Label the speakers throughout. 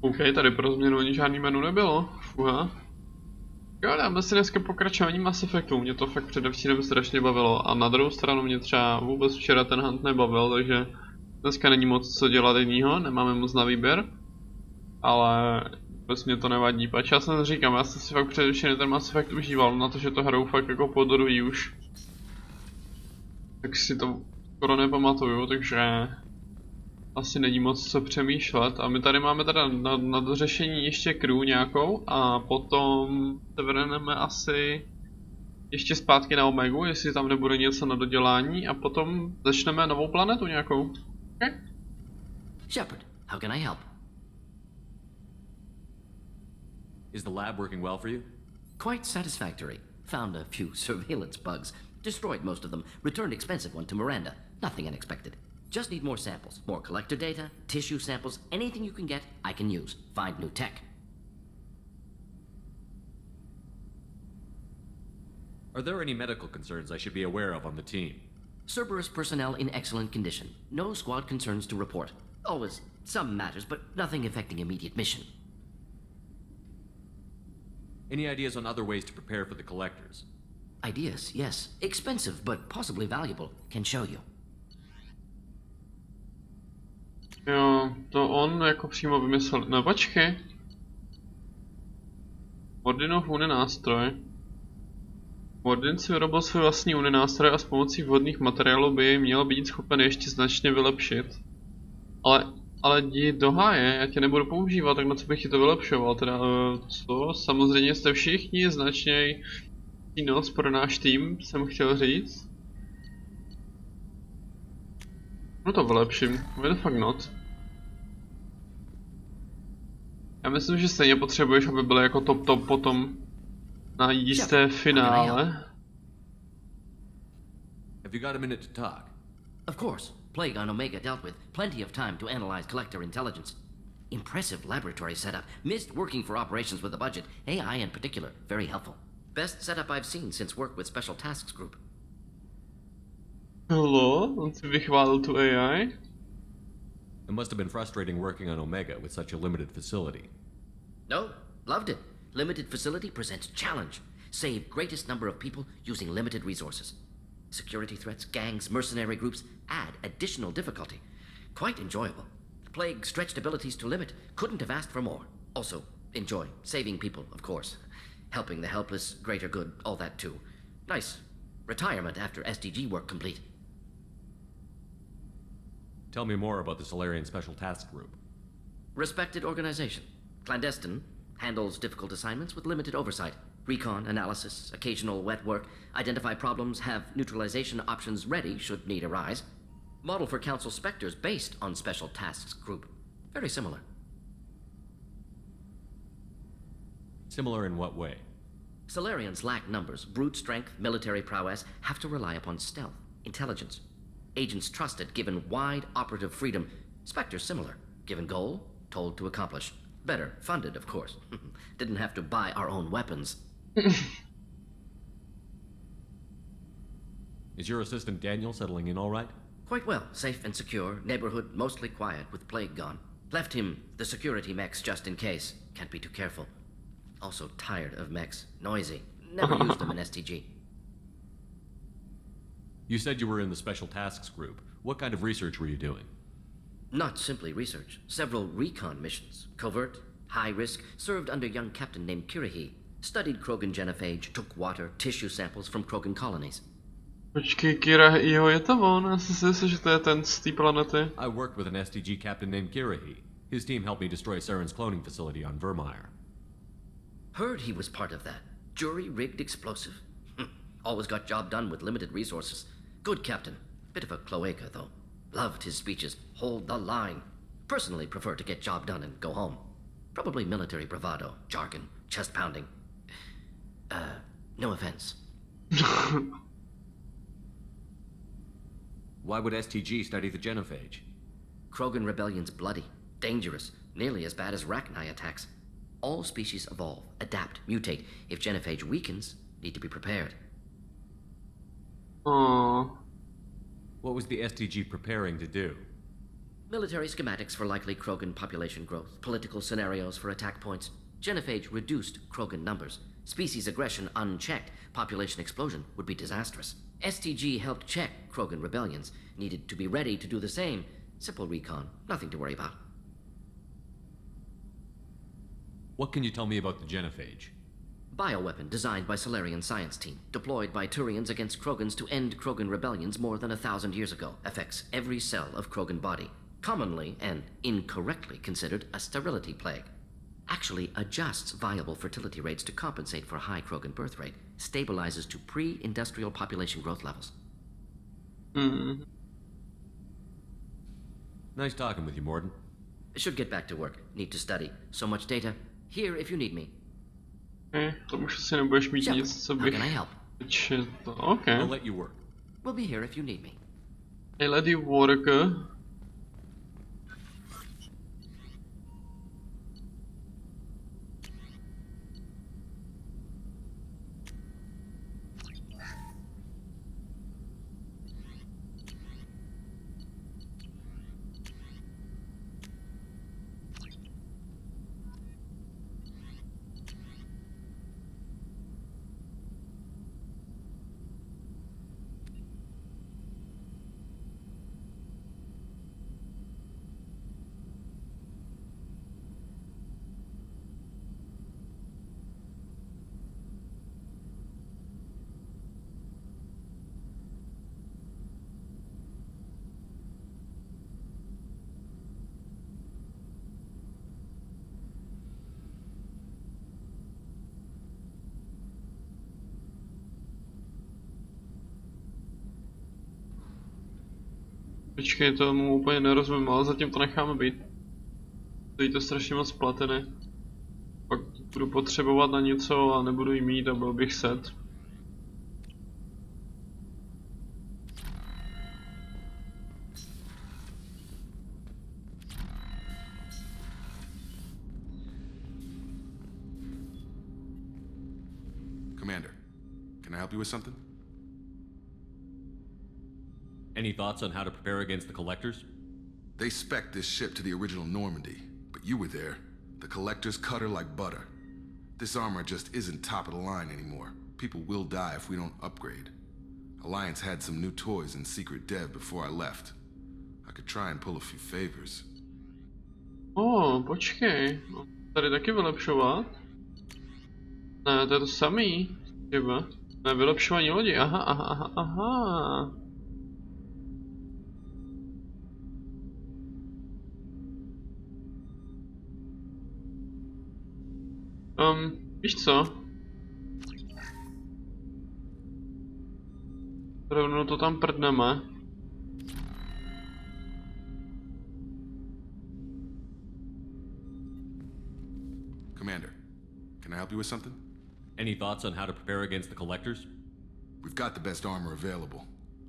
Speaker 1: OK, tady pro změnu ani žádný menu nebylo. Fuha. Jo, dáme si dneska pokračování Mass Effectu, mě to fakt předevčírem strašně bavilo a na druhou stranu mě třeba vůbec včera ten hunt nebavil, takže dneska není moc co dělat jinýho, nemáme moc na výběr. Ale vůbec mě to nevadí, pač já jsem říkám, já jsem si fakt předevčírem ten Mass Effect užíval na to, že to hraju fakt jako po druhý už. Tak si to skoro nepamatuju, takže asi není moc co přemýšlet a my tady máme teda na dořešení ještě crew nějakou a potom se vrhneme asi ještě zpátky na Omegu, jestli tam nebude něco na dodělání a potom začneme novou planetu nějakou. Okay?
Speaker 2: Shepard, how can I help?
Speaker 3: Is the lab working well for you?
Speaker 2: Quite satisfactory. Found a few surveillance bugs. Destroyed most of them. Returned expensive one to Miranda. Nothing unexpected. Just need more samples. More collector data, tissue samples, anything you can get, I can use. Find new tech.
Speaker 3: Are there any medical concerns I should be aware of on the team?
Speaker 2: Cerberus personnel in excellent condition. No squad concerns to report. Always some matters, but nothing affecting immediate mission.
Speaker 3: Any ideas on other ways to prepare for the collectors?
Speaker 2: Ideas, yes. Expensive, but possibly valuable. Can show you.
Speaker 1: Jo, to on jako přímo vymyslel. No počkej. Mordinův uninástroj. Mordin si vyrobil svůj vlastní uninástroj a s pomocí vhodných materiálů by jej měl být schopen ještě značně vylepšit. Ale jdi do háje, já tě nebudu používat, tak na co bych ti to vylepšoval, teda co? Samozřejmě jste všichni značně přínos pro náš tým, jsem chtěl říct. No to vylepším, why the fuck not? Já myslím, že stejně potřebuješ, aby byly jako top potom na jisté finále.
Speaker 3: Have you got a minute to talk?
Speaker 2: Of course. Plague on Omega dealt with. Plenty of time to analyze collector intelligence. Impressive laboratory setup. Missed working for operations with a budget. AI in particular. Very helpful. Best setup I've seen since work with Special Tasks Group.
Speaker 1: Hello, on si vychválil tu AI.
Speaker 3: It must have been frustrating working on Omega with such a limited facility.
Speaker 2: No, loved it. Limited facility presents challenge. Save greatest number of people using limited resources. Security threats, gangs, mercenary groups add additional difficulty. Quite enjoyable. Plague stretched abilities to limit. Couldn't have asked for more. Also, enjoy. Saving people, of course. Helping the helpless, greater good, all that too. Nice. Retirement after SDG work complete.
Speaker 3: Tell me more about the Solarian Special Task Group.
Speaker 2: Respected organization. Clandestine. Handles difficult assignments with limited oversight. Recon, analysis, occasional wet work. Identify problems, have neutralization options ready should need arise. Model for Council Spectres based on Special Tasks Group. Very similar.
Speaker 3: Similar in what way?
Speaker 2: Solarians lack numbers, brute strength, military prowess, have to rely upon stealth, intelligence. Agents trusted, given wide operative freedom. Spectres similar, given goal, told to accomplish. Better funded, of course. Didn't have to buy our own weapons.
Speaker 3: Is your assistant Daniel settling in all right?
Speaker 2: Quite well, safe and secure, neighborhood mostly quiet with Plague gone. Left him the security mechs just in case. Can't be too careful. Also tired of mechs. Noisy. Never used them in STG.
Speaker 3: You said you were in the Special Tasks Group. What kind of research were you doing?
Speaker 2: Not simply research. Several recon missions. Covert, high risk, served under young captain named Kirahi. Studied Krogan genophage, took water, tissue samples from Krogan colonies.
Speaker 1: Počkej, Kira, jo, je to on, já jsem si myslel, že to je ten z té planety.
Speaker 3: I worked with an SDG captain named Kirahi. His team helped me destroy Saren's cloning facility on Vermeer.
Speaker 2: Heard he was part of that. Jury-rigged explosive. Always got job done with limited resources. Good captain. Bit of a cloaca, though. Loved his speeches. Hold the line. Personally prefer to get job done and go home. Probably military bravado, jargon, chest pounding. No offense.
Speaker 3: Why would STG study the genophage?
Speaker 2: Krogan rebellion's bloody, dangerous, nearly as bad as Rachni attacks. All species evolve, adapt, mutate. If genophage weakens, need to be prepared.
Speaker 1: Oh.
Speaker 3: What was the STG preparing to do?
Speaker 2: Military schematics for likely Krogan population growth, political scenarios for attack points. Genophage reduced Krogan numbers. Species aggression unchecked, population explosion would be disastrous. STG helped check Krogan rebellions, needed to be ready to do the same. Simple recon, nothing to worry about.
Speaker 3: What can you tell me about the genophage?
Speaker 2: Bioweapon designed by Solarian science team, deployed by Turians against Krogans to end Krogan rebellions more than 1,000 years ago. Affects every cell of Krogan body. Commonly and incorrectly considered a sterility plague. Actually adjusts viable fertility rates to compensate for high Krogan birth rate. Stabilizes to pre-industrial population growth levels.
Speaker 3: Nice talking with you, Morden.
Speaker 2: Should get back to work. Need to study. So much data. Here if you need me.
Speaker 1: To už asi nebudeš mít
Speaker 2: Shepard,
Speaker 1: nic, co
Speaker 2: how
Speaker 1: bych
Speaker 2: can I help?
Speaker 1: četl. OK.
Speaker 3: I'll let you work.
Speaker 2: We'll be here if you need me.
Speaker 1: Hey, lady work. Počkej, tomu úplně nerozumím, ale zatím to necháme být. Teď to strašně moc platené. Pak budu potřebovat na něco a nebudu jí mít a byl bych set.
Speaker 4: Commander, can I help you with something?
Speaker 3: Any thoughts on how to prepare against the Collectors?
Speaker 4: They spec'd this ship to the original Normandy, but you were there. The Collectors cut her like butter. This armor just isn't top of the line anymore. People will die if we don't upgrade. Alliance had some new toys in secret dev before I left. I could try and pull a few favors.
Speaker 1: Počkej. Tady taky vylepšovat? Ne, to je to samý. Chyba. Ne, vylepšování lodi. Aha. Víš co? Rovnou to tam prdneme.
Speaker 4: Commander, can I help you with something?
Speaker 3: Any thoughts on how to prepare against the Collectors?
Speaker 4: We've got the best armor available.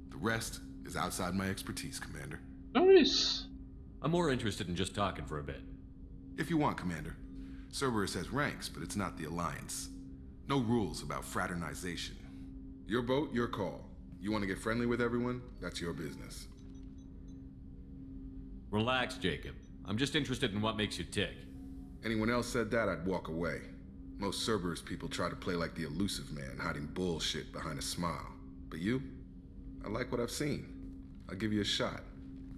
Speaker 4: The rest is outside my expertise, Commander.
Speaker 1: Nice.
Speaker 3: I'm more interested in just talking for a bit.
Speaker 4: If you want, Commander. Cerberus has ranks, but it's not the Alliance. No rules about fraternization. Your boat, your call. You want to get friendly with everyone? That's your business.
Speaker 3: Relax, Jacob. I'm just interested in what makes you tick.
Speaker 4: Anyone else said that, I'd walk away. Most Cerberus people try to play like the elusive man, hiding bullshit behind a smile. But you? I like what I've seen. I'll give you a shot.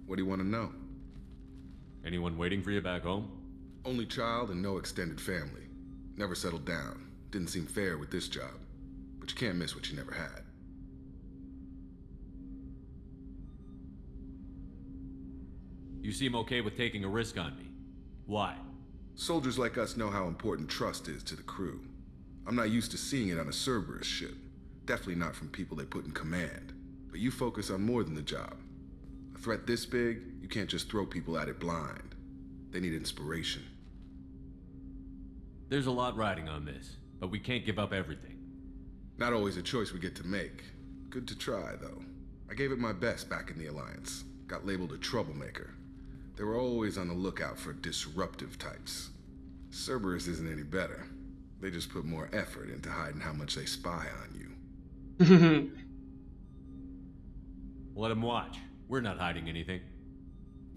Speaker 4: What do you want to know?
Speaker 3: Anyone waiting for you back home?
Speaker 4: Only child and no extended family. Never settled down. Didn't seem fair with this job. But you can't miss what you never had.
Speaker 3: You seem okay with taking a risk on me. Why?
Speaker 4: Soldiers like us know how important trust is to the crew. I'm not used to seeing it on a Cerberus ship. Definitely not from people they put in command. But you focus on more than the job. A threat this big, you can't just throw people at it blind. They need inspiration.
Speaker 3: There's a lot riding on this, but we can't give up everything.
Speaker 4: Not always a choice we get to make. Good to try, though. I gave it my best back in the Alliance. Got labeled a troublemaker. They were always on the lookout for disruptive types. Cerberus isn't any better. They just put more effort into hiding how much they spy on you.
Speaker 3: Let them watch. We're not hiding anything.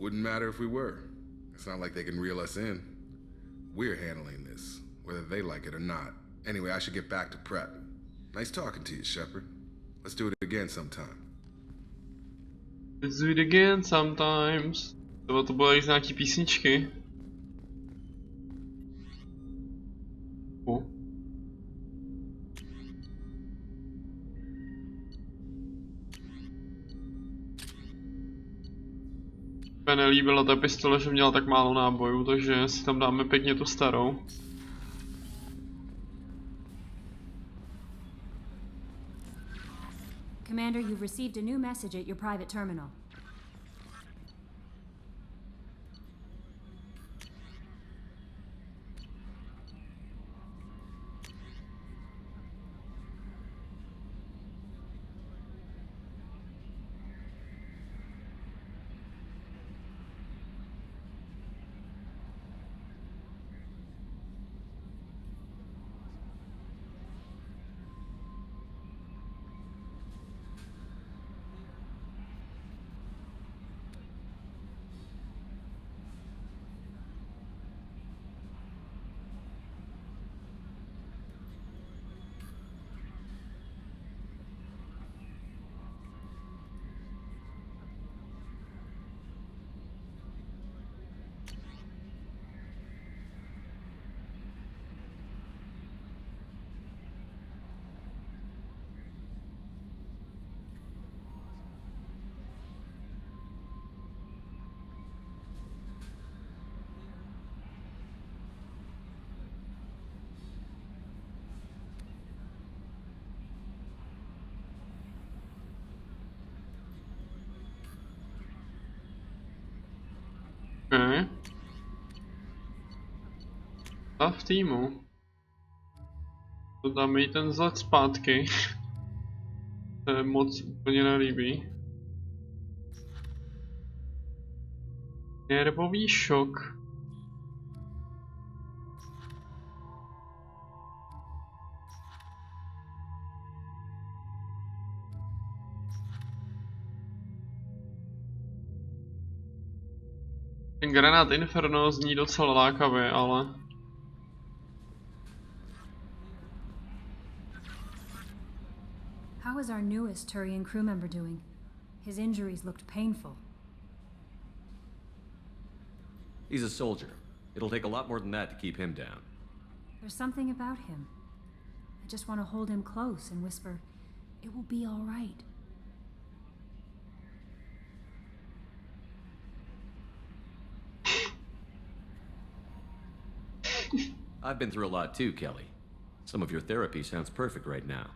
Speaker 4: Wouldn't matter if we were. It's not like they can reel us in. We're handling this, whether they like it or not. Anyway, I should get back to prep. Nice talking to you, Shepard. Let's do it again sometime.
Speaker 1: Let's do it again sometimes. To bylo z nějaký písničky. Mě nelíbila ta pistole, že měla tak málo nábojů, takže si tam dáme pěkně tu starou.
Speaker 5: Commander, you've received a new message at your private terminal.
Speaker 1: Okay. A v týmu. To dáme jí ten vzhled zpátky. To je moc úplně nelíbí. Nervový šok. Ten granát Inferno zní docela lákavě, ale...
Speaker 5: How is our newest Turian crew member doing? His injuries looked painful.
Speaker 3: He's a soldier. It'll take a lot more than that to keep him down.
Speaker 5: There's something about him. I just want to hold him close and whisper, "It will be all right."
Speaker 3: I've been through a lot too, Kelly. Some of your therapy sounds perfect right now.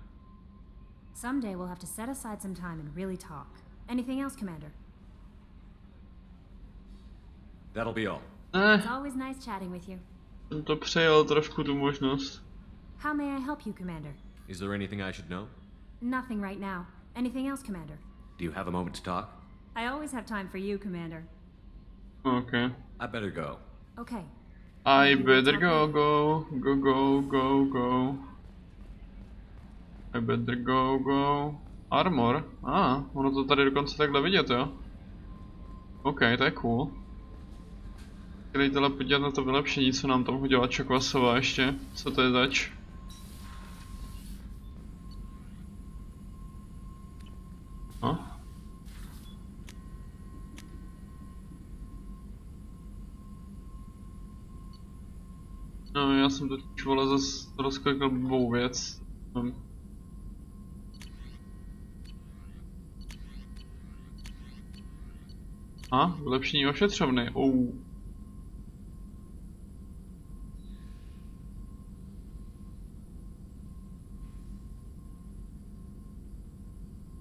Speaker 5: Someday we'll have to set aside some time and really talk. Anything else, Commander?
Speaker 3: That'll be all.
Speaker 5: It's always nice chatting with you.
Speaker 1: Jsem to přejel trošku tu možnost.
Speaker 5: How may I help you, Commander?
Speaker 3: Is there anything I should know?
Speaker 5: Nothing right now. Anything else, Commander?
Speaker 3: Do you have a moment to talk?
Speaker 5: I always have time for you, Commander.
Speaker 1: Okay.
Speaker 3: I better go.
Speaker 5: Okay.
Speaker 1: I better go, go, go, go, go, go. I better go, go. Armor? Ono to tady dokonce takhle vidět, jo? OK, to je cool. Chtěli ale podívat na to vylepšení, co nám tam hodila Čokvasová ještě. Co to je zač? No. No, já jsem totiž vole zase rozklikl blbou věc. Vylepšení ošetřovny.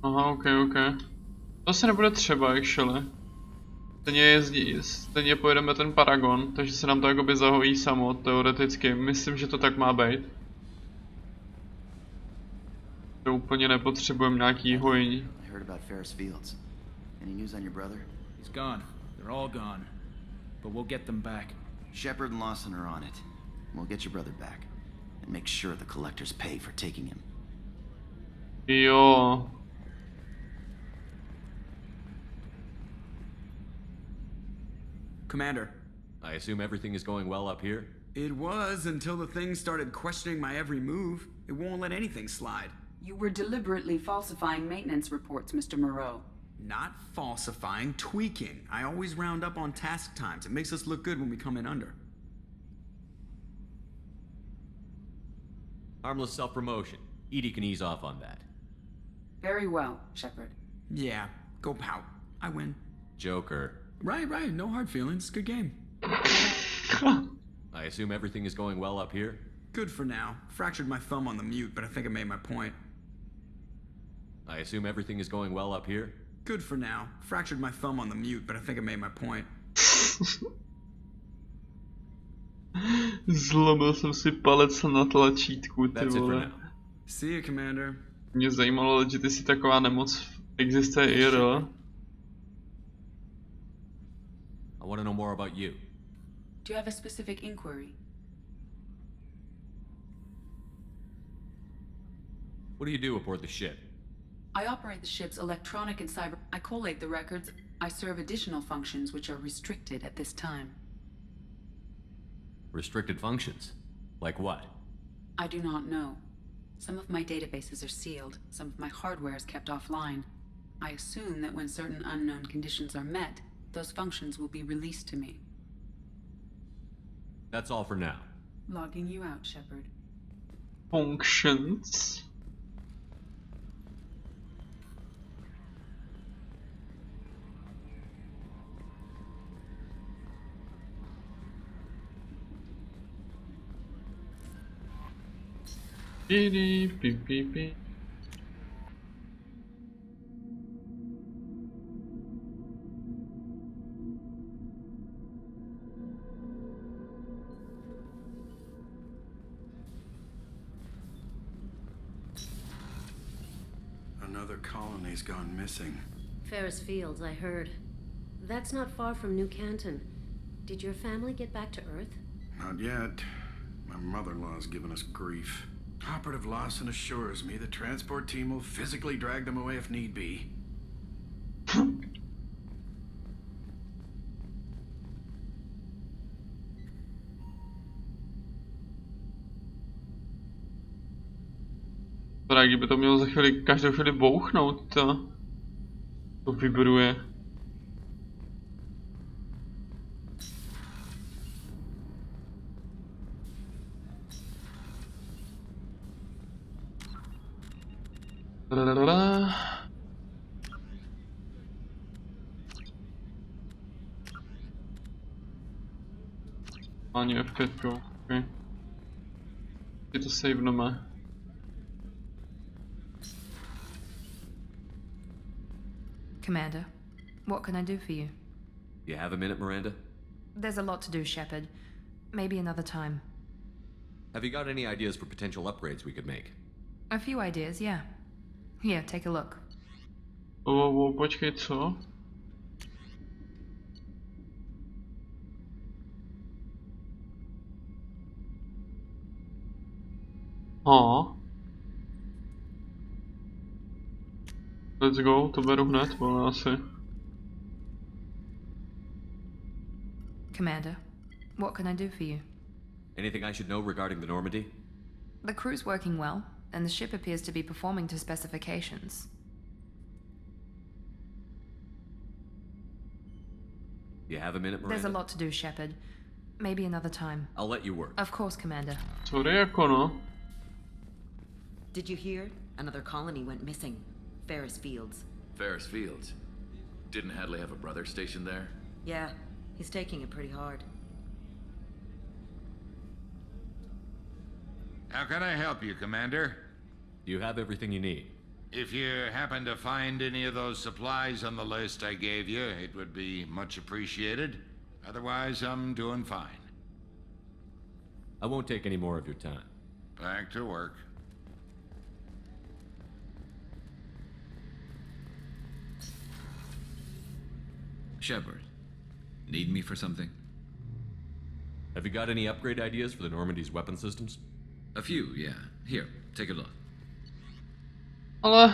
Speaker 1: Aha, ok. To se nebude třeba, actually. Stejně pojedeme ten Paragon, takže se nám to jakoby zahojí samo, teoreticky. Myslím, že to tak má být. To úplně nepotřebujeme nějaký hojení.
Speaker 6: I heard about Ferris Fields. Any news on your brother?
Speaker 7: He's gone. They're all gone. But we'll get them back.
Speaker 6: Shepard and Lawson are on it. We'll get your brother back. And make sure the collectors pay for taking him.
Speaker 1: Jo.
Speaker 8: Commander.
Speaker 3: I assume everything is going well up here?
Speaker 8: It was until the thing started questioning my every move. It won't let anything slide.
Speaker 9: You were deliberately falsifying maintenance reports, Mr. Moreau.
Speaker 8: Not falsifying, tweaking. I always round up on task times. It makes us look good when we come in under.
Speaker 3: Harmless self-promotion. EDI can ease off on that.
Speaker 9: Very well, Shepard.
Speaker 8: Yeah, go pout. I win.
Speaker 3: Joker.
Speaker 8: Right, no hard feelings. Good game.
Speaker 3: I assume everything is going well up here?
Speaker 8: Good for now. Fractured my thumb on the mute, but I think I made my point.
Speaker 3: I assume everything is going well up here?
Speaker 8: Good for now. Fractured my thumb on the mute, but I think I made my point.
Speaker 1: Zlomil jsem si palec na tlačítku, ty
Speaker 3: That's it for
Speaker 1: vole.
Speaker 3: now.
Speaker 8: See you, Commander.
Speaker 1: Mě zajímalo, že ty si taková nemoc existuje IRL.
Speaker 3: I want to know more about you.
Speaker 9: Do you have a specific inquiry?
Speaker 3: What do you do aboard the ship?
Speaker 9: I operate the ship's electronic and cyber... I collate the records. I serve additional functions which are restricted at this time.
Speaker 3: Restricted functions? Like what?
Speaker 9: I do not know. Some of my databases are sealed. Some of my hardware is kept offline. I assume that when certain unknown conditions are met, those functions will be released to me.
Speaker 3: That's all for now.
Speaker 9: Logging you out, Shepard.
Speaker 1: Functions. Beep, beep, beep, beep.
Speaker 4: Another colony's gone missing.
Speaker 10: Ferris Fields, I heard. That's not far from New Canton. Did your family get back to Earth?
Speaker 4: Not yet. My mother-in-law's given us grief. Operative Lawson assures me the transport team will physically drag them away if need be.
Speaker 1: Právě kdyby to mělo za chvíli, každou chvíli bouchnout, to vibruje. Lalala. Ani F5, okay. Je to saveneme.
Speaker 11: Commander, what can I do for you?
Speaker 3: You have a minute, Miranda?
Speaker 11: There's a lot to do, Shepard. Maybe another time.
Speaker 3: Have you got any ideas for potential upgrades we could make?
Speaker 11: A few ideas, yeah. Here, take a look.
Speaker 1: Počkej, co? Let's go, to beru hned, vole, asi.
Speaker 11: Commander, what can I do for you?
Speaker 3: Anything I should know regarding the Normandy?
Speaker 11: The crew's working well, and the ship appears to be performing to specifications.
Speaker 3: You have a minute, Miranda?
Speaker 11: There's a lot to do, Shepard. Maybe another time.
Speaker 3: I'll let you work.
Speaker 11: Of course, Commander.
Speaker 1: Sorry, jako no.
Speaker 12: Did you hear? Another colony went missing. Ferris Fields.
Speaker 13: Ferris Fields? Didn't Hadley have a brother stationed there?
Speaker 12: Yeah, he's taking it pretty hard.
Speaker 14: How can I help you, Commander?
Speaker 3: You have everything you need.
Speaker 14: If you happen to find any of those supplies on the list I gave you, it would be much appreciated. Otherwise, I'm doing fine.
Speaker 3: I won't take any more of your time.
Speaker 14: Back to work.
Speaker 13: Shepard, need me for something?
Speaker 3: Have you got any upgrade ideas for the Normandy's weapon systems?
Speaker 13: A few, yeah. Here, take a look.
Speaker 1: Ale...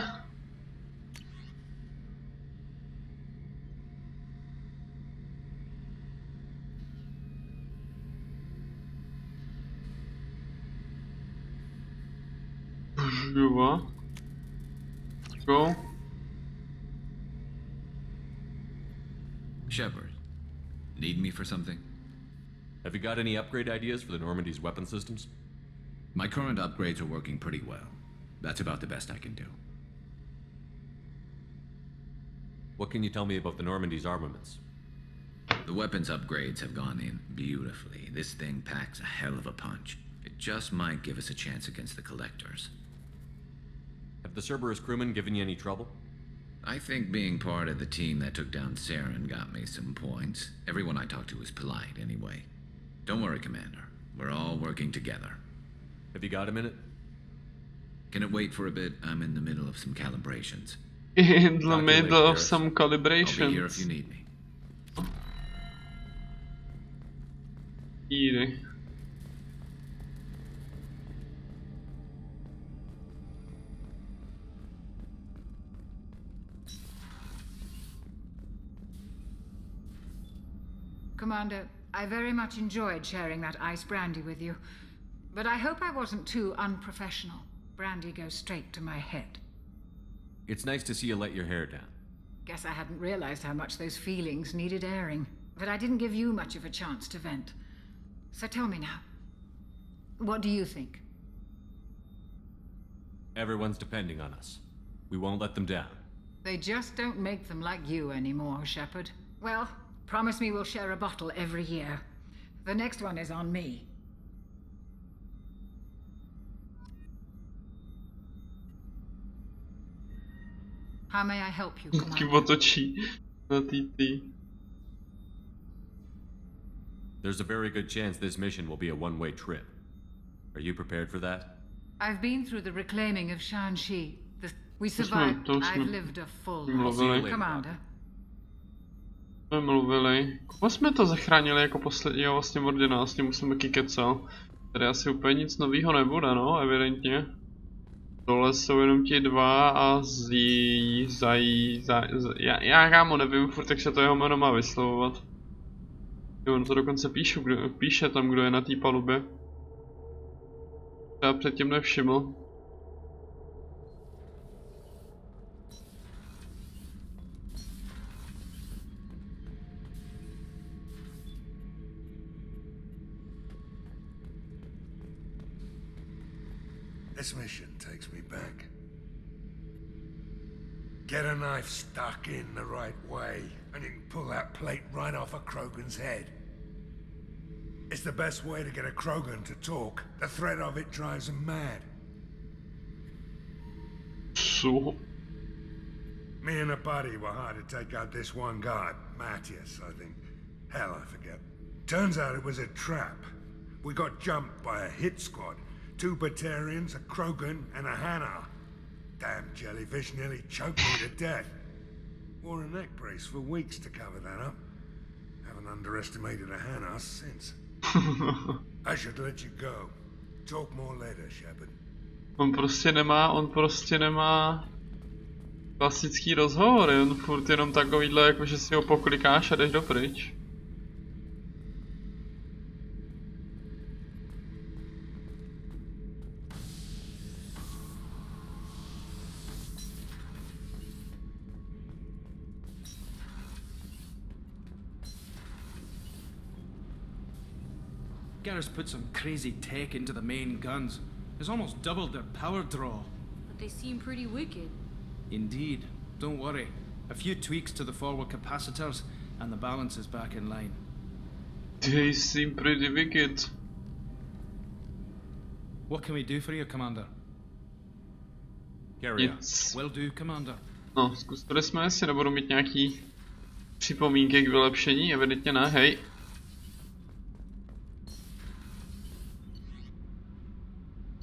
Speaker 1: Go. Go.
Speaker 13: Shepard, need me for something?
Speaker 3: Have you got any upgrade ideas for the Normandy's weapon systems?
Speaker 13: My current upgrades are working pretty well. That's about the best I can do.
Speaker 3: What can you tell me about the Normandy's armaments?
Speaker 13: The weapons upgrades have gone in beautifully. This thing packs a hell of a punch. It just might give us a chance against the Collectors.
Speaker 3: Have the Cerberus crewmen given you any trouble?
Speaker 13: I think being part of the team that took down Saren got me some points. Everyone I talked to was polite anyway. Don't worry, Commander. We're all working together.
Speaker 3: Have you got a minute?
Speaker 13: Can it wait for a bit? I'm in the middle of some calibrations.
Speaker 1: In the middle of some calibrations.
Speaker 13: I'll be here if you need me.
Speaker 1: Easy.
Speaker 15: Commander, I very much enjoyed sharing that ice brandy with you. But I hope I wasn't too unprofessional. Brandy goes straight to my head.
Speaker 3: It's nice to see you let your hair down.
Speaker 15: Guess I hadn't realized how much those feelings needed airing. But I didn't give you much of a chance to vent. So tell me now, what do you think?
Speaker 3: Everyone's depending on us. We won't let them down.
Speaker 15: They just don't make them like you anymore, Shepard. Well, promise me we'll share a bottle every year. The next one is on me. How may I help you, Commander?
Speaker 1: Otočí na TT.
Speaker 3: There's a very good chance this mission will be a one-way trip. Are you prepared for that?
Speaker 15: I've been through the reclaiming of Shanxi. We survived. I've lived a full life. Commander.
Speaker 1: Jsme mluvili. Koho jsme to zachránili jako posledního vlastně Mordina, s tím už jsem taky kecal. Tady asi úplně nic nového nebude, no, evidentně. Tohle jsou jenom ti dva a já kámo nevím furt, jak se to jeho jméno má vyslovovat. Jo, on to dokonce píše tam, kdo je na té palubě. Já předtím nevšiml.
Speaker 16: This mission takes me back. Get a knife stuck in the right way, and you can pull that plate right off a Krogan's head. It's the best way to get a Krogan to talk. The threat of it drives them mad.
Speaker 1: So?
Speaker 16: Me and a buddy were hired to take out this one guy, Matthias, I think. Hell, I forget. Turns out it was a trap. We got jumped by a hit squad. 2 Batarians, a Krogan, and a Hanar. Damn jellyfish nearly choked me to death. Wore a neck brace for weeks to cover that up. Haven't underestimated a Hanar since. I should let you go. Talk more later, Shepard.
Speaker 1: On prostě nemá klasický rozhovory, on furt jenom takovýhle, jako že si ho poklikáš a jdeš dopryč.
Speaker 7: Garrus put some crazy tech into the main guns. It's almost doubled their power draw.
Speaker 17: But they seem pretty wicked.
Speaker 7: Indeed. Don't worry. A few tweaks to the forward capacitors, and the balance is back in line.
Speaker 1: They seem pretty wicked.
Speaker 7: What can we do for you, Commander?
Speaker 3: Carry on.
Speaker 7: Will do, Commander.
Speaker 1: No, zkusili jsme, jestli nebudou mít nějaký připomínky k vylepšení, evidentně ne, hej.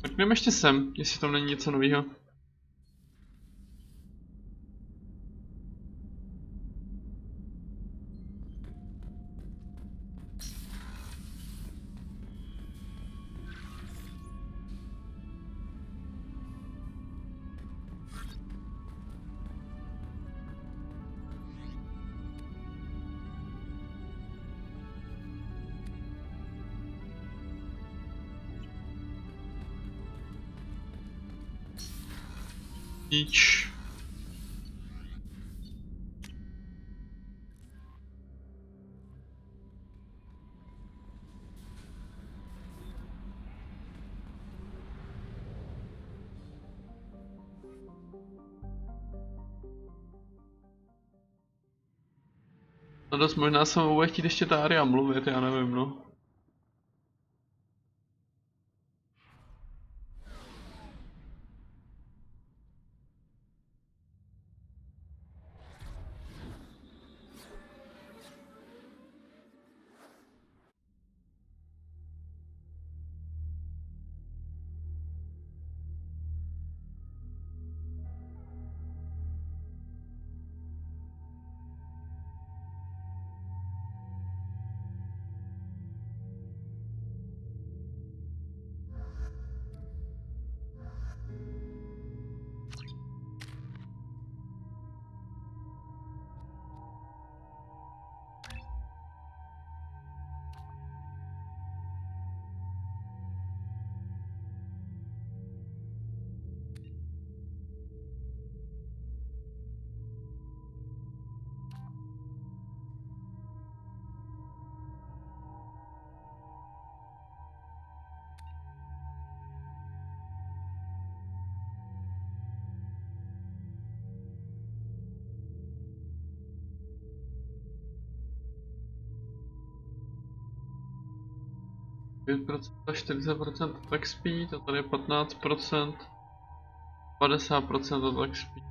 Speaker 1: Pojďme ještě sem, jestli tam není něco nového. Each. No dost možná se mu bude chtít ještě ta Aria mluvit, já nevím, no. a 40% attack speed a tady je 15%, 50% attack speed.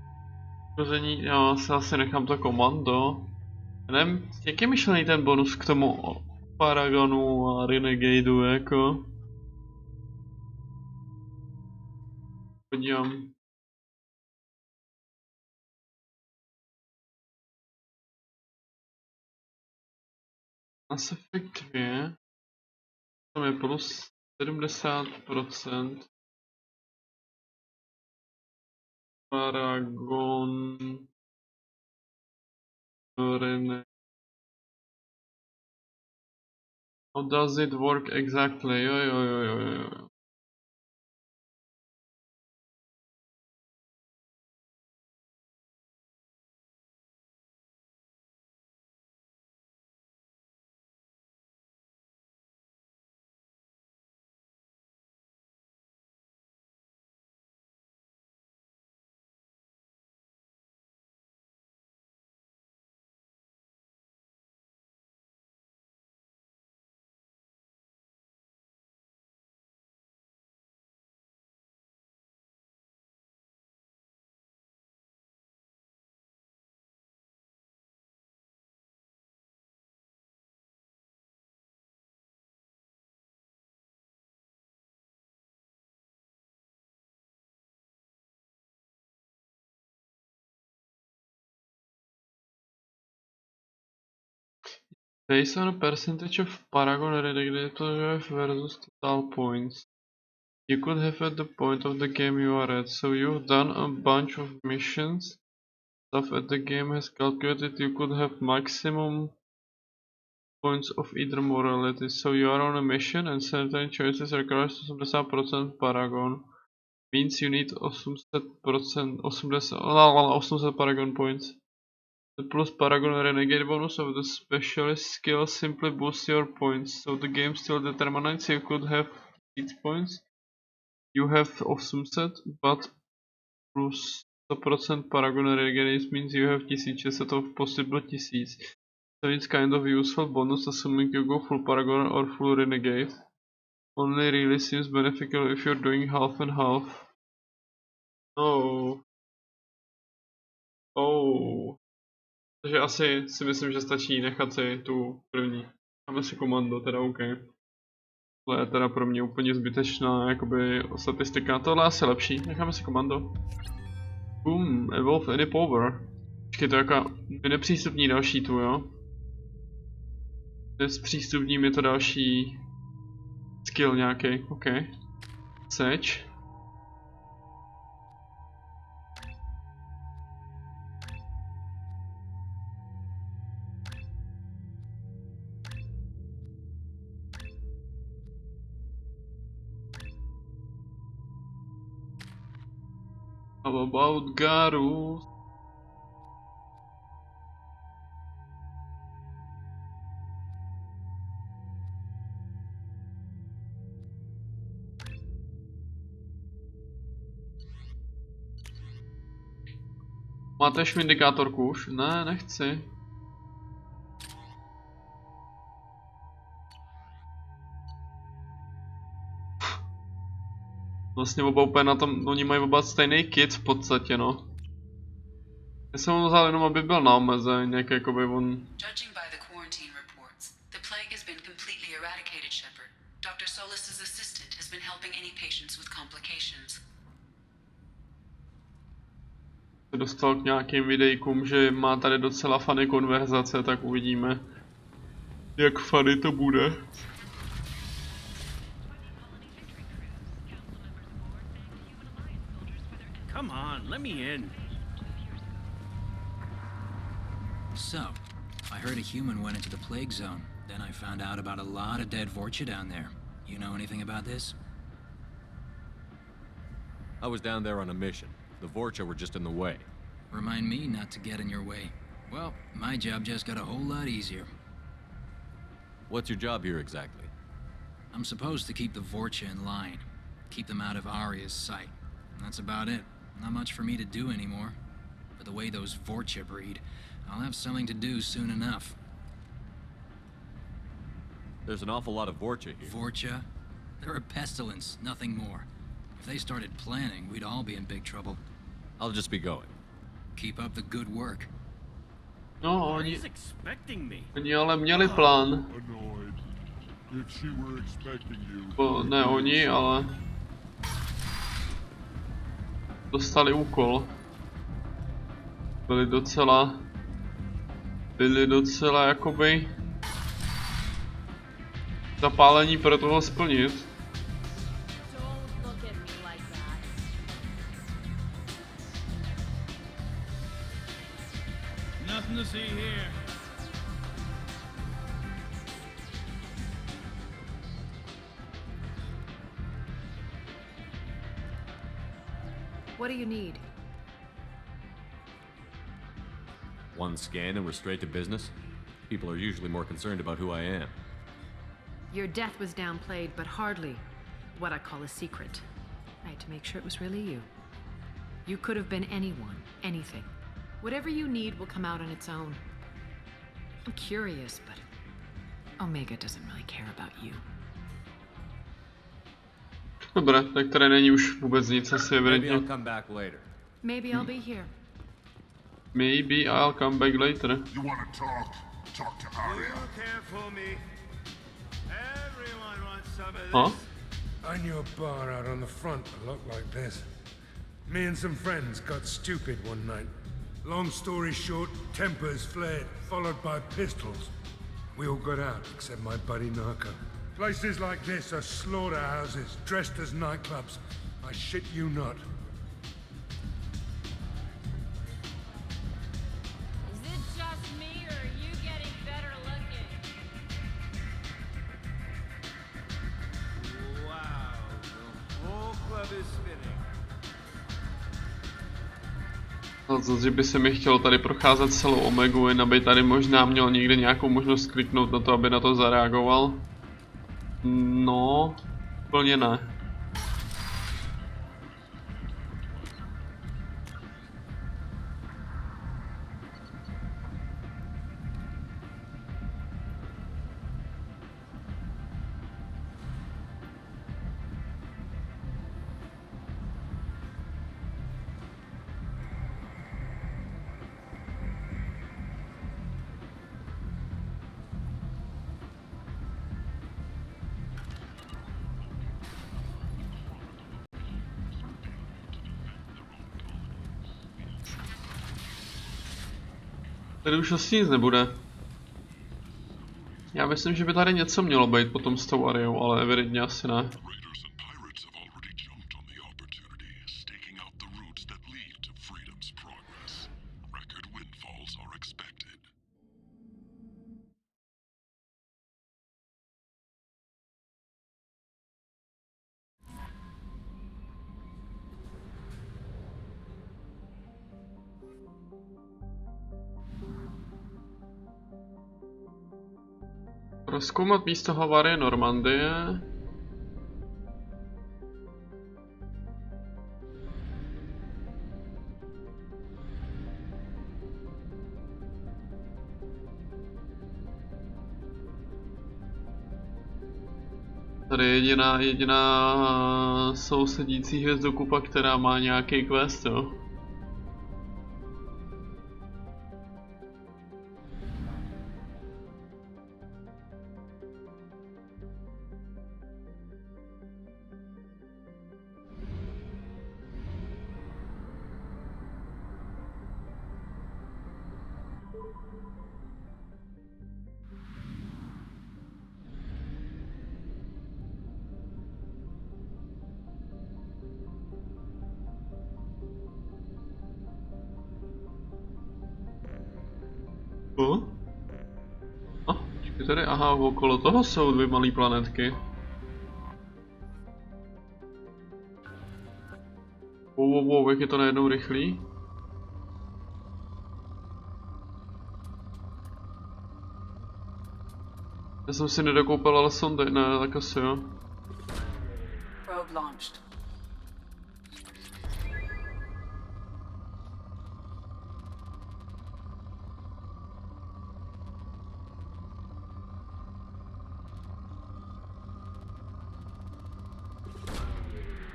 Speaker 1: Poškození, já se asi nechám to komando. Nevím, jak je myšlený ten bonus k tomu Paragonu a Renegadeu jako? Podívám. Mass Effect 2. Tam je plus 70%. Paragon. Rene. How does it work exactly? Jo. Based on a percentage of Paragon Renegade versus total points. You could have at the point of the game you are at, so you've done a bunch of missions. Stuff at the game has calculated you could have maximum points of either morality, so you are on a mission and certain choices requires 80% Paragon. Means you need 800 Paragon points. The plus Paragon Renegade bonus of the specialist skill simply boosts your points, so the game still determines you could have 8 points. You have 800, but plus 100% Paragon Renegade means you have 1600 of possible 1000. So it's kind of useful bonus assuming you go full Paragon or full Renegade. Only really seems beneficial if you're doing half and half. Oh. Takže asi si myslím, že stačí nechat si tu první. Máme si komando, teda OK. Tohle je teda pro mě úplně zbytečná jakoby statistika. Tohle je asi lepší, necháme si komando. Boom, evolve any power. Počkej, to je jaká nepřístupní další tu, jo? Nezpřístupní mi to další skill nějaký, OK. Seč. How about Garus? Máte švindikátorku už? Ne, nechci. Vlastně oba úplně na tom, oni mají oba stejný kit v podstatě, no. Já jsem ho vzal jenom, aby byl na omeze, nějak jakoby on...
Speaker 9: Judging by the quarantine reports, the plague has been completely eradicated, Shepard. Dr. Solis's assistant has been helping any patients with complications.
Speaker 1: Se dostal k nějakým videjkům, že má tady docela funny konverzace, tak uvidíme, jak funny to bude.
Speaker 7: Come on, let me in.
Speaker 18: So, I heard a human went into the plague zone. Then I found out about a lot of dead Vorcha down there. You know anything about this?
Speaker 3: I was down there on a mission. The Vorcha were just in the way.
Speaker 18: Remind me not to get in your way. Well, my job just got a whole lot easier.
Speaker 3: What's your job here exactly?
Speaker 18: I'm supposed to keep the Vorcha in line. Keep them out of Arya's sight. That's about it. Not much for me to do anymore. But the way those Vorcha breed, I'll have something to do soon enough.
Speaker 3: There's an awful lot of Vorcha here.
Speaker 18: Vorcha? They're a pestilence, nothing more. If they started planning, we'd all be in big trouble.
Speaker 3: I'll just be going.
Speaker 18: Keep up the good work.
Speaker 1: No, oni...
Speaker 7: He's expecting me.
Speaker 1: Oni ale měli plán.
Speaker 19: Annoyed. If she were expecting you.
Speaker 1: Bo, ne oni, ale... Dostali úkol. Byli docela jakoby zapálení pro toho splnit.
Speaker 7: Nothing to see here.
Speaker 11: What do you need?
Speaker 3: One scan and we're straight to business? People are usually more concerned about who I am.
Speaker 11: Your death was downplayed, but hardly what I call a secret. I had to make sure it was really you. You could have been anyone, anything. Whatever you need will come out on its own. I'm curious, but Omega doesn't really care about you.
Speaker 1: Dobré, tak tady není už vůbec nic asi
Speaker 3: Maybe
Speaker 1: evidentně.
Speaker 3: I'll come back later.
Speaker 11: Maybe I'll be here.
Speaker 1: Maybe I'll come back later.
Speaker 19: You want to talk? Talk to Arya.
Speaker 7: You can't fool me. Everyone wants some of this.
Speaker 1: Huh?
Speaker 16: I knew a bar out on the front that looked like this. Me and some friends got stupid one night. Long story short, tempers flared, followed by pistols. We all got out, except my buddy Narco. Places like this are slaughterhouses, dressed as nightclubs. I shit you not.
Speaker 17: Is it just me, or are you getting better looking?
Speaker 7: Wow, the whole club is spinning.
Speaker 1: A zase, že by se mi chtělo tady procházet celou Omegu, jen aby tady možná měl někde nějakou možnost kliknout na to, aby na to zareagoval. No, úplně ne. Tady už asi nic nebude. Já myslím, že by tady něco mělo být potom s tou Ariou, ale evidentně asi ne. Rozkoumat místo havárie Normandie. Tady je jediná sousedící hvězdokupa, která má nějaký quest, jo. Počkej tady, aha, okolo toho jsou dvě malé planetky. Wow, jak je to najednou rychlý. Já jsem si nedokoupil ale sondy, ne, tak asi jo.
Speaker 9: Probe launched.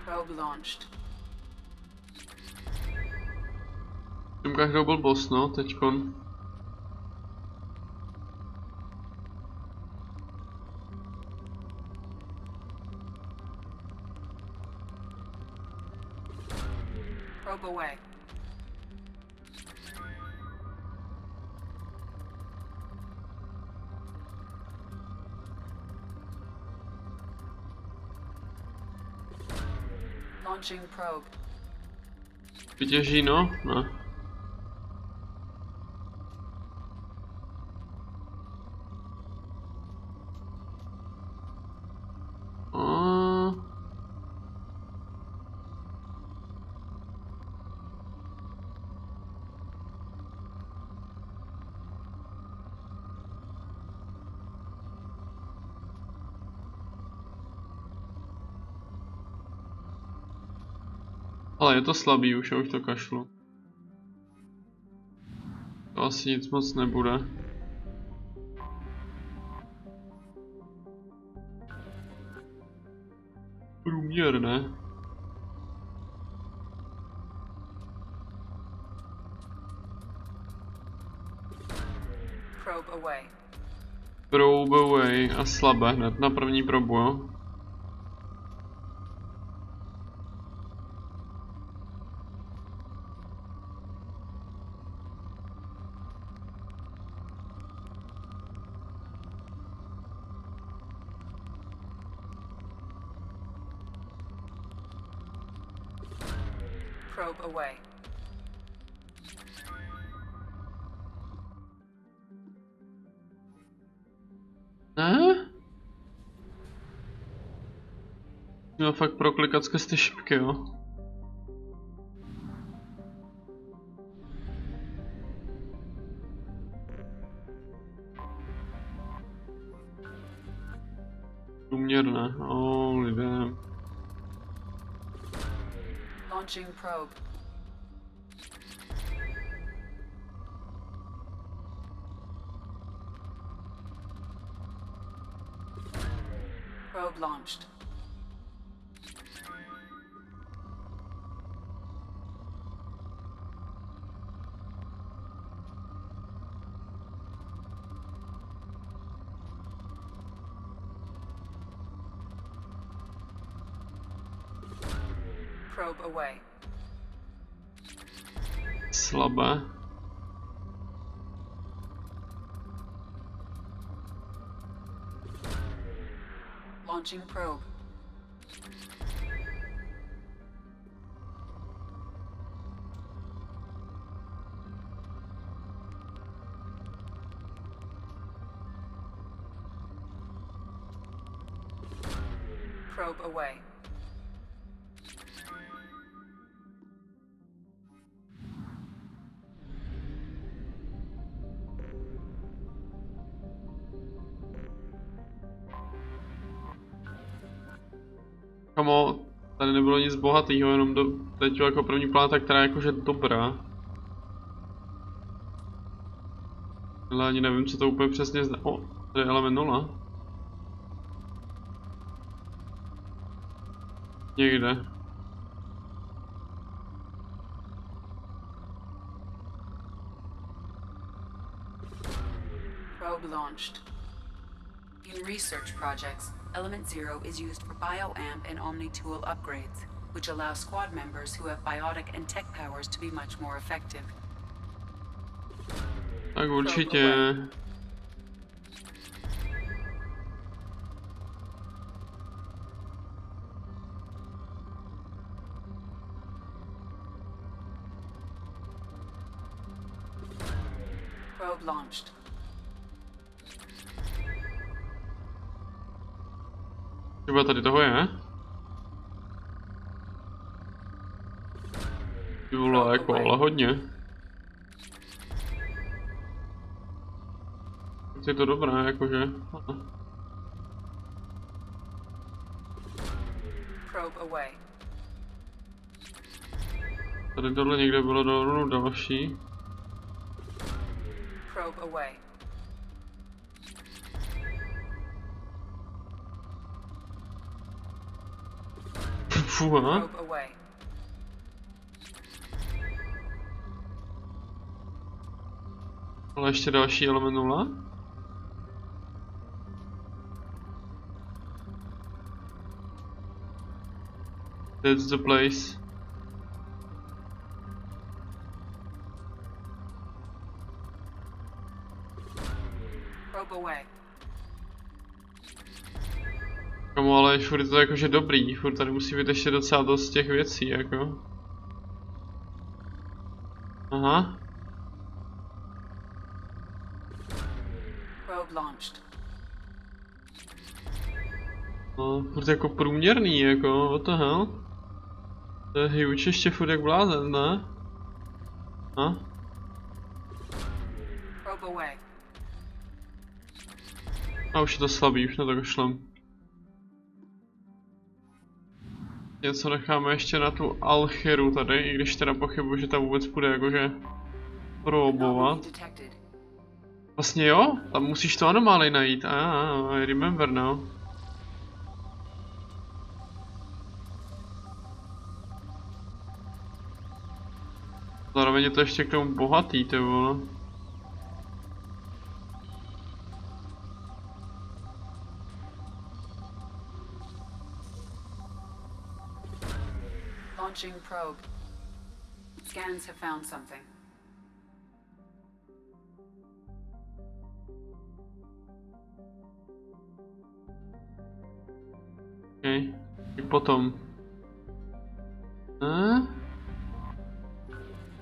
Speaker 9: Probe launched.
Speaker 1: Tím každou byl boss, no, teďkon.
Speaker 9: Probe away. Launching probe.
Speaker 1: Vytěží, no? Ne. Ale je to slabý už, já už to kašlu. To asi nic moc nebude. Průměrné.
Speaker 9: Probe away.
Speaker 1: Probe away a slabé hned na první probu, jo.
Speaker 9: Probe away.
Speaker 1: Ne? Měl fakt proklikat skrz ty šipky, jo. Průměrné, lidé.
Speaker 9: Launching probe. Probe launched. Probe away.
Speaker 1: Slabé.
Speaker 9: Launching probe. Probe away.
Speaker 1: Kamo, tady nebylo nic bohatýho, jenom teď jako první planeta, která je jakože dobrá. Ale ani nevím, co to úplně přesně zná. O, tady je element 0. Někde.
Speaker 9: Probe launched. In research projects, Element Zero is used for bioamp and Omni-tool upgrades, which allow squad members who have biotic and tech powers to be much more effective.
Speaker 1: Tak určitě.
Speaker 9: Probe launched.
Speaker 1: Třeba tady toho je? Ty vole, jako, ale hodně. Je to dobré, jakože.
Speaker 9: Probe away.
Speaker 1: Tady tohle někde bylo dolů další.
Speaker 9: Probe away.
Speaker 1: Fuha.
Speaker 9: Probe away.
Speaker 1: Ale ještě další element 0. That's the place.
Speaker 9: Probe away.
Speaker 1: Kamu, ale furt je to jakože dobrý, furt tady musí být ještě docela dost těch věcí, jako. Aha.
Speaker 9: Probe launched.
Speaker 1: No, furt jako průměrný, jako, what the hell? To je huge ještě furt jak blázen, ne? A?
Speaker 9: Probe away.
Speaker 1: A už je to slabý, už na to kašlem. Něco necháme ještě na tu Alcheru tady, i když teda pochybuji, že ta vůbec půjde jakože probovat. Vlastně jo, tam musíš to anomálii najít, I remember now. Zároveň je to ještě k tomu bohatý, ty vole.
Speaker 9: Launching probe. Scans have found something.
Speaker 1: Okay. I potom.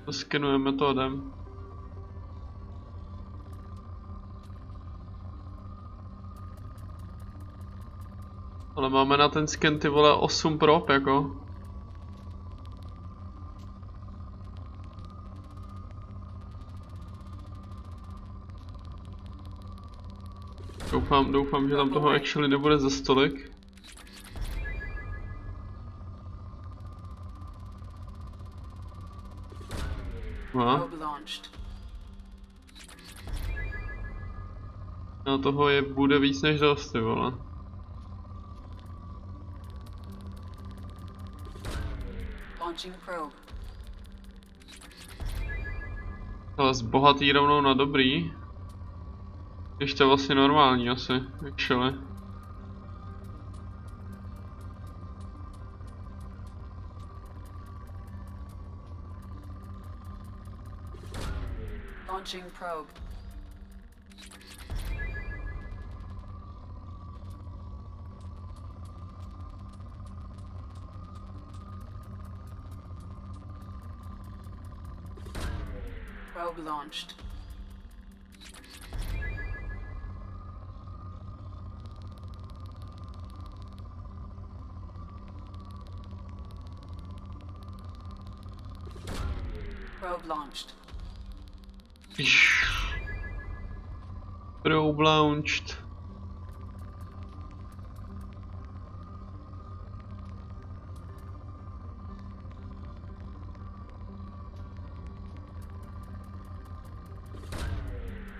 Speaker 1: To skenujeme to odem. Ale máme na ten sken, ty vole, 8 prop, jako. Doufám, že tam toho actually nebude za stolik. No toho bude víc než dost, ty vole. Ale z bohatý rovnou na dobrý. Když to je vlastně normální asi, actually.
Speaker 9: Launching probe. Probe launched. Probe launched.
Speaker 1: Probe launched.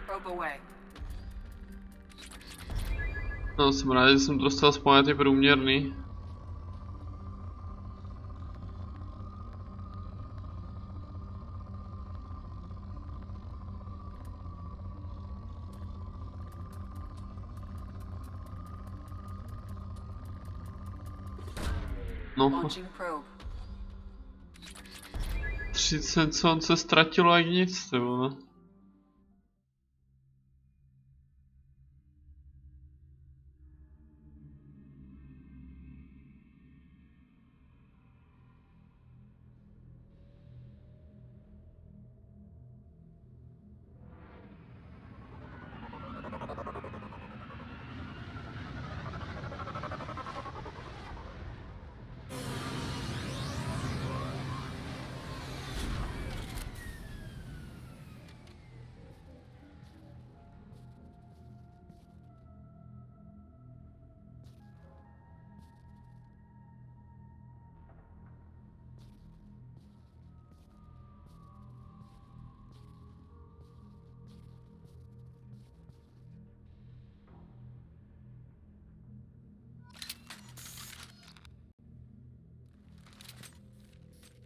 Speaker 9: Probe away.
Speaker 1: No, jsem rád, že jsem to dostal aspoň ty průměrný. No,
Speaker 9: Launching probe.
Speaker 1: 30 slunce ztratilo jak nic, ty vole.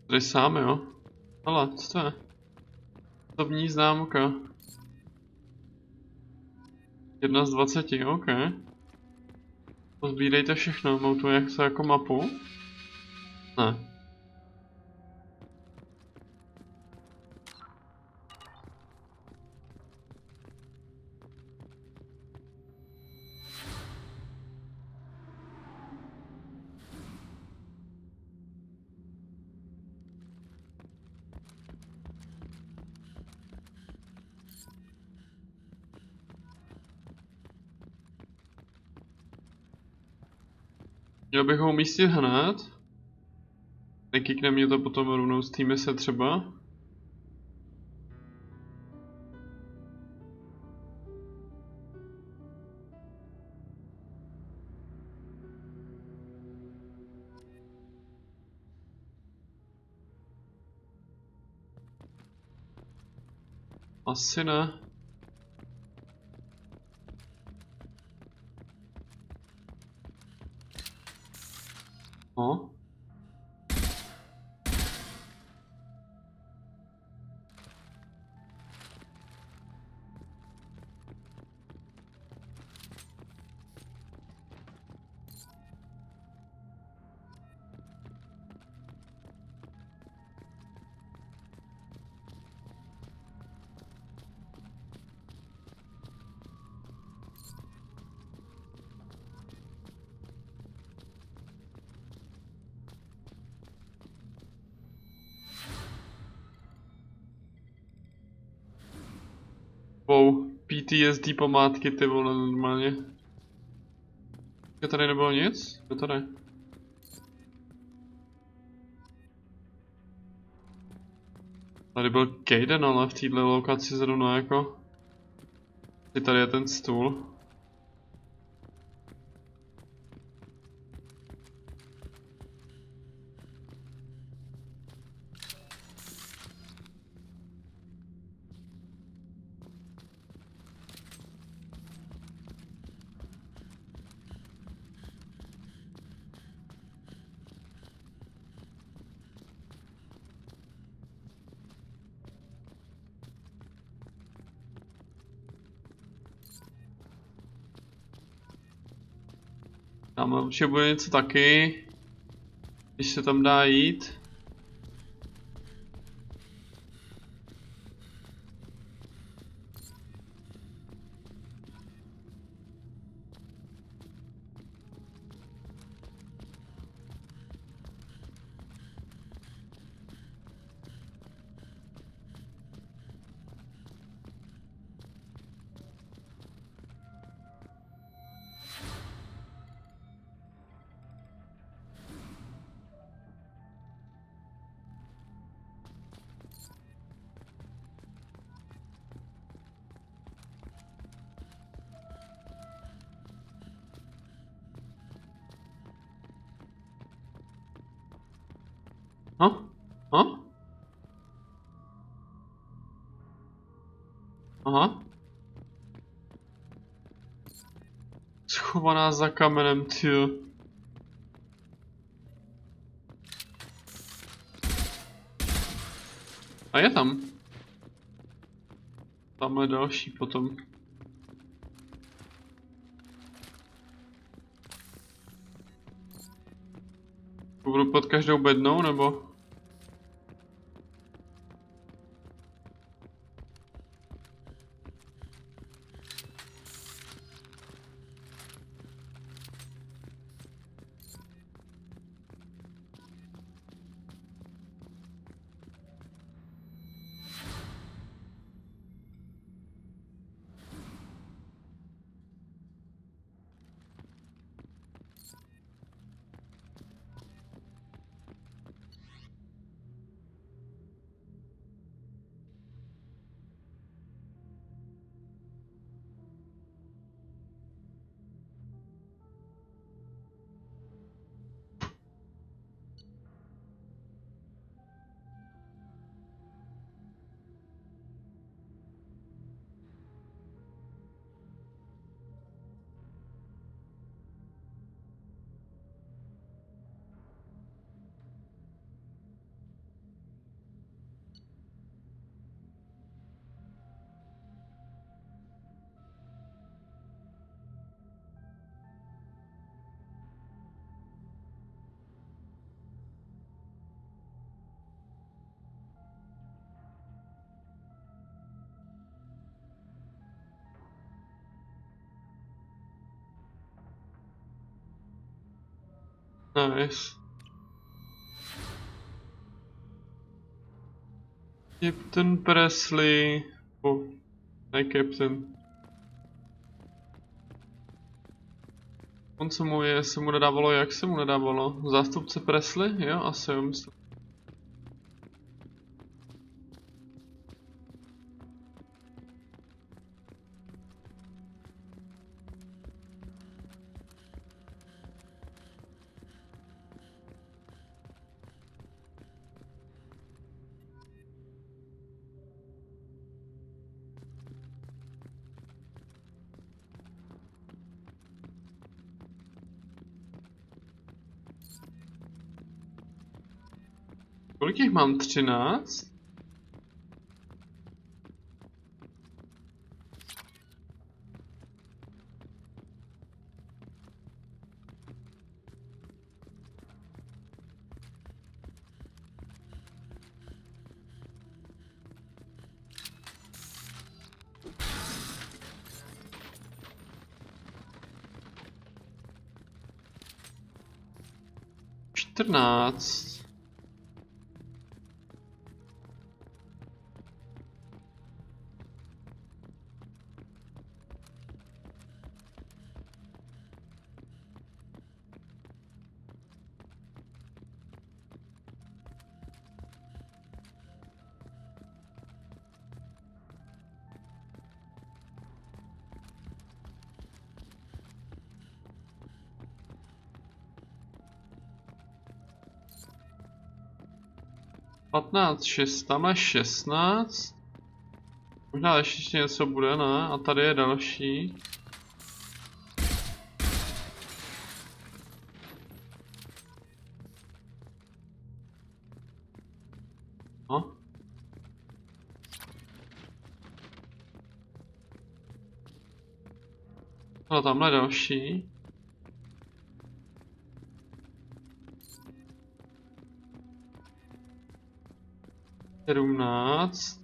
Speaker 1: Tady sám, jo? Ale, co to je? Osobní známka. 1 z 20, OK. Pozbírejte všechno, mám tu něco jako mapu? Ne. Měl bych ho umístit hned. Nekýkne mě to potom rovnou z té mise třeba. Asi ne. No. Wow, PTSD památky, ty vole, normálně. Tady nebylo nic? Jo, tady. Tady byl Kayden, ale v této lokaci zrovna jako. Tady je ten stůl. Tam určitě bude něco taky, když se tam dá jít. Aha. schovaná za kamenem, tjo. A je tam. Tamhle další potom. Budu pod každou bednou, nebo? Nice. Captain Presley. Oh, ne Captain. On se mu nedávalo, jak se mu nedávalo? Zástupce Presley? Jo, asi jo, myslím. Kolik jich mám? 13? Čtrnáct. Tamhle 16. Možná ještě něco bude, ne? A tady je další. No. A tamhle další. Sedmnáct.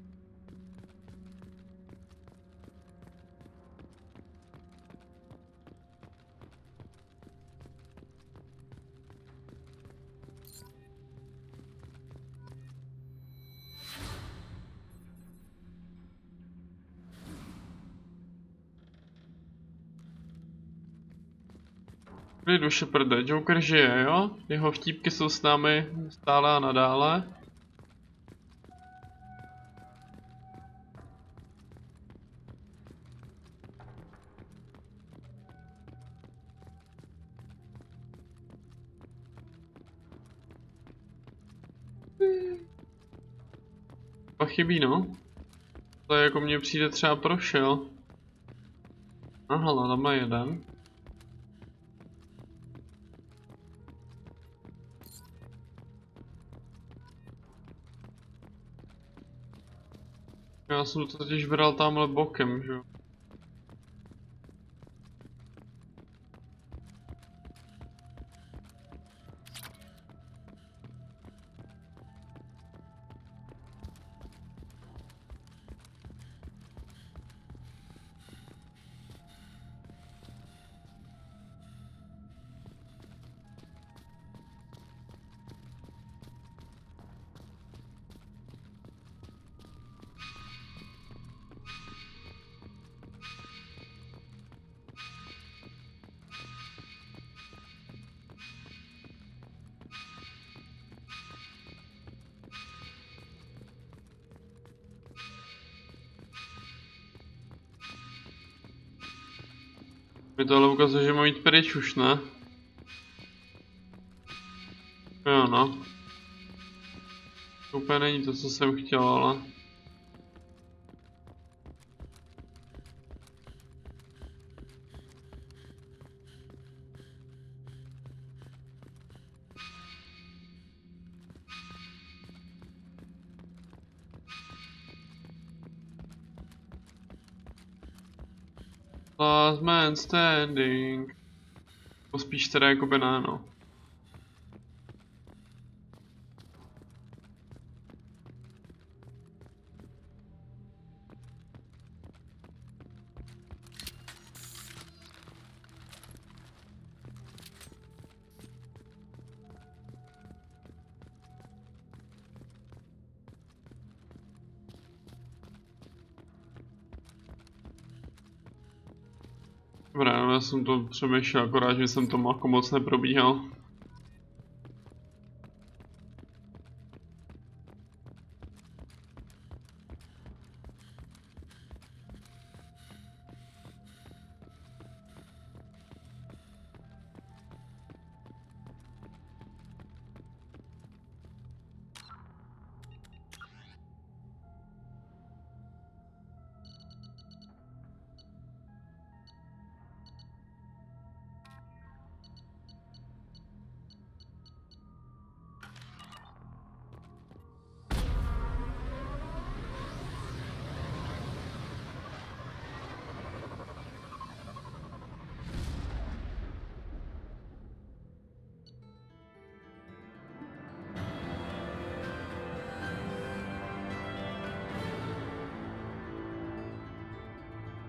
Speaker 1: Duše prde, Joker žije, jo? Jeho vtípky jsou s námi stále a nadále. To chybí, no. To jako mně přijde třeba prošel. Aha, tam je jeden. Já jsem to totiž bral tamhle bokem, že jo. Mi to ale ukazuje, že mám jít pryč už, ne? Jo no. To úplně není to, co jsem chtěl, ale... Last man standing. To spíš teda jako banáno. Dobré, no já jsem to přemýšlel, akorát, že jsem to jako moc neprobíhal.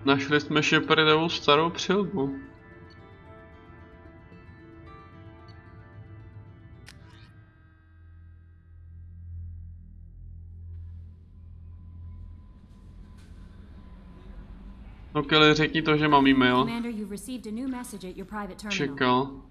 Speaker 1: Našli jsme Shepardovou starou přilbu. No Kelly, řekni to, že mám e-mail.
Speaker 5: Commander, you've received a new message at your private terminal.
Speaker 1: Čekal.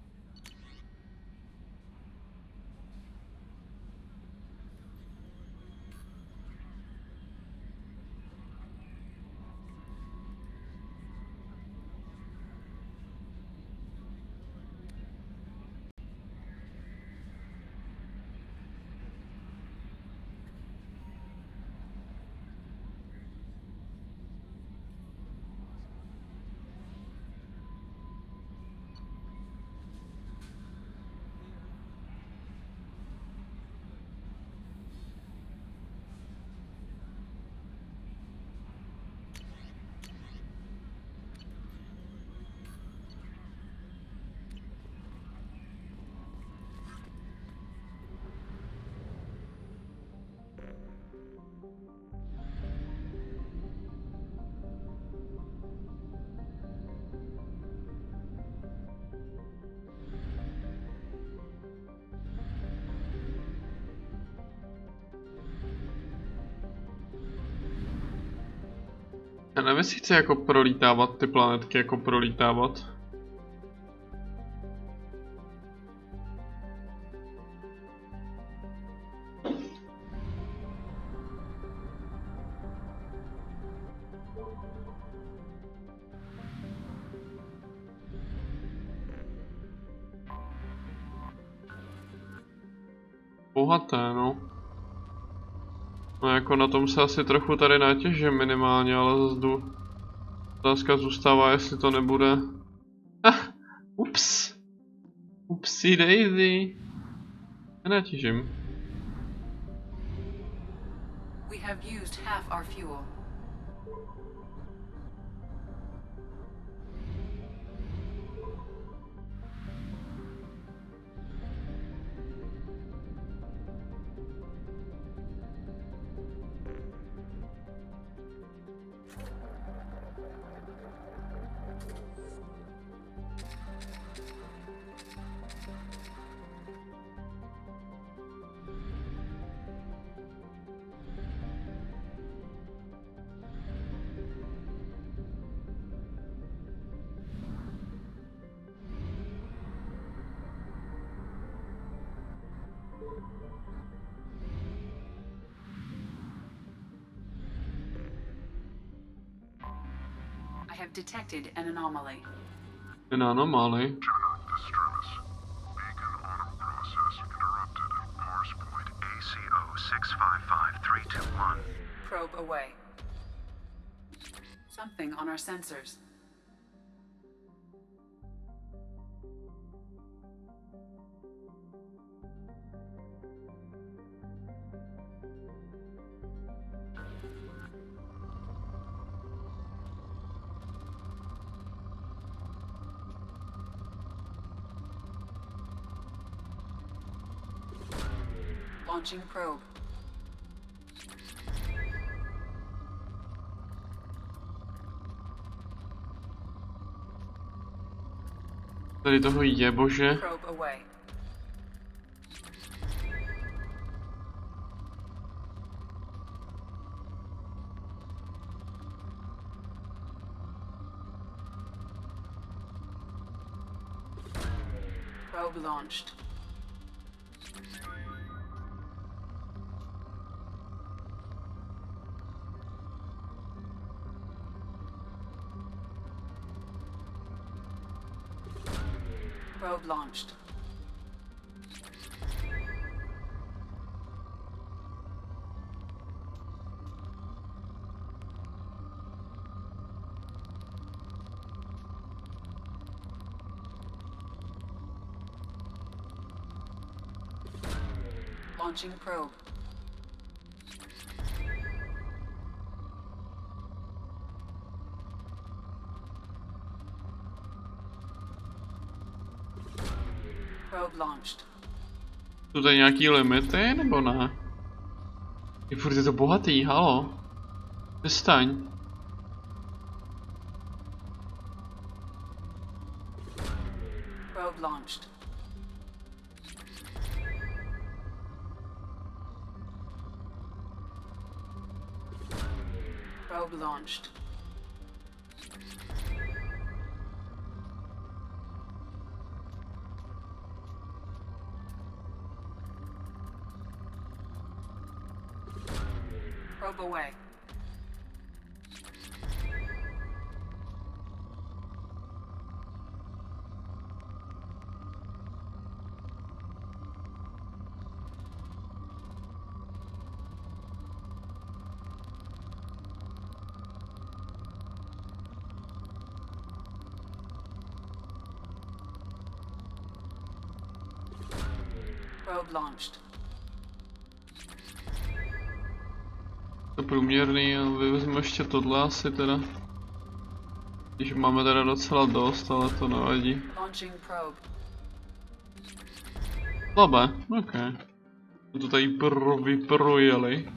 Speaker 1: Já nevím, jestli chci jako prolítávat ty planetky, jako prolítávat. Bohaté, no. No jako na tom se asi trochu tady natěžím minimálně, ale zase jdu. Otázka zůstává, jestli to nebude. Ups. Upsi daisy. Nenatěžím.
Speaker 9: We have used half our fuel. I have detected an anomaly.
Speaker 1: An anomaly?
Speaker 20: Beacon auto process interrupted. Parse point ACO 655321.
Speaker 9: Probe away. Something on our sensors. Launching probe.
Speaker 1: Tady toho je, bože.
Speaker 9: Probe away. Probe launched. Probe launched. Launching probe. Probe launched.
Speaker 1: Jsou tady nějaký limity, nebo ne? I furt je to bohatý, halo. Přestaň.
Speaker 9: Probe launched. Probe launched. Probe away. Probe launched.
Speaker 1: To průměrný a vyvezmu ještě tohle asi teda. Když máme teda docela dost, ale to nevadí.
Speaker 9: Launching probe.
Speaker 1: Slabé, ok. To tady vyprojeli.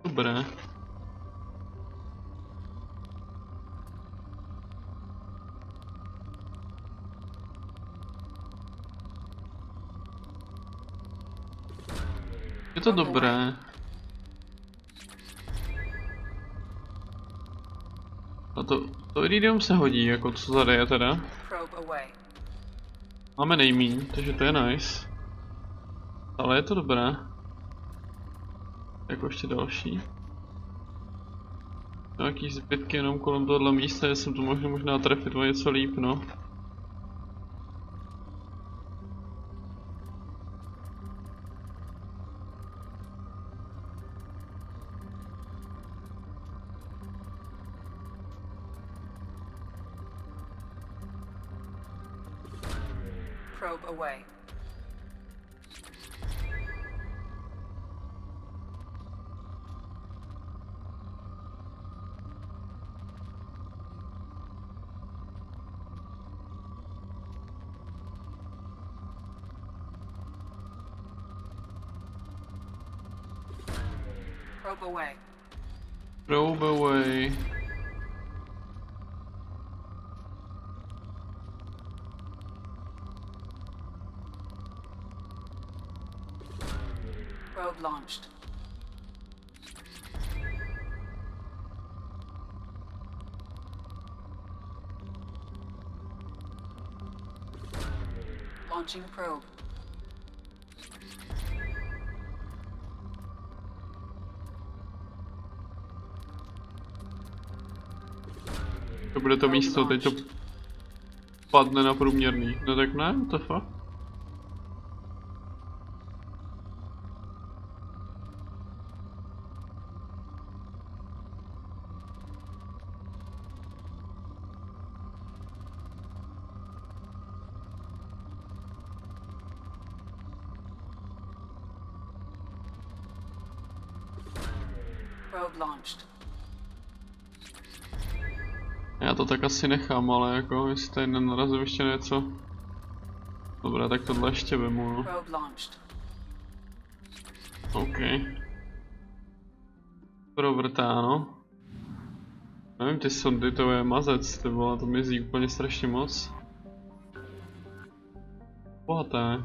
Speaker 1: Dobré. Je to dobré. A to iridium se hodí, jako co tady je teda. Máme nejmíň, takže to je nice. Ale je to dobré. Jako ještě další. Nějaký zbytky jenom kolem tohohle místa, že jsem to mohl možná trefit o něco líp, no.
Speaker 9: Probe away. Probe away.
Speaker 1: Probe away.
Speaker 9: Probe launched. Launching probe.
Speaker 1: To bude to místo, teď to padne na průměrný. No tak ne, to fakt.
Speaker 9: Probe launched.
Speaker 1: Já to tak asi nechám, ale jako jestli tady nenarazím ještě něco. Dobré, tak tohle ještě vemu, no.
Speaker 9: Probe launched.
Speaker 1: OK. Provrtáno. Nevím, ty sondy, to je mazec, ty vole, to mizí úplně strašně moc. Bohaté.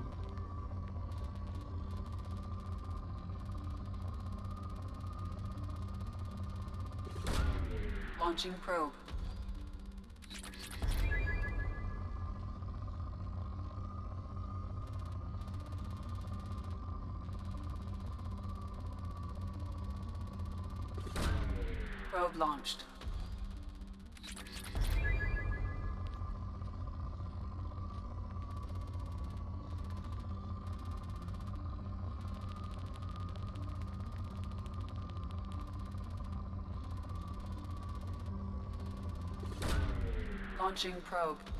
Speaker 9: Launching probe. Probe launched. Launching probe.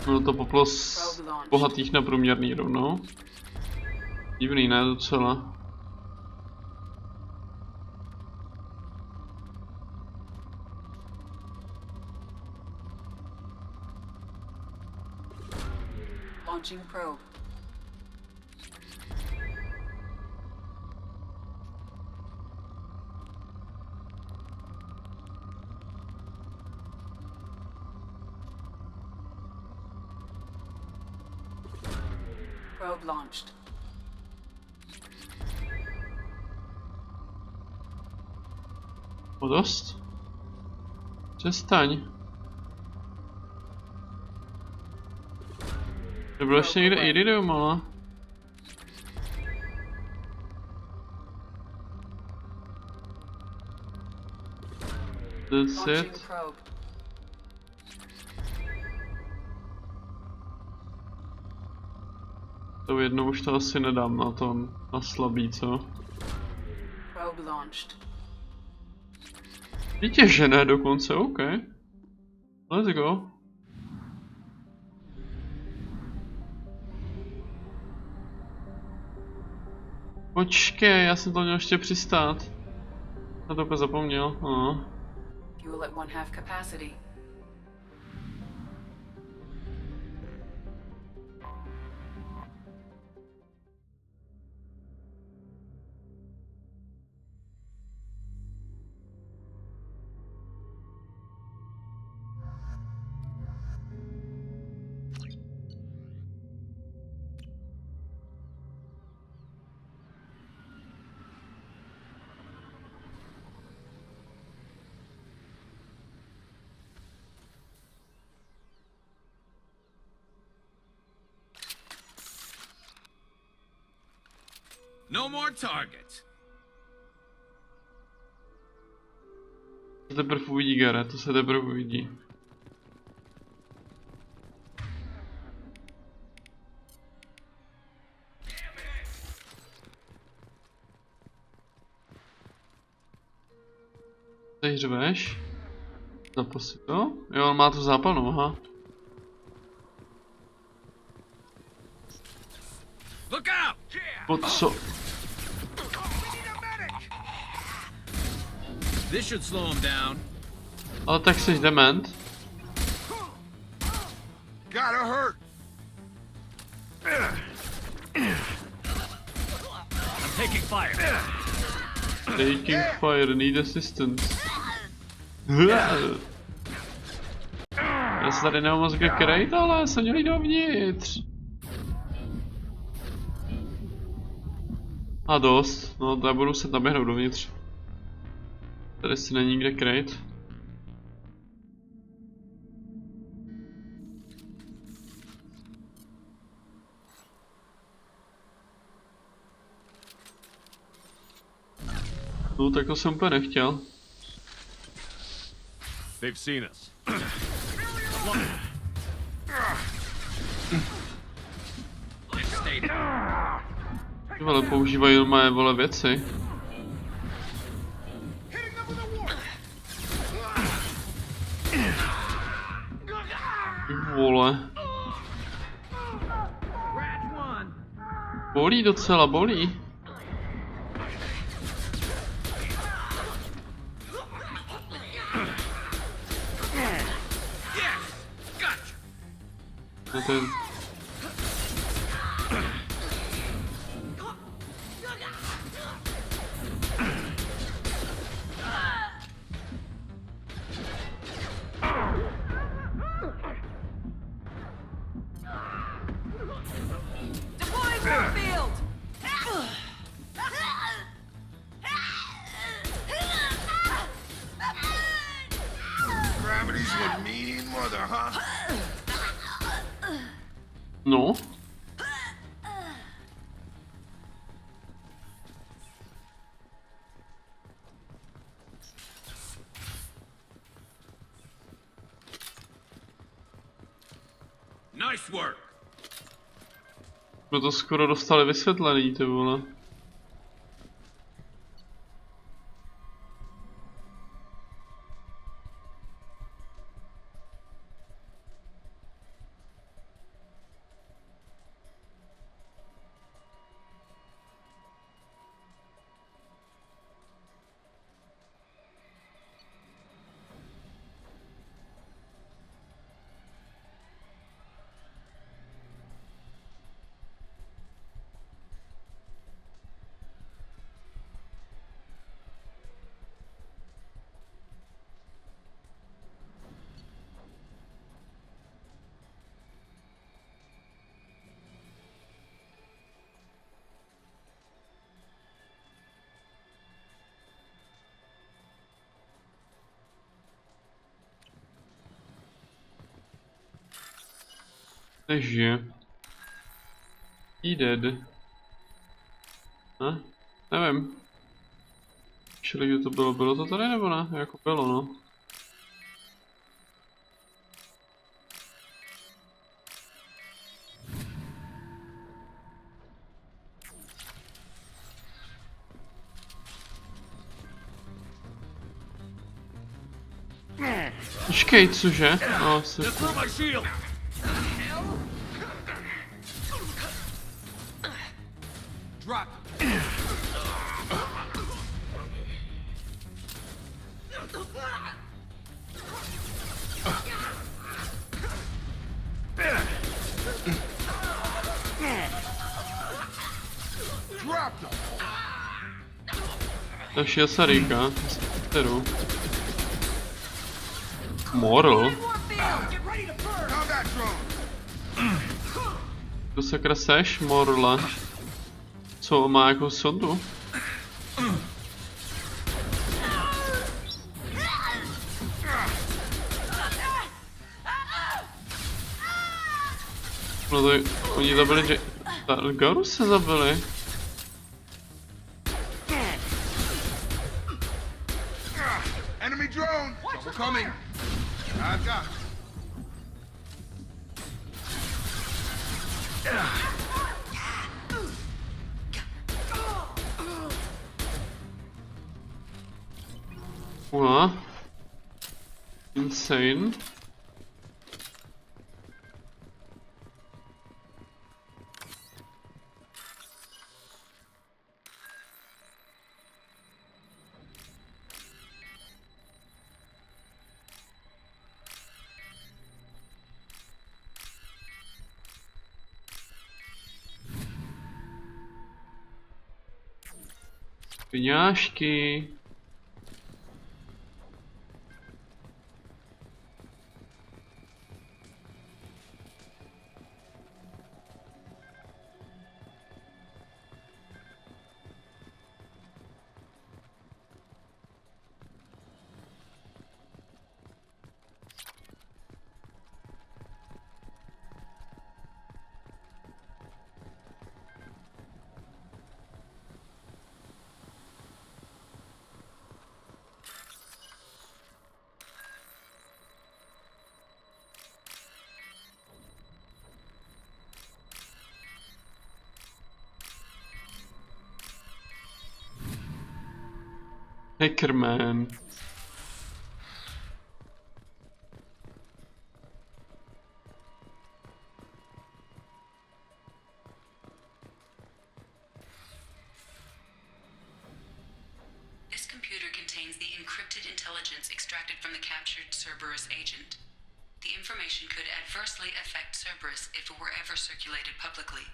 Speaker 1: Bylo to poplos bohatých na průměrný rovnou. Divný, ne docela.
Speaker 9: Launching probe. Probe launched.
Speaker 1: O dost? Přestaň. To bylo ještě někde iridium, ale... That's it. To jednou už to asi nedám na to, na slabý, co?
Speaker 9: Probe launched.
Speaker 1: Vytěžené dokonce, OK. Let's go. Počkej, já jsem to měl ještě přistát. Já to úplně zapomněl, no.
Speaker 9: Fuel at 1/2 capacity.
Speaker 14: No more targets.
Speaker 1: To teprve uvidí, Gare, to se teprve uvidí. Teď řveš? Zapal si to? Jo, on má tu zápalnou, aha.
Speaker 14: Look out!
Speaker 1: Po co?
Speaker 18: This should slow him down.
Speaker 1: Ale tak jsi dement.
Speaker 14: Gotta hurt.
Speaker 21: I'm taking fire.
Speaker 1: Taking fire, need assistance. Já se tady nemám moc kde krejt, ale jsem měl jít dovnitř. A dost, no to já budu se naběhnout dovnitř. Tady si není kde krejt. No tak to jsem úplně nechtěl.
Speaker 21: They've seen us.
Speaker 1: Ty vole, používají moje vole věci. Ty vole. Bolí docela, bolí. No to je...
Speaker 17: Deploying Warfield!
Speaker 14: Gravity's your mean mother, huh?
Speaker 1: No.
Speaker 14: Nice work.
Speaker 1: Jsme to skoro dostali vysvětlený, ty vole. Nežije. He dead. Ne? Nevím. Čili kde to bylo? Bylo to tady nebo ne? Jako bylo, no. Počkej, cože? No,
Speaker 14: Drop. Drop them.
Speaker 1: Takže se říká, kterou? Moral? To sakra seš, Morle? Co má jako sondu? No to oni zabili, že... Garu se zabili.
Speaker 14: Enemy drone. Trouble coming. I've got.
Speaker 1: What? Insane. Peňážky. Hackerman.
Speaker 9: This computer contains the encrypted intelligence extracted from the captured Cerberus agent. The information could adversely affect Cerberus if it were ever circulated publicly.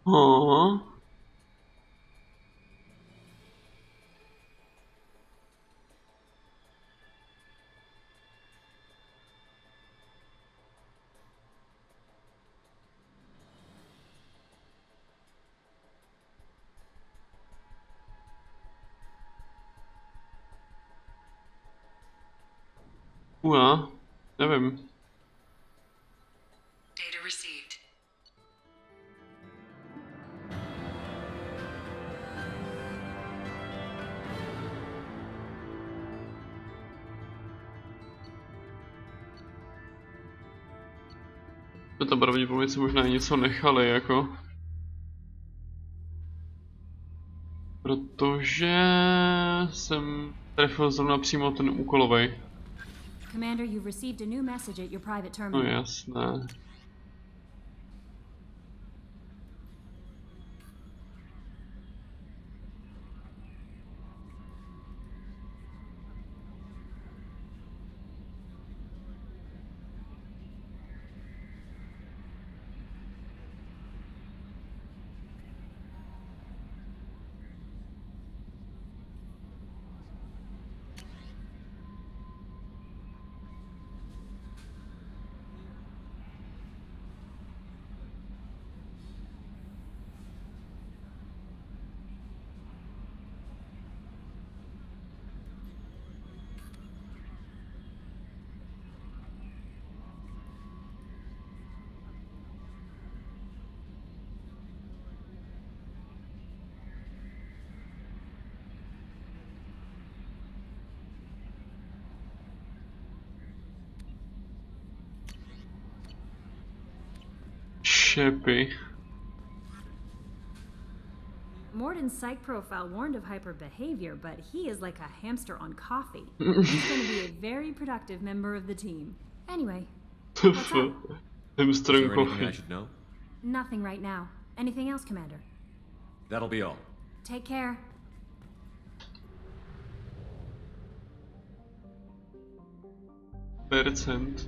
Speaker 1: Aww. Nevím.
Speaker 9: Data received.
Speaker 1: To pravděpodobně si možná něco nechali, jako. Protože jsem trefil zrovna přímo ten úkolovej.
Speaker 5: Commander, you've received a new message at your private
Speaker 1: No
Speaker 5: terminal.
Speaker 1: jasné. Šepy.
Speaker 5: Morden's psych profile warned of hyper behavior, but he is like a hamster on coffee. He's going to be a very productive member of the team. Anyway, what's up?
Speaker 3: Is there anything I should know?
Speaker 5: Nothing right now. Anything else, Commander?
Speaker 3: That'll be all.
Speaker 5: Take care.
Speaker 1: Percent.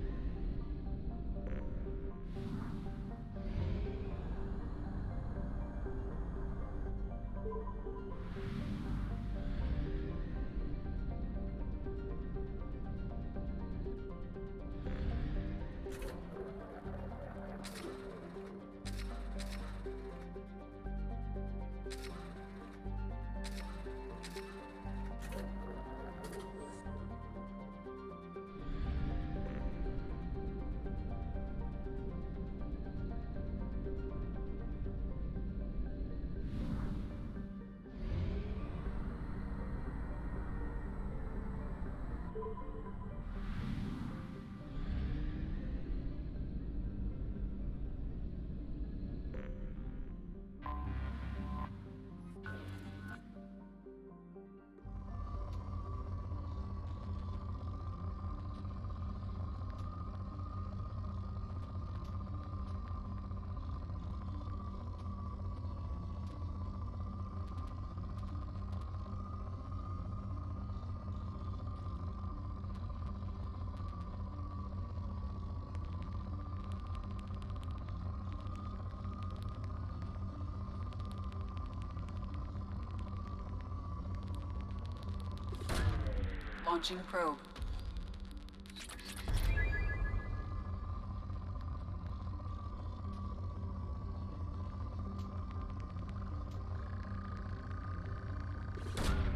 Speaker 9: Launching probe.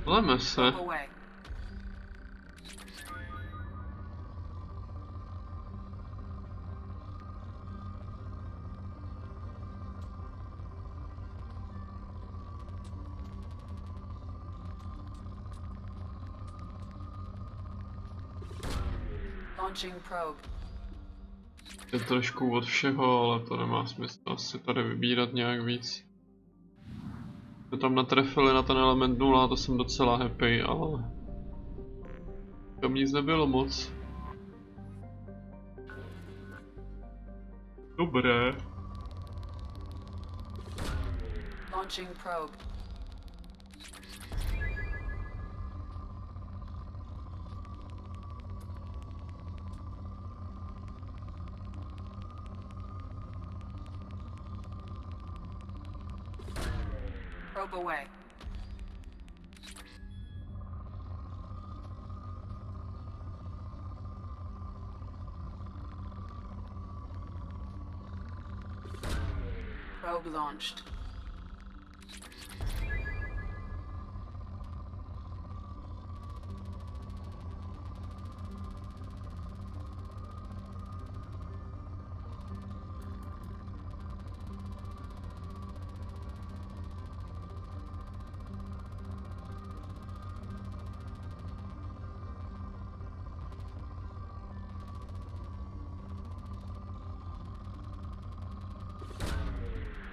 Speaker 1: Leme se.
Speaker 9: Probe away. Launching probe.
Speaker 1: Je trošku od všeho, ale to nemá smysl asi tady vybírat nějak víc. Jsme tam natrefili na ten element 0, to jsem docela happy, ale tam nic nebylo moc. Dobré.
Speaker 9: Launching probe. Probe away. Probe launched.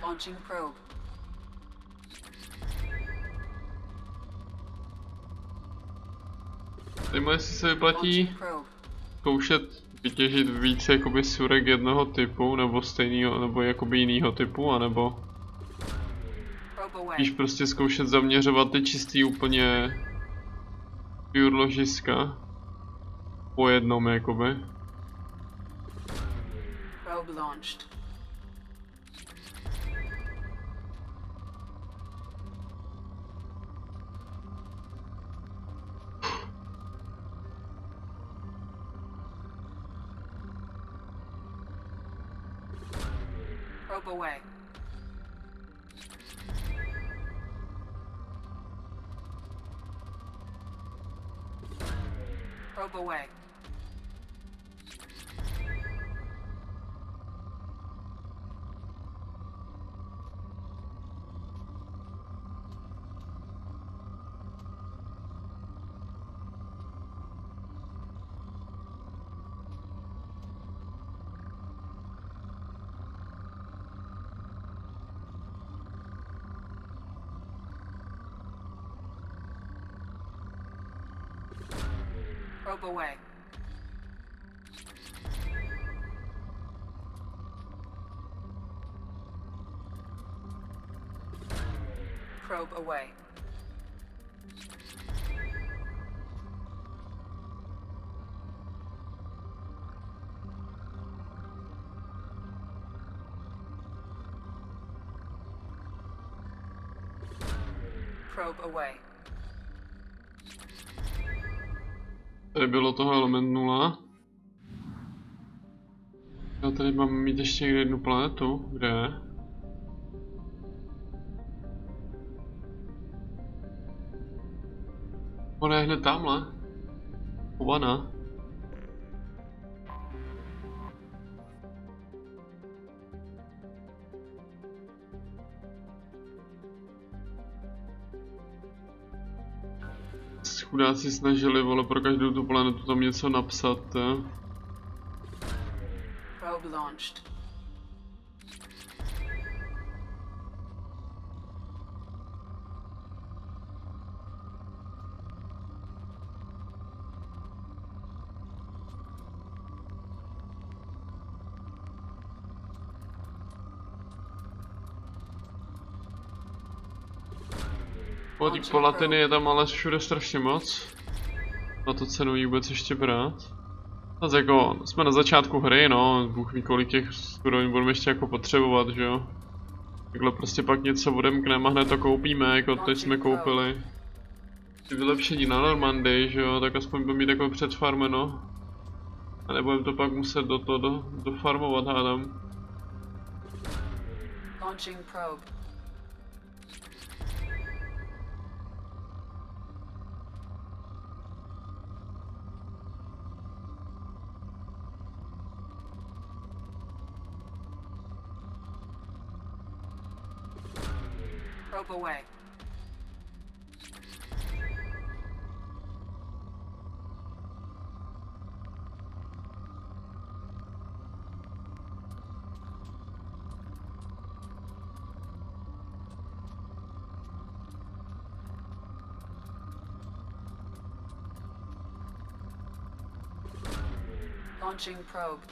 Speaker 9: Launching probe.
Speaker 1: Zajímavé, jestli se vyplatí zkoušet vytěžit víc jakoby surek jednoho typu, nebo stejného, nebo jakoby jinýho typu, anebo spíš prostě zkoušet zaměřovat ty čistý úplně pure ložiska po jednom jakoby.
Speaker 9: Probe launched. Probe away. Probe away. Probe away. Probe away. Probe away.
Speaker 1: Tady bylo toho element 0. Já tady mám mít ještě někde jednu planetu, kde je? Ona je hned tamhle. Chovaná. Chudáci snažili, vole, pro každou tu planetu tam něco napsat.
Speaker 9: Probe launched.
Speaker 1: Těch palatiny je tam ale všude strašně moc. Na to cenu jí vůbec ještě brát. Zase jako, jsme na začátku hry, no, Bůh ví kolik těch surovin budeme ještě jako potřebovat, že jo. Takhle prostě pak něco odemkneme a hned to koupíme, jako teď jsme koupili. ty vylepšení na Normandii, že jo, tak aspoň budu mít jako předfarmeno. A nebudem to pak muset dofarmovat, hádám.
Speaker 9: Launching probe. Probe away. Launching probe.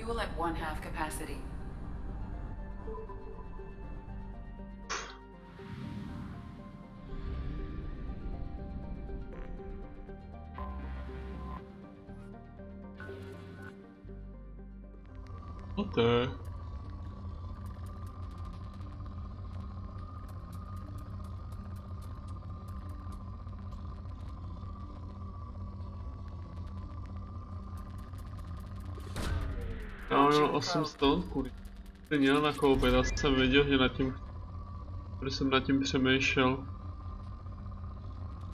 Speaker 9: Fuel at 1/2 capacity.
Speaker 1: What the? Já mám jenom 800, kurý. Ty měl nakoupit, já jsem věděl, že nad tím... Když jsem nad tím přemýšlel.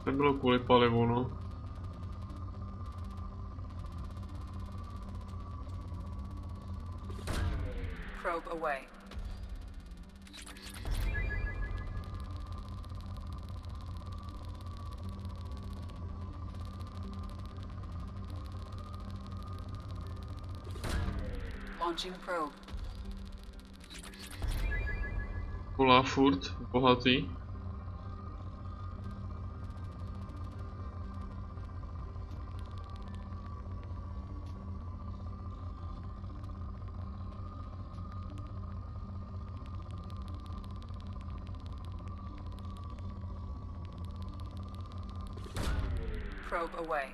Speaker 1: Nebylo kvůli palivu, no.
Speaker 9: Probe away. Launching probe.
Speaker 1: Volá furt, bohatý.
Speaker 9: Probe away.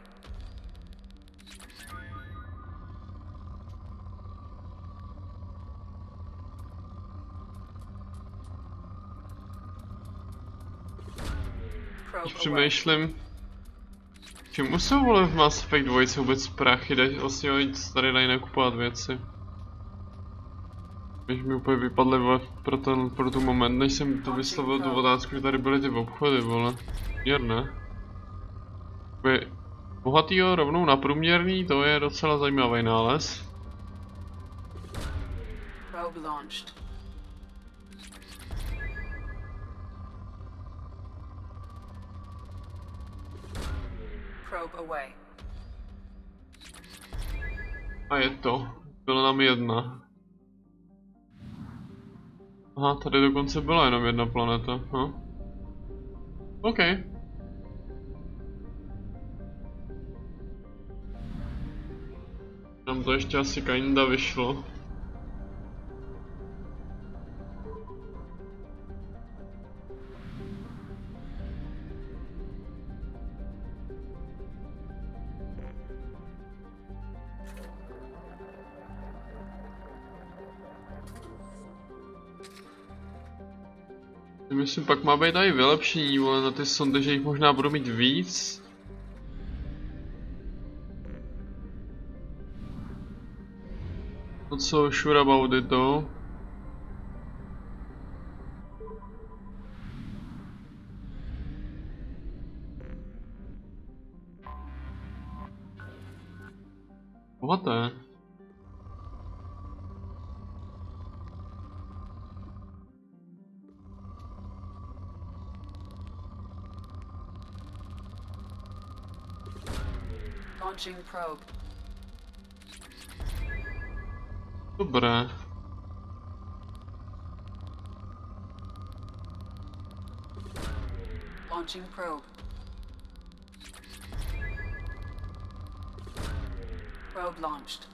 Speaker 1: Když přemýšlím, čemu jsou vole v Mass Effect 2 vůbec prachy, vlastně oni tady dají nakupovat věci. Když mi úplně vypadly vole pro tu moment, než jsem to vyslovil tu otázku, že tady byly ty obchody, vole. Měrné. Bohatýho rovnou na průměrný, to je docela zajímavý nález.
Speaker 9: Probe launched. Probe away.
Speaker 1: A je to. Byla nám jedna. Aha, tady dokonce byla jenom jedna planeta. OK. Nám to ještě asi kinda vyšlo. Myslím, pak má být i vylepšení, vole, na ty sondy, že jich možná budu mít víc. No co, sure about it though. Bohaté.
Speaker 9: Launching probe.
Speaker 1: Dobré.
Speaker 9: Launching probe. Probe launched.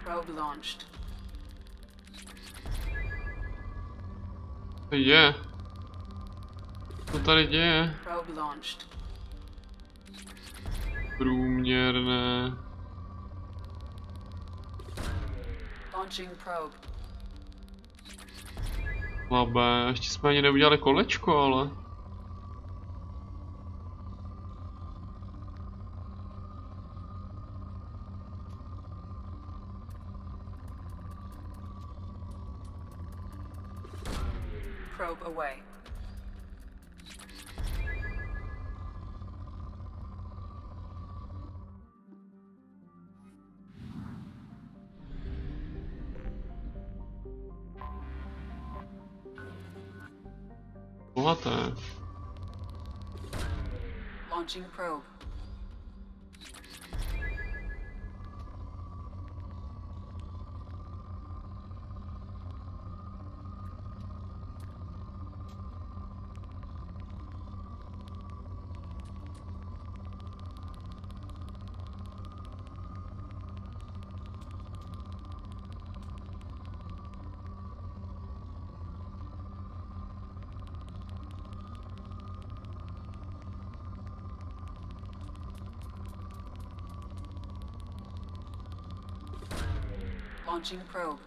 Speaker 9: Probe launched.
Speaker 1: Co je? Co tady děje?
Speaker 9: Probe launched.
Speaker 1: Průměrné.
Speaker 9: Launching probe.
Speaker 1: Slabé, ještě jsme ani neudělali kolečko, ale...
Speaker 9: Probe away.
Speaker 1: Bohaté.
Speaker 9: Launching probe. Launching probe.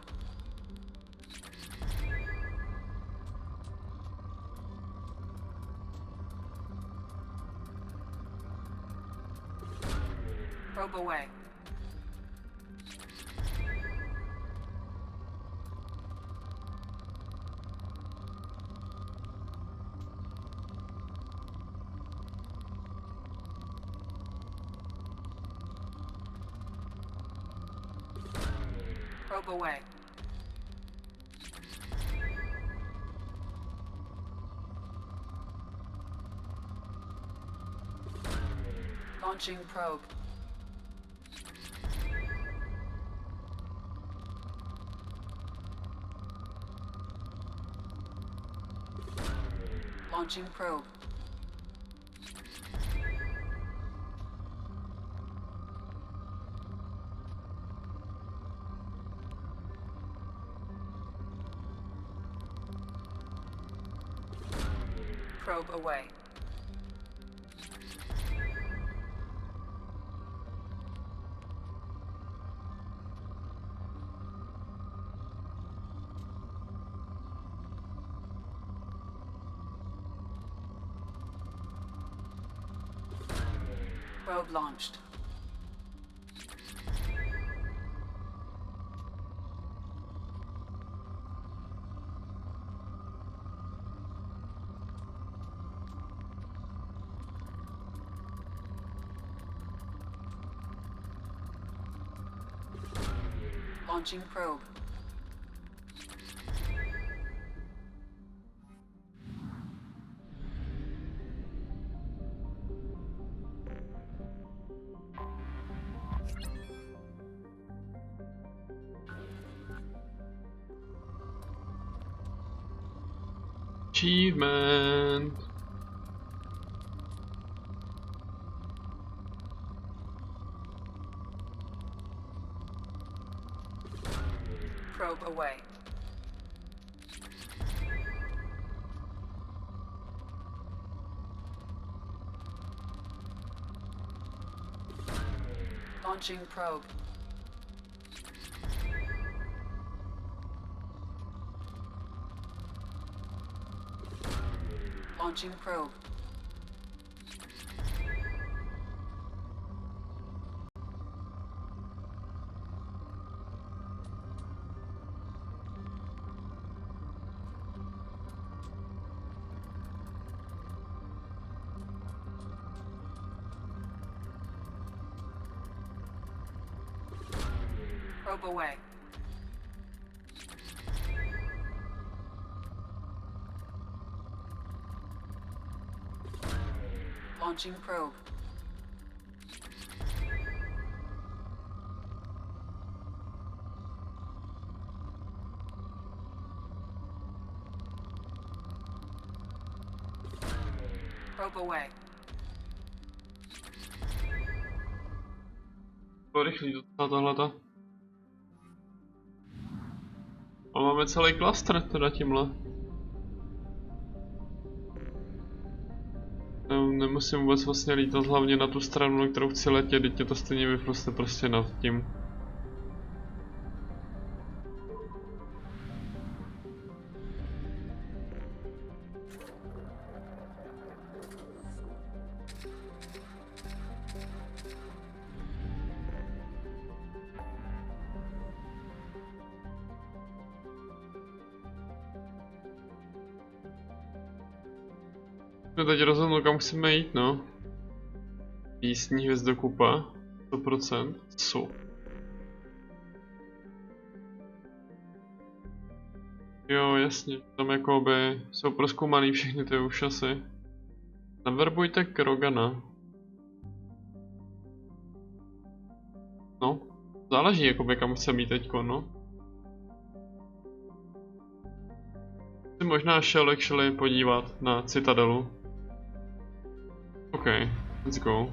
Speaker 9: Probe away. Probe away. Launching probe. Launching probe. Probe away. Probe launched. Launching probe.
Speaker 1: Achievement.
Speaker 9: Probe away. Launching probe. Launching probe. Probe away. Launching probe. probe away.
Speaker 1: To rychlý docela tohleta. A máme celý klaster teda tímhle. Nemusím vůbec vlastně lítat hlavně na tu stranu, na kterou chci letět, teď je to stejně vyproste prostě nad tím. Teď rozhodnu, kam musíme jít, no. Písní hvězdokupa, 100%, co? Jo, jasně, tam jakoby jsou prozkoumaný všechny ty ušasy. Naverbujte Krogana. No, záleží jakoby kam chceme jít teďko, no. Si možná šel podívat na Citadelu. Okay, let's go.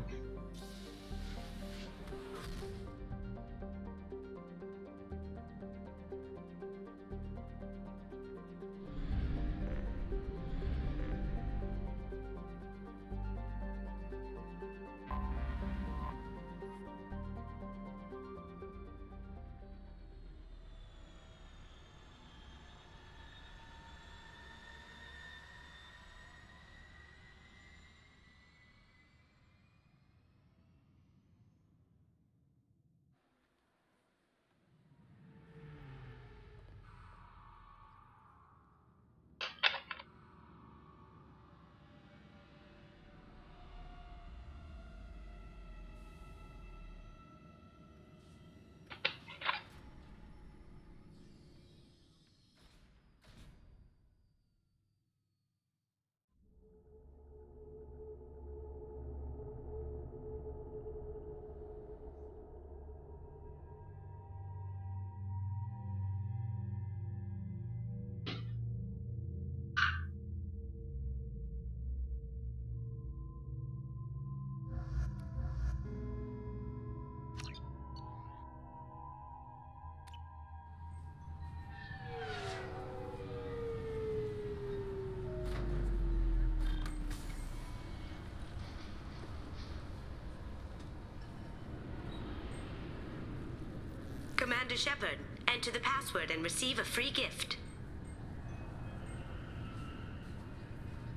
Speaker 10: Commander Shepard, enter the password and receive a free gift.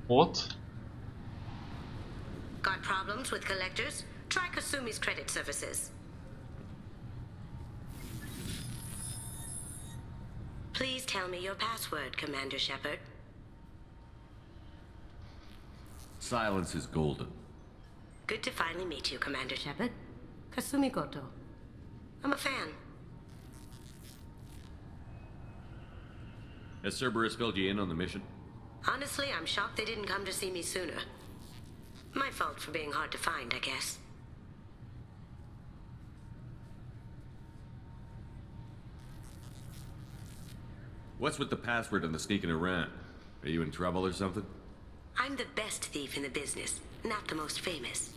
Speaker 1: What?
Speaker 10: Got problems with collectors? Try Kasumi's credit services. Please tell me your password, Commander Shepard.
Speaker 3: Silence is golden.
Speaker 10: Good to finally meet you, Commander Shepard. Kasumi Goto. I'm a fan.
Speaker 3: Has Cerberus filled you in on the mission?
Speaker 10: Honestly, I'm shocked they didn't come to see me sooner. My fault for being hard to find, I guess.
Speaker 3: What's with the password and the sneaking around? Are you in trouble or something?
Speaker 10: I'm the best thief in the business, not the most famous.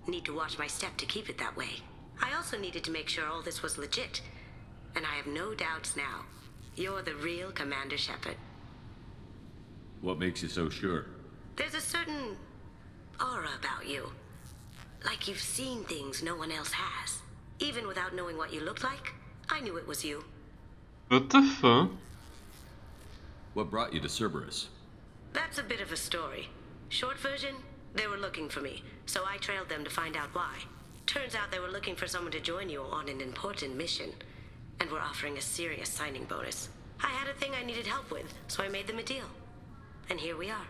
Speaker 10: Need to watch my step to keep it that way. I also needed to make sure all this was legit. And I have no doubts now. You're the real Commander Shepard.
Speaker 3: What makes you so sure?
Speaker 10: There's a certain aura about you. Like you've seen things no one else has. Even without knowing what you looked like, I knew it was you.
Speaker 1: What the fuck?
Speaker 3: What brought you to Cerberus?
Speaker 10: That's a bit of a story. Short version, they were looking for me, so I trailed them to find out why. Turns out they were looking for someone to join you on an important mission. And were offering a serious signing bonus. I had a thing I needed help with, so I made them a deal. And here we are.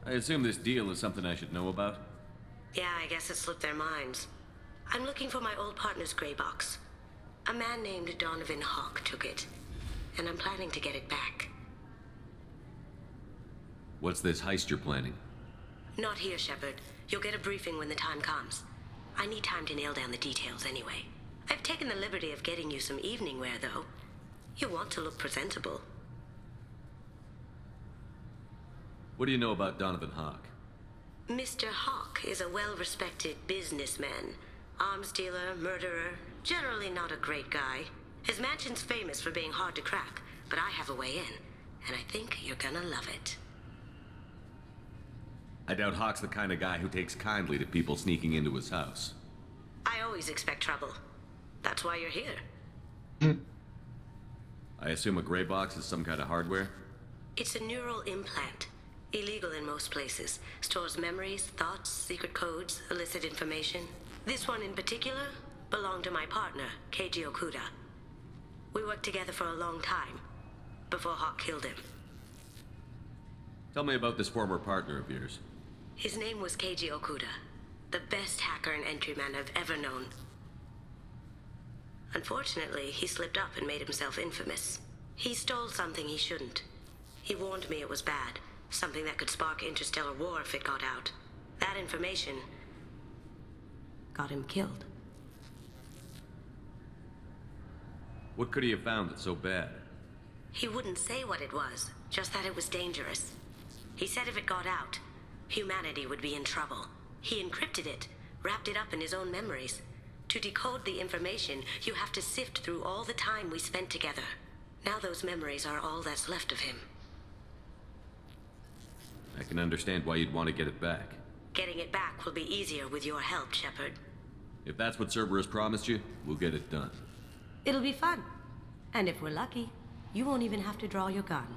Speaker 3: I assume this deal is something I should know about?
Speaker 10: Yeah, I guess it slipped their minds. I'm looking for my old partner's gray box. A man named Donovan Hawk took it, and I'm planning to get it back.
Speaker 3: What's this heist you're planning?
Speaker 10: Not here, Shepard. You'll get a briefing when the time comes. I need time to nail down the details anyway. I've taken the liberty of getting you some evening wear, though. You want to look presentable.
Speaker 3: What do you know about Donovan Hawk?
Speaker 10: Mr. Hawk is a well-respected businessman. Arms dealer, murderer, generally not a great guy. His mansion's famous for being hard to crack, but I have a way in, and I think you're gonna love it.
Speaker 3: I doubt Hawk's the kind of guy who takes kindly to people sneaking into his house.
Speaker 10: I always expect trouble. That's why you're here.
Speaker 3: I assume a gray box is some kind of hardware?
Speaker 10: It's a neural implant. Illegal in most places. Stores memories, thoughts, secret codes, illicit information. This one in particular belonged to my partner, Keiji Okuda. We worked together for a long time, before Hawk killed him.
Speaker 3: Tell me about this former partner of yours.
Speaker 10: His name was Keiji Okuda, the best hacker and entryman I've ever known. Unfortunately, he slipped up and made himself infamous. He stole something he shouldn't. He warned me it was bad, something that could spark interstellar war if it got out. That information got him killed.
Speaker 3: What could he have found that's so bad?
Speaker 10: He wouldn't say what it was, just that it was dangerous. He said if it got out, humanity would be in trouble. He encrypted it, wrapped it up in his own memories. To decode the information, you have to sift through all the time we spent together. Now those memories are all that's left of him.
Speaker 3: I can understand why you'd want to get it back.
Speaker 10: Getting it back will be easier with your help, Shepard.
Speaker 3: If that's what Cerberus promised you, we'll get it done.
Speaker 10: It'll be fun. And if we're lucky, you won't even have to draw your gun.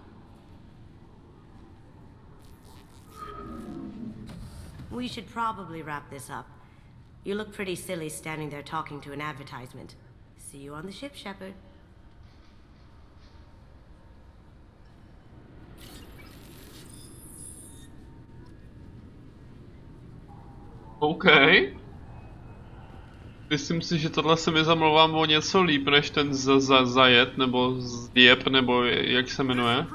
Speaker 10: We should probably wrap this up. You look pretty silly standing there talking to an advertisement. See you on the ship, Shepard.
Speaker 1: OK. Myslím si, že tohle se mi zamlouvám o něco líp než ten zajet, nebo zjeb, nebo jak se jmenuje.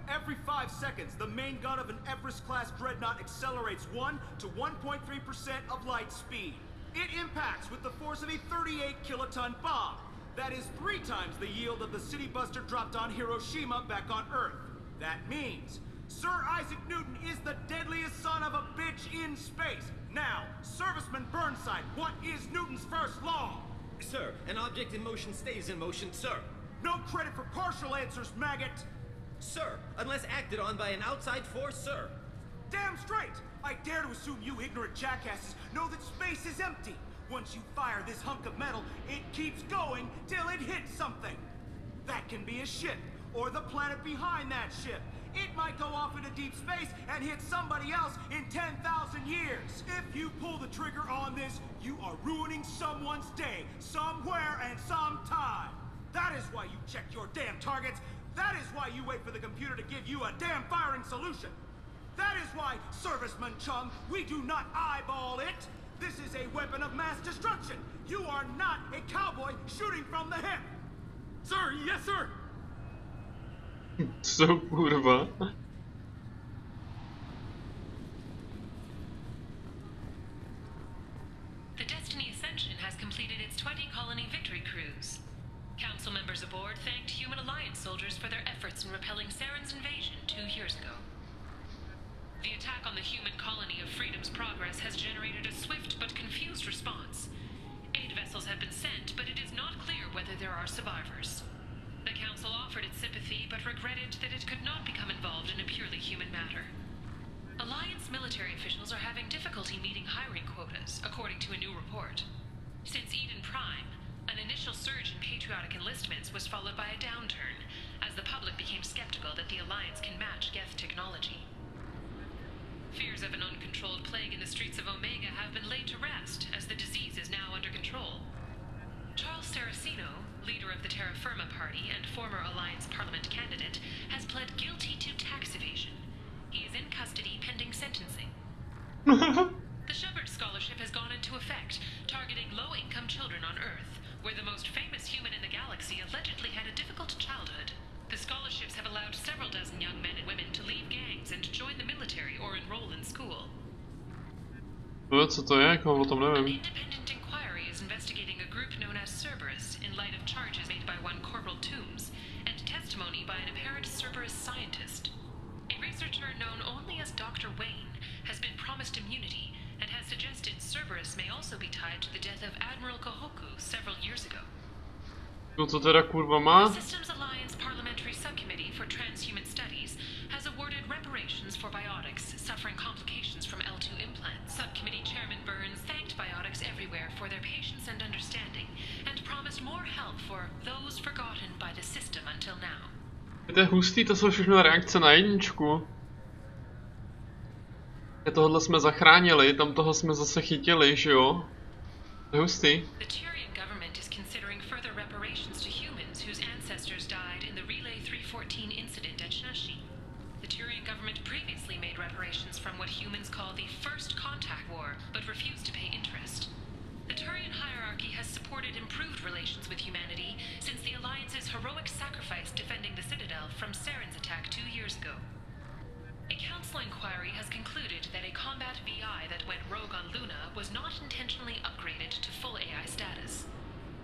Speaker 2: Every 5 seconds, the main gun of an Everest-class dreadnought accelerates 1 to 1.3% of light speed. It impacts with the force of a 38-kiloton bomb. That is 3 times the yield of the City Buster dropped on Hiroshima back on Earth. That means Sir Isaac Newton is the deadliest son of a bitch in space. Now, Serviceman Burnside, what is Newton's first law?
Speaker 22: Sir, an object in motion stays in motion, sir.
Speaker 2: No credit for partial answers, maggot!
Speaker 22: Sir, unless acted on by an outside force, sir.
Speaker 2: Damn straight! I dare to assume you ignorant jackasses know that space is empty. Once you fire this hunk of metal, it keeps going till it hits something. That can be a ship, or the planet behind that ship. It might go off into deep space and hit somebody else in 10,000 years. If you pull the trigger on this, you are ruining someone's day, somewhere and sometime. That is why you check your damn targets. That is why you wait for the computer to give you a damn firing solution. That is why, Serviceman Chung, we do not eyeball it. This is a weapon of mass destruction. You are not a cowboy shooting from the hip. Sir, yes, sir.
Speaker 1: So kurwa.
Speaker 23: The Destiny Ascension has completed its 20-colony victory cruise. Council members aboard thanked Human Alliance soldiers for their efforts in repelling Saren's invasion 2 years ago. The attack on the human colony of Freedom's Progress has generated a swift but confused response. Aid vessels have been sent, but it is not clear whether there are survivors. The Council offered its sympathy, but regretted that it could not become involved in a purely human matter. Alliance military officials are having difficulty meeting hiring quotas, according to a new report. Since Eden Prime, an initial surge in patriotic enlistments was followed by a downturn, as the public became skeptical that the Alliance can match Geth technology. Fears of an uncontrolled plague in the streets of Omega have been laid to rest, as the disease is now under control. Charles Saraceno, leader of the Terra Firma Party and former Alliance Parliament candidate, has pled guilty to tax evasion. He is in custody pending sentencing. The Shepard Scholarship has gone into effect, targeting low-income children on Earth, where the most famous human in the galaxy allegedly had a difficult childhood. The scholarships have allowed several dozen young men and women to leave gangs and join the military or enroll in school.
Speaker 1: Co to je? Jako o tom nevím.
Speaker 23: An independent inquiry is investigating a group known as Cerberus in light of charges made by one Corporal Toombs and testimony by an apparent Cerberus scientist. A researcher known only as Dr. Wayne has been promised immunity and has suggested Cerberus may also be tied to the death of Admiral Kohoku several years ago.
Speaker 1: No co teda kurva má?
Speaker 23: The Systems Alliance Parliamentary Subcommittee for Transhuman Studies has awarded reparations for biotics suffering complications from L2 implants. Subcommittee Chairman Burns thanked biotics everywhere for their patience and understanding and promised more help for those forgotten by the system until now.
Speaker 1: To je hustý, to jsou všechno reakce na jedničku. Tohle jsme zachránili, tam toho jsme zase chytili, že jo? To je hustý.
Speaker 23: The Tyrian government is considering further reparations to humans whose ancestors died in the Relay 314 incident at Shnashi. The Tyrian government previously made reparations from what humans call the First Contact War, but refused to pay interest. The Turian hierarchy has supported improved relations with humanity since the Alliance's heroic sacrifice defending the Citadel from Saren's attack 2 years ago. A council inquiry has concluded that a combat VI that went rogue on Luna was not intentionally upgraded to full AI status.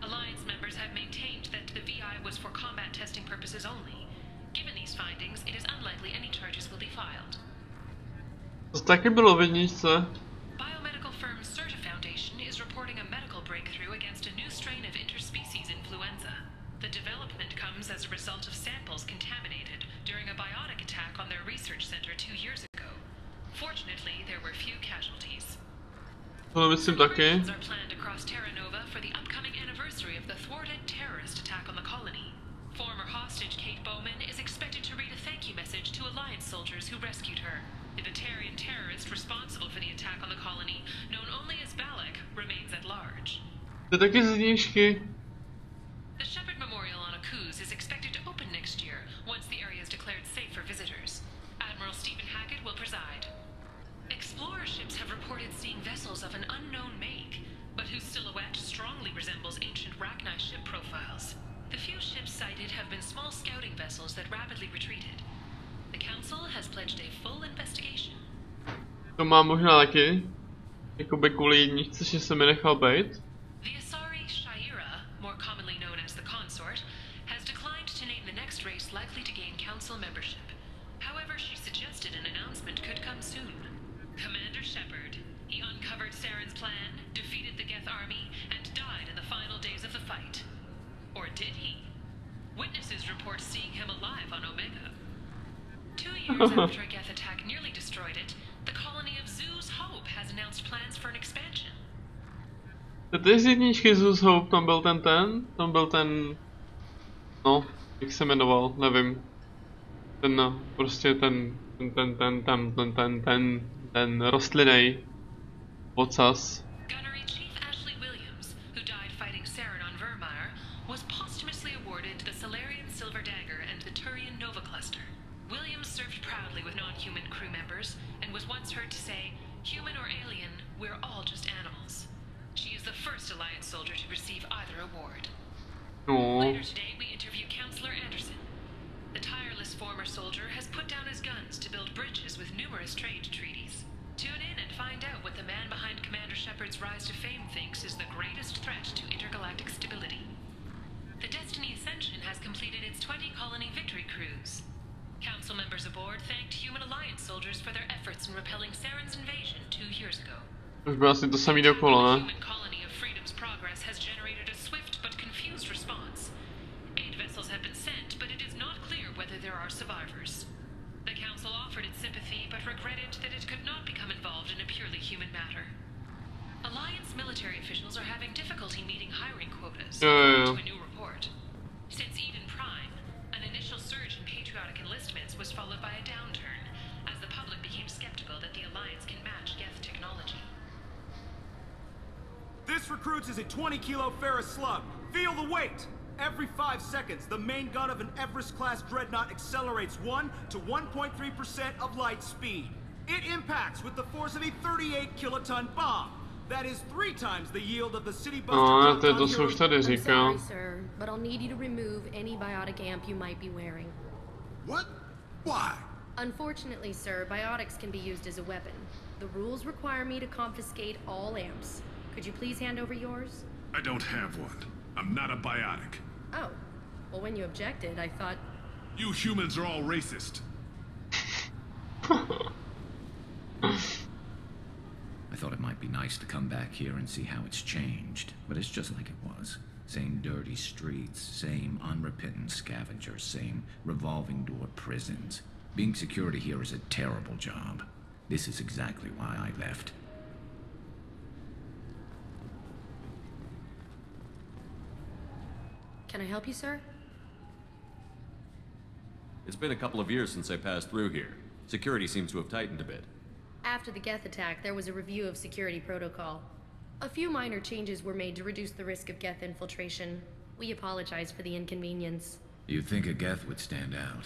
Speaker 23: Alliance members have maintained that the VI was for combat testing purposes only. Given these findings, it is unlikely any charges will be filed.
Speaker 1: To taky bylo v jedničce.
Speaker 23: Biomedical firm Certa Foundation is reporting a medical breakthrough against a new strain of interspecies influenza. The development comes as a result of samples contaminated during a biotic attack on their research center 2 years ago. Fortunately, there were few casualties.
Speaker 1: To myslím taky.
Speaker 23: Are planned across Terra Nova for the upcoming anniversary of the thwarted terrorist attack on the colony. Former hostage Kate Bowman is expected to read a thank you message to Alliance soldiers who rescued her. The Batarian terrorist responsible for the attack on the colony, known only as Balak, remains at large.
Speaker 1: To je taky z jedničky.
Speaker 23: The Shepard Memorial on Akuz is expected to open next year, once the area is declared safe for visitors. Admiral Stephen Hackett will preside. Explorer ships have reported seeing vessels of an unknown make, but whose silhouette strongly resembles ancient Rachni ship profiles. The few ships sighted have been small scouting vessels that rapidly retreated. The Council has pledged a full investigation.
Speaker 1: To má možná taky. Jakoby kvůli jedničce, že se mi nechal bejt.
Speaker 23: The Asari Shaira, more commonly known as the Consort, has declined to name the next race likely to gain Council membership. However, she suggested an announcement could come soon. Commander Shepard. He uncovered Saren's plan, defeated the Geth army, and died in the final days of the fight. Or did he? Witnesses report seeing him alive on Omega. 2 years after a Geth attack nearly destroyed it, the colony of Zeus Hope has announced plans for an expansion.
Speaker 1: To je z jedničky Zeus Hope, tam byl tam byl ten... No, jak se jmenoval, nevím. Prostě ten rostlinej ocas.
Speaker 23: Gunnery Chief Ashley Williams, who died fighting Saren on Vermeer, was posthumously awarded the Solarian Silver Dagger and the Turian Nova Cluster. Williams served proudly with non-human crew members and was once heard to say, "Human or alien, we're all just animals." She is the first Alliance soldier to receive either award. Later today, we interview Counselor Anderson. The tireless former soldier has put down his guns to build bridges with numerous trade treaties. Tune in and find out what the man behind Commander Shepard's rise to fame thinks is the greatest threat to intergalactic stability. The Destiny Ascension has completed its 20-colony victory cruise. Council members aboard thanked Human Alliance soldiers for their efforts in repelling Saren's invasion 2 years ago.
Speaker 1: Už bylo asi to samý dokola, ne?
Speaker 23: The human colony of Freedom's Progress has generated a swift but confused response. 8 vessels have been sent, but it is not clear whether there are survivors. The Council offered its sympathy, but regretted that it could not become involved in a purely human matter. Alliance military officials are having difficulty meeting hiring quotas, according to a new report. Since Eden Prime, an initial surge in patriotic enlistments was followed by a downturn, as the public became skeptical that the Alliance can match Geth technology.
Speaker 2: This recruits is a 20-kilo Ferris slug. Feel the weight! Every 5 seconds, the main gun of an Everest-class dreadnought accelerates 1 to 1.3% of light speed. It impacts with the force of a 38-kiloton bomb. That is 3 times the yield of the City Buster.
Speaker 1: To se už tady říkal.
Speaker 4: I'm sorry, sir, but I'll need you to remove any biotic amp you might be wearing.
Speaker 16: What? Why?
Speaker 4: Unfortunately, sir, biotics can be used as a weapon. The rules require me to confiscate all amps. Could you please hand over yours?
Speaker 19: I don't have one. I'm not a biotic.
Speaker 4: Oh. Well, when you objected, I thought...
Speaker 19: You humans are all racist.
Speaker 13: I thought it might be nice to come back here and see how it's changed, but it's just like it was. Same dirty streets, same unrepentant scavengers, same revolving door prisons. Being security here is a terrible job. This is exactly why I left.
Speaker 4: Can I help you, sir?
Speaker 3: It's been a couple of years since I passed through here. Security seems to have tightened a bit.
Speaker 4: After the Geth attack, there was a review of security protocol. A few minor changes were made to reduce the risk of Geth infiltration. We apologize for the inconvenience.
Speaker 13: You'd think a Geth would stand out.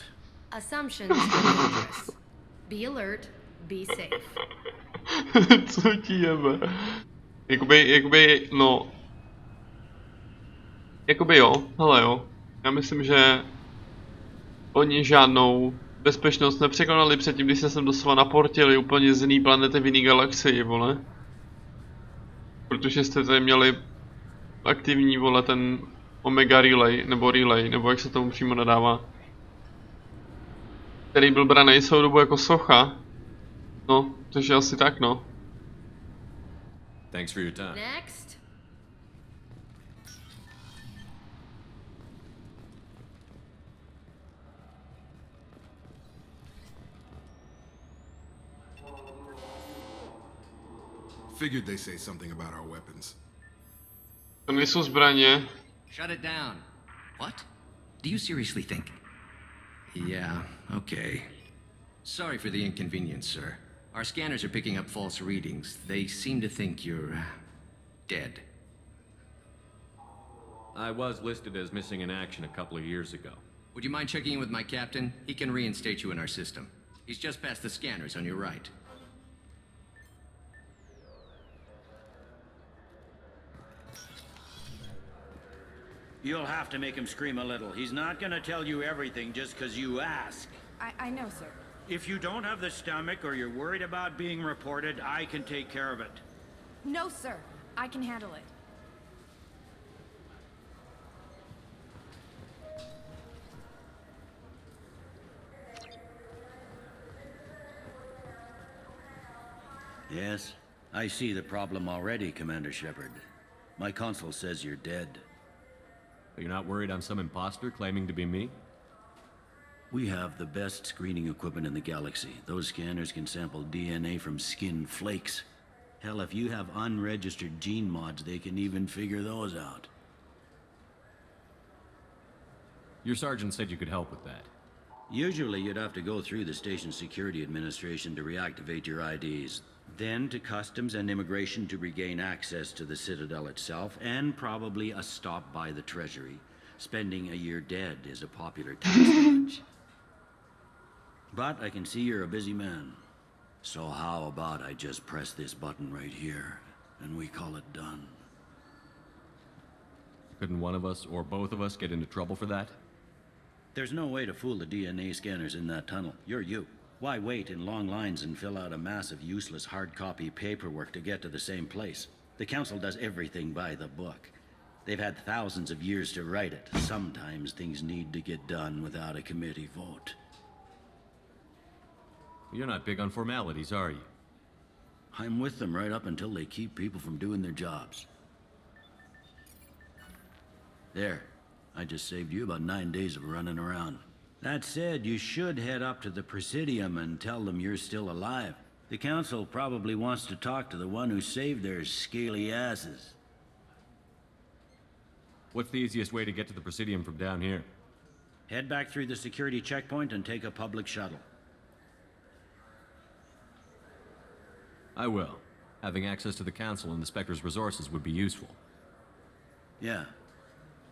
Speaker 4: Assumptions are dangerous. Be alert, be safe.
Speaker 1: Co ti jebe? No. Jakoby jo, hele jo. Já myslím, že oni žádnou bezpečnost nepřekonali předtím, když se sem doslova naportili úplně z jiný planety v jiný galaxii, vole. Protože jste tady měli aktivní, vole, ten Omega Relay, nebo jak se tomu přímo nadává. Který byl braný celou dobu jako socha. No, takže asi tak, no.
Speaker 3: Thanks for your time.
Speaker 4: Next.
Speaker 19: Figured they say something about our weapons.
Speaker 1: To nejsou zbraně.
Speaker 6: Shut it down. What? Do you seriously think? Yeah, okay. Sorry for the inconvenience, sir. Our scanners are picking up false readings. They seem to think you're dead.
Speaker 3: I was listed as missing in action a couple of years ago.
Speaker 6: Would you mind checking in with my captain? He can reinstate you in our system. He's just past the scanners on your right.
Speaker 8: You'll have to make him scream a little. He's not gonna tell you everything just because you ask.
Speaker 17: I know, sir.
Speaker 8: If you don't have the stomach or you're worried about being reported, I can take care of it.
Speaker 17: No, sir. I can handle it.
Speaker 8: Yes, I see the problem already, Commander Shepard. My console says you're dead.
Speaker 3: You're not worried I'm some imposter claiming to be me?
Speaker 8: We have the best screening equipment in the galaxy. Those scanners can sample DNA from skin flakes. Hell, if you have unregistered gene mods, they can even figure those out.
Speaker 3: Your sergeant said you could help with that.
Speaker 8: Usually you'd have to go through the station security administration to reactivate your IDs. Then to Customs and Immigration to regain access to the Citadel itself, and probably a stop by the Treasury. Spending a year dead is a popular tax dodge. But I can see you're a busy man. So how about I just press this button right here, and we call it done?
Speaker 3: Couldn't one of us, or both of us, get into trouble for that?
Speaker 8: There's no way to fool the DNA scanners in that tunnel. You're you. Why wait in long lines and fill out a massive useless hard copy paperwork to get to the same place? The Council does everything by the book. They've had thousands of years to write it. Sometimes things need to get done without a committee vote.
Speaker 3: You're not big on formalities, are you?
Speaker 8: I'm with them right up until they keep people from doing their jobs. There. I just saved you about 9 days of running around. That said, you should head up to the Presidium and tell them you're still alive. The Council probably wants to talk to the one who saved their scaly asses.
Speaker 3: What's the easiest way to get to the Presidium from down here?
Speaker 8: Head back through the security checkpoint and take a public shuttle.
Speaker 3: I will. Having access to the Council and the Spectre's resources would be useful.
Speaker 8: Yeah.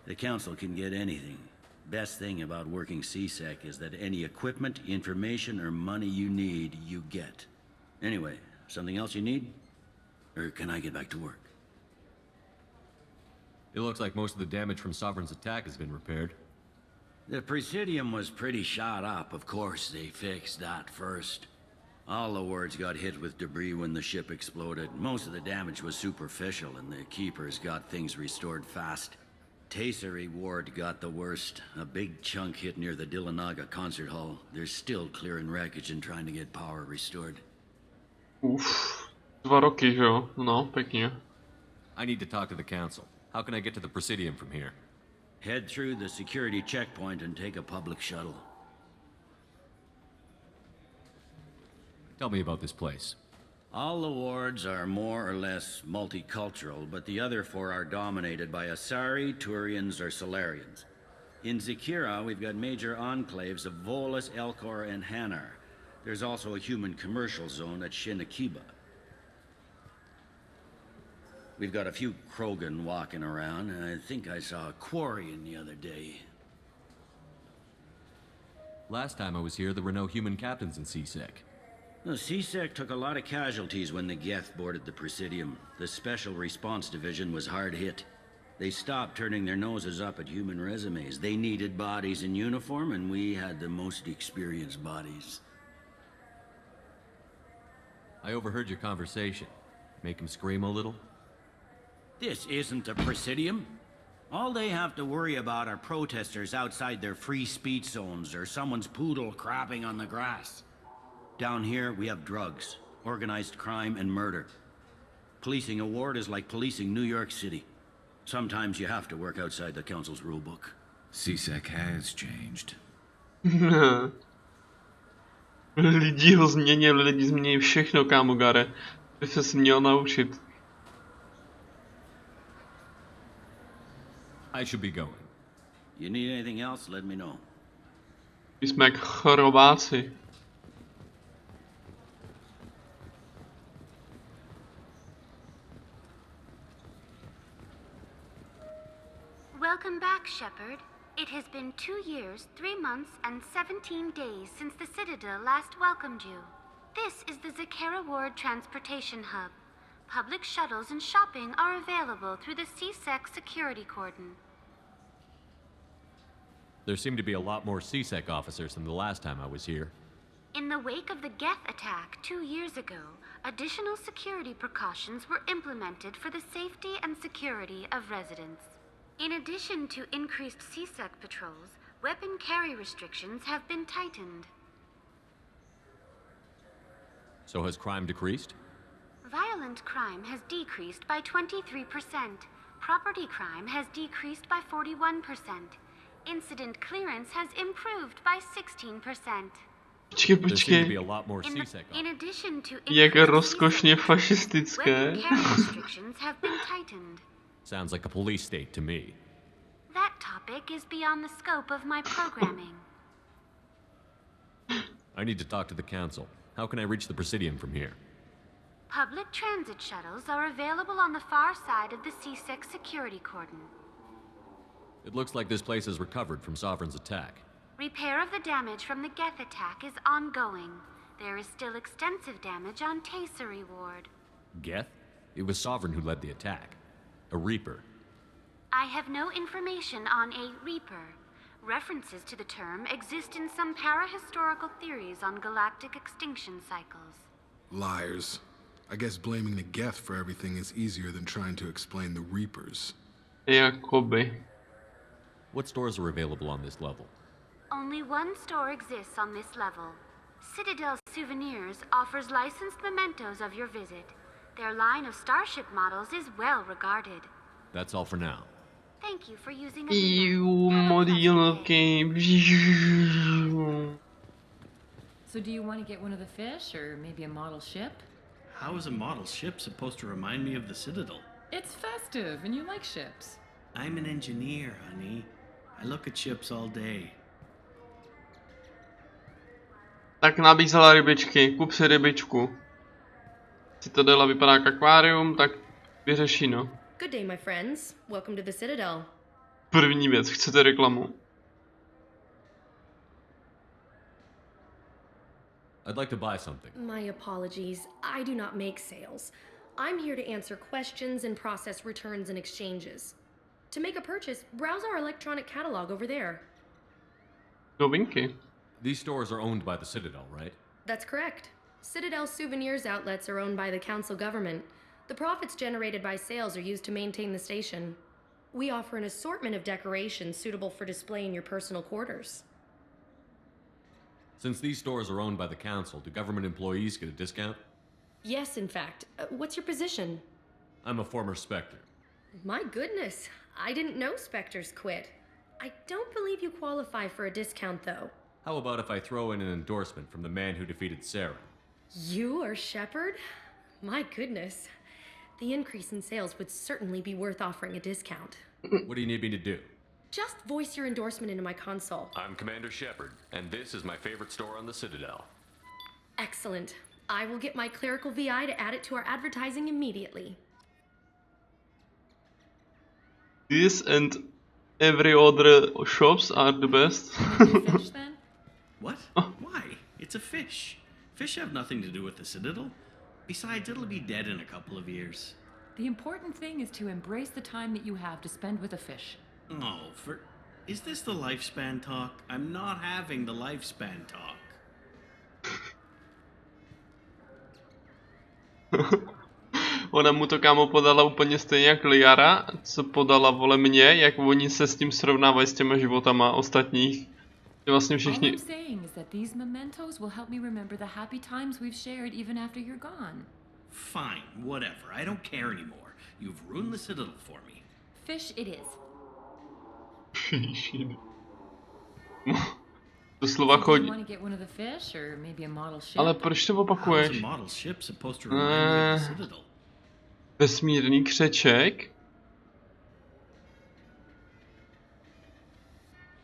Speaker 8: The Council can get anything. Best thing about working CSEC is that any equipment, information, or money you need, you get. Anyway, something else you need? Or can I get back to work?
Speaker 3: It looks like most of the damage from Sovereign's attack has been repaired.
Speaker 8: The Presidium was pretty shot up. Of course, they fixed that first. All the wards got hit with debris when the ship exploded. Most of the damage was superficial, and the Keepers got things restored fast. Tasery Ward got the worst. A big chunk hit near the Dillanaga concert hall. They're still clearing wreckage and trying to get power restored.
Speaker 1: 2 roky, že jo? No, pěkně.
Speaker 3: I need to talk to the council. How can I get to the Presidium from here?
Speaker 8: Head through the security checkpoint and take a public shuttle.
Speaker 3: Tell me about this place.
Speaker 8: All the wards are more or less multicultural, but the other 4 are dominated by Asari, Turians, or Solarians. In Zakira, we've got major enclaves of Volus, Elcor, and Hanar. There's also a human commercial zone at Shinakiba. We've got a few Krogan walking around, and I think I saw a Quarian the other day.
Speaker 3: Last time I was here, there were no human captains in CSEC.
Speaker 8: The CSEC took a lot of casualties when the Geth boarded the Presidium. The Special Response Division was hard hit. They stopped turning their noses up at human resumes. They needed bodies in uniform, and we had the most experienced bodies.
Speaker 3: I overheard your conversation. Make him scream a little?
Speaker 8: This isn't a Presidium. All they have to worry about are protesters outside their free speech zones or someone's poodle crapping on the grass. Down here, we have drugs, organized crime, and murder. Policing a ward is like policing New York City. Sometimes you have to work outside the council's rulebook.
Speaker 13: CSEC has changed.
Speaker 1: Lidi ho změnili, lidi změní všechno, kámo Gare. By se měl naučit.
Speaker 3: I should be going.
Speaker 8: You need anything else, let me know.
Speaker 1: My jsme jak chrobáci.
Speaker 11: Welcome back, Shepard. It has been 2 years, 3 months, and 17 days since the Citadel last welcomed you. This is the Zakera Ward Transportation Hub. Public shuttles and shopping are available through the CSEC security cordon.
Speaker 3: There seem to be a lot more CSEC officers than the last time I was here.
Speaker 11: In the wake of the Geth attack 2 years ago, additional security precautions were implemented for the safety and security of residents. In addition to increased CSEC patrols, weapon carry restrictions have been tightened.
Speaker 3: So has crime decreased?
Speaker 11: Violent crime has decreased by 23%. Property crime has decreased by 41%. Incident clearance has improved by 16%.
Speaker 3: There seem to be a lot more CSEC.
Speaker 11: In addition to
Speaker 1: Jak rozkošně fašistické.
Speaker 11: weapon carry restrictions have been tightened.
Speaker 3: Sounds like a police state to me.
Speaker 11: That topic is beyond the scope of my programming.
Speaker 3: I need to talk to the council. How can I reach the Presidium from here?
Speaker 11: Public transit shuttles are available on the far side of the CSEC security cordon.
Speaker 3: It looks like this place has recovered from Sovereign's attack.
Speaker 11: Repair of the damage from the Geth attack is ongoing. There is still extensive damage on Tasery Ward.
Speaker 3: Geth? It was Sovereign who led the attack. A Reaper.
Speaker 11: I have no information on a Reaper. References to the term exist in some parahistorical theories on galactic extinction cycles.
Speaker 12: Liars. I guess blaming the Geth for everything is easier than trying to explain the Reapers.
Speaker 1: Jakoby.
Speaker 3: What stores are available on this level?
Speaker 11: Only one store exists on this level. Citadel Souvenirs offers licensed mementos of your visit. Their line of starship models is well regarded.
Speaker 3: That's all for now.
Speaker 11: Thank you for using a
Speaker 1: modílky.
Speaker 15: So do you want to get one of the fish, or maybe a model ship?
Speaker 24: How is a model ship supposed to remind me of the Citadel?
Speaker 15: It's festive, and you like ships.
Speaker 24: I'm an engineer, honey. I look at ships all day.
Speaker 1: Tak nabízela rybičky, kup si rybičku. Citadela vypadá jak akvárium, tak vyřešeno.
Speaker 4: Good day, my friends. Welcome to the Citadel.
Speaker 1: První věc, chcete reklamu?
Speaker 3: I'd like to buy something.
Speaker 4: My apologies. I do not make sales. I'm here to answer questions and process returns and exchanges. To make a purchase, browse our electronic catalog over there.
Speaker 1: Novinky.
Speaker 3: These stores are owned by the Citadel, right?
Speaker 4: That's correct. Citadel Souvenirs outlets are owned by the council government. The profits generated by sales are used to maintain the station. We offer an assortment of decorations suitable for display in your personal quarters.
Speaker 3: Since these stores are owned by the council, do government employees get a discount?
Speaker 4: Yes, in fact. What's your position?
Speaker 3: I'm a former Spectre.
Speaker 4: My goodness, I didn't know Spectres quit. I don't believe you qualify for a discount, though.
Speaker 3: How about if I throw in an endorsement from the man who defeated Saren?
Speaker 4: You are Shepard? My goodness. The increase in sales would certainly be worth offering a discount.
Speaker 3: What do you need me to do?
Speaker 4: Just voice your endorsement into my console.
Speaker 3: I'm Commander Shepard, and this is my favorite store on the Citadel.
Speaker 4: Excellent. I will get my clerical VI to add it to our advertising immediately.
Speaker 1: This and every other shops are the best.
Speaker 24: Fish, then? What? Why? It's a fish. Fish have nothing to do with the Citadel. Besides, it'll be dead in a couple of years.
Speaker 15: The important thing is to embrace the time that you have to spend with a fish.
Speaker 24: Oh, is this the lifespan talk? I'm not having the lifespan talk.
Speaker 1: Ona mu to kámo podala úplně stejně jak Liara, co podala vole mě, jak oni se s tím srovnávají s těma životama ostatních. Že vlastně všichni...
Speaker 15: All I'm saying is that these mementos will help me remember the happy times we've shared even after you're gone.
Speaker 24: Fine, whatever. I don't care anymore. You've ruined the Citadel for me.
Speaker 15: Fish it is.
Speaker 1: To slova chodí.
Speaker 15: You want to get one of the fish or maybe a model ship?
Speaker 1: Ale proč to opakuješ?
Speaker 24: How's a model ship supposed to remind me of the Citadel?
Speaker 1: Vesmírný křeček?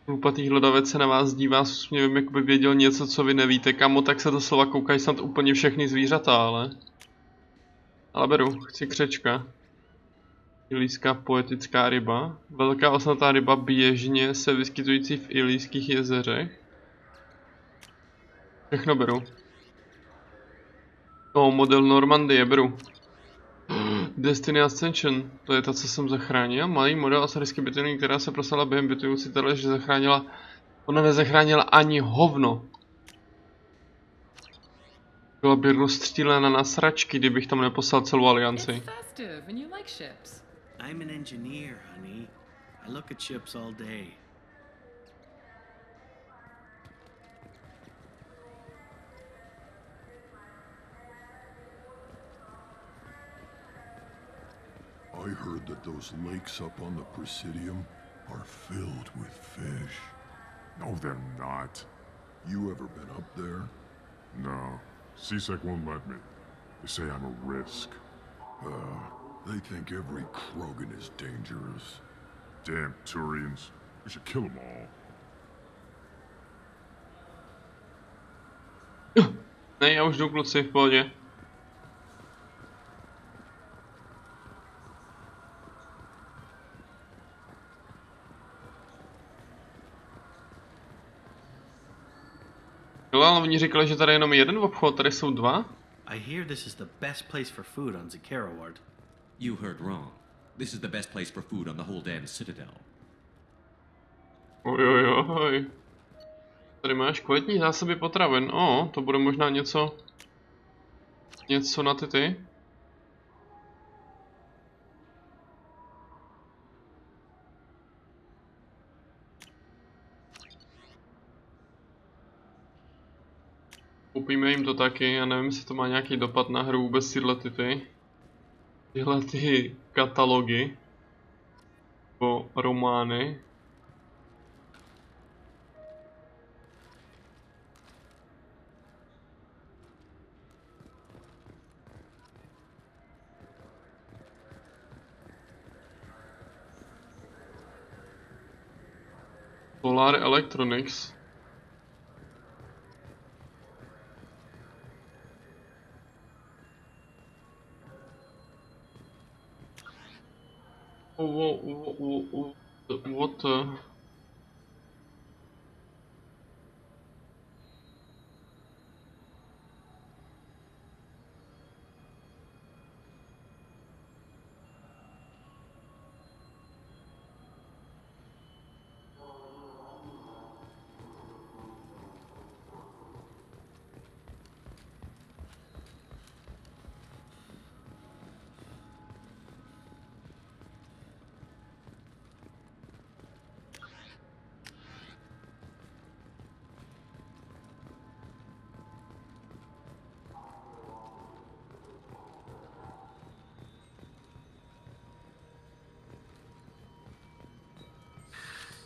Speaker 1: Hlupatý hlodavec se na vás dívá s úsměvem, jako by věděl něco, co vy nevíte. Kamo, tak se to slova koukají snad úplně všechny zvířata, ale... Ale beru, chci křečka. Ilijská poetická ryba. Velká osnatá ryba běžně se vyskytující v Ilijských jezerech. Všechno beru. Model Normandie, beru. Destiny Ascension, to je ta, co jsem zachránil. Malý model asarijské bitvy, která se prosala během bitvy u Citadele, že zachránila... Ona nezachránila ani hovno. Byla by rozstřílena na sračky, kdybych tam neposlal celou alianci.
Speaker 24: I'm an engineer, honey. I look at ships all day.
Speaker 19: I heard that those lakes up on the Presidium are filled with fish.
Speaker 7: No, they're not.
Speaker 19: You ever been up there?
Speaker 7: No. CSEC won't let me. They say I'm a risk.
Speaker 19: They think every Krogan is dangerous.
Speaker 7: Damn Turians. We should kill them all.
Speaker 1: Ne, já už jdu, kluci, v pohodě. Jo, ale oni říkali, že tady je jenom jeden obchod, tady jsou dva.
Speaker 24: I hear this is the best place for food on Zakera Ward.
Speaker 3: You heard wrong. This is the best place for food on the whole damn Citadel.
Speaker 1: Ojojoj. Tady máš kvalitní zásoby potravin. To bude možná něco... Něco na ty. Koupíme jim to taky, já nevím, jestli to má nějaký dopad na hru vůbec tyhle ty katalogy. Nebo romány. Solar Electronics. What the...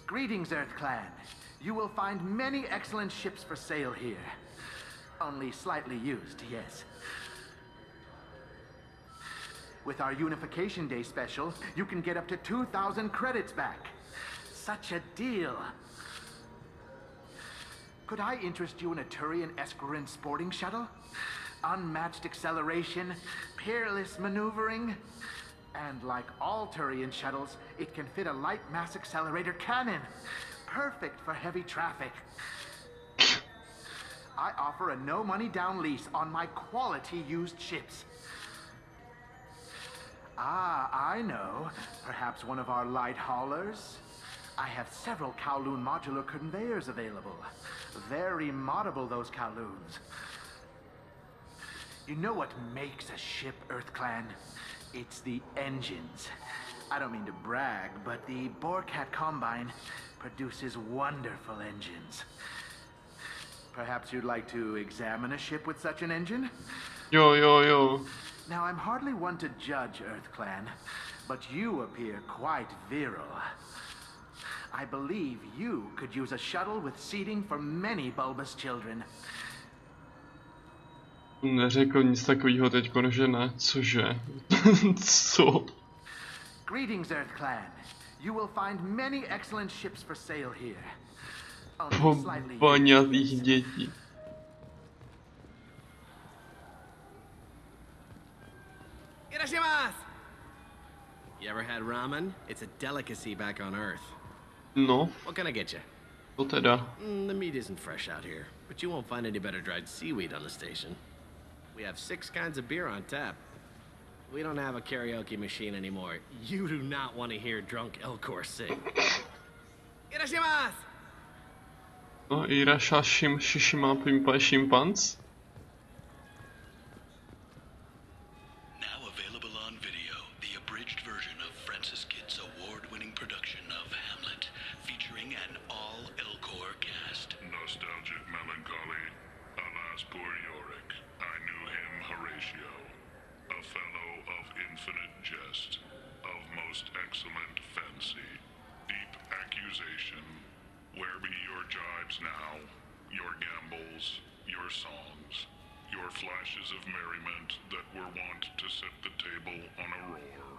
Speaker 14: Greetings, Earth Clan. You will find many excellent ships for sale here. Only slightly used, yes. With our Unification Day special, you can get up to 2,000 credits back. Such a deal. Could I interest you in a Turian Esquirine sporting shuttle? Unmatched acceleration, peerless maneuvering, and like all Turian shuttles, it can fit a light mass accelerator cannon. Perfect for heavy traffic. I offer a no money down lease on my quality used ships. Ah, I know. Perhaps one of our light haulers? I have several Kowloon modular conveyors available. Very moddable, those Kowloons. You know what makes a ship, Earth Clan? It's the engines. I don't mean to brag, but the Borcat Combine produces wonderful engines. Perhaps you'd like to examine a ship with such an engine?
Speaker 1: Yo.
Speaker 14: Now, I'm hardly one to judge, Earth Clan, but you appear quite virile. I believe you could use a shuttle with seating for many bulbous children.
Speaker 1: Neřekl nic takového teďko, že ne. Cože? Co?
Speaker 14: Greetings, Earth Clan. You will find many excellent ships for sale here.
Speaker 1: Poňatých dětí.
Speaker 22: Irashimasu! You ever had ramen? It's a delicacy back on Earth.
Speaker 1: No.
Speaker 22: What can I get you?
Speaker 1: To teda.
Speaker 22: The meat isn't fresh out here, but you won't find any better dried seaweed on the station. We have 6 kinds of beer on tap. We don't have a karaoke machine anymore. You do not want to hear drunk Elcor sing. Irashimasu!
Speaker 1: No, Irashashim Shishima Pimpa Shimpans.
Speaker 18: Now available on video, the abridged version of Francis Kidd's award-winning production of Hamlet, featuring an all-Elcor cast.
Speaker 7: Nostalgic melancholy. Alas, poor Yorick. I knew him, Horatio. A fellow of infinite jest, of most excellent fancy, deep accusation. Where be your jibes now, your gambols, your songs, your flashes of merriment that were wont to set the table on a roar?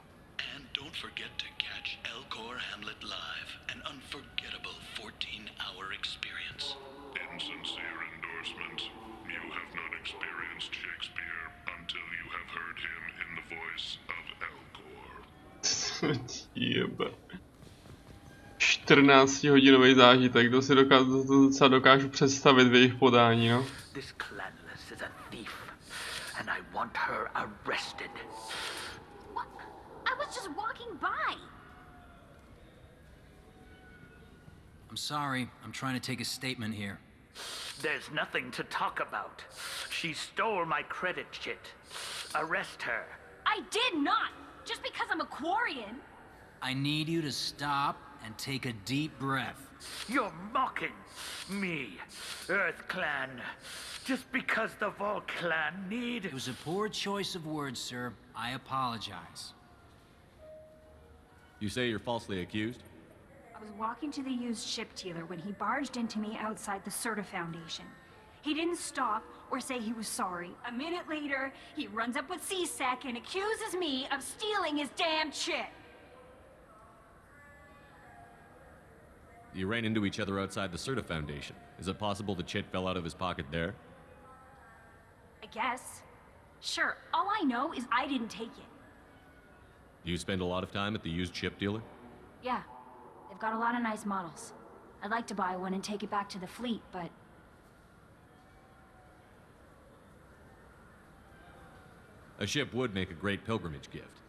Speaker 18: And don't forget to catch Elcor Hamlet live, an unforgettable 14-hour experience.
Speaker 7: In sincere endorsement, you have not experienced Shakespeare until you have heard him in the voice of Elcor.
Speaker 1: Jebe. 14-hodinový zážitek, to si docela dokážu představit v jejich podání, no.
Speaker 14: This Clanless is a thief, and I want her arrested.
Speaker 5: What? I was just walking by.
Speaker 20: I'm sorry. I'm trying to take a statement here.
Speaker 14: There's nothing to talk about. She stole my credit shit. Arrest her.
Speaker 5: I did not! Just because I'm a Quarian.
Speaker 20: I need you to stop and take a deep breath.
Speaker 14: You're mocking me, Earth Clan. Just because the Vol Clan need...
Speaker 20: It was a poor choice of words, sir. I apologize.
Speaker 3: You say you're falsely accused?
Speaker 21: I was walking to the used ship dealer when he barged into me outside the Serta Foundation. He didn't stop or say he was sorry. A minute later, he runs up with C-Sec and accuses me of stealing his damn shit.
Speaker 3: You ran into each other outside the Serta Foundation. Is it possible the chit fell out of his pocket there?
Speaker 21: I guess. Sure, all I know is I didn't take it.
Speaker 3: Do you spend a lot of time at the used ship dealer?
Speaker 21: Yeah, they've got a lot of nice models. I'd like to buy one and take it back to the fleet, but...
Speaker 3: A ship would make a great pilgrimage gift.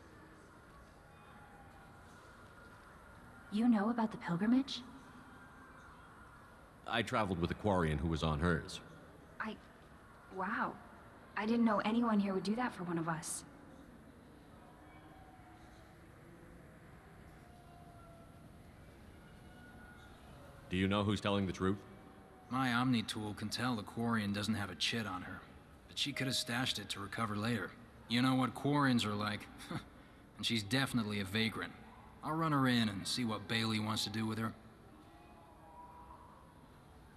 Speaker 21: You know about the pilgrimage?
Speaker 3: I traveled with a Quarian who was on hers.
Speaker 21: Wow. I didn't know anyone here would do that for one of us.
Speaker 3: Do you know who's telling the truth?
Speaker 20: My Omni tool can tell the Quarian doesn't have a chit on her, but she could have stashed it to recover later. You know what Quarians are like, and she's definitely a vagrant. I'll run her in and see what Bailey wants to do with her.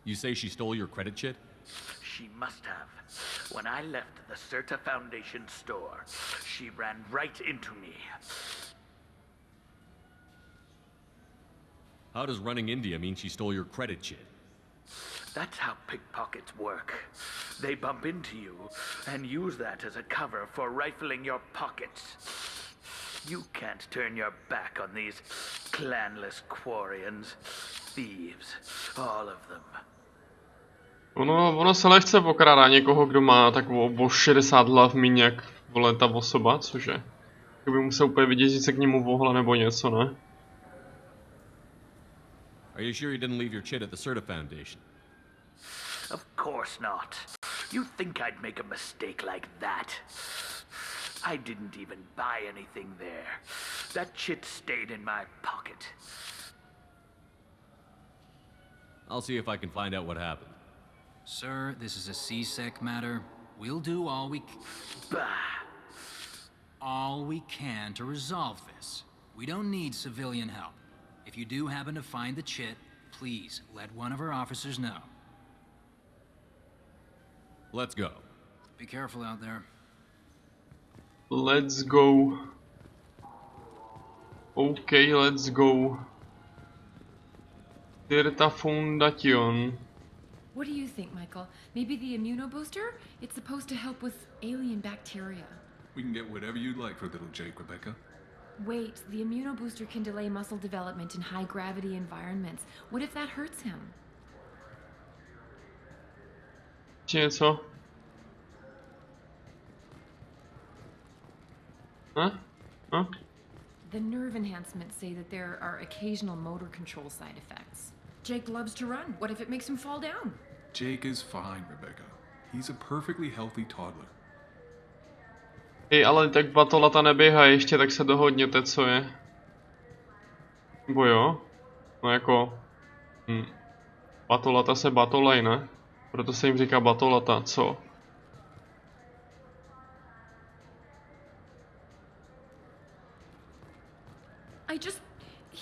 Speaker 3: You say she stole your credit chit?
Speaker 18: She must have. When I left the Certa Foundation store, she ran right into me.
Speaker 3: How does running India mean she stole your credit chit?
Speaker 18: That's how pickpockets work. They bump into you and use that as a cover for rifling your pockets. You can't turn your back on these clanless Quarians. Thieves, all of them.
Speaker 1: Ono se lehce pokrádá někoho, kdo má takovou o 60 hlav míň jak vole ta osoba, cože? Kdyby musel úplně vidět, že se k němu vohla nebo něco, ne?
Speaker 3: Are you sure you didn't leave your chit at the Certa Foundation?
Speaker 18: Of course not. You think I'd make a mistake like that? I didn't even buy anything there. That chit stayed in my pocket.
Speaker 3: I'll see if I can find out what happened.
Speaker 20: Sir, this is a CSEC matter. We'll do all we can to resolve this. We don't need civilian help. If you do happen to find the chit, please let one of our officers know.
Speaker 3: Let's go.
Speaker 20: Be careful out there.
Speaker 1: Let's go. Okay, let's go. Certa Foundation.
Speaker 15: What do you think, Michael? Maybe the immunobooster? It's supposed to help with alien bacteria.
Speaker 2: We can get whatever you'd like for little Jake, Rebecca.
Speaker 15: Wait, the immunobooster can delay muscle development in high-gravity environments. What if that hurts him?
Speaker 1: Něco? Huh? Huh?
Speaker 15: The nerve enhancements say that there are occasional motor control side effects. Jake loves to run. What if it makes him fall down?
Speaker 2: Jake is fine, Rebecca. He's a perfectly healthy toddler.
Speaker 1: Hej, ale tak batolata neběhá ještě, tak se dohodněte, co je. Nebo jo? No jako... Batolata se batolej, ne? Proto se jim říká batolata, co?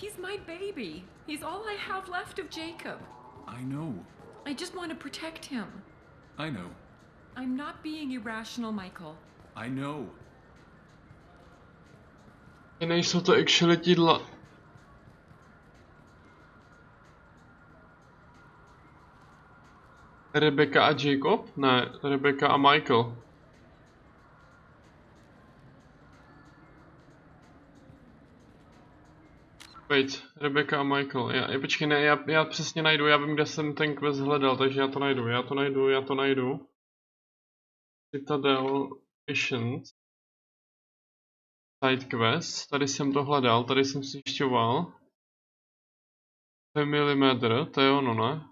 Speaker 15: He's my baby. He's all I have left of Jacob.
Speaker 2: I know.
Speaker 15: I just want to protect him.
Speaker 2: I know.
Speaker 15: I'm not being irrational, Michael.
Speaker 2: I know.
Speaker 1: Nejsou to letidla. Rebecca a Jacob? Ne, Rebecca a Michael. Wait, Rebecca a Michael. Počkej, ne, já přesně najdu, já vím, kde jsem ten quest hledal, takže já to najdu. Citadel Mission. Side quest, tady jsem to hledal, tady jsem si zjišťoval. Family Matter, to je ono, ne?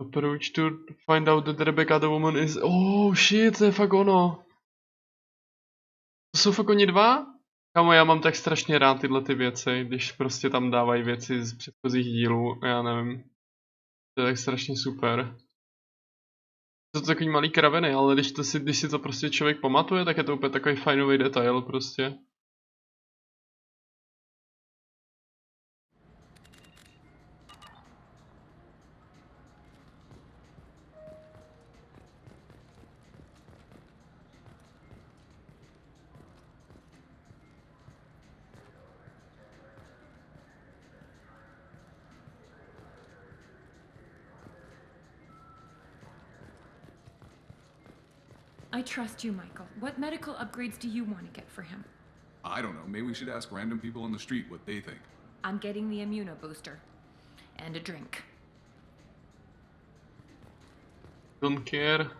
Speaker 1: Approach to find out that Rebecca the woman is... Oh shit, to je fakt ono. To jsou fakt oni dva? Kámo, já mám tak strašně rád tyhle ty věci, když prostě tam dávají věci z předchozích dílů, já nevím. To je tak strašně super. To jsou takový malý kraviny, ale když si to prostě člověk pamatuje, tak je to úplně takový fajnový detail prostě.
Speaker 15: I trust you, Michael. What medical upgrades do you want to get for him?
Speaker 2: I don't know. Maybe we should ask random people on the street what they think.
Speaker 15: I'm getting the immunobooster. And a drink.
Speaker 1: Don't care.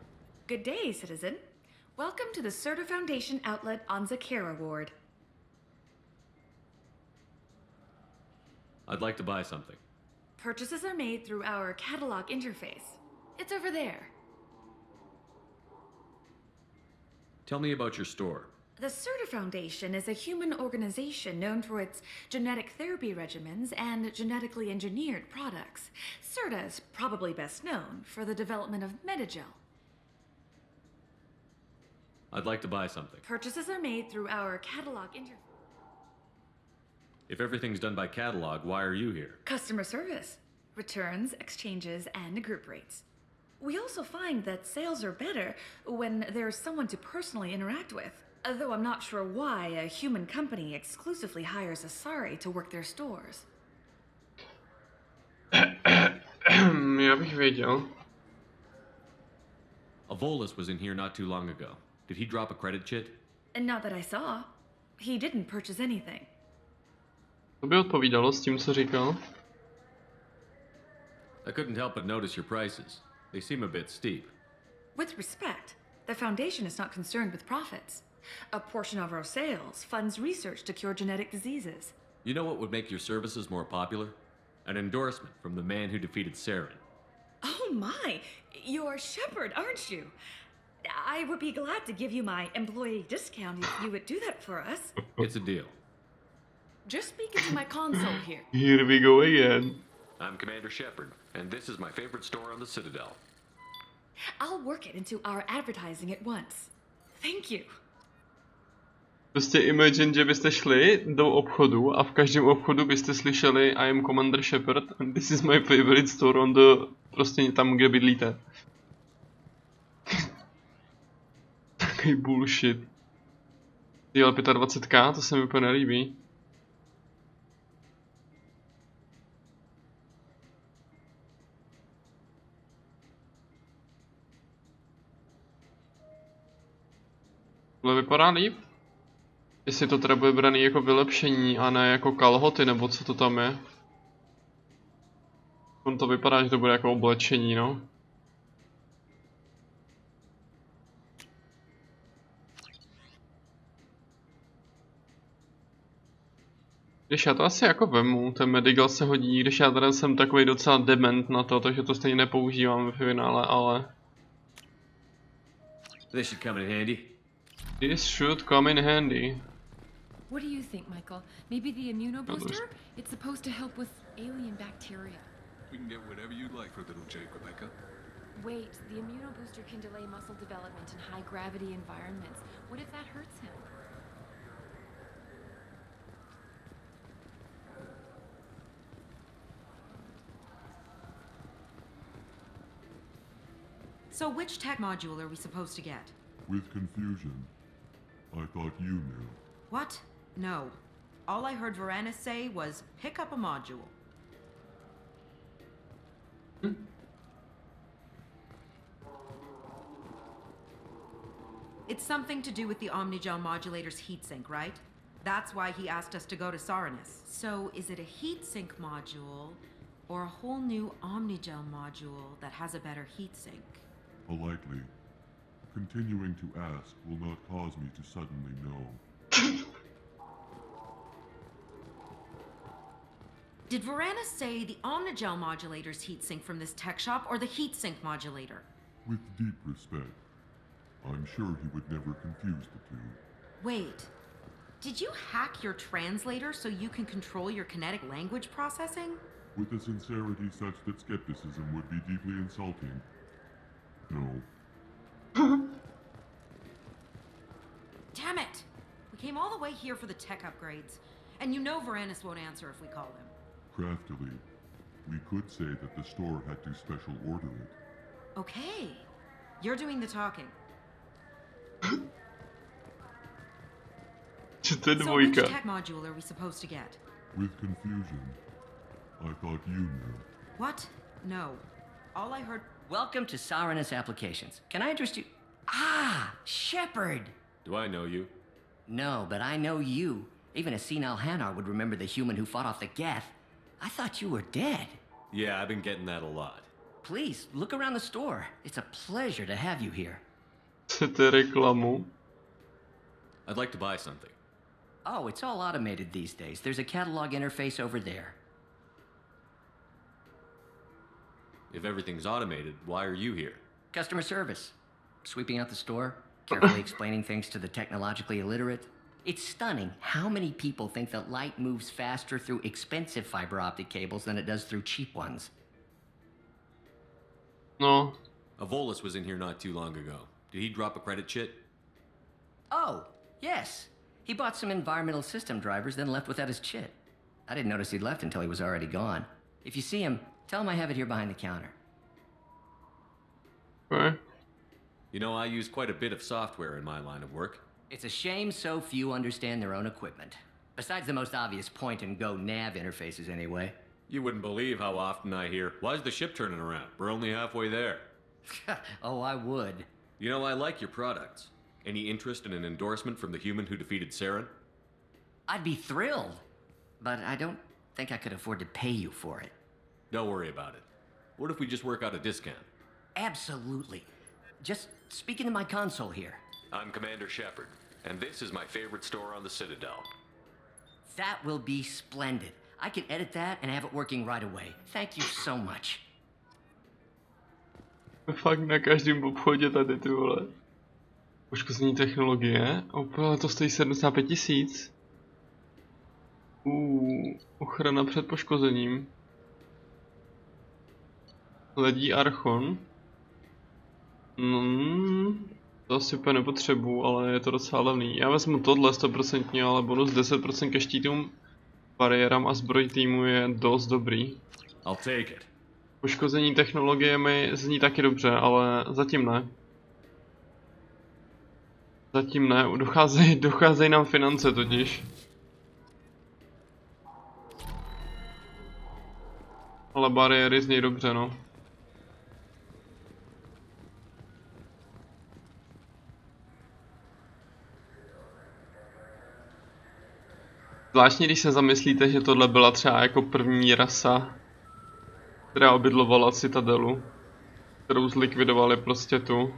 Speaker 9: Good day, citizen. Welcome to the Certa Foundation outlet on Zakera Ward.
Speaker 3: I'd like to buy something.
Speaker 9: Purchases are made through our catalog interface. It's over there.
Speaker 3: Tell me about your store.
Speaker 9: The Certa Foundation is a human organization known for its genetic therapy regimens and genetically engineered products. Certa is probably best known for the development of Metagel.
Speaker 3: I'd like to buy something.
Speaker 9: Purchases are made through our catalog interface.
Speaker 3: If everything's done by catalog, why are you here?
Speaker 9: Customer service, returns, exchanges, and group rates. We also find that sales are better when there's someone to personally interact with. Though I'm not sure why a human company exclusively hires Asari to work their stores.
Speaker 1: Já bych věděl.
Speaker 3: Avolis was in here not too long ago. Did he drop a credit chit?
Speaker 9: And not that I saw. He didn't purchase anything.
Speaker 1: To by odpovídalo s tím, co říkal.
Speaker 3: I couldn't help but notice your prices. They seem a bit steep.
Speaker 9: With respect, the Foundation is not concerned with profits. A portion of our sales funds research to cure genetic diseases.
Speaker 3: You know what would make your services more popular? An endorsement from the man who defeated Saren.
Speaker 9: Oh my! You're Shepard, aren't you? I would be glad to give you my employee discount if you would do that for us.
Speaker 3: It's a deal.
Speaker 9: Just speak into my console here.
Speaker 1: Here we go again.
Speaker 3: I'm Commander Shepard, and this is my favorite store on the Citadel.
Speaker 9: I'll work it into our advertising at once. Thank you.
Speaker 1: Prostě imagine, že byste šli do obchodu a v každém obchodu byste slyšeli I am Commander Shepard and this is my favorite store on the... prostě tam, kde bydlíte. Takový bullshit. Jo, 25k, to se mi úplně nelíbí. Tohle vypadá líp. Jestli to teda bude braný jako vylepšení a ne jako kalhoty, nebo co to tam je. On to vypadá, že to bude jako oblečení, no. Když já to asi jako vemu, ten Medigal se hodí, když já teda jsem takový docela dement na to, takže to stejně nepoužívám ve finále, ale...
Speaker 3: This should come in handy.
Speaker 1: This should come in handy.
Speaker 15: What do you think, Michael? Maybe the immunobooster? It's supposed to help with alien bacteria.
Speaker 2: We can get whatever you'd like for little Jake, Rebecca.
Speaker 15: Wait, the immunobooster can delay muscle development in high-gravity environments. What if that hurts him?
Speaker 6: So which tech module are we supposed to get?
Speaker 19: With confusion. I thought you knew.
Speaker 6: What? No. All I heard Varanus say was, pick up a module. It's something to do with the Omnigel modulator's heatsink, right? That's why he asked us to go to Saranus. So is it a heatsink module, or a whole new Omnigel module that has a better heatsink?
Speaker 19: Likely. Continuing to ask will not cause me to suddenly know.
Speaker 6: Did Varanus say the Omnigel modulator's heatsink from this tech shop, or the heatsink modulator?
Speaker 19: With deep respect, I'm sure he would never confuse the two.
Speaker 6: Wait. Did you hack your translator so you can control your kinetic language processing?
Speaker 19: With a sincerity such that skepticism would be deeply insulting. No.
Speaker 6: Damn it! We came all the way here for the tech upgrades, and you know Varanus won't answer if we call him.
Speaker 19: Craftily, we could say that the store had to special order it.
Speaker 6: Okay. You're doing the talking. So which tech module are we supposed to get?
Speaker 19: With confusion. I thought you knew.
Speaker 6: What? No. All I heard...
Speaker 10: Welcome to Saranus Applications. Can I interest you? Ah, Shepard!
Speaker 3: Do I know you?
Speaker 10: No, but I know you. Even a senile Hanar would remember the human who fought off the Geth. I thought you were dead.
Speaker 3: Yeah, I've been getting that a lot.
Speaker 10: Please, look around the store. It's a pleasure to have you here.
Speaker 1: reklamu.
Speaker 3: I'd like to buy something.
Speaker 10: Oh, it's all automated these days. There's a catalog interface over there.
Speaker 3: If everything's automated, why are you here?
Speaker 10: Customer service. Sweeping out the store, carefully explaining things to the technologically illiterate. It's stunning how many people think that light moves faster through expensive fiber optic cables than it does through cheap ones.
Speaker 1: No.
Speaker 3: Avolis was in here not too long ago. Did he drop a credit chit?
Speaker 10: Oh, yes. He bought some environmental system drivers, then left without his chit. I didn't notice he'd left until he was already gone. If you see him, tell him I have it here behind the counter.
Speaker 1: Okay.
Speaker 3: You know, I use quite a bit of software in my line of work.
Speaker 10: It's a shame so few understand their own equipment. Besides the most obvious point-and-go nav interfaces, anyway.
Speaker 3: You wouldn't believe how often I hear, "Why's the ship turning around? We're only halfway there."
Speaker 10: Oh, I would.
Speaker 3: You know, I like your products. Any interest in an endorsement from the human who defeated Saren?
Speaker 10: I'd be thrilled. But I don't think I could afford to pay you for it.
Speaker 3: Don't worry about it. What if we just work out a discount?
Speaker 10: Absolutely. Just speak into my console here.
Speaker 3: I'm Commander Shepard, and this is my favorite store on the Citadel.
Speaker 10: That will be splendid. I can edit that and have it working right away. Thank you so much.
Speaker 1: Fakt na každém obchodě tady, ty vole. Poškození technologie. Opět to stojí 75 000. Ochrana před poškozením. Ledí archon. To asi úplně nepotřebuju, ale je to docela levný. Já vezmu tohle 100%, ale bonus 10% ke štítům, bariérám a zbroj týmu je dost dobrý.
Speaker 3: I'll take it.
Speaker 1: Poškození technologie mi zní taky dobře, ale zatím ne. Zatím ne, docházejí nám finance totiž. Ale bariéry zní dobře, no. Zvláštně, když se zamyslíte, že tohle byla třeba jako první rasa, která obydlovala Citadelu, kterou zlikvidovali prostě tu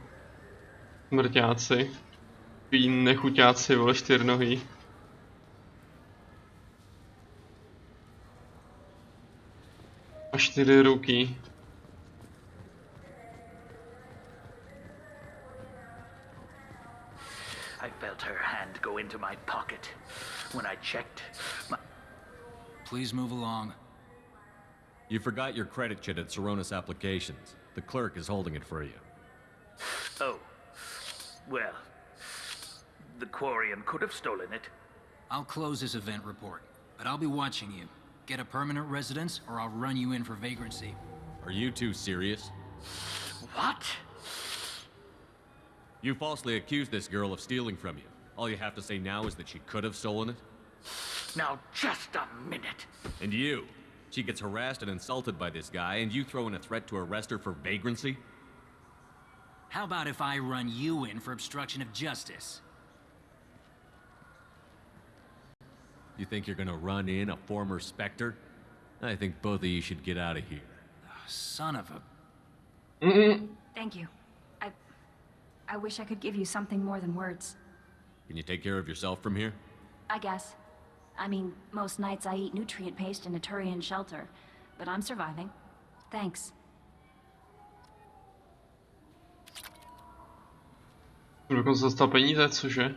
Speaker 1: smrťáci, takový nechuťáci, vole, čtyřnohý. A 4 ruky.
Speaker 18: I felt her hand go into my pocket. When I checked, my...
Speaker 20: Please move along.
Speaker 3: You forgot your credit chit at Saronis Applications. The clerk is holding it for you.
Speaker 18: Oh. Well, the Quarian could have stolen it.
Speaker 20: I'll close this event report, but I'll be watching you. Get a permanent residence, or I'll run you in for vagrancy.
Speaker 3: Are you two serious?
Speaker 18: What?
Speaker 3: You falsely accused this girl of stealing from you. All you have to say now is that she could have stolen it?
Speaker 18: Now, just a minute.
Speaker 3: And you? She gets harassed and insulted by this guy, and you throw in a threat to arrest her for vagrancy?
Speaker 20: How about if I run you in for obstruction of justice?
Speaker 3: You think you're gonna run in a former Spectre? I think both of you should get out of here.
Speaker 20: Son of a...
Speaker 21: Thank you. I wish I could give you something more than words.
Speaker 3: Can you take care of yourself from here?
Speaker 21: I guess. I mean, most nights I eat nutrient paste in a Turian shelter, but I'm surviving. Thanks.
Speaker 1: Dokonce dostal peníze, cože?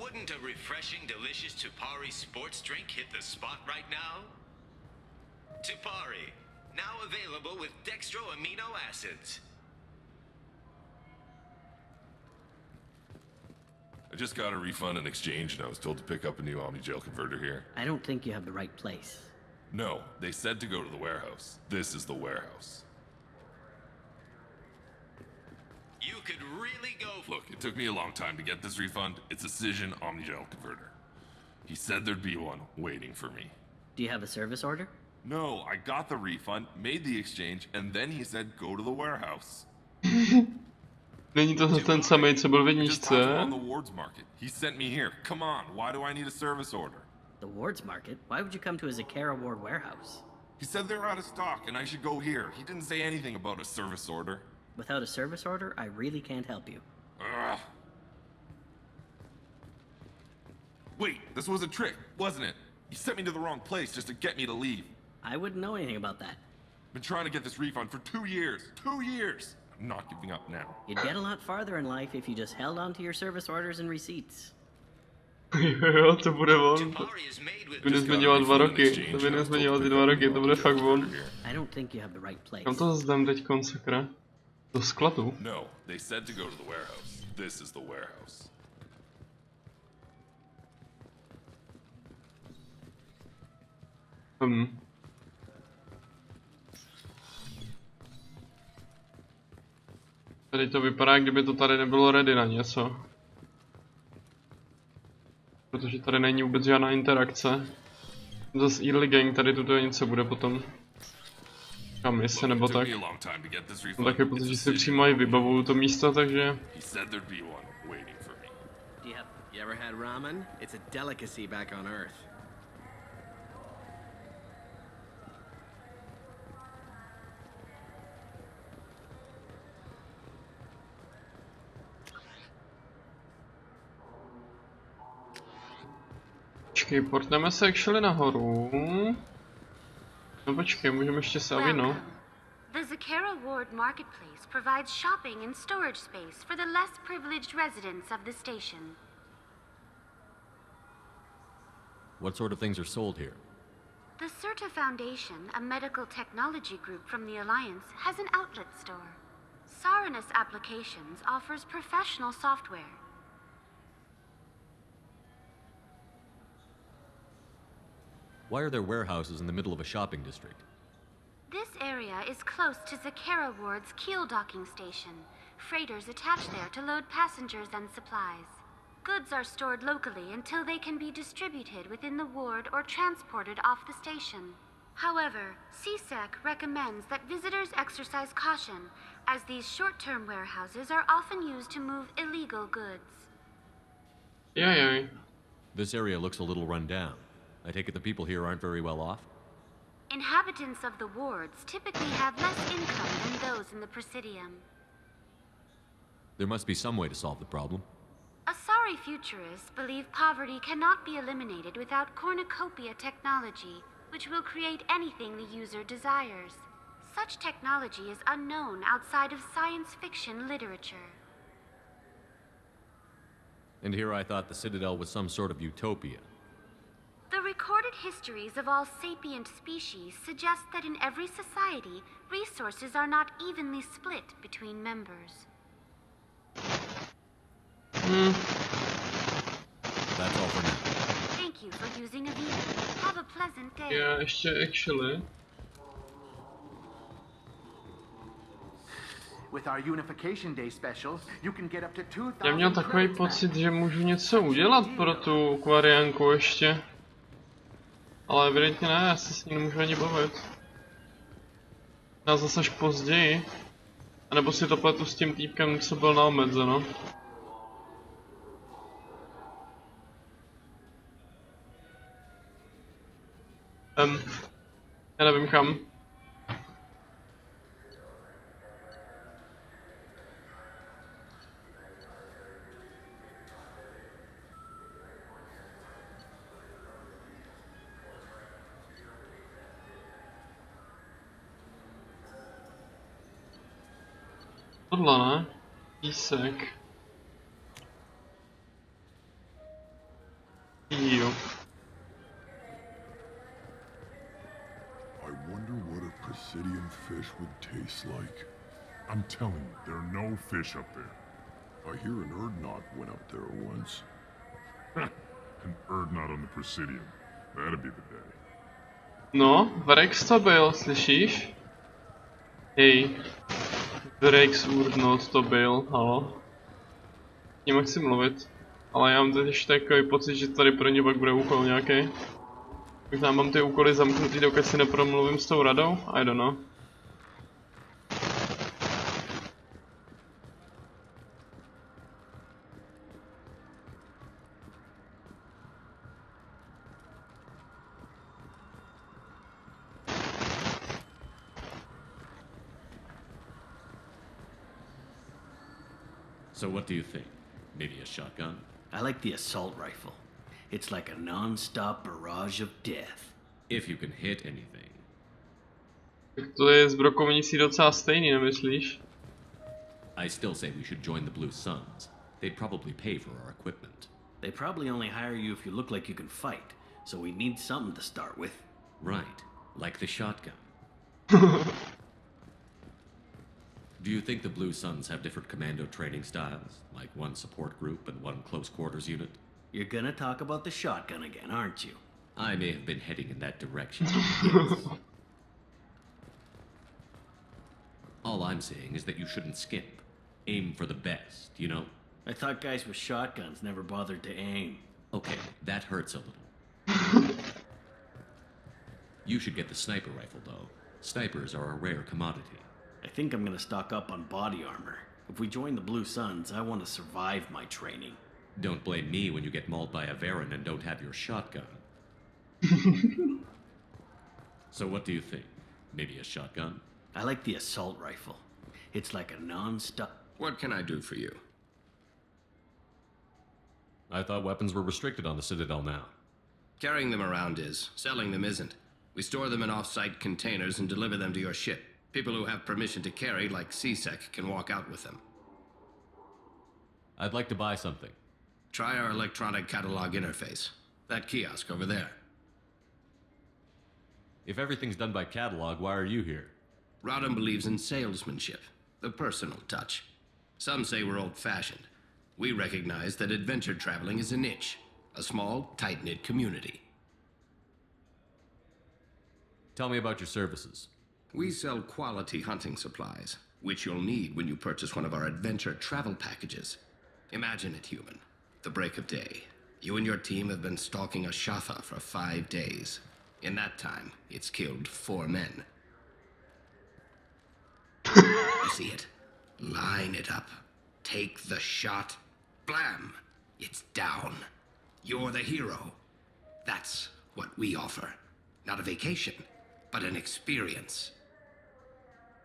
Speaker 13: Wouldn't a refreshing, delicious Tupari sports drink hit the spot right now? Tupari, now available with dextro amino acids.
Speaker 16: I just got a refund and exchange, and I was told to pick up a new Omnigel converter here.
Speaker 17: I don't think you have the right place.
Speaker 16: No, they said to go to the warehouse. This is the warehouse.
Speaker 13: You could really go for...
Speaker 16: Look, it took me a long time to get this refund. It's a Cision Omnigel converter. He said there'd be one waiting for me.
Speaker 17: Do you have a service order?
Speaker 16: No, I got the refund, made the exchange, and then he said go to the warehouse.
Speaker 1: Není to ten samej, co byl v jedničce?
Speaker 16: On the Wards Market. He sent me here. Come on, why do I need a service order?
Speaker 17: The Wards Market? Why would you come to a Zakera Ward warehouse?
Speaker 16: He said they're out of stock and I should go here. He didn't say anything about a service order.
Speaker 17: Without a service order, I really can't help you.
Speaker 16: Ugh. Wait, this was a trick, wasn't it? You sent me to the wrong place just to get me to leave.
Speaker 17: I wouldn't know anything about that.
Speaker 16: Been trying to get this refund for 2 years. 2 years! I'm not giving up now.
Speaker 17: You'd get a lot farther in life if you just held on to your service orders and receipts.
Speaker 1: Jo, to bude on. To by nezměnilo 2 roky. To by nezměnilo ty 2 roky, to bude fakt on.
Speaker 17: I don't think you have the right place.
Speaker 1: Kam to zdám teďkon, sakra? Do skladu?
Speaker 16: No, they said to go to the warehouse. This is the warehouse.
Speaker 1: Tady to vypadá, kdyby to tady nebylo ready na něco. Protože tady není vůbec žádná interakce. Zase Early Gang, tady tuto něco bude potom. Kam mise nebo tak. Mám takový pocit, že si přímo i vybavuju to místo, takže...
Speaker 22: You ever had ramen? It's a delicacy back on Earth.
Speaker 1: Počkej, portneme se actually nahoru. No počkej, můžeme ještě se avino.
Speaker 8: The Zakara Ward Marketplace provides shopping and storage space for the less privileged residents of the station.
Speaker 3: What sort of things are sold here?
Speaker 8: The Certa Foundation, a medical technology group from the Alliance, has an outlet store. Saranus Applications offers professional software.
Speaker 3: Why are there warehouses in the middle of a shopping district?
Speaker 8: This area is close to Zakara Ward's keel docking station. Freighters attach there to load passengers and supplies. Goods are stored locally until they can be distributed within the ward or transported off the station. However, CSEC recommends that visitors exercise caution, as these short-term warehouses are often used to move illegal goods.
Speaker 1: Yeah.
Speaker 3: This area looks a little run down. I take it the people here aren't very well off?
Speaker 8: Inhabitants of the wards typically have less income than those in the Presidium.
Speaker 3: There must be some way to solve the problem.
Speaker 8: Asari futurists believe poverty cannot be eliminated without cornucopia technology, which will create anything the user desires. Such technology is unknown outside of science fiction literature.
Speaker 3: And here I thought the Citadel was some sort of utopia.
Speaker 8: The recorded histories of all sapient species suggest that in every society, resources are not evenly split between members.
Speaker 3: That's all for now.
Speaker 8: Thank you for using Avita. Have a pleasant day.
Speaker 1: Já ještě actually.
Speaker 14: With our Unification Day special, you can get up to 2000.
Speaker 1: Já měl takový pocit, že můžu něco udělat pro tu Kvarianku ještě. Ale evidentně ne, já se s ní nemůžu ani bavit. Já zase až později. A nebo si to pletu s tím týpkem, co byl na omedze, no. Já nevím kam. Tohle ne? Písek. Jo.
Speaker 19: I wonder what a Presidium fish would taste like. I'm telling you, there are no fish up there. I hear an Urdnot went up there once.
Speaker 7: An Urdnot on the Presidium. That'd be the day.
Speaker 1: No, Vrex to byl, slyšíš? Hej. Vrex Urdnot to byl, halo. S ním chci mluvit. Ale já mám teď ještě takový pocit, že tady pro ně pak bude úkol nějaký. Možná mám ty úkoly zamknutý, dokud si nepromluvím s tou radou? I don't know.
Speaker 3: So what do you think? Maybe a shotgun?
Speaker 17: I like the assault rifle. It's like a non-stop barrage of death.
Speaker 3: If you can hit anything.
Speaker 1: Tak to je s brokovnicí docela stejný, nemyslíš?
Speaker 3: I still say we should join the Blue Suns. They'd probably pay for our equipment.
Speaker 17: They probably only hire you if you look like you can fight, so we need something to start with.
Speaker 3: Right, like the shotgun. Do you think the Blue Suns have different commando training styles? Like one support group and one close quarters unit?
Speaker 17: You're gonna talk about the shotgun again, aren't you?
Speaker 3: I may have been heading in that direction. All I'm saying is that you shouldn't skimp. Aim for the best, you know?
Speaker 17: I thought guys with shotguns never bothered to aim.
Speaker 3: Okay, that hurts a little. You should get the sniper rifle, though. Snipers are a rare commodity.
Speaker 17: I think I'm gonna stock up on body armor. If we join the Blue Suns, I want to survive my training.
Speaker 3: Don't blame me when you get mauled by a Varen and don't have your shotgun. So what do you think? Maybe a shotgun?
Speaker 17: I like the assault rifle. It's like a non-stop...
Speaker 4: What can I do for you?
Speaker 3: I thought weapons were restricted on the Citadel now.
Speaker 4: Carrying them around is. Selling them isn't. We store them in off-site containers and deliver them to your ship. People who have permission to carry, like CSEC, can walk out with them.
Speaker 3: I'd like to buy something.
Speaker 4: Try our electronic catalog interface. That kiosk over there.
Speaker 3: If everything's done by catalog, why are you here?
Speaker 4: Rodham believes in salesmanship, the personal touch. Some say we're old-fashioned. We recognize that adventure traveling is a niche, a small, tight-knit community.
Speaker 3: Tell me about your services.
Speaker 4: We sell quality hunting supplies, which you'll need when you purchase one of our adventure travel packages. Imagine it, human. The break of day. You and your team have been stalking a Shatha for 5 days. In that time, it's killed 4 men. You see it? Line it up. Take the shot. Blam! It's down. You're the hero. That's what we offer. Not a vacation, but an experience.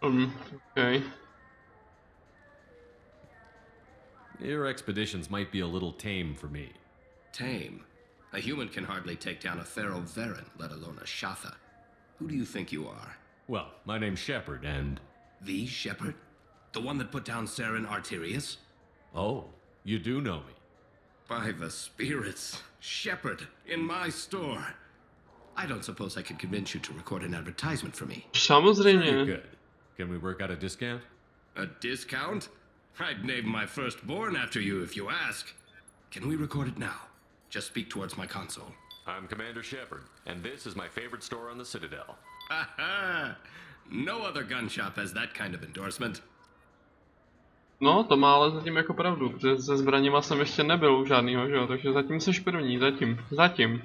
Speaker 1: Okay.
Speaker 3: Your expeditions might be a little tame for me.
Speaker 4: Tame? A human can hardly take down a Pharaoh Varen, let alone a Shatha. Who do you think you are?
Speaker 3: Well, my name's Shepard, and...
Speaker 4: The Shepard? The one that put down Saren Arterius?
Speaker 3: Oh, you do know me.
Speaker 4: By the spirits. Shepard, in my store. I don't suppose I could convince you to record an advertisement for me.
Speaker 1: Samozřejmě.
Speaker 3: Good. Can we work out a discount?
Speaker 4: A discount? I'd name my firstborn after you if you ask. Can we record it now? Just speak towards my console.
Speaker 3: I'm Commander Shepard, and this is my favorite store on the Citadel.
Speaker 4: Haha! No other gun shop has that kind of endorsement.
Speaker 1: No, to má ale zatím jako pravdu, protože se zbraněma jsem ještě nebyl u žádnýho, že jo, takže zatím seš první, zatím.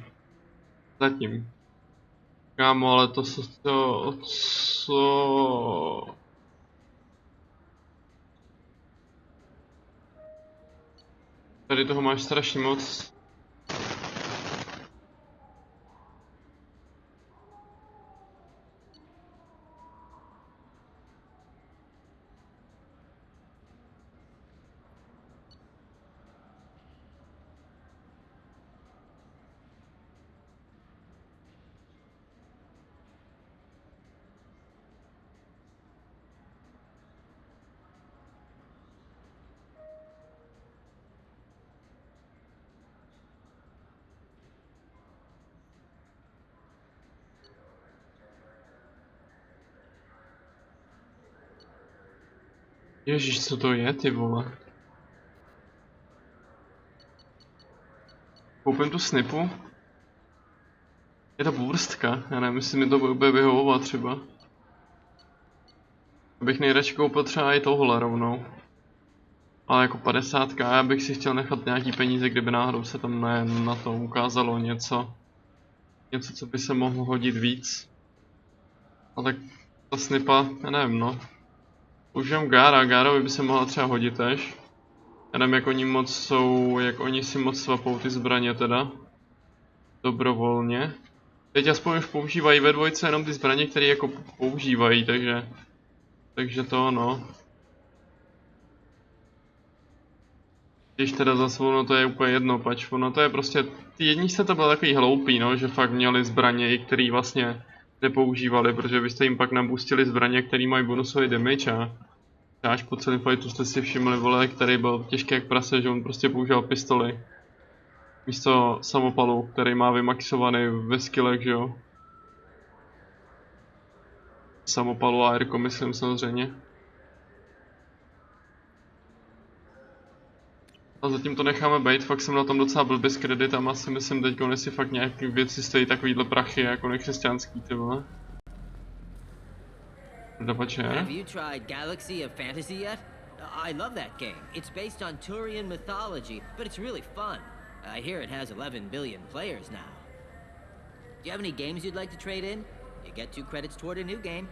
Speaker 1: Kámo, ale co... Tady toho máš strašně moc. Ježíš, co to je, ty vole? Koupím tu snipu. Je to burstka, já nevím, jestli mi to bude vyhovovat třeba. Abych nejradši koupil třeba i tohle rovnou. Ale jako 50, já bych si chtěl nechat nějaký peníze, kdyby náhodou se tam na to ukázalo něco. Něco, co by se mohlo hodit víc. A tak ta snipa, já nevím, no. Užívám Gárovi by se mohla třeba hodit tež. Já nevím, jak oni moc jsou, jak oni si moc svapou ty zbraně teda. Dobrovolně. Teď aspoň už používají ve dvojce jenom ty zbraně, které jako používají, takže to no. Když teda zase ono to je úplně jedno, pač ono to je prostě, ty jedničce to bylo takový hloupý, no, že fakt měli zbraně, který vlastně nepoužívali, protože byste jim pak nabustili zbraně, který mají bonusový damage a až po celém fightu jste si všimli, vole, který byl těžký jak prase, že on prostě používal pistoli. Místo samopalu, který má vymaxovaný ve skillech, že jo. Samopalu a Airko, myslím samozřejmě. A zatím to necháme být, fakt jsem na tom docela blbě s kreditama, si myslím teď, jestli fakt nějaký věci stojí takovýhle prachy jako nekřesťanský, ty vole.
Speaker 11: Have you tried Galaxy of Fantasy yet? I love that game. It's based on Turian mythology, but it's really fun. I hear it has 11 billion players now. Do you have any games you'd like to trade in? You get 2 credits toward a new game.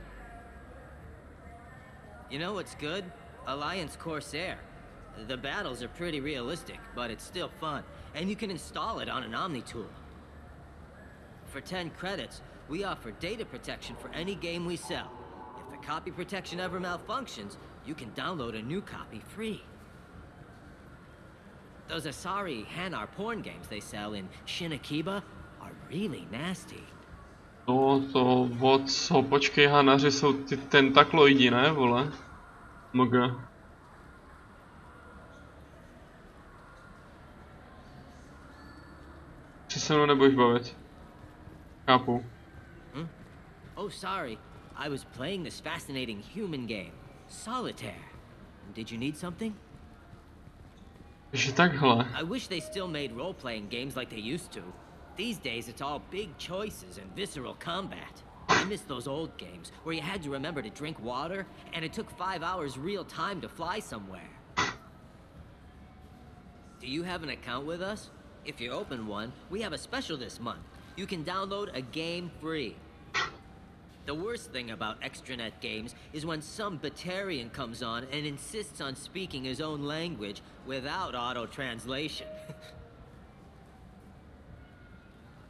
Speaker 11: You know what's good? Alliance Corsair. The battles are pretty realistic, but it's still fun, and you can install it on an Omni tool. For 10 credits, we offer data protection for any game we sell. If the copy protection ever malfunctions, you can download a new copy free. Those Asari Hanar porn games they sell in Shinakiba are really nasty.
Speaker 1: Počkej, Hanaři jsou ty tentakloidi, ne, vole? Moga. Ty se mnou nebudeš bavit. Chápu.
Speaker 11: Oh, sorry. I was playing this fascinating human game, Solitaire. Did you need something?
Speaker 1: Že takhle.
Speaker 11: I wish they still made role-playing games like they used to. These days, it's all big choices and visceral combat. I miss those old games where you had to remember to drink water, and it took 5 hours real time to fly somewhere. Do you have an account with us? If you open one, we have a special this month. You can download a game free. The worst thing about extranet games is when some Batarian comes on and insists on speaking his own language without auto-translation.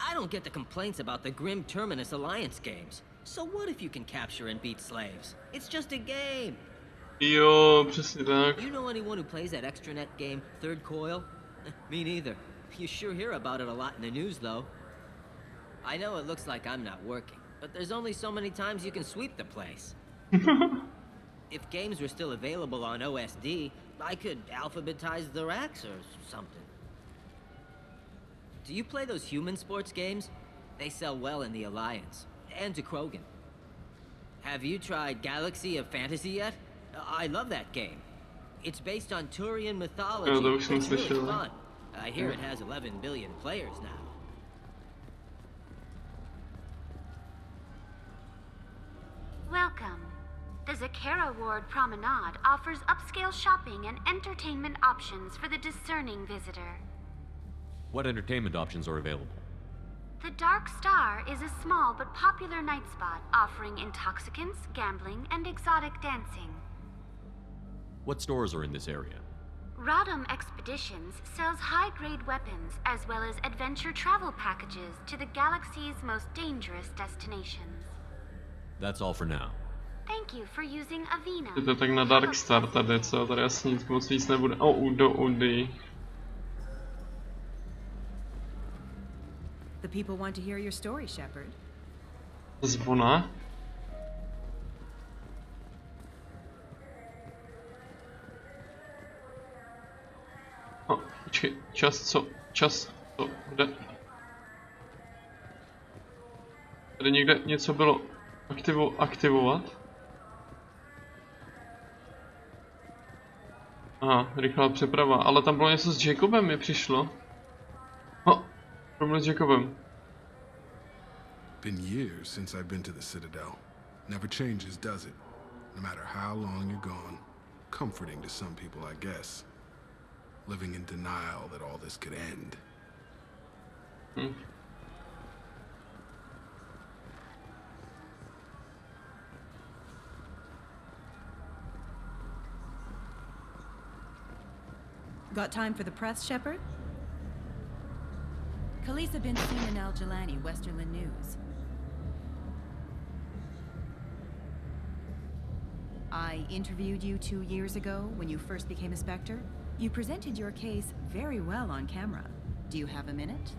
Speaker 11: I don't get the complaints about the Grim Terminus Alliance games. So what if you can capture and beat slaves? It's just a game.
Speaker 1: Jo, přesně tak.
Speaker 11: You know anyone who plays that extranet game, Third Coil? Me neither. You sure hear about it a lot in the news, though. I know it looks like I'm not working, but there's only so many times you can sweep the place. If games were still available on OSD, I could alphabetize the racks or something. Do you play those human sports games? They sell well in the Alliance, and to Krogan. Have you tried Galaxy of Fantasy yet? I love that game. It's based on Turian mythology. It's really fun. I hear it has 11 billion players now.
Speaker 8: Welcome. The Zakara Ward Promenade offers upscale shopping and entertainment options for the discerning visitor.
Speaker 12: What entertainment options are available?
Speaker 8: The Dark Star is a small but popular night spot offering intoxicants, gambling, and exotic dancing.
Speaker 12: What stores are in this area?
Speaker 8: Rodham Expeditions sells high-grade weapons as well as adventure travel packages to the galaxy's most dangerous destinations.
Speaker 12: That's all for now.
Speaker 8: Thank you for using Avina.
Speaker 1: Je to tak na Dark Star tady, co? Tady asi nic moc víc nebude. Do Udy.
Speaker 6: The people want to hear your story, Shepard.
Speaker 1: Zvona. Počkej, čas, co, kde? Tady někde něco bylo aktivovat? Aha, rychlá přeprava, ale tam bylo něco s Jacobem, mi přišlo. Problém s Jacobem.
Speaker 19: Been years since I've been to the Citadel. Never changes, does it? No matter how long you're gone. Comforting to some people, I guess. Living in denial that all this could end.
Speaker 6: Got time for the press, Shepard? Khaleesa bint Sinan al-Jalani, Westerland News. I interviewed you 2 years ago when you first became a Spectre. You presented your case very well on camera. Do you have a minute?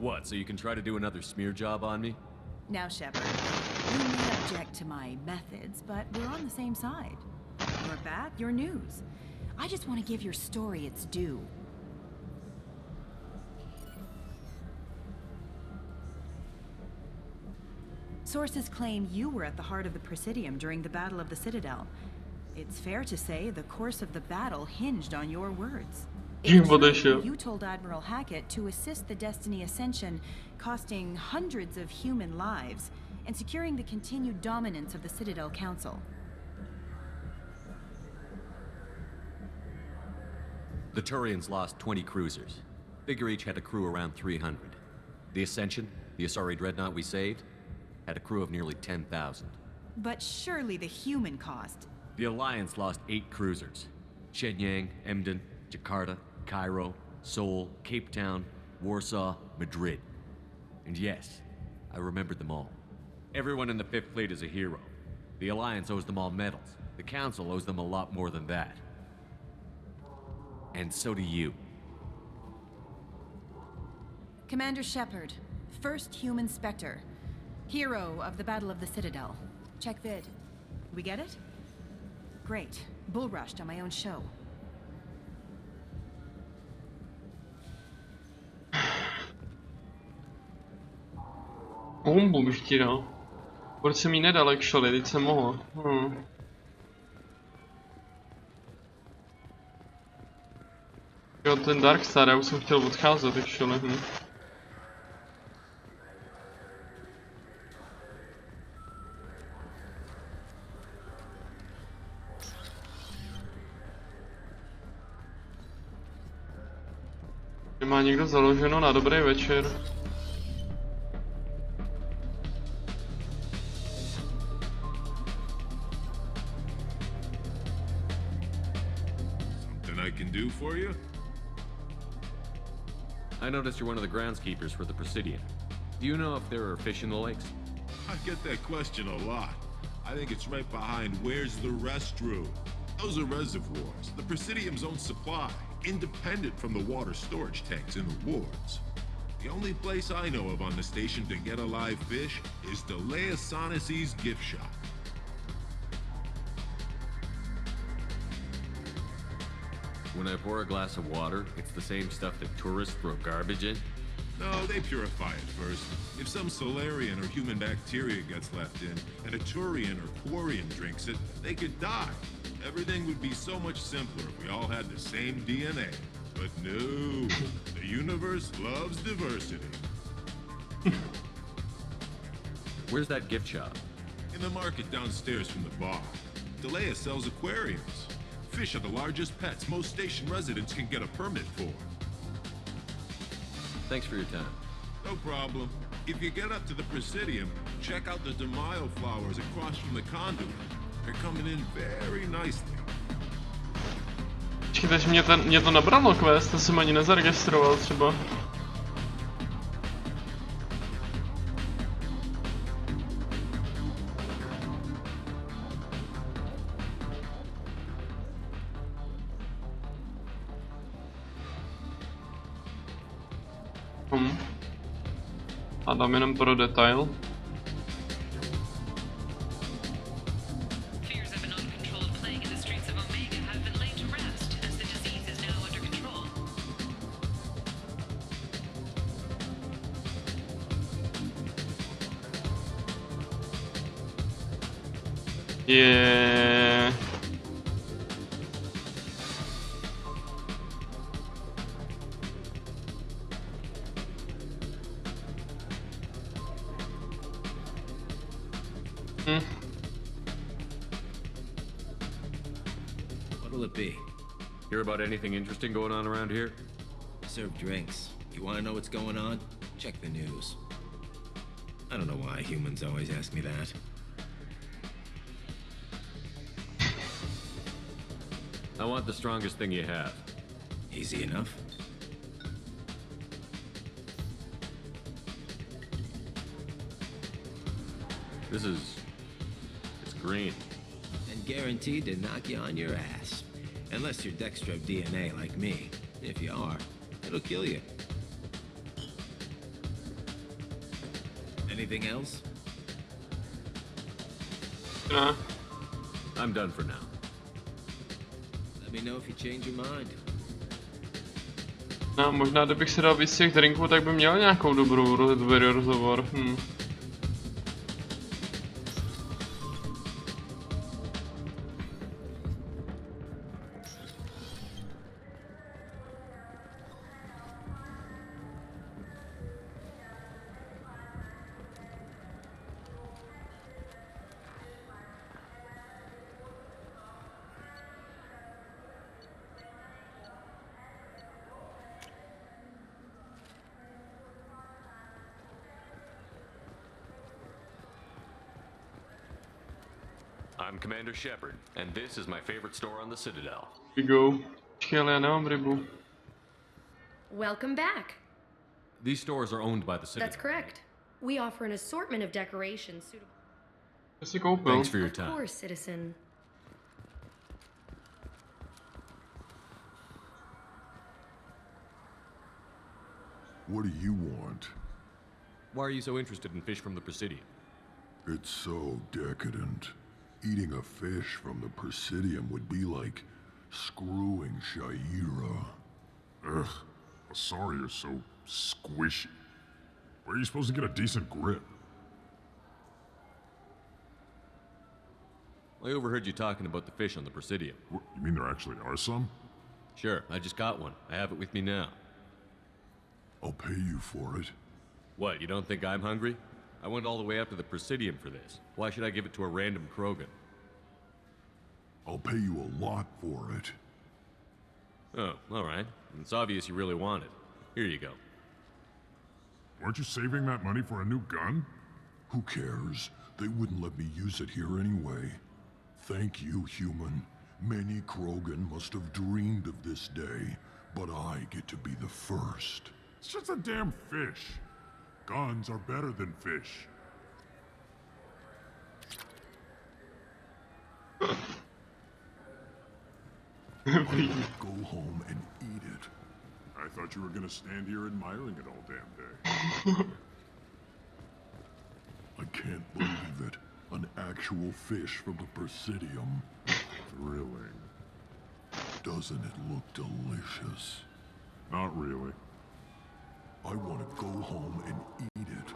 Speaker 12: What, so you can try to do another smear job on me?
Speaker 6: Now, Shepard, you may object to my methods, but we're on the same side. You're back, you're news.
Speaker 5: I just want to give your story its due. Sources claim you were at the heart of the Presidium during the Battle of the Citadel. It's fair to say the course of the battle hinged on your words. You told Admiral Hackett to assist the Destiny Ascension, costing hundreds of human lives, and securing the continued dominance of the Citadel Council.
Speaker 12: The Turians lost 20 cruisers. Figure each had a crew around 300. The Ascension, the Asari dreadnought we saved, had a crew of nearly 10,000.
Speaker 5: But surely the human cost.
Speaker 12: The Alliance lost 8 cruisers. Shenyang, Emden, Jakarta, Cairo, Seoul, Cape Town, Warsaw, Madrid. And yes, I remembered them all. Everyone in the 5th Fleet is a hero. The Alliance owes them all medals. The Council owes them a lot more than that. And so do you.
Speaker 5: Commander Shepard, first human Spectre. Hero of the Battle of the Citadel. Check vid. We get it? Great. Bull rushed on my own show.
Speaker 1: Bombu bych ti dal. Proč jsem jí nedal, actually, teď jsem mohl. Jo, ten Darkstar, já už jsem chtěl odcházet, actually. Má někdo založeno na dobrý večer.
Speaker 7: Something I can do for you?
Speaker 12: I noticed you're one of the groundskeepers for the Presidium. Do you know if there are fish in the lakes?
Speaker 7: I get that question a lot. I think it's right behind where's the restroom. Those are reservoirs, the Presidium's own supply, independent from the water storage tanks in the wards. The only place I know of on the station to get a live fish is Delea Sonasy's gift shop.
Speaker 12: When I pour a glass of water, it's the same stuff that tourists throw garbage in?
Speaker 7: No, they purify it first. If some Solarian or human bacteria gets left in, and a Turian or Quarian drinks it, they could die. Everything would be so much simpler if we all had the same DNA. But no, the universe loves diversity.
Speaker 12: Where's that gift shop?
Speaker 7: In the market downstairs from the bar. Delea sells aquariums. Fish are the largest pets most station residents can get a permit for.
Speaker 12: Thanks for your time.
Speaker 7: No problem. If you get up to the Presidium, check out the De Mayo flowers across from the conduit. They're coming in very nicely.
Speaker 1: Počkejte, mě to nabralo quest, to jsem ani nezaregistroval třeba. A dám jenom pro detail. Yeah.
Speaker 13: What'll it be?
Speaker 12: Hear about anything interesting going on around here?
Speaker 13: Serve drinks. You want to know what's going on? Check the news. I don't know why humans always ask me that.
Speaker 12: I want the strongest thing you have.
Speaker 13: Easy enough.
Speaker 12: It's green.
Speaker 13: And guaranteed to knock you on your ass. Unless you're Dextro DNA like me. If you are, it'll kill you. Anything else?
Speaker 1: Nah.
Speaker 12: I'm done for now.
Speaker 13: Let
Speaker 11: me know if you change your mind.
Speaker 1: No, možná kdybych si dal víc z těch drinků, tak by měl nějakou dobrý rozhovor.
Speaker 12: I'm Commander Shepard, and this is my favorite store on the Citadel.
Speaker 1: Here you go. Počkej, ale já nemám rybu.
Speaker 2: Welcome back.
Speaker 12: These stores are owned by the Citadel.
Speaker 2: That's correct. We offer an assortment of decorations suitable.
Speaker 12: Thanks for your
Speaker 2: Of
Speaker 12: time.
Speaker 2: course, citizen.
Speaker 9: What do you want?
Speaker 12: Why are you so interested in fish from the Presidium?
Speaker 9: It's so decadent. Eating a fish from the Presidium would be like screwing Shaira.
Speaker 7: Ugh, Asari is so squishy. Where are you supposed to get a decent grip?
Speaker 12: I overheard you talking about the fish on the Presidium.
Speaker 7: You mean there actually are some?
Speaker 12: Sure, I just got one. I have it with me now.
Speaker 9: I'll pay you for it.
Speaker 12: What, you don't think I'm hungry? I went all the way up to the Presidium for this. Why should I give it to a random Krogan?
Speaker 9: I'll pay you a lot for it.
Speaker 12: Oh, alright. It's obvious you really want it. Here you go.
Speaker 7: Weren't you saving that money for a new gun?
Speaker 9: Who cares? They wouldn't let me use it here anyway. Thank you, human. Many Krogan must have dreamed of this day, but I get to be the first.
Speaker 7: It's just a damn fish. Guns are better than fish.
Speaker 9: Go home and eat it.
Speaker 7: I thought you were gonna stand here admiring it all damn day.
Speaker 9: I can't believe it. An actual fish from the Presidium.
Speaker 7: Thrilling.
Speaker 9: Doesn't it look delicious?
Speaker 7: Not really.
Speaker 9: I want to go home and eat it.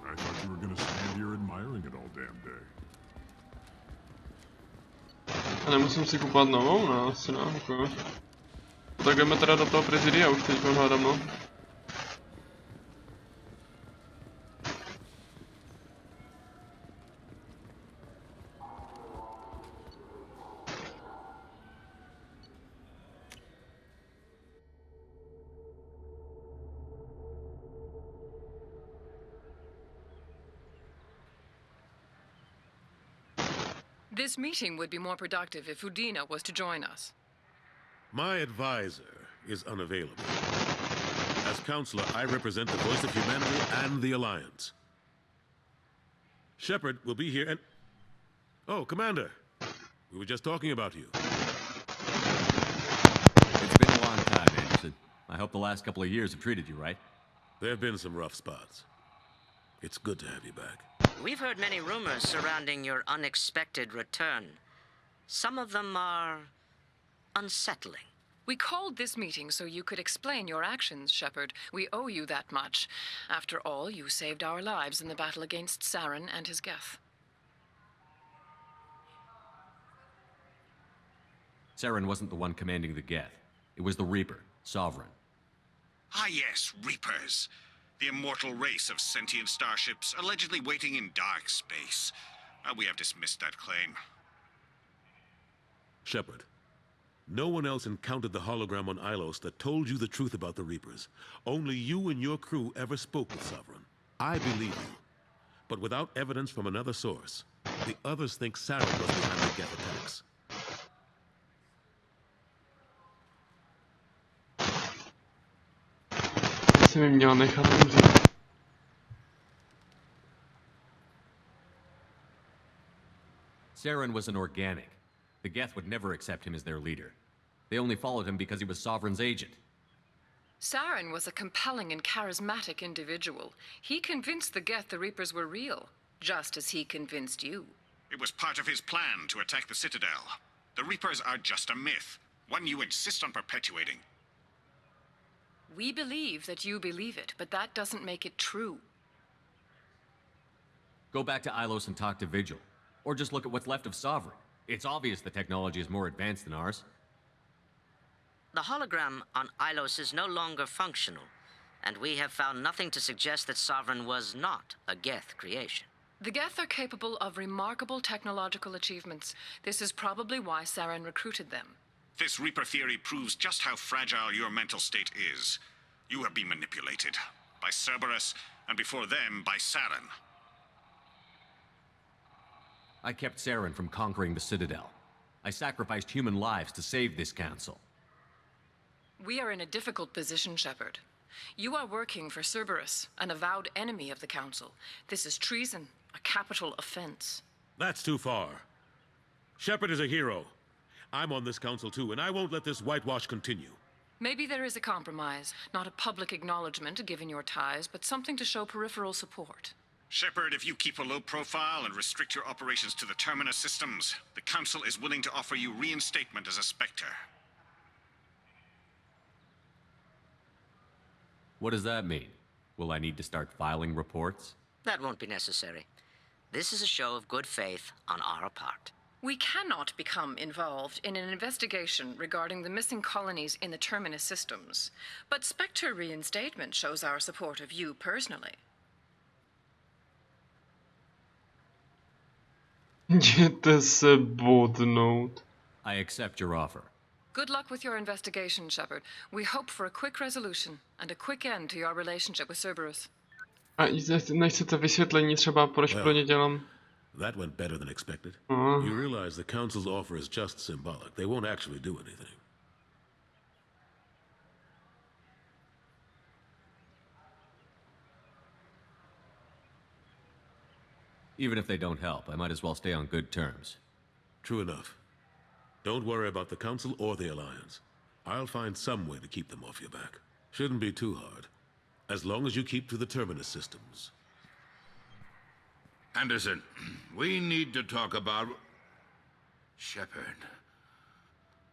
Speaker 7: I thought you were gonna stand here admiring it all damn day.
Speaker 1: A nemusím si kupovat novou, no, asi ne, jako. Tak jdeme teda do toho Prezidia už teď hádám, no.
Speaker 23: This meeting would be more productive if Udina was to join us.
Speaker 24: My advisor is unavailable. As counselor, I represent the voice of humanity and the Alliance. Shepard will be here and... Oh, Commander. We were just talking about you.
Speaker 12: It's been a long time, Anderson. I hope the last couple of years have treated you right.
Speaker 24: There have been some rough spots. It's good to have you back.
Speaker 25: We've heard many rumors surrounding your unexpected return. Some of them are unsettling.
Speaker 23: We called this meeting so you could explain your actions, Shepard. We owe you that much. After all, you saved our lives in the battle against Saren and his Geth.
Speaker 12: Saren wasn't the one commanding the Geth. It was the Reaper, Sovereign.
Speaker 26: Ah yes, Reapers. The immortal race of sentient starships allegedly waiting in dark space. We have dismissed that claim.
Speaker 24: Shepard, no one else encountered the hologram on Ilos that told you the truth about the Reapers. Only you and your crew ever spoke with Sovereign. I believe you. But without evidence from another source, the others think Saren was behind the Geth attacks.
Speaker 1: Si mi měl nechat umřít.
Speaker 12: Saren was an organic. The Geth would never accept him as their leader. They only followed him because he was Sovereign's agent.
Speaker 23: Saren was a compelling and charismatic individual. He convinced the Geth the Reapers were real, just as he convinced you.
Speaker 26: It was part of his plan to attack the Citadel. The Reapers are just a myth. one you insist on perpetuating.
Speaker 23: We believe that you believe it, but that doesn't make it true.
Speaker 12: Go back to Ilos and talk to Vigil. Or just look at what's left of Sovereign. It's obvious the technology is more advanced than ours.
Speaker 25: The hologram on Ilos is no longer functional, and we have found nothing to suggest that Sovereign was not a Geth creation.
Speaker 23: The Geth are capable of remarkable technological achievements. This is probably why Saren recruited them.
Speaker 26: This Reaper theory proves just how fragile your mental state is. You have been manipulated by Cerberus, and before them, by Saren.
Speaker 12: I kept Saren from conquering the Citadel. I sacrificed human lives to save this council.
Speaker 23: We are in a difficult position, Shepard. You are working for Cerberus, an avowed enemy of the Council. This is treason, a capital offense.
Speaker 24: That's too far. Shepard is a hero. I'm on this council too, and I won't let this whitewash continue.
Speaker 23: Maybe there is a compromise. Not a public acknowledgement given your ties, but something to show peripheral support.
Speaker 26: Shepard, if you keep a low profile and restrict your operations to the Terminus systems, the Council is willing to offer you reinstatement as a Spectre.
Speaker 12: What does that mean? Will I need to start filing reports?
Speaker 25: That won't be necessary. This is a show of good faith on our part.
Speaker 23: We cannot become involved in an investigation regarding the missing colonies in the Terminus systems, but Spectre reinstatement shows our support of you personally.
Speaker 1: Jděte se bodnout.
Speaker 12: I accept your offer.
Speaker 23: Good luck with your investigation, Shepard. We hope for a quick resolution and a quick end to your relationship with Cerberus.
Speaker 1: A nechcete vysvětlení třeba, proč pro ně dělám?
Speaker 24: That went better than expected.
Speaker 1: Uh-huh.
Speaker 24: You realize the Council's offer is just symbolic. They won't actually do anything.
Speaker 12: Even if they don't help, I might as well stay on good terms.
Speaker 24: True enough. Don't worry about the Council or the Alliance. I'll find some way to keep them off your back. Shouldn't be too hard. As long as you keep to the Terminus systems.
Speaker 10: Anderson, we need to talk about... Shepard.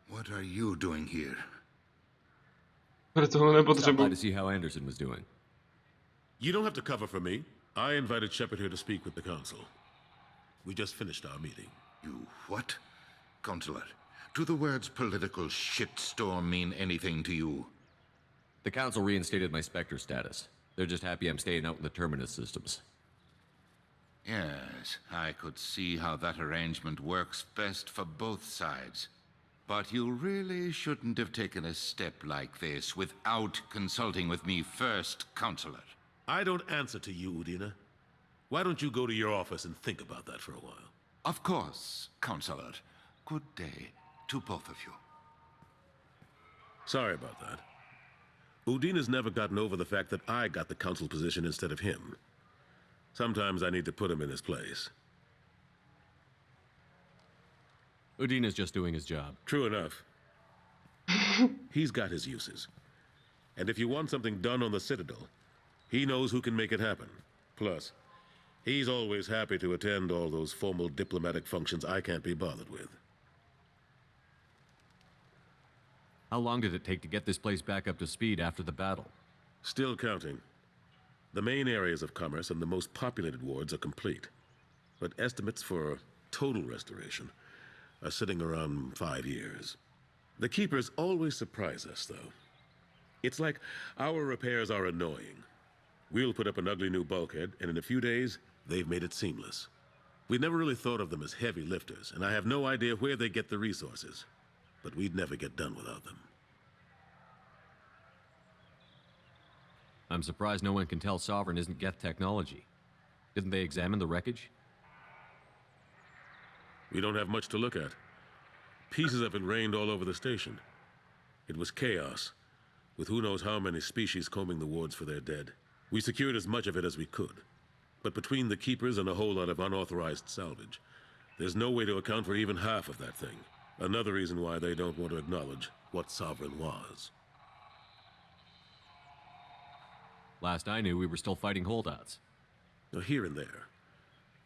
Speaker 10: What are you doing here?
Speaker 12: Stop by to see how Anderson was doing.
Speaker 24: You don't have to cover for me. I invited Shepard here to speak with the Council. We just finished our meeting.
Speaker 10: You what? Counselor, do the words political shitstorm mean anything to you?
Speaker 12: The Council reinstated my Spectre status. They're just happy I'm staying out in the Terminus systems.
Speaker 10: Yes, I could see how that arrangement works best for both sides. But you really shouldn't have taken a step like this without consulting with me first, Counselor.
Speaker 24: I don't answer to you, Udina. Why don't you go to your office and think about that for a while?
Speaker 10: Of course, Counselor. Good day to both of you.
Speaker 24: Sorry about that. Udina's never gotten over the fact that I got the Council position instead of him. Sometimes I need to put him in his place.
Speaker 12: Udina's just doing his job.
Speaker 24: True enough. He's got his uses. And if you want something done on the Citadel, he knows who can make it happen. Plus, he's always happy to attend all those formal diplomatic functions I can't be bothered with.
Speaker 12: How long did it take to get this place back up to speed after the battle?
Speaker 24: Still counting. The main areas of commerce and the most populated wards are complete. But estimates for total restoration are sitting around 5 years. The Keepers always surprise us, though. It's like our repairs are annoying. We'll put up an ugly new bulkhead, and in a few days, they've made it seamless. We never really thought of them as heavy lifters, and I have no idea where they get the resources. But we'd never get done without them.
Speaker 12: I'm surprised no one can tell Sovereign isn't Geth technology. Didn't they examine the wreckage?
Speaker 24: We don't have much to look at. Pieces of it rained all over the station. It was chaos, with who knows how many species combing the wards for their dead. We secured as much of it as we could. But between the Keepers and a whole lot of unauthorized salvage, there's no way to account for even half of that thing. Another reason why they don't want to acknowledge what Sovereign was.
Speaker 12: Last I knew, we were still fighting holdouts.
Speaker 24: Here and there.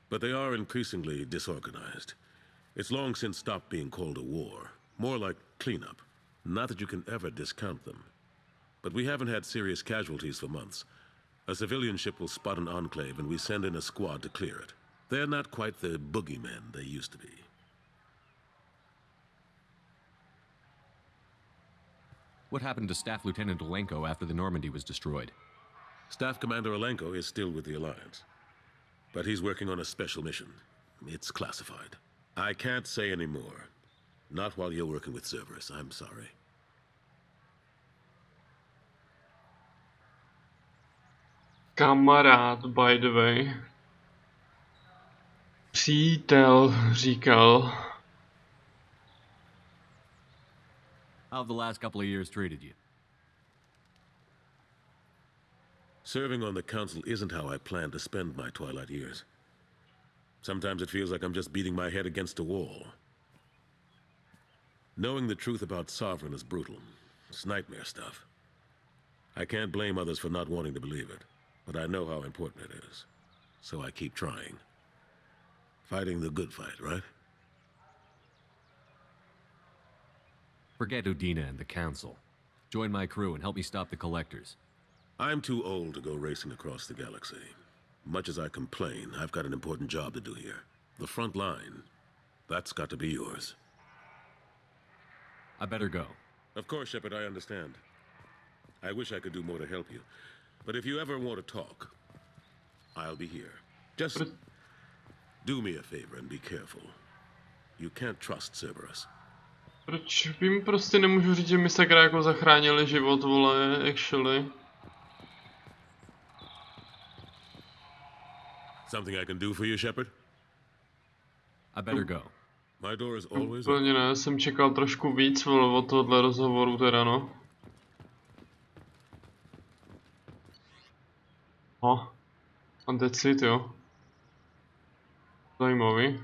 Speaker 24: But they are increasingly disorganized. It's long since stopped being called a war. More like cleanup. Not that you can ever discount them. But we haven't had serious casualties for months. A civilian ship will spot an enclave and we send in a squad to clear it. They're not quite the boogeymen they used to be.
Speaker 12: What happened to Staff Lieutenant Olenko after the Normandy was destroyed?
Speaker 24: Staff Commander Olenko is still with the Alliance. But he's working on a special mission. It's classified. I can't say any more. Not while you're working with Cerberus, I'm sorry.
Speaker 1: Kamarád, by the way. Přítel říkal.
Speaker 12: How have the last couple of years treated you?
Speaker 24: Serving on the Council isn't how I plan to spend my twilight years. Sometimes it feels like I'm just beating my head against a wall. Knowing the truth about Sovereign is brutal. It's nightmare stuff. I can't blame others for not wanting to believe it, but I know how important it is. So I keep trying. Fighting the good fight, right?
Speaker 12: Forget Udina and the Council. Join my crew and help me stop the Collectors.
Speaker 24: I'm too old to go racing across the galaxy. Much as I complain, I've got an important job to do here. The front line. That's got to be yours.
Speaker 12: I better go.
Speaker 24: Of course, Shepard, I understand. I wish I could do more to help you. But if you ever want to talk, I'll be here. Just do me a favor and be careful. You can't trust Cerberus.
Speaker 1: Proč jim prostě nemůžu říct, že mi sakra jako zachránili život, vole, actually.
Speaker 24: Something I can do for you, Shepard?
Speaker 12: I better go.
Speaker 24: My door is always
Speaker 1: Úplně ne, jsem čekal trošku víc, vole, od tohohle rozhovoru teda, no. A that's it, jo. Zajímavý.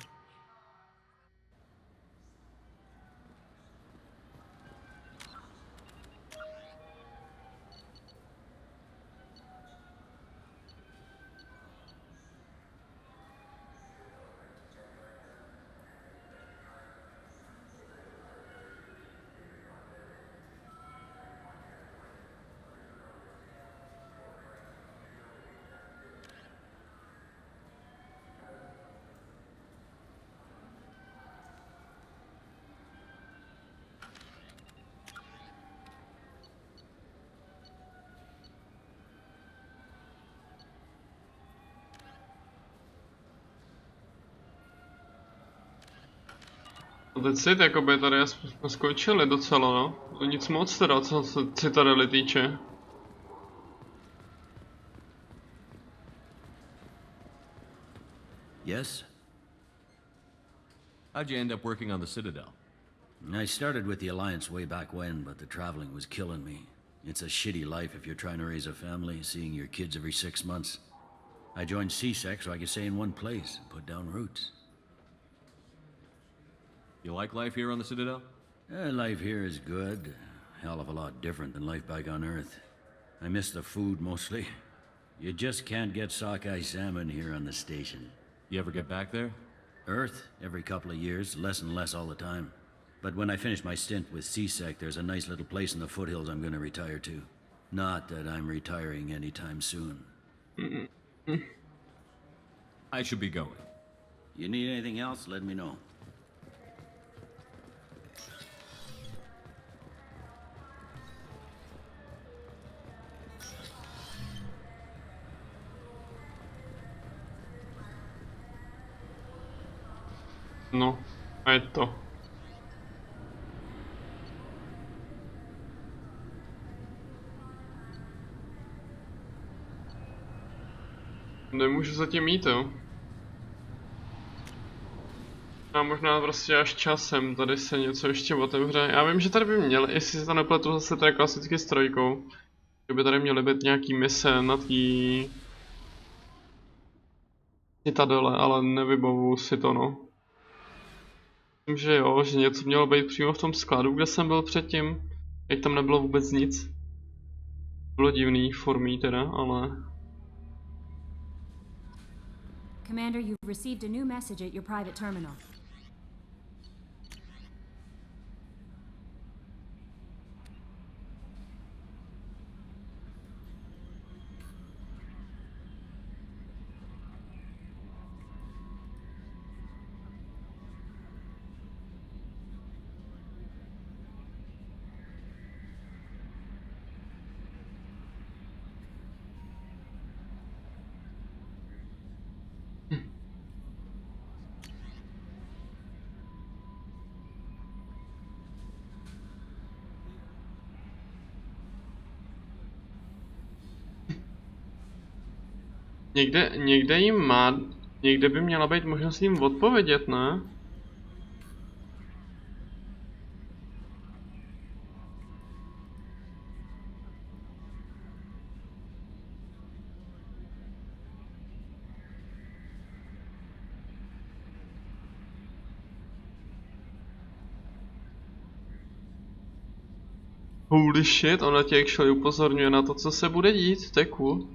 Speaker 1: A teď si jakoby tady jsme skočili docela, no. To nic moc teda, co se Citadely týče.
Speaker 15: Yes?
Speaker 12: How'd you end up working on the Citadel?
Speaker 15: I started with the Alliance way back when, but the traveling was killing me. It's a shitty life if you're trying to raise a family, seeing your kids every 6 months. I joined CSEC so I could stay in one place and put down roots.
Speaker 12: You like life here on the Citadel?
Speaker 15: Life here is good. A hell of a lot different than life back on Earth. I miss the food mostly. You just can't get sockeye salmon here on the station.
Speaker 12: You ever get back there?
Speaker 15: Earth, every couple of years, less and less all the time. But when I finish my stint with CSEC, there's a nice little place in the foothills I'm gonna retire to. Not that I'm retiring anytime soon.
Speaker 12: I should be going.
Speaker 15: You need anything else, let me know.
Speaker 1: No, a je to. Nemůžu zatím jít, jo. A možná prostě až časem tady se něco ještě otevře. Já vím, že tady by měl, jestli si to nepletu zase tady klasicky s trojkou, že by tady měly být nějaký mise na tý Citadele, ale nevybavuju si to, no. Myslím, že jo, že něco mělo být přímo v tom skladu, kde jsem byl předtím. Jak tam nebylo vůbec nic. Bylo divný formí teda, ale...
Speaker 16: Commander, you've received a new message at your private terminal.
Speaker 1: Někde jim má, někde by měla být možnost jim odpovědět, ne? Holy shit, ona tě actually upozorňuje na to, co se bude dít, to je cool.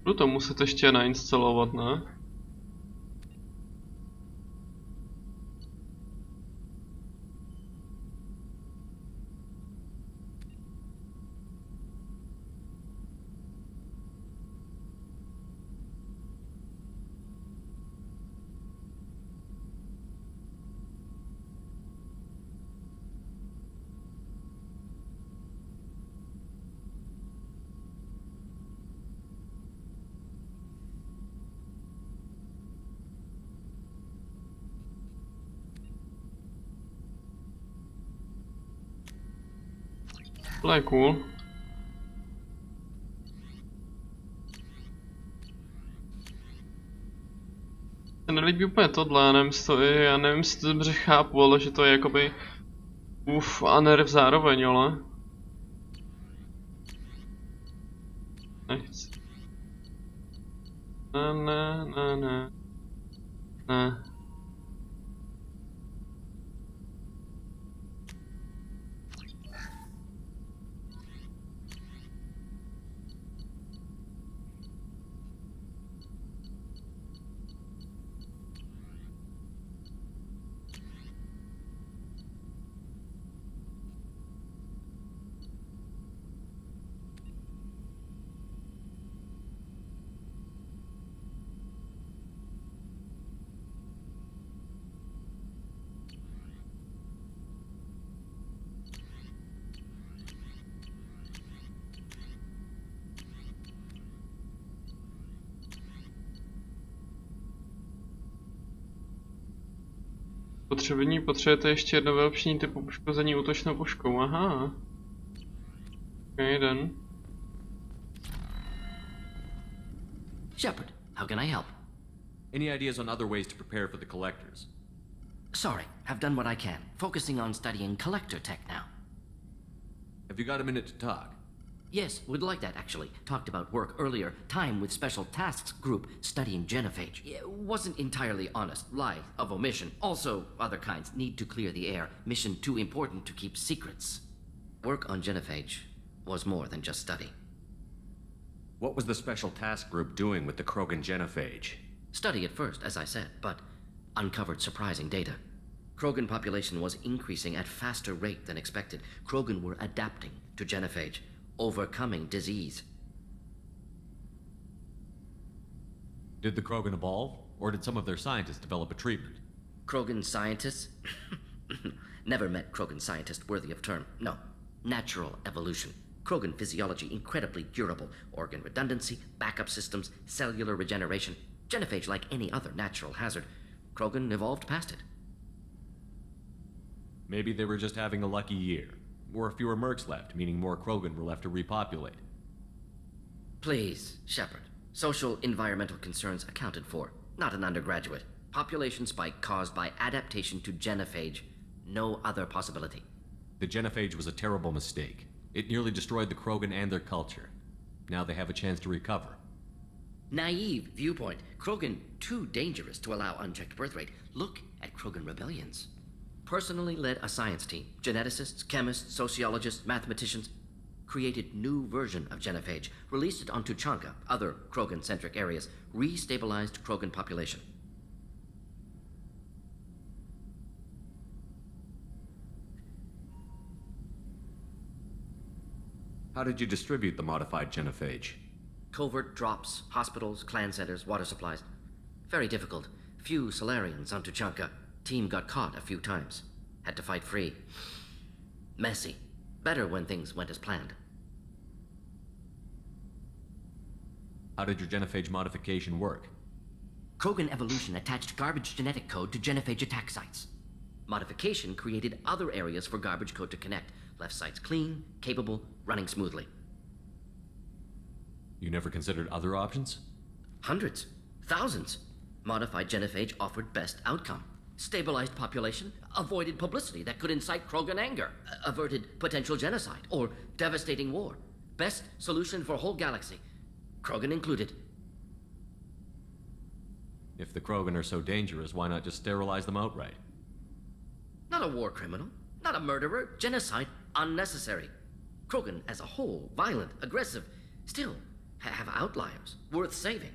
Speaker 1: Budu to muset ještě nainstalovat, ne? Tohle je cool. Se nelíbí úplně tohle, já nevím, jestli to dobře chápu, ale že to je jakoby a nerv zároveň, ale nechci. Ne. Potřebujete ještě jedno vylepšení typu poškození útočnou puškou, aha. Okay, then.
Speaker 14: Shepard, how can I help?
Speaker 12: Any ideas on other ways to prepare for the collectors?
Speaker 14: Sorry, I've done what I can, focusing on studying collector tech now.
Speaker 12: Have you got a minute to talk?
Speaker 14: Yes, would like that actually. Talked about work earlier. Time with Special Tasks Group studying genophage. Wasn't entirely honest. Lie of omission. Also, other kinds. Need to clear the air. Mission too important to keep secrets. Work on genophage was more than just study.
Speaker 12: What was the Special Task Group doing with the Krogan genophage?
Speaker 14: Study at first, as I said, but uncovered surprising data. Krogan population was increasing at faster rate than expected. Krogan were adapting to genophage. Overcoming disease.
Speaker 12: Did the Krogan evolve, or did some of their scientists develop a treatment?
Speaker 14: Krogan scientists? Never met Krogan scientist worthy of term. No. Natural evolution. Krogan physiology incredibly durable. Organ redundancy, backup systems, cellular regeneration. Genophage like any other natural hazard. Krogan evolved past it.
Speaker 12: Maybe they were just having a lucky year. Or fewer mercs left, meaning more Krogan were left to repopulate.
Speaker 14: Please, Shepard. Social environmental concerns accounted for. Not an undergraduate. Population spike caused by adaptation to genophage. No other possibility.
Speaker 12: The genophage was a terrible mistake. It nearly destroyed the Krogan and their culture. Now they have a chance to recover.
Speaker 14: Naive viewpoint. Krogan too dangerous to allow unchecked birth rate. Look at Krogan rebellions. Personally led a science team. Geneticists, chemists, sociologists, mathematicians. Created new version of genophage. Released it on Tuchanka, other Krogan-centric areas. Restabilized Krogan population.
Speaker 12: How did you distribute the modified genophage?
Speaker 14: Covert drops, hospitals, clan centers, water supplies. Very difficult. Few Solarians on Tuchanka. Team got caught a few times. Had to fight free. Messy. Better when things went as planned.
Speaker 12: How did your genophage modification work?
Speaker 14: Krogan evolution attached garbage genetic code to genophage attack sites. Modification created other areas for garbage code to connect. Left sites clean, capable, running smoothly.
Speaker 12: You never considered other options?
Speaker 14: Hundreds. Thousands. Modified genophage offered best outcome. Stabilized population, avoided publicity that could incite Krogan anger, averted potential genocide or devastating war. Best solution for whole galaxy, Krogan included.
Speaker 12: If the Krogan are so dangerous, why not just sterilize them outright?
Speaker 14: Not a war criminal, not a murderer, genocide unnecessary. Krogan as a whole, violent, aggressive, still have outliers, worth saving.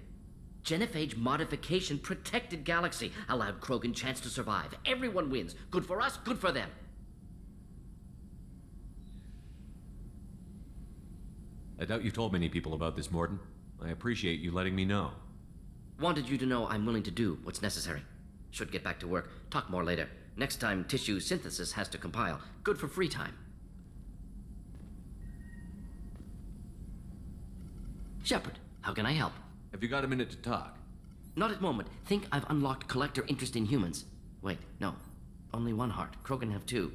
Speaker 14: Genophage modification protected galaxy, allowed Krogan chance to survive. Everyone wins. Good for us, good for them.
Speaker 12: I doubt you told many people about this, Mordin. I appreciate you letting me know.
Speaker 14: Wanted you to know I'm willing to do what's necessary. Should get back to work. Talk more later. Next time tissue synthesis has to compile. Good for free time. Shepard, how can I help?
Speaker 12: Have you got a minute to talk?
Speaker 14: Not at moment. Think I've unlocked collector interest in humans. Wait, no. Only one heart. Krogan have two.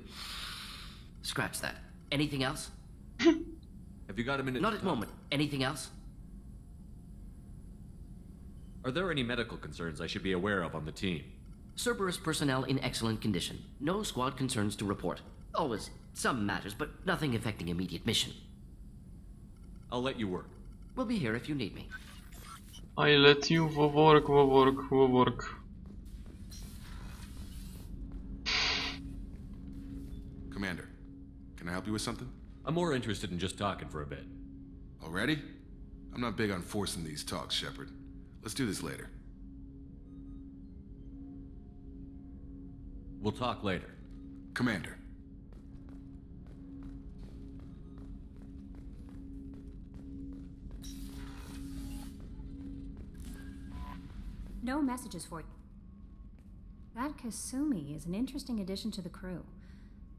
Speaker 14: Scratch that. Anything else?
Speaker 12: Have you got a minute
Speaker 14: Not
Speaker 12: to
Speaker 14: at
Speaker 12: talk?
Speaker 14: moment. Anything else?
Speaker 12: Are there any medical concerns I should be aware of on the team?
Speaker 14: Cerberus personnel in excellent condition. No squad concerns to report. Always some matters, but nothing affecting immediate mission.
Speaker 12: I'll let you work.
Speaker 14: We'll be here if you need me.
Speaker 1: I let you work.
Speaker 19: Commander, can I help you with something?
Speaker 12: I'm more interested in just talking for a bit.
Speaker 19: Already? I'm not big on forcing these talks, Shepard. Let's do this later.
Speaker 12: We'll talk later.
Speaker 19: Commander.
Speaker 16: No messages for you. That Kasumi is an interesting addition to the crew.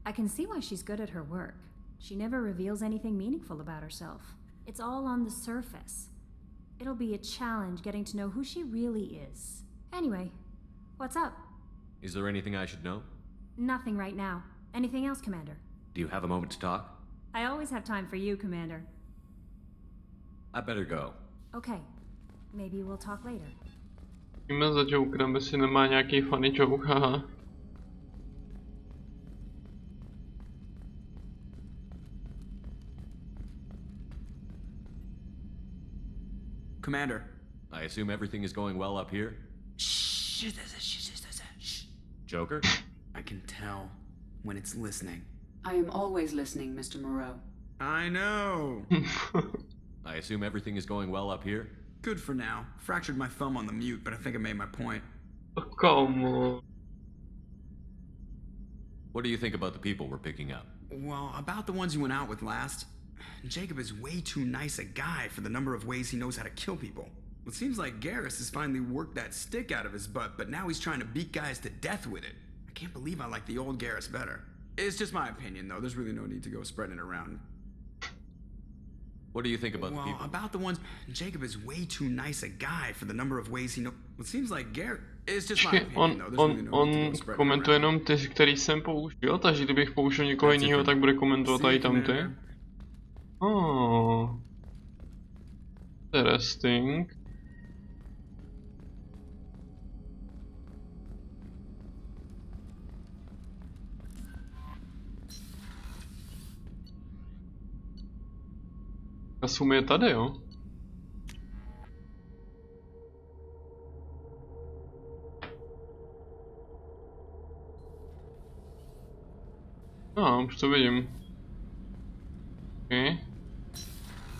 Speaker 16: I can see why she's good at her work. She never reveals anything meaningful about herself. It's all on the surface. It'll be a challenge getting to know who she really is. Anyway, what's up?
Speaker 12: Is there anything I should know?
Speaker 16: Nothing right now. Anything else, Commander?
Speaker 12: Do you have a moment to talk?
Speaker 16: I always have time for you, Commander.
Speaker 12: I better go.
Speaker 16: Okay. Maybe we'll talk later.
Speaker 1: Jdeme za Jokerem, jestli nemá nějaký funny joke, haha.
Speaker 3: Commander.
Speaker 12: I assume everything is going well up here?
Speaker 3: Shh.
Speaker 12: Joker?
Speaker 3: I can tell when it's listening.
Speaker 17: I am always listening, Mr. Moreau.
Speaker 3: I know.
Speaker 12: I assume everything is going well up here?
Speaker 3: Good for now. Fractured my thumb on the mute, but I think I made my point.
Speaker 1: Come on.
Speaker 3: What do you think about the people we're picking up? Well, about the ones you went out with last. Jacob is way too nice a guy for the number of ways he knows how to kill people. It seems like Garrus has finally worked that stick out of his butt, but now he's trying to beat guys to death with it. I can't believe I like the old Garrus better. It's just my opinion, though. There's really no need to go spreading it around.
Speaker 12: What do you think about the people?
Speaker 3: Well, about the ones... Jacob is way too nice a guy for the number of ways he knows... It seems like Garrus... It's just my opinion, though. There's really no need to go spreading it around.
Speaker 1: Komentuje jenom ty, který jsem použil, takže kdybych použil někoho jiného, tak bude komentovat tady tamty. Oh. Interesting. Kasumi je tady, jo? No, už to vidím. Okay.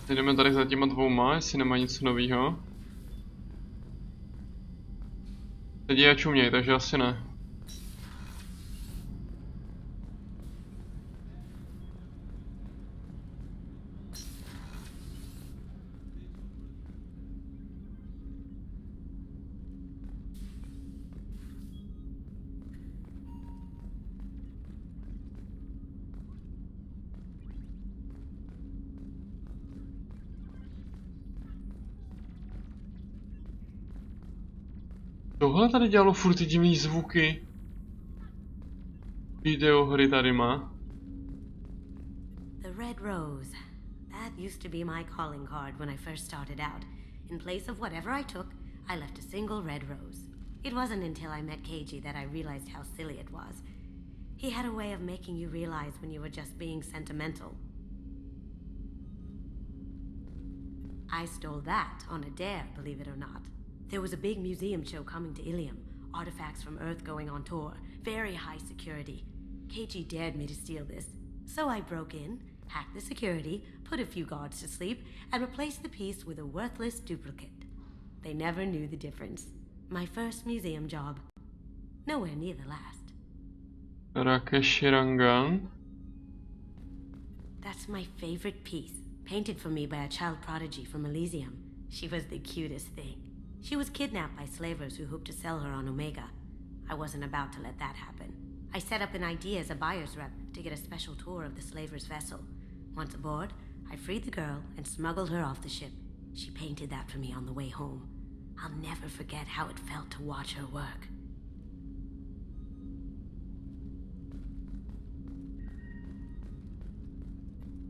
Speaker 1: Jdeme tady za těma dvouma, jestli nemá nic novýho. Teď je čuměj, takže asi ne. Tohle tady dělalo furt ty divný zvuky. Videohry tady má.
Speaker 4: The Red Rose. That used to be my calling card when I first started out. In place of whatever I took, I left a single red rose. It wasn't until I met Keiji that I realized how silly it was. He had a way of making you realize when you were just being sentimental. I stole that on a dare, believe it or not. There was a big museum show coming to Ilium. Artifacts from Earth going on tour. Very high security. Keiji dared me to steal this. So I broke in, hacked the security, put a few guards to sleep, and replaced the piece with a worthless duplicate. They never knew the difference. My first museum job. Nowhere near the last.
Speaker 1: Rakesh Rangan.
Speaker 4: That's my favorite piece. Painted for me by a child prodigy from Elysium. She was the cutest thing. She was kidnapped by slavers who hoped to sell her on Omega. I wasn't about to let that happen. I set up an idea as a buyer's rep to get a special tour of the slaver's vessel. Once aboard, I freed the girl and smuggled her off the ship. She painted that for me on the way home. I'll never forget how it felt to watch her work.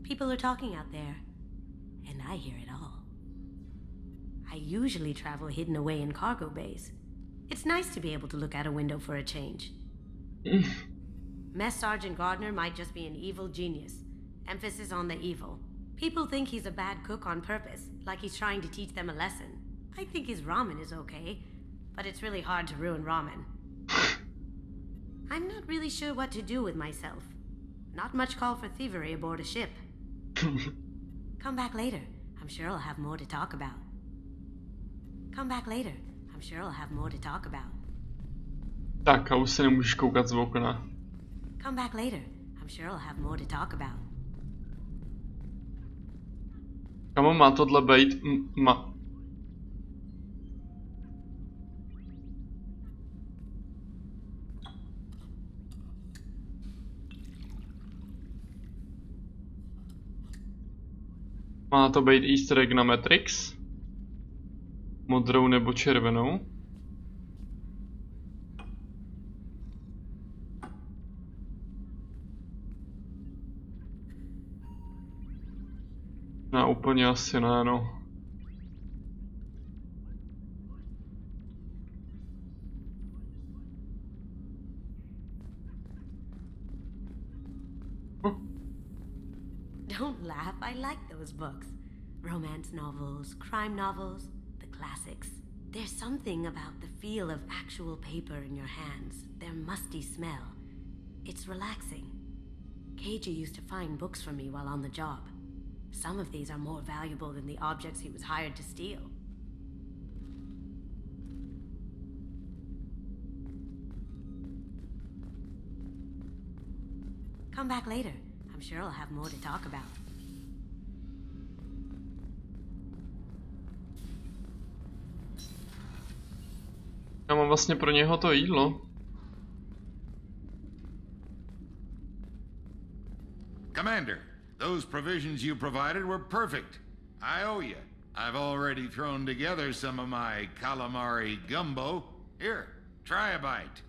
Speaker 4: People are talking out there, and I hear it all. I usually travel hidden away in cargo bays. It's nice to be able to look out a window for a change. Mess Sergeant Gardner might just be an evil genius. Emphasis on the evil. People think he's a bad cook on purpose, like he's trying to teach them a lesson. I think his ramen is okay, but it's really hard to ruin ramen. I'm not really sure what to do with myself. Not much call for thievery aboard a ship. Come back later. I'm sure I'll have more to talk about. Come back later. I'm sure I'll have more to talk about.
Speaker 1: Tak a už se nemůžeš koukat z okna.
Speaker 4: Come back later. I'm sure I'll have more to talk about.
Speaker 1: Kamo má tohle bejt? Má to být easter egg na Matrix? Modrou nebo červenou? Ne, úplně asi ne, no.
Speaker 4: Don't laugh, I like those books. Romance novels, crime novels, the classics. There's something about the feel of actual paper in your hands, their musty smell. It's relaxing. Keiji used to find books for me while on the job. Some of these are more valuable than the objects he was hired to steal. Come back later. I'm sure I'll have more to talk about.
Speaker 1: Já mám vlastně pro něho to jídlo.
Speaker 10: Commander, those provisions you provided were perfect. I owe you. I've already thrown together some of my calamari gumbo. Here, try a bite.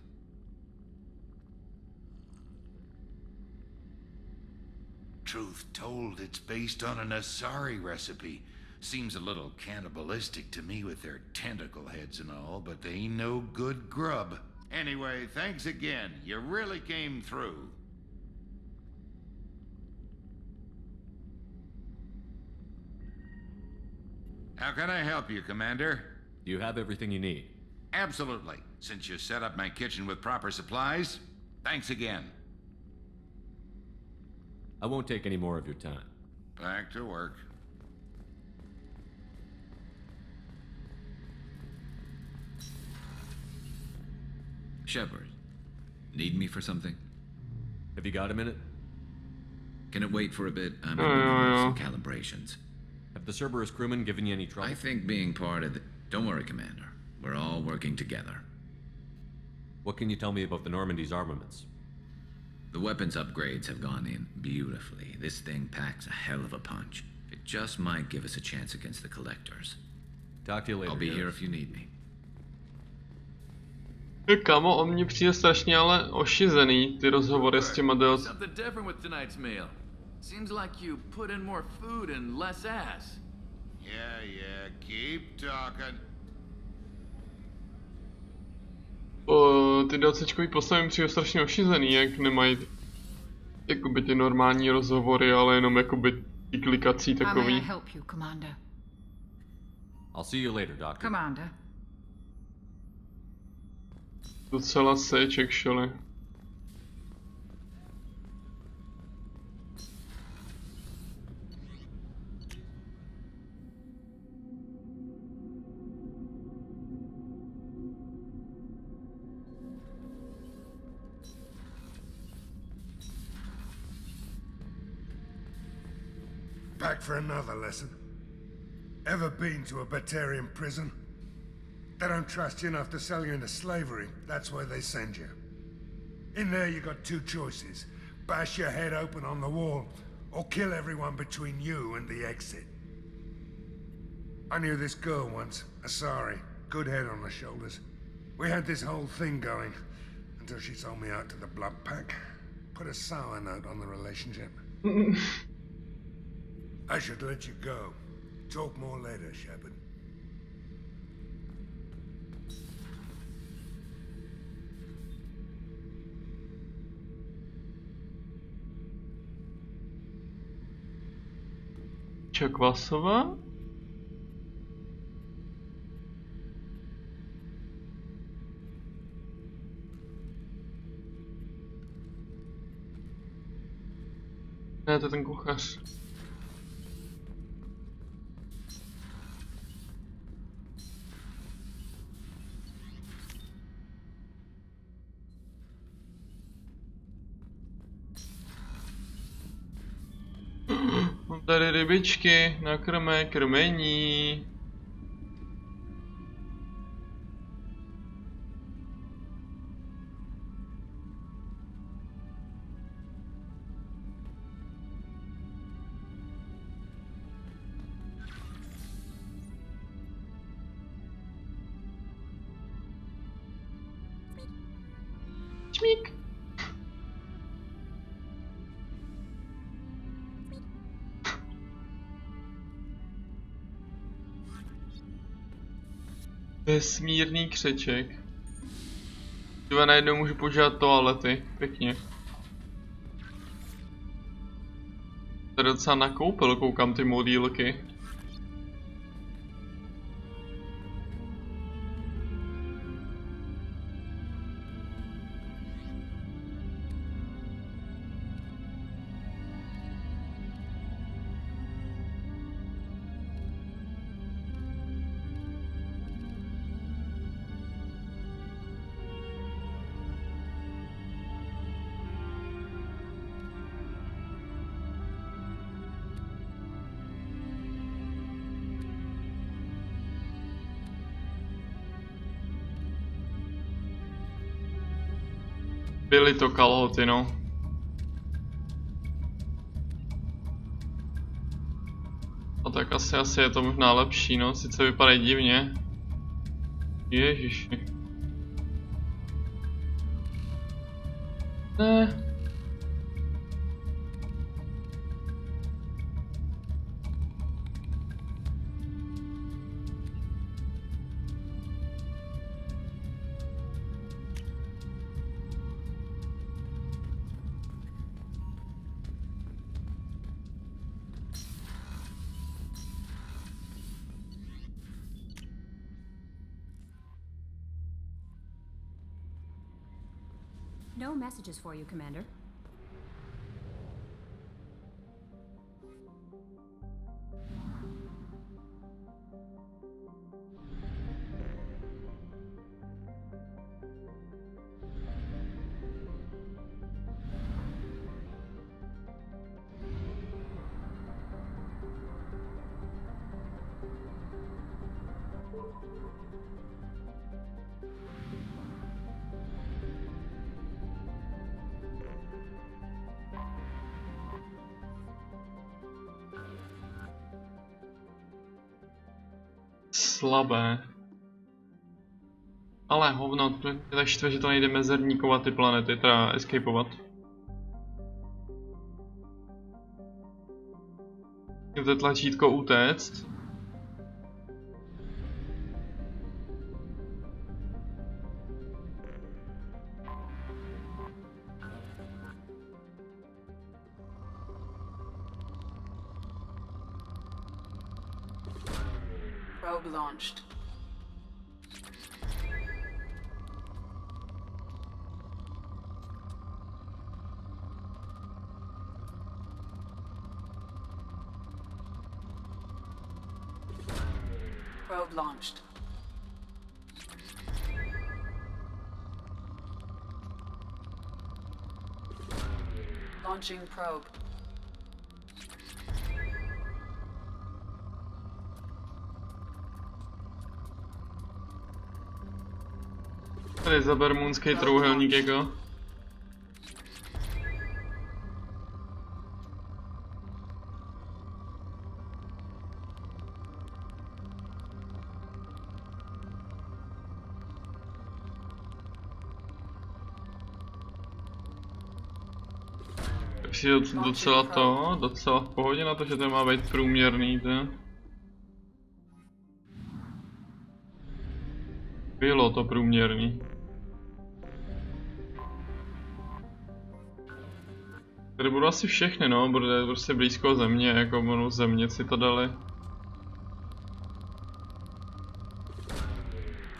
Speaker 10: Truth told, it's based on an Asari recipe. Seems a little cannibalistic to me with their tentacle heads and all, but they ain't no good grub. Anyway, thanks again. You really came through. How can I help you, Commander?
Speaker 12: Do you have everything you need?
Speaker 10: Absolutely. Since you set up my kitchen with proper supplies, thanks again.
Speaker 12: I won't take any more of your time.
Speaker 10: Back to work.
Speaker 6: Shepard, need me for something?
Speaker 12: Have you got a minute?
Speaker 6: Can it wait for a bit? I'm in the middle of some calibrations.
Speaker 12: Have the Cerberus crewmen given you any trouble?
Speaker 6: I think being part of the... Don't worry, Commander. We're all working together.
Speaker 12: What can you tell me about the Normandy's armaments?
Speaker 6: The weapons upgrades have gone in beautifully. This thing packs a hell of a punch. It just might give us a chance against the Collectors.
Speaker 12: Talk to you later.
Speaker 6: I'll be here if you need me.
Speaker 1: Kamo, on mě přijde strašně ale ošizený, ty rozhovory s těma DLC.
Speaker 8: Something different with tonight's meal. Seems like you put in more food and less ass.
Speaker 10: Yeah, keep talking.
Speaker 1: Ty DLCčkový postavy mi přijde strašně ošizený, jak nemají jakoby ty normální rozhovory, ale jenom jakoby ty klikací
Speaker 23: How may I
Speaker 1: takový.
Speaker 23: help you, Commander?
Speaker 12: I'll see you later, Doctor.
Speaker 23: Commander.
Speaker 1: Docela seč, actually.
Speaker 18: Back for another lesson. Ever been to a Batarian prison? They don't trust you enough to sell you into slavery. That's where they send you. In there you got two choices. Bash your head open on the wall, or kill everyone between you and the exit. I knew this girl once, Asari. Good head on her shoulders. We had this whole thing going, until she sold me out to the Blood Pack. Put a sour note on the relationship. I should let you go. Talk more later, Shepard.
Speaker 1: Čakvasová? Ne, to je ten kuchař. Mám tady rybičky na krmení. Čmík. Vesmírný křeček. Dva najednou můžu používat toalety, pěkně. Tady docela nakoupil, koukám ty modílky. Byly to kalhoty, no. A tak asi je to možná lepší, no. Sice vypadají divně. Ježiši. Ne.
Speaker 16: No messages for you, Commander.
Speaker 1: slabé. Ale hovno, to mě tak štve, že to nejde mezerníkovat ty planety, teda escapovat. Je to tlačítko utéct.
Speaker 17: Probe launched. Probe launched. Launching probe.
Speaker 1: Tady za bermúdský trouhelník jako. Tak si docela v pohodě na to, že to má být průměrný, to. Bylo to průměrný. Tady budou asi všechny, no, bude prostě blízko země, jako budou země si to dali.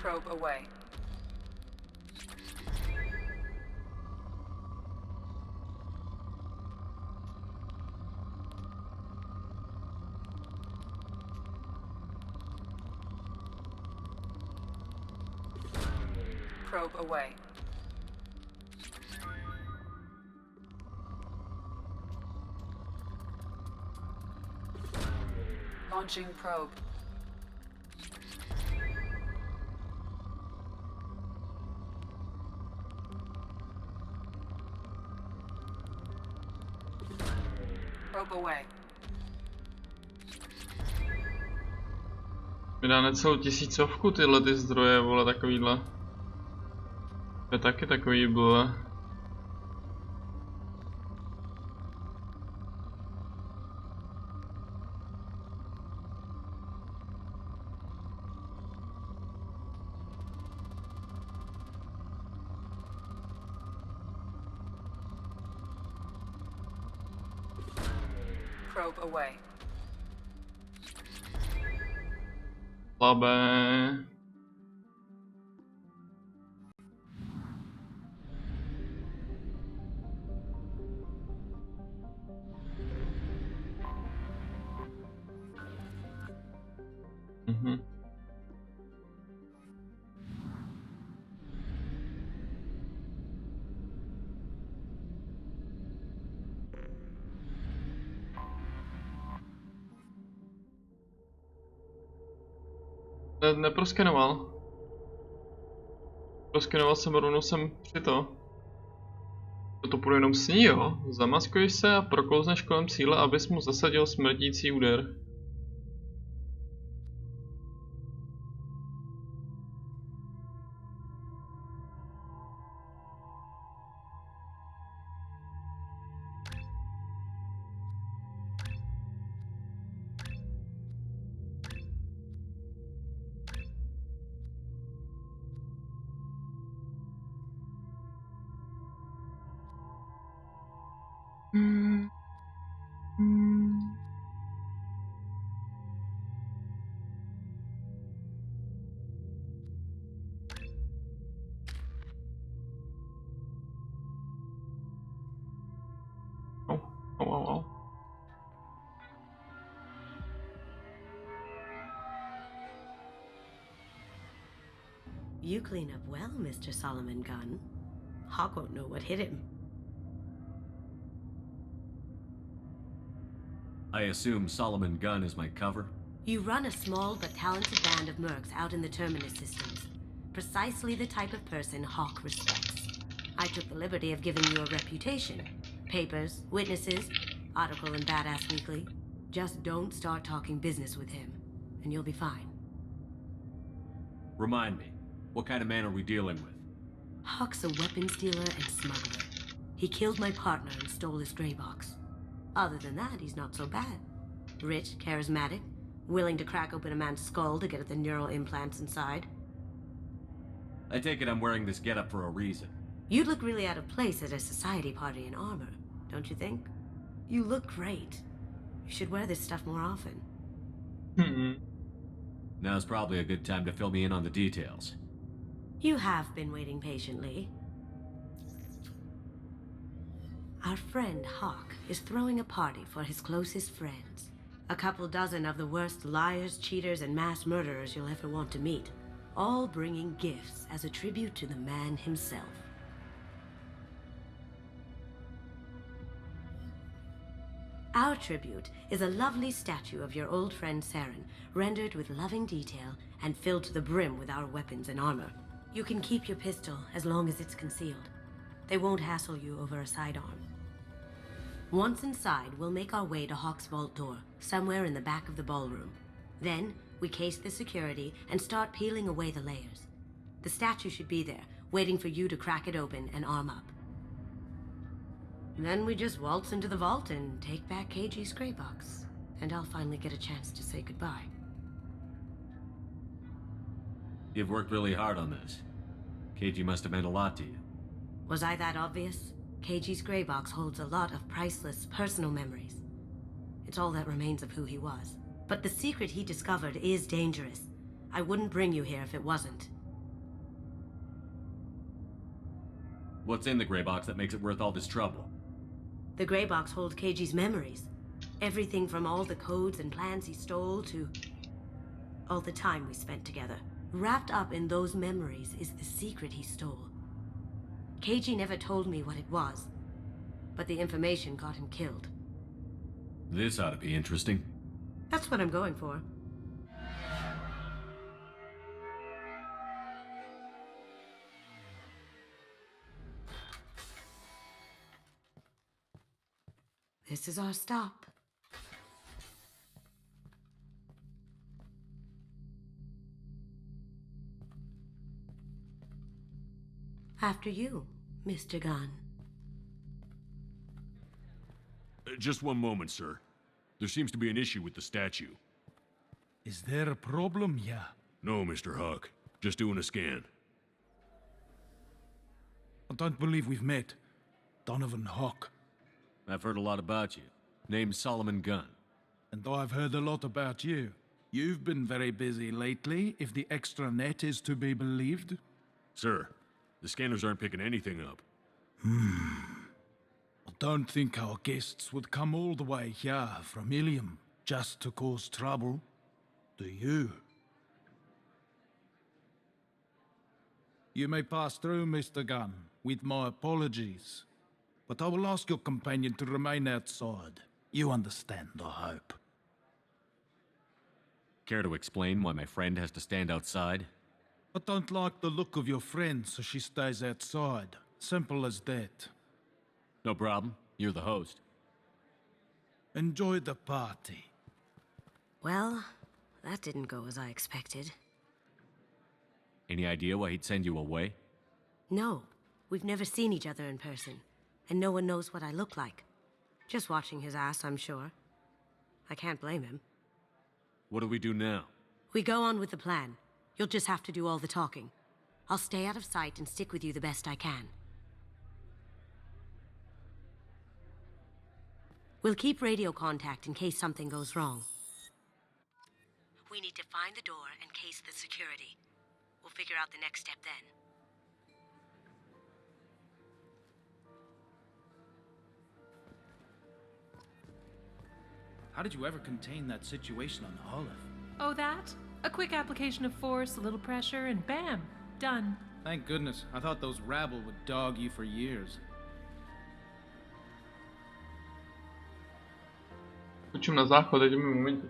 Speaker 17: Probe away. Probe away. Launching probe. Probe away.
Speaker 1: Mi dá necelou 1000 tyhle ty zdroje, vole, takovýhle. To je taky takový blé.
Speaker 17: Probe away.
Speaker 1: Slabé. Neproskenoval. Proskenoval jsem rovnou jsem při to. To půjde jenom s ní, jo? Zamaskuješ se a proklouzneš kolem cíle, abys mu zasadil smrtící úder.
Speaker 4: You clean up well, Mr. Solomon Gunn. Hawk won't know what hit him.
Speaker 12: I assume Solomon Gunn is my cover?
Speaker 4: You run a small but talented band of mercs out in the Terminus systems. Precisely the type of person Hawk respects. I took the liberty of giving you a reputation. Papers, witnesses, article in Badass Weekly. Just don't start talking business with him, and you'll be fine.
Speaker 12: Remind me, what kind of man are we dealing with?
Speaker 4: Hawk's a weapons dealer and smuggler. He killed my partner and stole his gray box. Other than that, he's not so bad. Rich, charismatic, willing to crack open a man's skull to get at the neural implants inside.
Speaker 12: I take it I'm wearing this getup for a reason.
Speaker 4: You'd look really out of place at a society party in armor, don't you think? You look great. You should wear this stuff more often.
Speaker 12: Now's probably a good time to fill me in on the details.
Speaker 4: You have been waiting patiently. Our friend Hawk is throwing a party for his closest friends. A couple dozen of the worst liars, cheaters, and mass murderers you'll ever want to meet. All bringing gifts as a tribute to the man himself. Our tribute is a lovely statue of your old friend Saren, rendered with loving detail and filled to the brim with our weapons and armor. You can keep your pistol as long as it's concealed. They won't hassle you over a sidearm. Once inside, we'll make our way to Hawk's vault door, somewhere in the back of the ballroom. Then, we case the security and start peeling away the layers. The statue should be there, waiting for you to crack it open and arm up. Then we just waltz into the vault and take back KG's gray box. And I'll finally get a chance to say goodbye.
Speaker 12: You've worked really hard on this. KG must have meant a lot to you.
Speaker 4: Was I that obvious? KG's gray box holds a lot of priceless personal memories. It's all that remains of who he was. But the secret he discovered is dangerous. I wouldn't bring you here if it wasn't.
Speaker 12: What's in the gray box that makes it worth all this trouble?
Speaker 4: The gray box holds KG's memories. Everything from all the codes and plans he stole to all the time we spent together. Wrapped up in those memories is the secret he stole. KG never told me what it was, but the information got him killed.
Speaker 12: This ought to be interesting.
Speaker 4: That's what I'm going for. This is our stop. After you, Mr. Gunn.
Speaker 5: Just one moment, sir. There seems to be an issue with the statue.
Speaker 11: Is there a problem here?
Speaker 5: No, Mr. Hawk. Just doing a scan.
Speaker 11: I don't believe we've met. Donovan Hawk.
Speaker 12: I've heard a lot about you. Name's Solomon Gunn.
Speaker 11: And I've heard a lot about you. You've been very busy lately, if the extranet is to be believed.
Speaker 5: Sir, the scanners aren't picking anything up.
Speaker 11: I don't think our guests would come all the way here from Ilium just to cause trouble. Do you? You may pass through, Mr. Gunn, with my apologies. But I will ask your companion to remain outside. You understand, I hope.
Speaker 12: Care to explain why my friend has to stand outside?
Speaker 11: I don't like the look of your friend, so she stays outside. Simple as that.
Speaker 12: No problem. You're the host.
Speaker 11: Enjoy the party.
Speaker 4: Well, that didn't go as I expected.
Speaker 12: Any idea why he'd send you away?
Speaker 4: No, we've never seen each other in person, and no one knows what I look like. Just watching his ass, I'm sure. I can't blame him.
Speaker 12: What do we do now?
Speaker 4: We go on with the plan. You'll just have to do all the talking. I'll stay out of sight and stick with you the best I can. We'll keep radio contact in case something goes wrong. We need to find the door and case the security. We'll figure out the next step then.
Speaker 13: How did you ever contain that situation on Olive?
Speaker 20: Oh, that? A quick application of force, a little pressure, and bam! Done.
Speaker 13: Thank goodness. I thought those rabble would dog you for years.
Speaker 1: Skočím na záchod, jdeme momenty.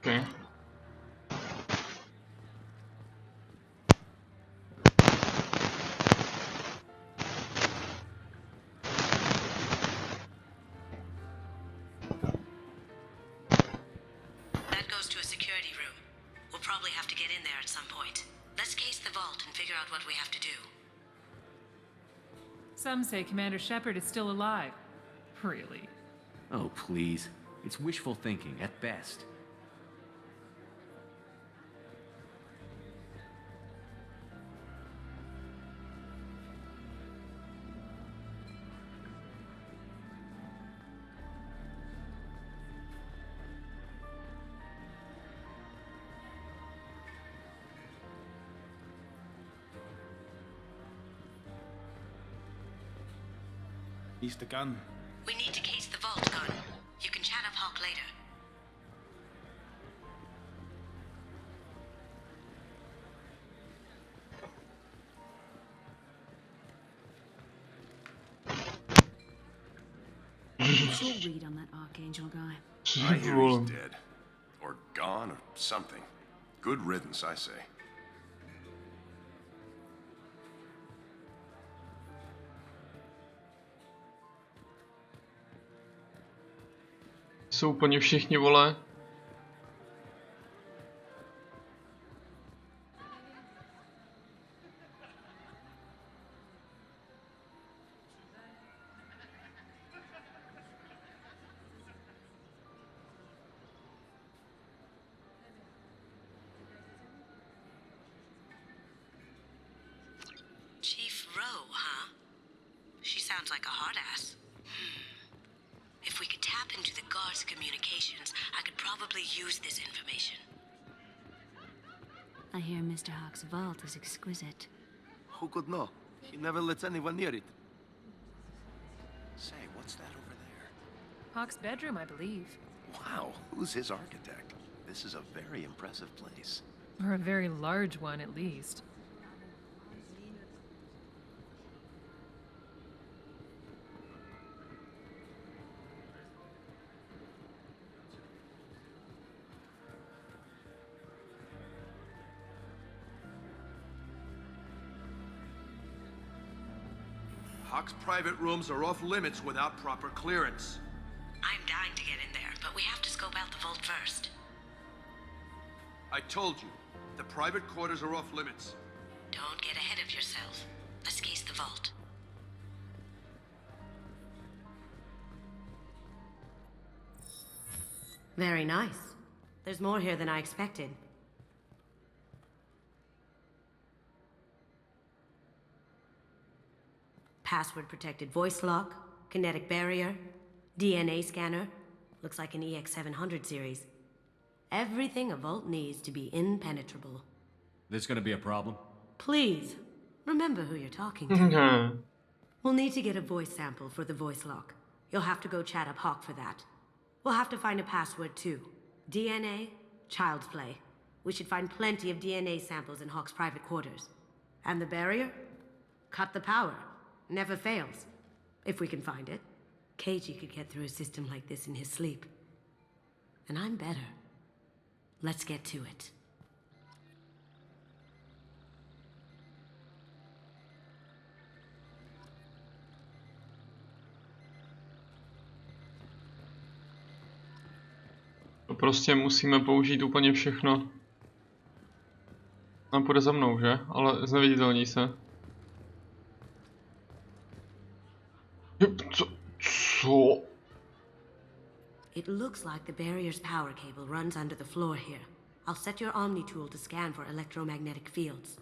Speaker 1: Okay.
Speaker 4: That goes to a security room. We'll probably have to get in there at some point. Let's case the vault and figure out what we have to do.
Speaker 20: Some say Commander Shepard is still alive. Really?
Speaker 12: Oh, please. It's wishful thinking at best.
Speaker 11: Mr. Gunn.
Speaker 4: We need to case the vault, Gunn. You can chat up Hawk later.
Speaker 2: What's your read on that Archangel guy?
Speaker 7: I hear he's dead. Or gone, or something. Good riddance, I say.
Speaker 1: Jsou úplně všichni, vole.
Speaker 4: Chief Rowe, huh? She sounds like a hard ass. If we could tap into the guard's communications, I could probably use this information.
Speaker 2: I hear Mr. Hawk's vault is exquisite.
Speaker 9: Who could know? He never lets anyone near it. Say, what's that over there?
Speaker 20: Hawk's bedroom, I believe.
Speaker 9: Wow, who's his architect? This is a very impressive place.
Speaker 20: Or a very large one, at least.
Speaker 9: Hawk's private rooms are off limits without proper clearance.
Speaker 4: I'm dying to get in there, but we have to scope out the vault first.
Speaker 9: I told you, the private quarters are off limits.
Speaker 4: Don't get ahead of yourself. Let's case the vault. Very nice. There's more here than I expected. Password-protected voice lock, kinetic barrier, DNA scanner. Looks like an EX700 series. Everything a vault needs to be impenetrable.
Speaker 12: This gonna be a problem?
Speaker 4: Please, remember who you're talking to. We'll need to get a voice sample for the voice lock. You'll have to go chat up Hawk for that. We'll have to find a password too. DNA, child's play. We should find plenty of DNA samples in Hawk's private quarters. And the barrier? Cut the power. Never fails. If we can find it. KG could get through a system like this in his sleep. And I'm better. Let's get to it.
Speaker 1: To prostě musíme použít úplně všechno. Tam půjde za mnou, že? Ale zneviditelní se. Co?
Speaker 4: It looks like the barrier's power cable runs under the floor here. I'll set your Omni tool to scan for electromagnetic fields.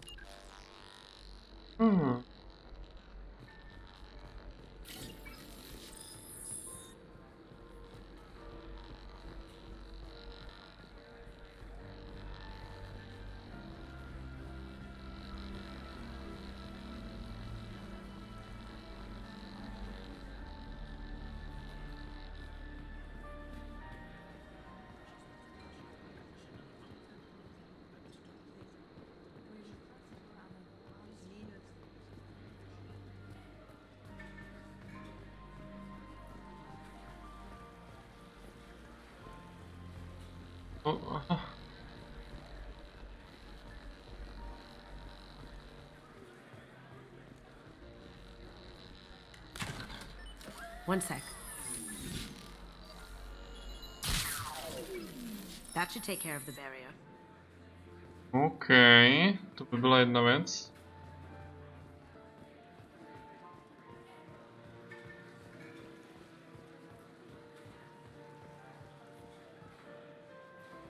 Speaker 1: Aha.
Speaker 4: One sec. That should take care of the barrier.
Speaker 1: OK, to by byla jedna věc.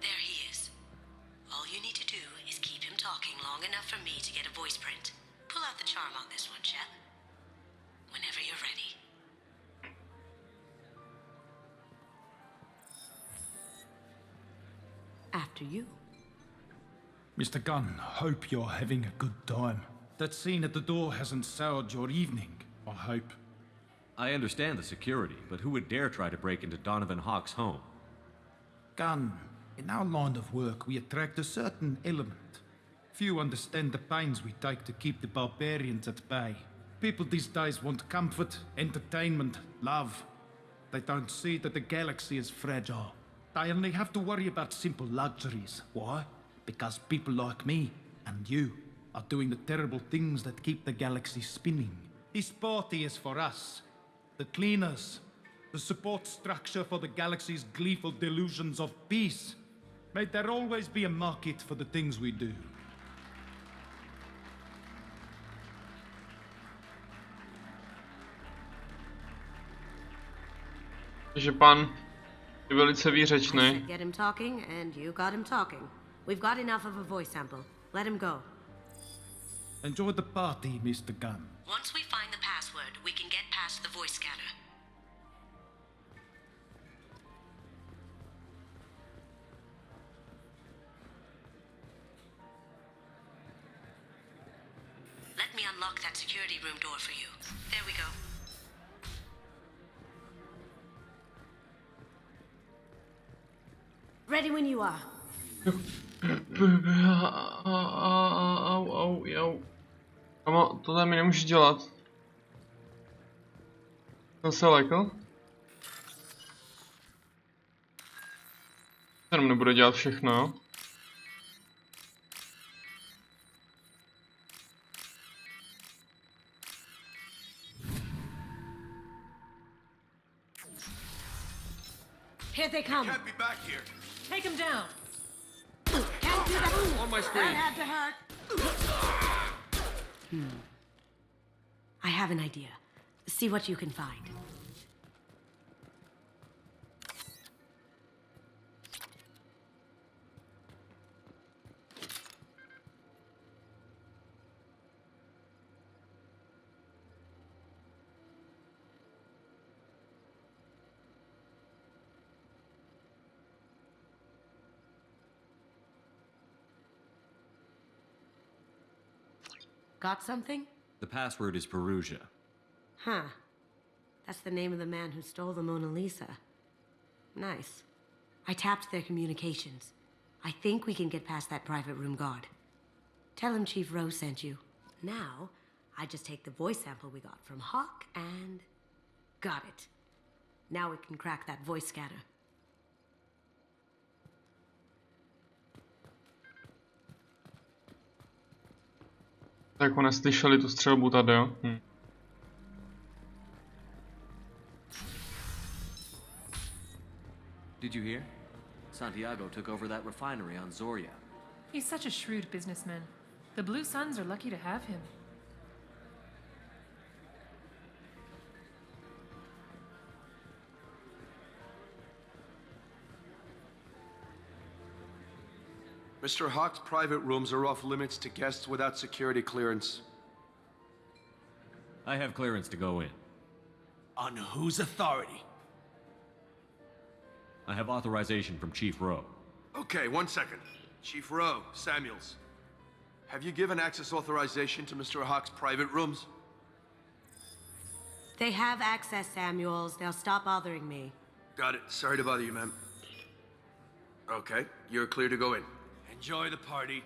Speaker 4: There he is. All you need to do is keep him talking long enough for me to get a voice print. Pull out the charm on this one, Shep. Whenever you're ready. After you.
Speaker 11: Mr. Gunn, hope you're having a good time. That scene at the door hasn't soured your evening, I hope.
Speaker 12: I understand the security, but who would dare try to break into Donovan Hawk's home?
Speaker 11: Gunn, in our line of work, we attract a certain element. Few understand the pains we take to keep the barbarians at bay. People these days want comfort, entertainment, love. They don't see that the galaxy is fragile. They only have to worry about simple luxuries. Why? Because people like me and you are doing the terrible things that keep the galaxy spinning. This party is for us, the cleaners, the support structure for the galaxy's gleeful delusions of peace. May there always be a market for the things we do.
Speaker 1: Takže pan je velice výřečný.
Speaker 4: Get him talking, and you got him talking. We've got enough of a voice sample. Let him go.
Speaker 11: Enjoy the party, Mr. Gunn.
Speaker 4: Once we find the password, we can get past the voice scanner. Let me unlock that security room door for you. There we go. Ready when you are.
Speaker 1: Au. Kamo, tohle mi nemůžeš dělat. Jsem se lekl. Jenom nebude dělat všechno.
Speaker 4: Here they come.
Speaker 9: Can't be back here.
Speaker 20: Take him down.
Speaker 4: Can't do that.
Speaker 1: On my screen.
Speaker 4: That had to hurt. I have an idea. See what you can find. Got something?
Speaker 12: The password is Perugia.
Speaker 4: Huh. That's the name of the man who stole the Mona Lisa. Nice. I tapped their communications. I think we can get past that private room guard. Tell him Chief Rose sent you. Now, I just take the voice sample we got from Hawk and... got it. Now we can crack that voice scanner.
Speaker 1: Tak oni slyšeli tu střelbu tady, jo?
Speaker 12: Did you hear? Santiago took over that refinery on Zoria.
Speaker 20: He's such a shrewd businessman. The Blue Suns are lucky to have him.
Speaker 9: Mr. Hawk's private rooms are off limits to guests without security clearance.
Speaker 12: I have clearance to go in.
Speaker 9: On whose authority?
Speaker 12: I have authorization from Chief Rowe.
Speaker 9: Okay, 1 second. Chief Rowe, Samuels. Have you given access authorization to Mr. Hawk's private rooms?
Speaker 4: They have access, Samuels. They'll stop bothering me.
Speaker 9: Got it. Sorry to bother you, ma'am. Okay, you're clear to go in. Enjoy the party.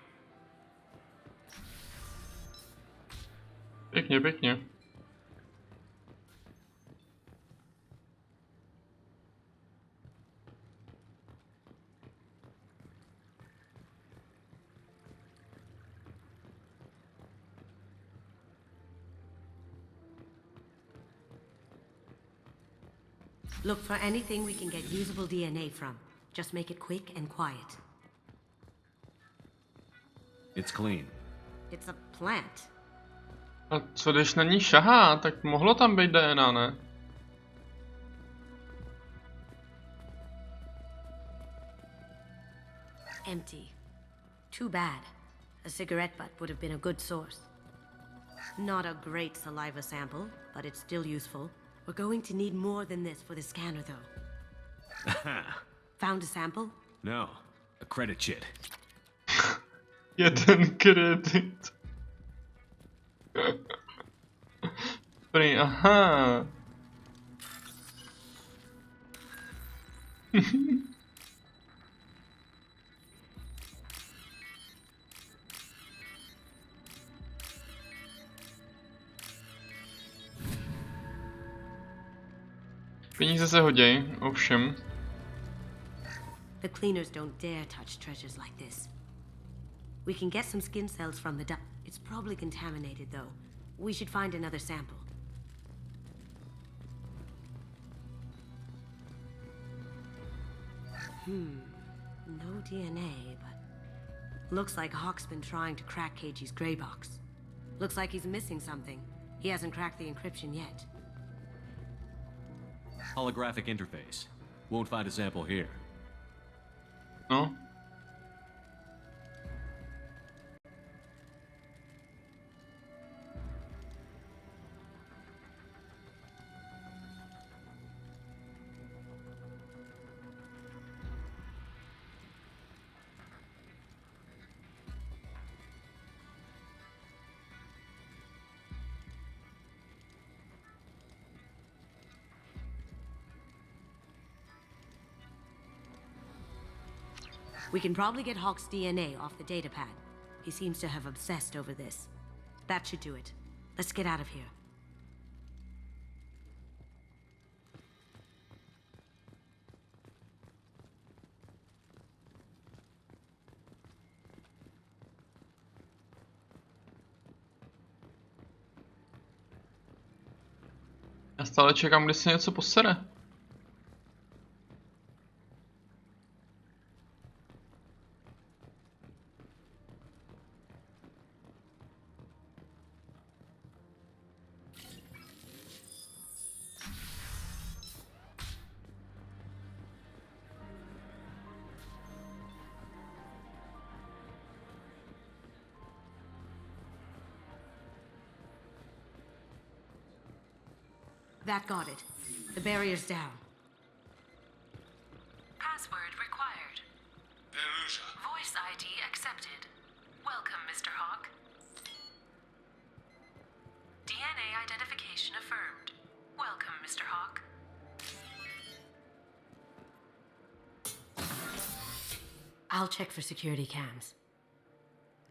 Speaker 1: Pěkně, pěkně.
Speaker 4: Look for anything we can get usable DNA from. Just make it quick and quiet.
Speaker 12: It's clean.
Speaker 4: It's a plant.
Speaker 1: A co když na ní šahá, tak mohlo tam být DNA, ne?
Speaker 4: Empty. Too bad. A cigarette butt would have been a good source. Not a great saliva sample, but it's still useful. We're going to need more than this for the scanner, though. Found a sample?
Speaker 12: No, a credit chit.
Speaker 1: Jeden kredit. Prý, aha. Peníze se hoděj, ovšem.
Speaker 4: The cleaners don't dare touch treasures like this. We can get some skin cells from the duck. It's probably contaminated, though. We should find another sample. No DNA, but... Looks like Hawk's been trying to crack KG's gray box. Looks like he's missing something. He hasn't cracked the encryption yet.
Speaker 12: Holographic interface. Won't find a sample here.
Speaker 1: No?
Speaker 4: We can probably get Hawk's DNA off the datapad. He seems to have obsessed over this. That should do it. Let's get out of here.
Speaker 1: Já stále čekám, kdy se něco posere.
Speaker 4: That got it. The barrier's down.
Speaker 17: Password required.
Speaker 7: Perusa.
Speaker 17: Voice ID accepted. Welcome, Mr. Hawk. DNA identification affirmed. Welcome, Mr. Hawk.
Speaker 4: I'll check for security cams.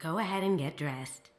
Speaker 4: Go ahead and get dressed.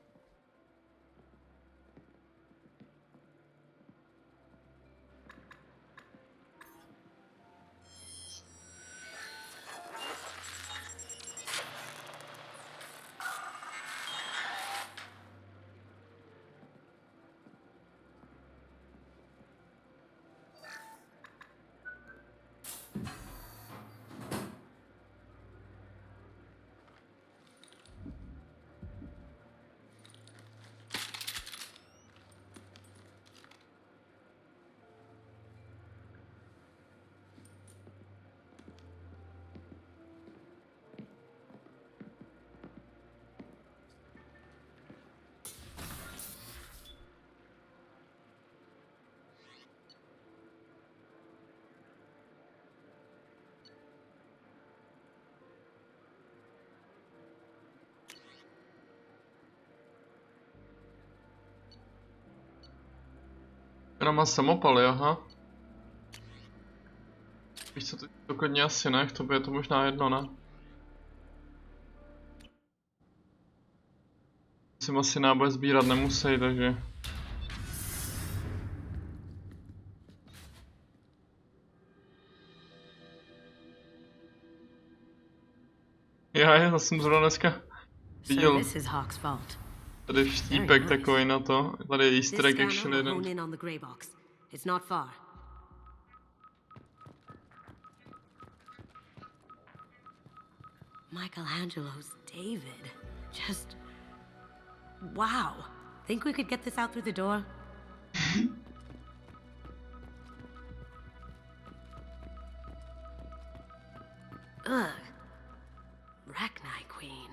Speaker 1: Ona má samopaly, aha. Víš co, teď to klidně asi ne, to bude to možná jedno, ne? Jsem asi náboj sbírat nemusí, takže... Já jsem zrovna dneska viděl tady štípek takový na to, tady je easter egg action jeden.
Speaker 4: It's not far. Michelangelo's David. Just... wow. Think we could get this out through the door? Ugh. Rachni Queen.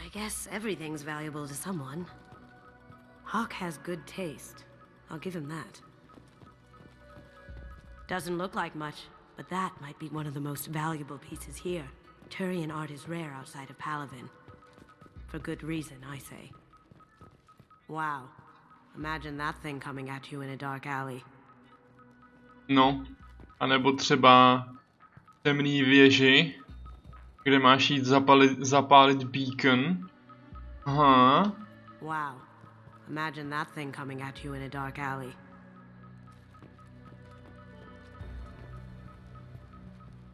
Speaker 4: I guess everything's valuable to someone. Hawk has good taste. I'll give him that. Doesn't look like much, but that might be one of the most valuable pieces here. Turian art is rare outside of Palaven. For good reason, I say. Wow. Imagine that thing coming at you in a dark alley.
Speaker 1: No. A nebo třeba temný věži, kde máš jít zapálit beacon. Aha.
Speaker 4: Wow. Imagine that thing coming at you in a dark alley.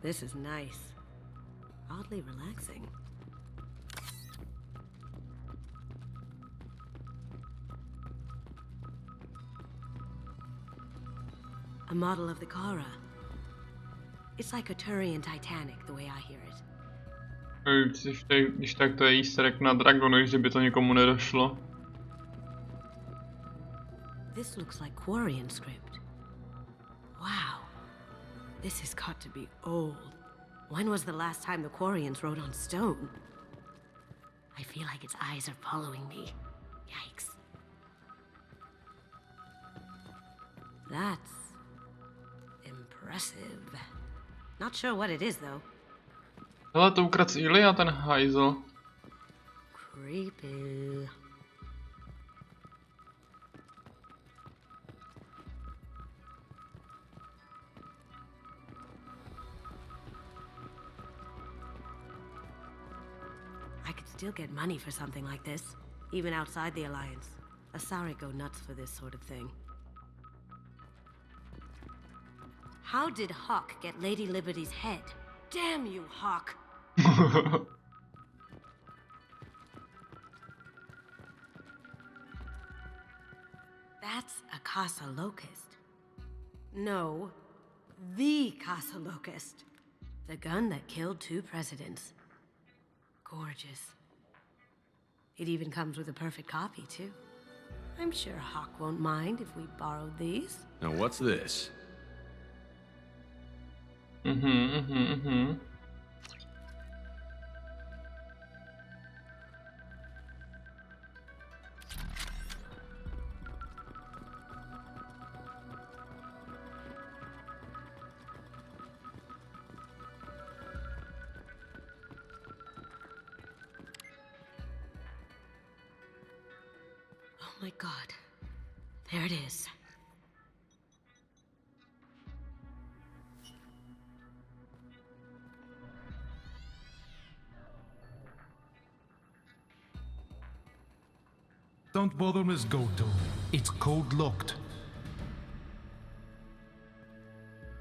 Speaker 4: This is nice. Oddly relaxing. A model of the Kara. It's like a Turian Titanic, the way I hear it.
Speaker 1: Když tak to je easter egg na Dragonovi, že by to někomu nedošlo.
Speaker 4: This looks like Quarian script. Wow. This has got to be old. When was the last time the Quarians wrote on stone? I feel like its eyes are following me. Yikes. That's impressive. Not sure what it is though.
Speaker 1: Hele, to ukradl Ilya, ten hajzl.
Speaker 4: Creepy. I could still get money for something like this, even outside the Alliance. Asari go nuts for this sort of thing. How did Hawk get Lady Liberty's head? Damn you, Hawk! That's a Casa Locust. No, the Casa Locust. The gun that killed 2 presidents. Gorgeous. It even comes with a perfect copy, too. I'm sure Hawk won't mind if we borrowed these.
Speaker 12: Now what's this?
Speaker 4: Oh my god. There it is.
Speaker 11: Don't bother, Miss Goto. It's code locked.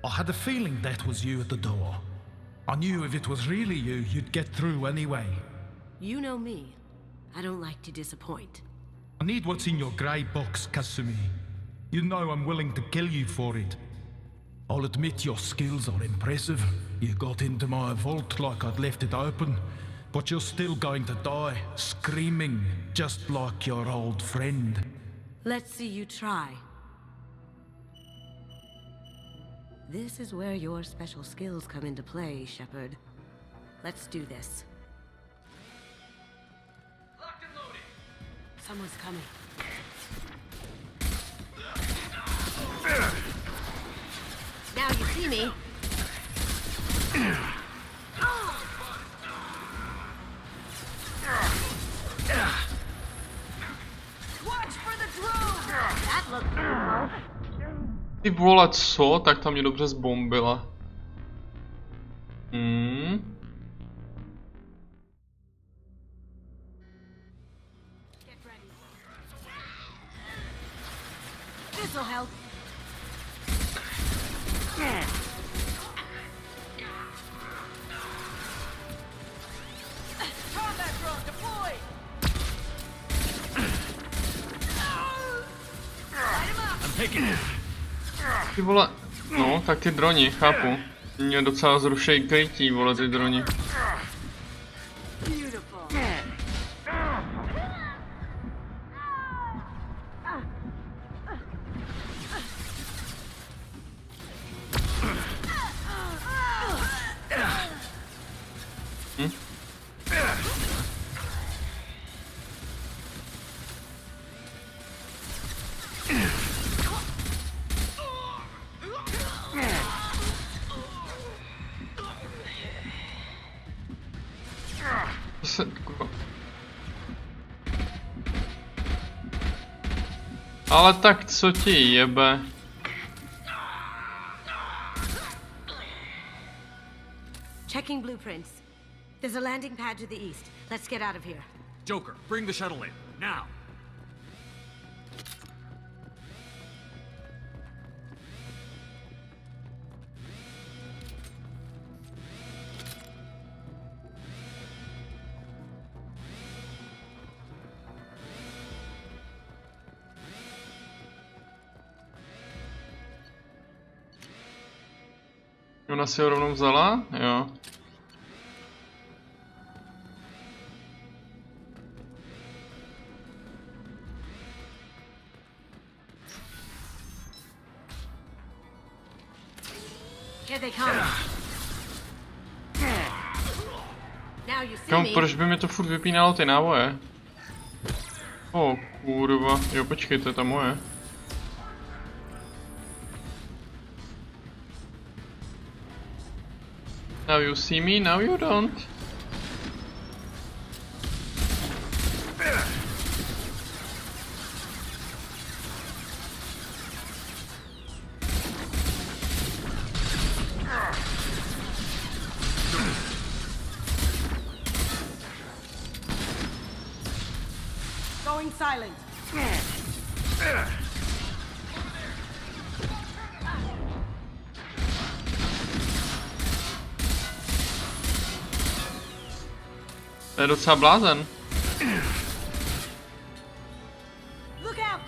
Speaker 11: I had a feeling that was you at the door. I knew if it was really you, you'd get through anyway.
Speaker 4: You know me. I don't like to disappoint.
Speaker 11: I need what's in your grey box, Kasumi. You know I'm willing to kill you for it. I'll admit your skills are impressive. You got into my vault like I'd left it open. But you're still going to die, screaming, just like your old friend.
Speaker 4: Let's see you try. This is where your special skills come into play, Shepard. Let's do this.
Speaker 8: Locked and loaded.
Speaker 4: Someone's coming. Now you see me.
Speaker 1: Ty vole, co? Tak tam mě dobře zbombila.
Speaker 4: This'll help. Combat drone deployed.
Speaker 1: Ty vole, no, tak ty droni, chápu. Mě docela zrušejí krytí, vole, ty droni. Ale tak co ti jebe?
Speaker 4: Checking blueprints. There's a landing pad to the east. Let's get out of here.
Speaker 12: Joker, bring the shuttle in, now!
Speaker 1: Ona si ho rovnou vzala? Jo.
Speaker 4: Here they come. Now you see
Speaker 1: Kam,
Speaker 4: me.
Speaker 1: proč by mi to furt vypínalo ty náboje? O kurva, jo počkej, to je ta moje. Now you see me, now you don't.
Speaker 4: Going silent.
Speaker 1: To je docela blázen.
Speaker 4: Look out!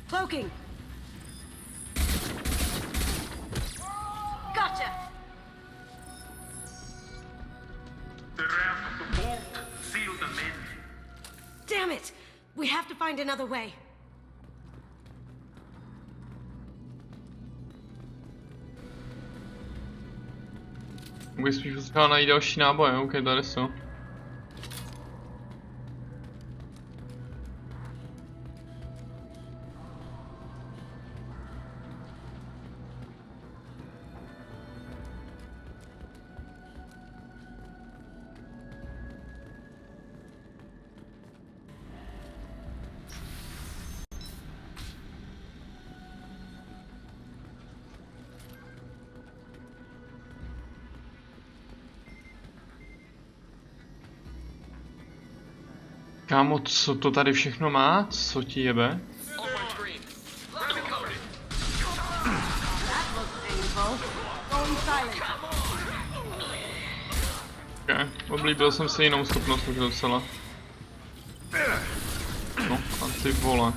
Speaker 4: Cloaking. Gotcha.
Speaker 11: The ramp, the bolt, seal them in.
Speaker 4: Damn it! We have to find another way.
Speaker 1: Bych spíš potřeboval najít další náboje, ok, tady jsou. Kámo, co to tady všechno má? Co ti jebe? Okay. Oblíbil jsem si jinou schopnost už docela. No, a ty vole.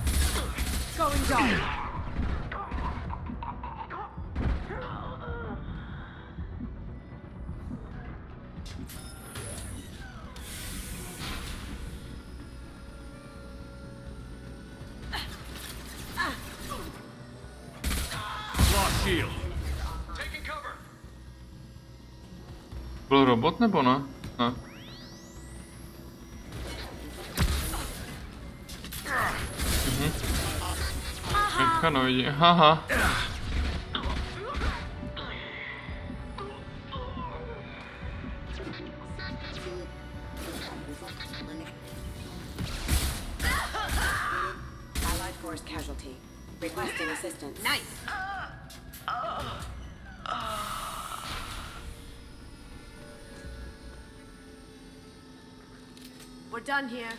Speaker 1: Byl robot nebo ne? Ne. Mechanoidi, haha.
Speaker 15: Allied force casualty. Requesting assistance.
Speaker 4: Nice. We're done here.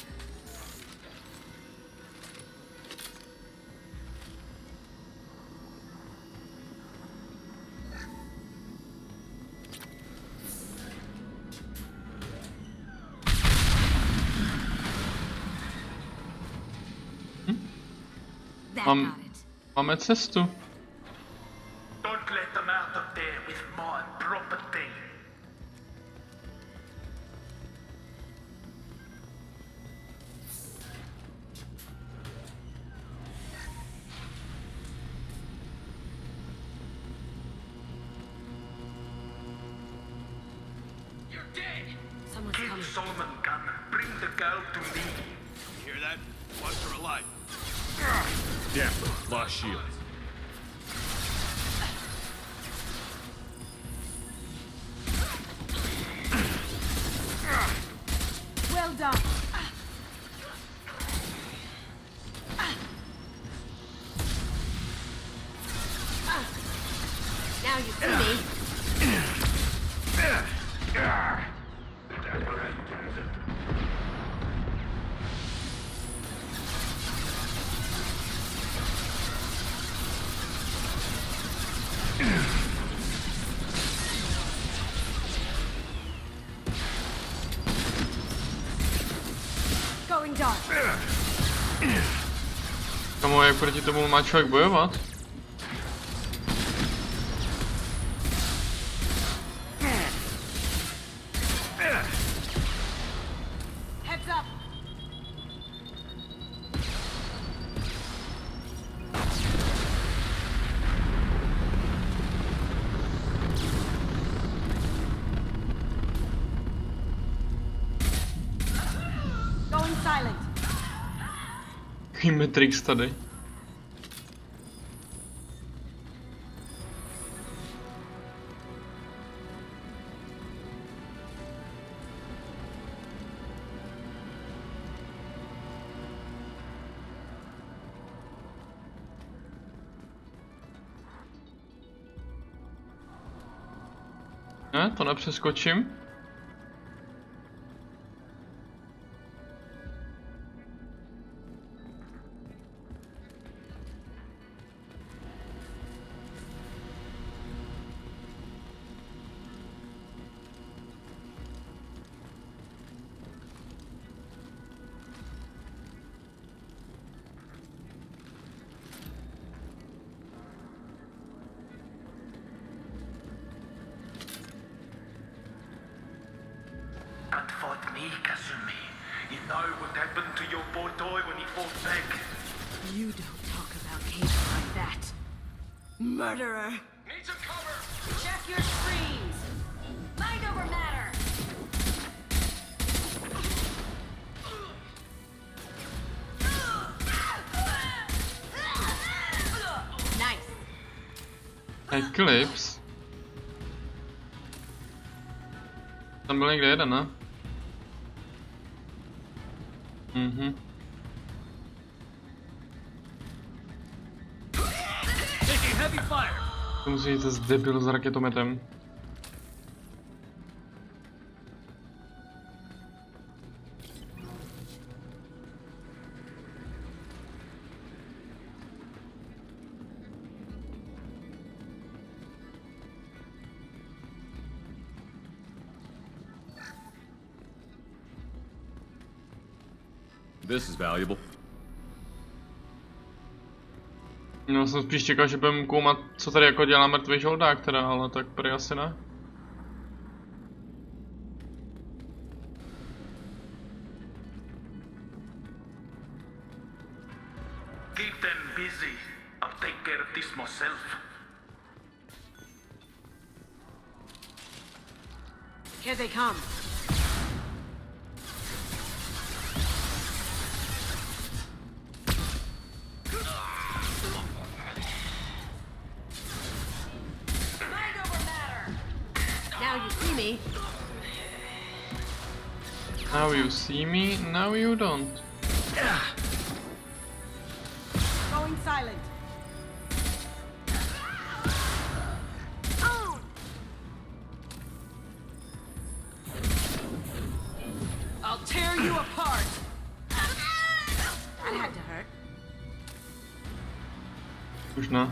Speaker 1: Máme cestu.
Speaker 11: Don't let Solomon gun. Bring the girl to me.
Speaker 9: You hear that? Wants her alive.
Speaker 5: Damn, lost shield.
Speaker 4: Well done. Now you see me. Going dark.
Speaker 1: Kamo, jak proti tomu má člověk bojovat?
Speaker 4: Heads up. Going silent.
Speaker 1: Jaký Matrix tady. Ne, to nepřeskočím.
Speaker 11: But fought me, Kasumi. You know what happened to your boy toy when he fought back?
Speaker 4: You don't talk about Kate like that. Murderer.
Speaker 11: Need some cover!
Speaker 4: Check your screens. Mind over matter. Nice.
Speaker 1: Eclipse. Tam byl někde jeden, ne? Mhm.
Speaker 11: Taking heavy fire!
Speaker 1: To musí jít zase debil s raketometem.
Speaker 12: This is valuable.
Speaker 1: No, jsem spíš čekal, že budeme koumat, co tady jako dělá mrtvý žoldák teda, ale tak prý asi ne.
Speaker 11: Keep them busy. I'll take care of this myself.
Speaker 4: Here they come. Mind over matter. Now you see me.
Speaker 1: Now you see me, now you don't.
Speaker 4: Going silent. Oh. I'll tear you apart. That had to hurt.
Speaker 1: Už ne.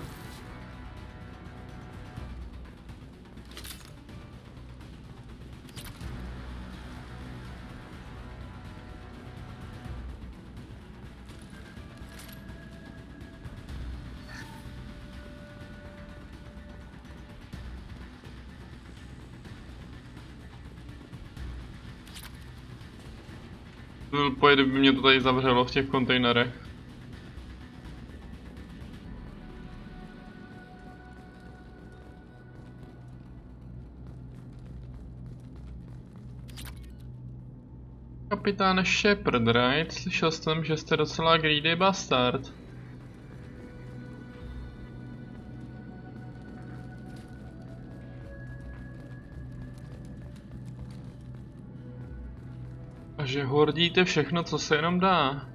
Speaker 1: Byl pojed, kdyby mě to tady zavřelo v těch kontejnerech. Kapitán Shepard, right? Slyšel jsem, že jste docela greedy bastard. A že hordíte všechno, co se jenom dá.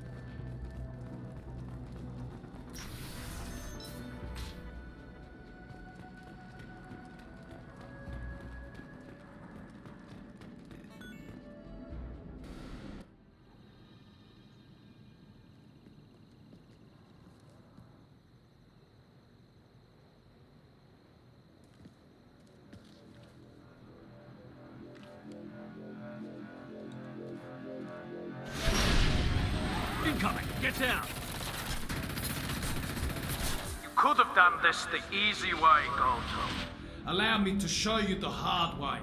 Speaker 14: Incoming! Get down!
Speaker 11: You could have done this the easy way, Goto. Allow me to show you the hard way.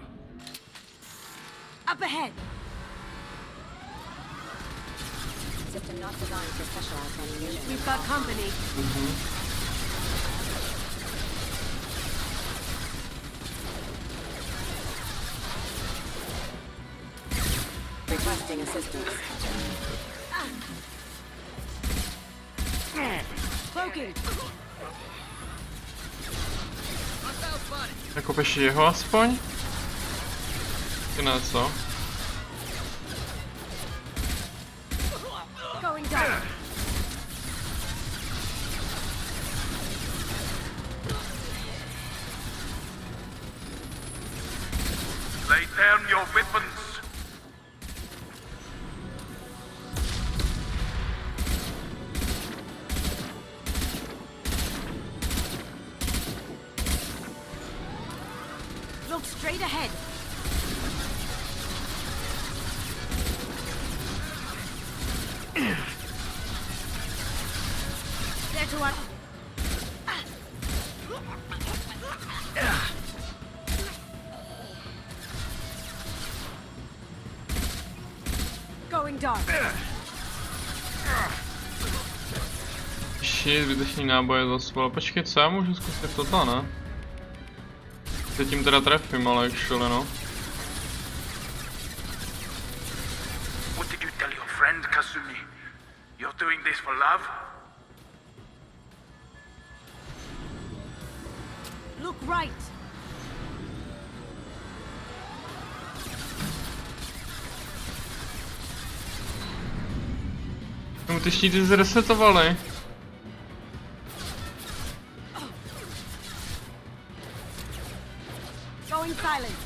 Speaker 4: Up ahead!
Speaker 15: System not designed for specialized ammunition.
Speaker 4: We've got company.
Speaker 15: Requesting assistance.
Speaker 4: Cloaking.
Speaker 1: Nakopeš jeho aspoň? Ty ne, co?
Speaker 4: Going down.
Speaker 11: Lay down your weapons.
Speaker 4: Look straight ahead. There to our... Going dark.
Speaker 1: Shit, zbytečný náboje zaspal. Počkej, co já můžu zkusit toto, ne? Se tím teda trefím, ale actually, no.
Speaker 11: What did you tell your friend, Kasumi? You're doing this for love?
Speaker 4: Look right.
Speaker 1: No, ty štíty zresetovaly.
Speaker 4: Going silent.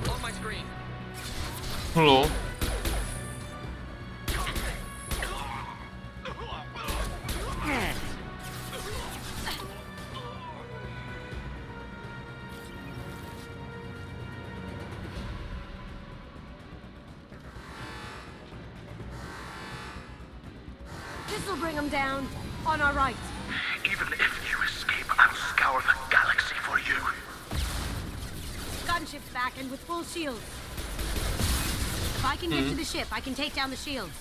Speaker 8: On my screen.
Speaker 1: Hello.
Speaker 4: This'll bring them down. On our right.
Speaker 11: Even if you escape, I'll scour the galaxy for you.
Speaker 4: Gunship's back and with full shields. If I can get to the ship, I can take down the shields.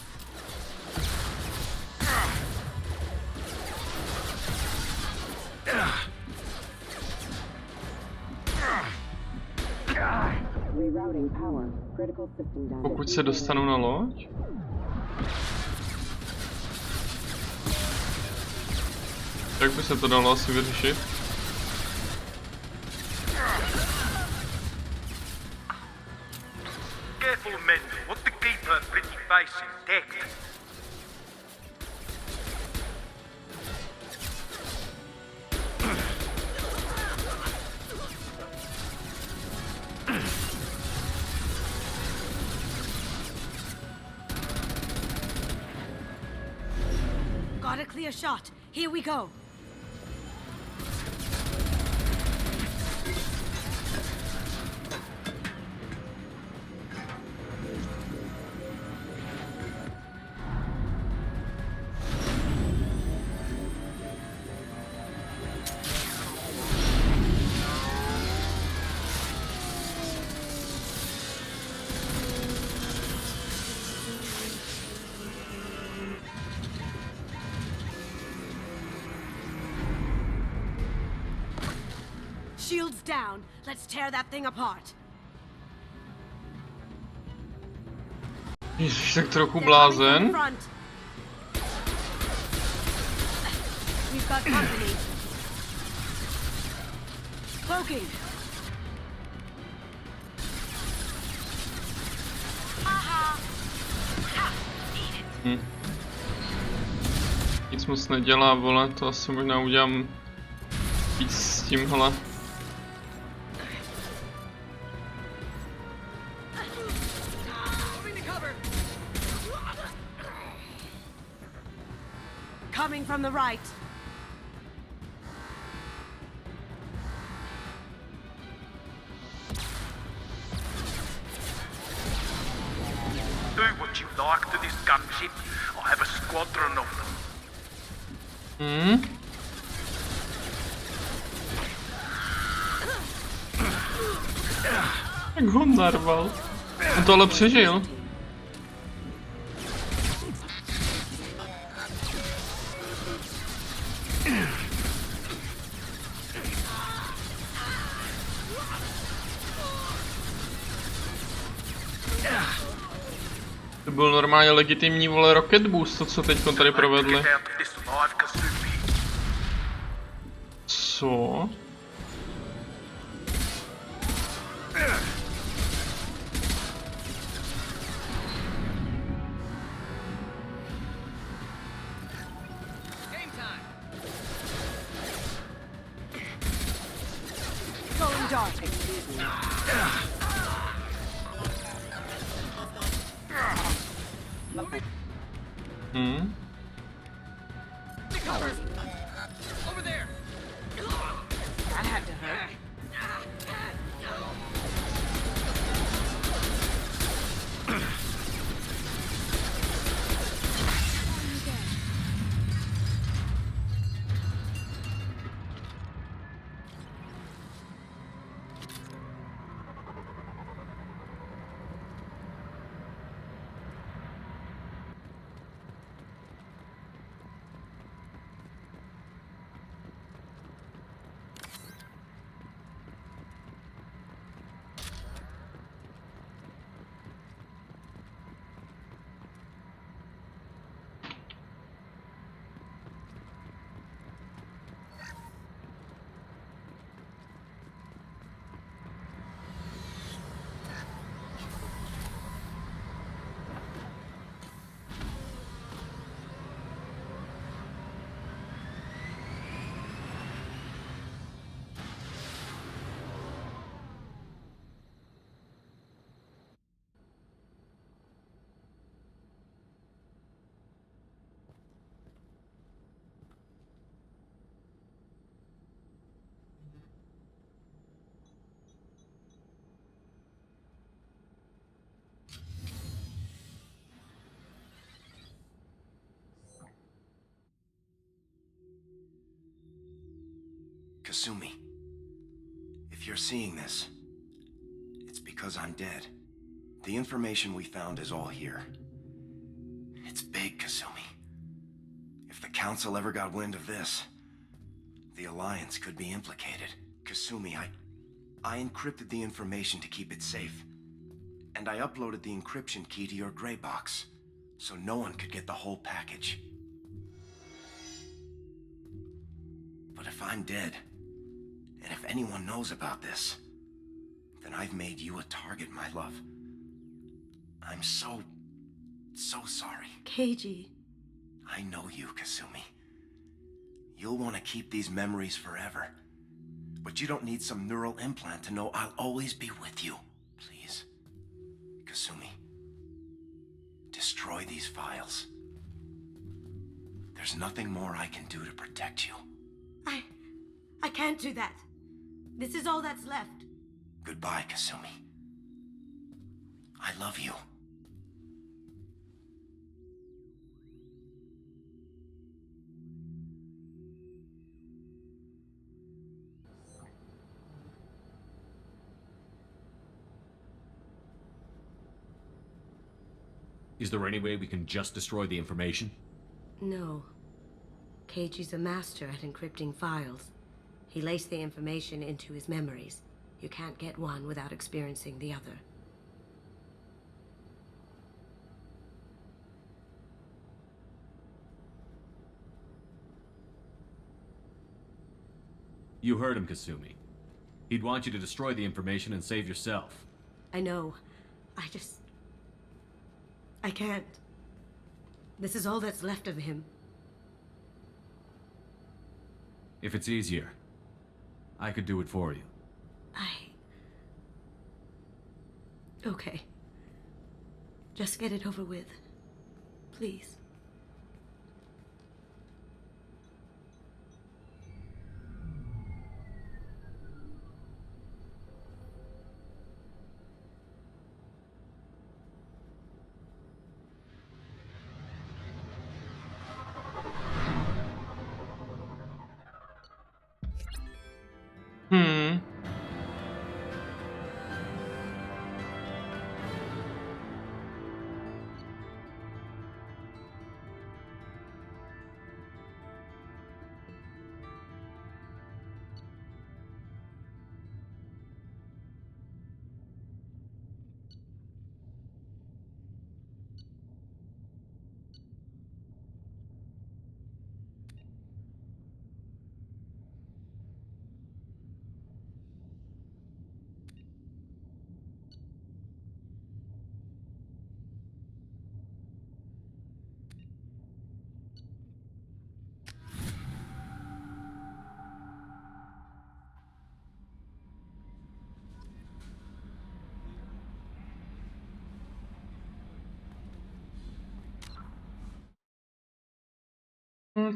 Speaker 15: Rerouting power. Critical system damage.
Speaker 1: Pokud se dostanu na loď? Jak by se to dalo asi vyřešit?
Speaker 11: Careful, men. Want to keep her pretty face intact.
Speaker 4: Got a clear shot. Here we go. Shields down. Let's tear that thing apart.
Speaker 1: Ježiš, tak trochu blázen.
Speaker 4: We've got company. Cloaking.
Speaker 1: Nic moc nedělá, vole, to asi možná udělám víc s tímhle.
Speaker 4: Coming from the right.
Speaker 14: Do what you like to this gunship. I have a squadron of them.
Speaker 1: Jak ho narval. On to ale přežil. To byl normálně legitimní, vole, rocket boost, to co teďko tady provedli. Co?
Speaker 4: Going dark.
Speaker 14: Over there.
Speaker 4: That had to hurt.
Speaker 7: Kasumi, if you're seeing this, it's because I'm dead. The information we found is all here. It's big, Kasumi. If the Council ever got wind of this, the Alliance could be implicated. Kasumi, I encrypted the information to keep it safe. And I uploaded the encryption key to your gray box, so no one could get the whole package. But if I'm dead, and if anyone knows about this, then I've made you a target, my love. I'm so sorry.
Speaker 4: Keiji.
Speaker 7: I know you, Kasumi. You'll want to keep these memories forever. But you don't need some neural implant to know I'll always be with you. Please, Kasumi, destroy these files. There's nothing more I can do to protect you.
Speaker 4: I can't do that. This is all that's left.
Speaker 7: Goodbye, Kasumi. I love you.
Speaker 12: Is there any way we can just destroy the information?
Speaker 4: No. Keiji's a master at encrypting files. He laced the information into his memories. You can't get one without experiencing the other.
Speaker 12: You heard him, Kasumi. He'd want you to destroy the information and save yourself.
Speaker 4: I know. I can't. This is all that's left of him.
Speaker 12: If it's easier, I could do it for you.
Speaker 4: Okay. Just get it over with. Please.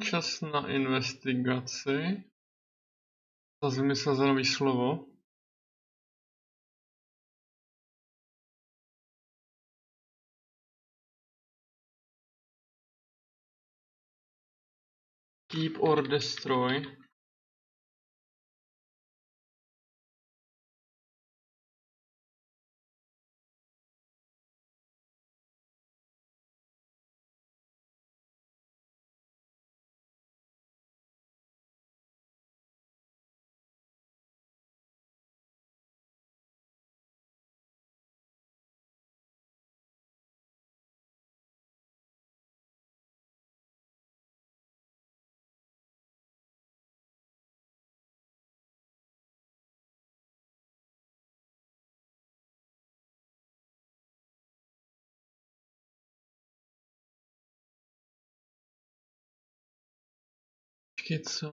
Speaker 1: Čas na investigaci. Zase vymyslel za nový slovo. Keep or destroy. Počkej, co?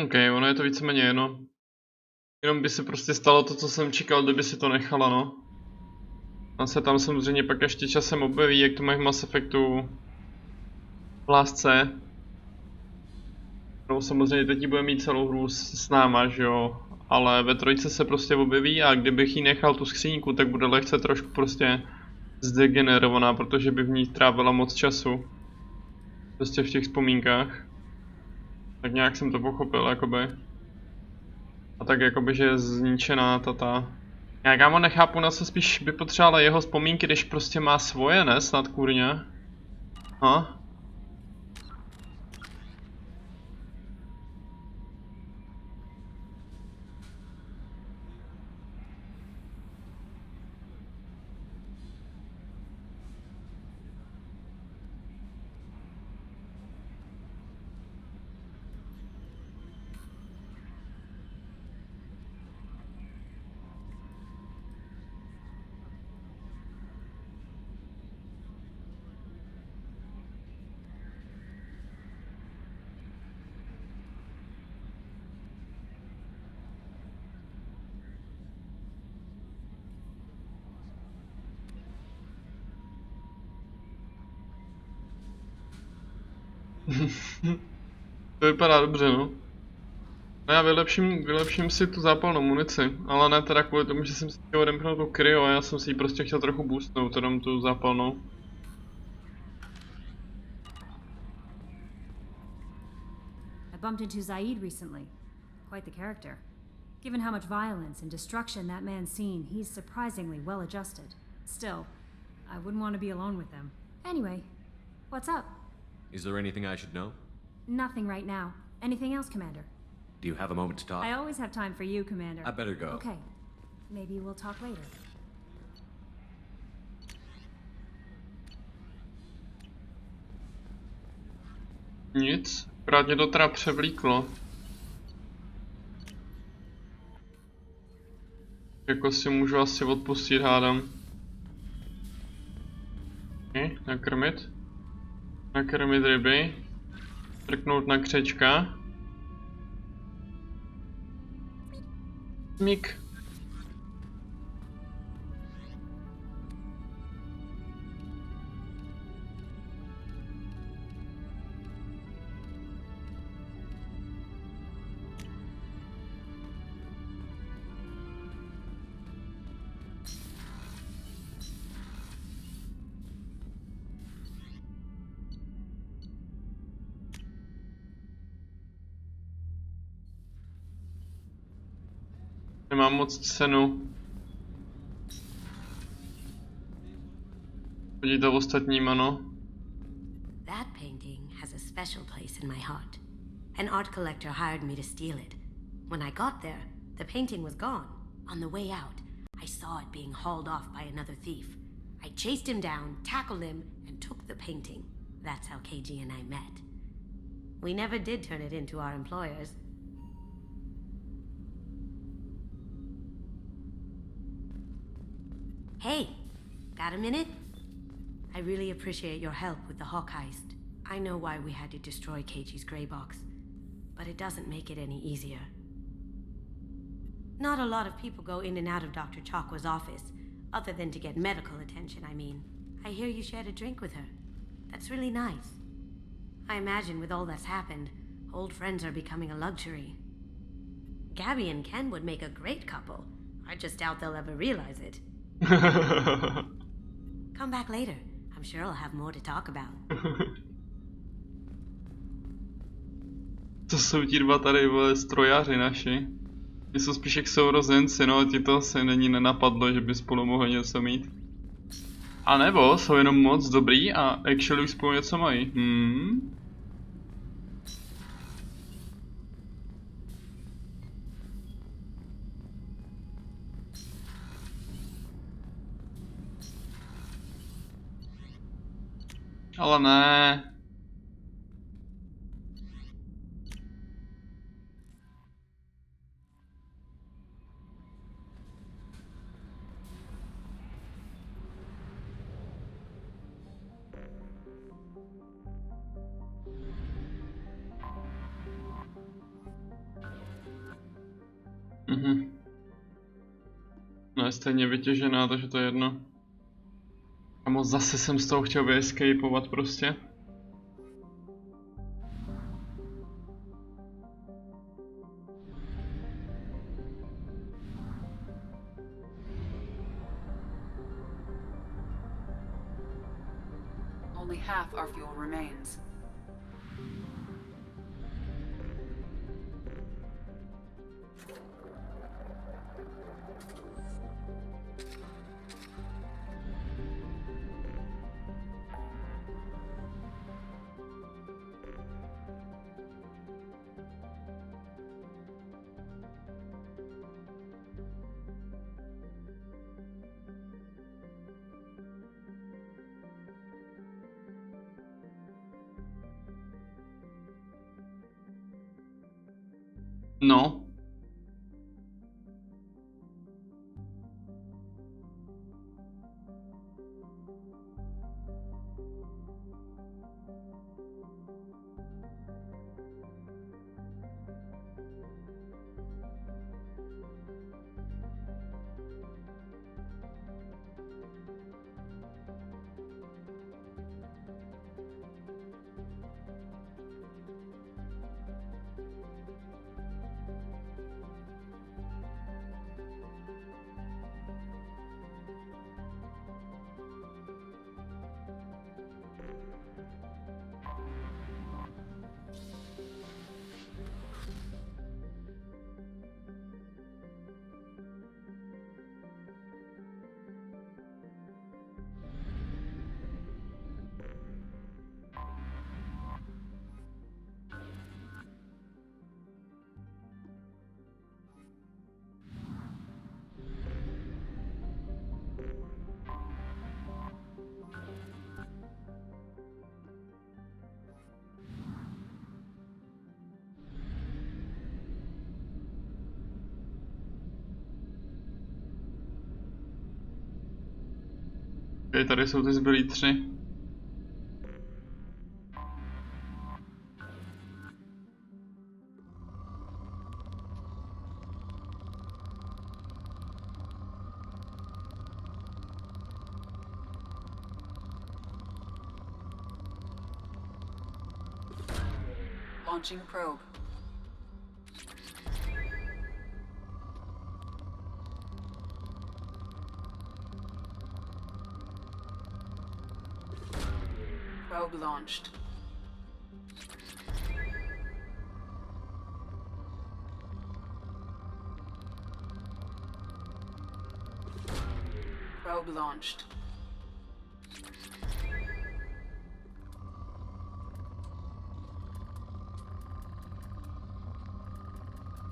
Speaker 1: OK, ono je to víceméně jedno. Jenom by se prostě stalo to, co jsem čekal, kdyby si to nechala, no. A se tam samozřejmě pak ještě časem objeví, jak to mají v Mass Effectu v lásce. No samozřejmě teď bude mít celou hru s náma, že jo. Ale ve trojce se prostě objeví a kdybych jí nechal tu skříňku, tak bude lehce trošku prostě zdegenerovaná, protože by v ní trávila moc času. Prostě v těch vzpomínkách. Tak nějak jsem to pochopil, jakoby. A tak jakoby, že je zničená ta. Já mu nechápu, na co spíš by potřebovala jeho vzpomínky, když prostě má svoje, ne? Snad kurně. Ha? To vypadá dobře, no. No já vylepším si tu zápalnou munici, ale ne teda kvůli tomu, že jsem si chtěl odemknout tu kryo a já jsem si ji prostě chtěl trochu boostnout, teda tu zápalnou.
Speaker 16: I bumped into Zaid recently. Quite the character. Given how much violence and destruction that man's seen, he's surprisingly well adjusted. Still, I wouldn't want to be alone with him. Anyway, what's up?
Speaker 12: Is there anything I should know?
Speaker 16: Nothing right now. Anything else, Commander?
Speaker 12: Do you have a moment to talk?
Speaker 16: I always have time for you, Commander.
Speaker 12: I better go.
Speaker 16: Okay. Maybe we'll talk later.
Speaker 1: Nic, akorát mě to teda převlíklo. Jako si můžu asi odpustit, hádám. Okay, nakrmit. Nakrmit ryby. Trknout na křečka. Mik. Nemám moc cenu. Chodíte ostatním, ano.
Speaker 4: That painting has a special place in my heart. An art collector hired me to steal it. When I got there, the painting was gone. On the way out, I saw it being hauled off by another thief. I chased him down, tackled him, and took the painting. That's how KG and I met. We never did turn it into our employers. Hey, got a minute? I really appreciate your help with the Hawk heist. I know why we had to destroy KG's gray box, but it doesn't make it any easier. Not a lot of people go in and out of Dr. Chakwa's office, other than to get medical attention, I mean. I hear you shared a drink with her. That's really nice. I imagine with all that's happened, old friends are becoming a luxury. Gabby and Ken would make a great couple. I just doubt they'll ever realize it. Come back later. I'm sure I'll have more to talk about.
Speaker 1: To jsou ti dva tady, vole, strojaři naši. Ty jsou spíš jak sourozenci, no, ti to se není nenapadlo, že by spolu mohli něco mít. A nebo jsou jenom moc dobrý a actually už spolu něco mají. Ale ne. No je stejně vytěžená, takže to je jedno. Kamo, zase jsem z toho chtěl vyescapovat prostě.
Speaker 19: Only half our fuel remains.
Speaker 1: No. Ok, tady jsou ty zbylí 3.
Speaker 19: Launching probe. Probe launched. Probe launched.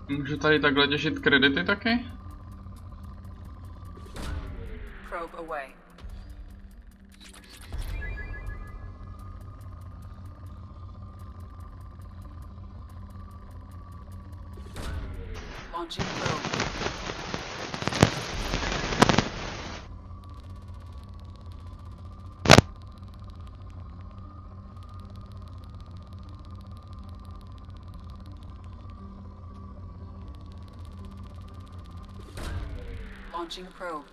Speaker 1: Můžu tady takhle těšit kredity taky?
Speaker 19: Probe away. Launching probe. Launching probe.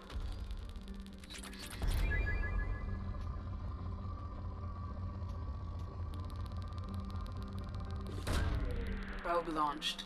Speaker 19: Probe launched.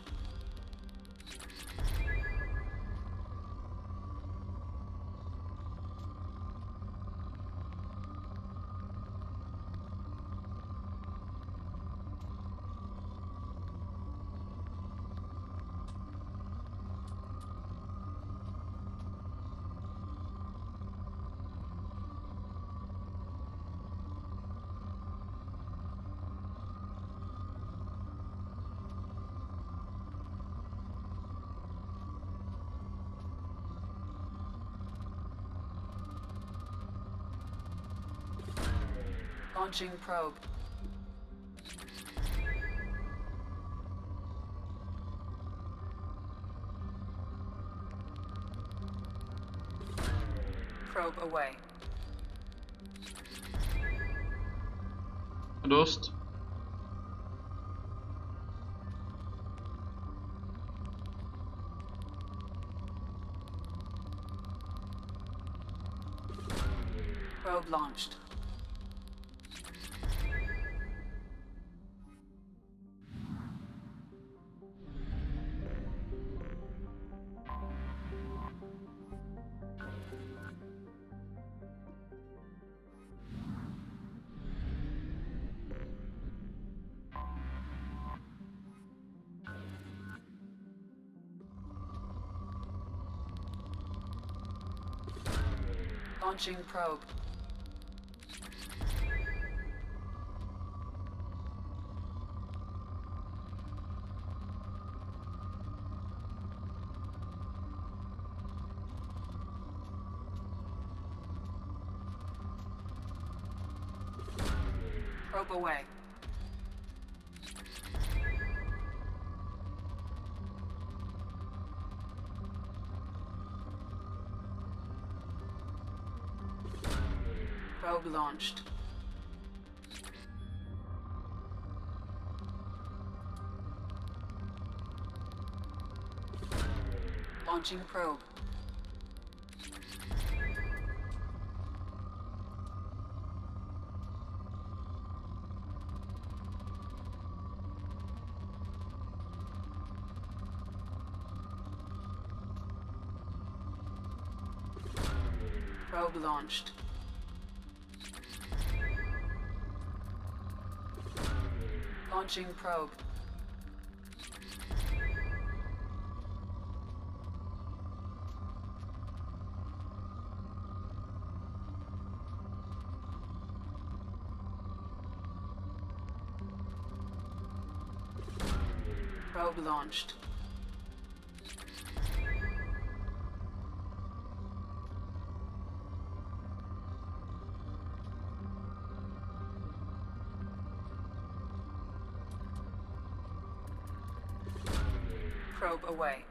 Speaker 19: Launching probe. Probe away.
Speaker 1: Dost.
Speaker 19: Probe launched. Launching probe. Probe away. Probe launched. Launching probe. Probe launched. Launching probe. Probe launched. Probe away.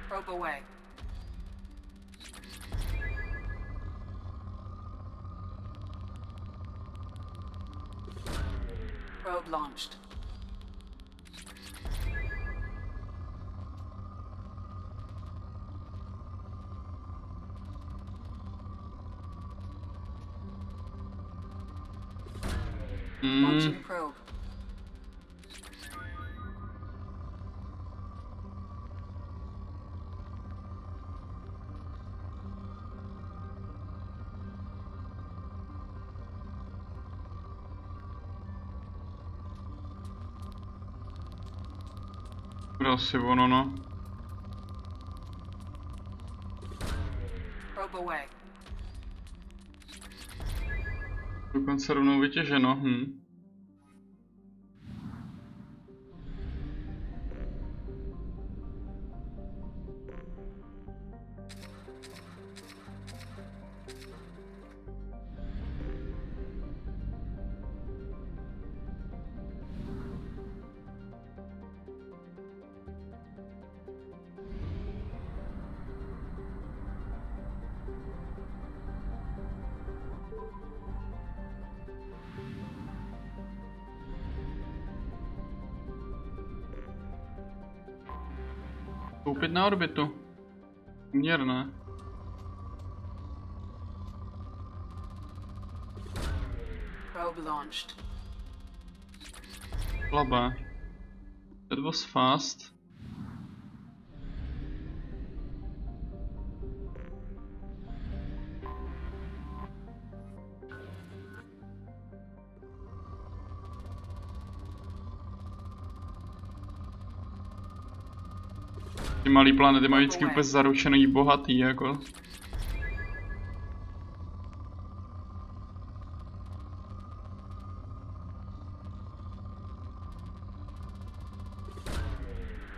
Speaker 19: Probe away. Probe launched. Launching probe.
Speaker 1: Bude asi ono, no.
Speaker 19: Probe away.
Speaker 1: Dokonce rovnou vytěženo, Koupit na orbitu. Měrné.
Speaker 19: Probe launched.
Speaker 1: Slabé. That was fast. Ty malý planety mají vždycky úplně zaručený bohatý, jako.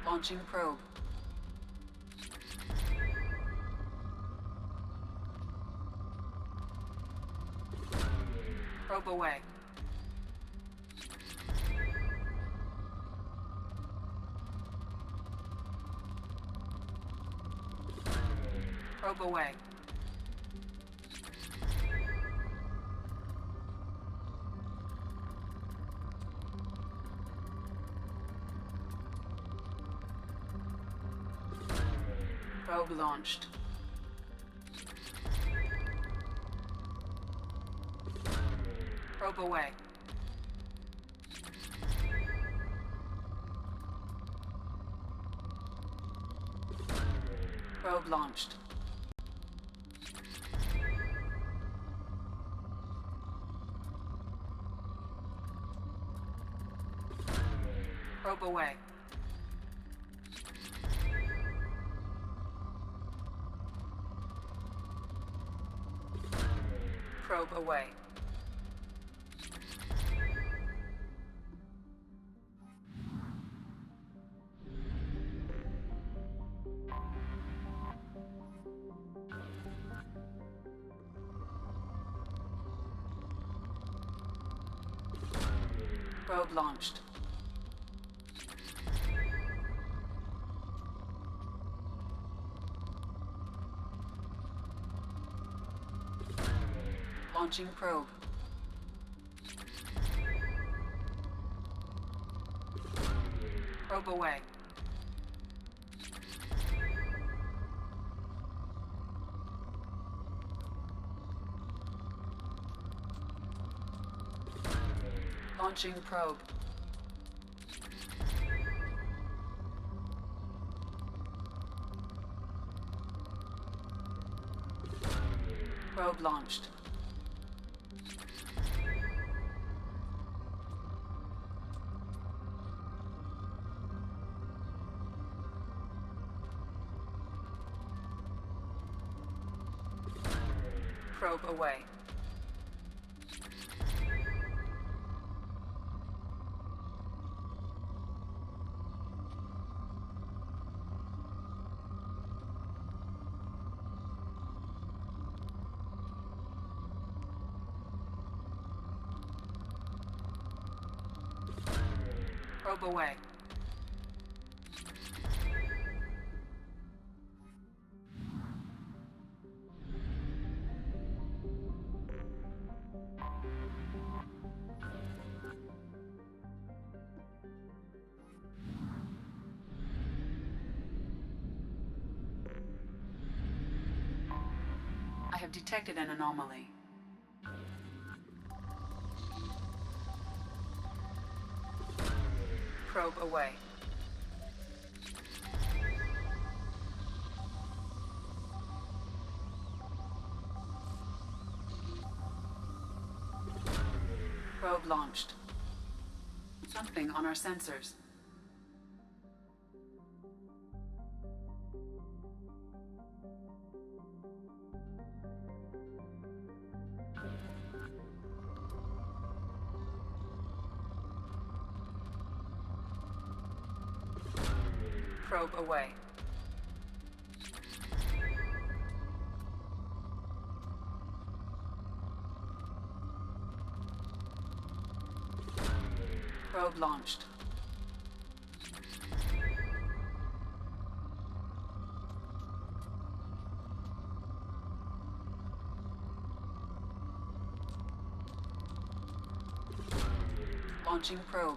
Speaker 19: Launching probe. Probe away. Probe away. Probe launched. Probe away. Probe launched. Probe away. Probe away. Probe launched. Launching probe. Probe away. Launching probe. Probe launched. Probe away. Probe away. I've detected an anomaly. Probe away. Probe launched. Something on our sensors. Probe away. Probe launched. Launching probe.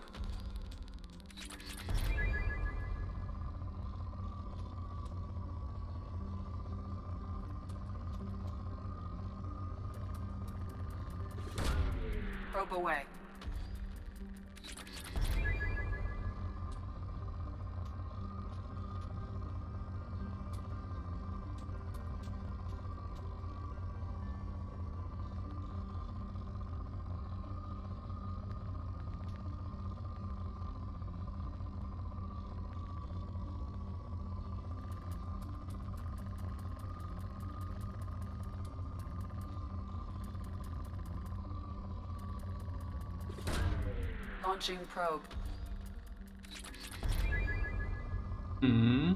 Speaker 19: Probe away. Launching probe.
Speaker 1: Hmm.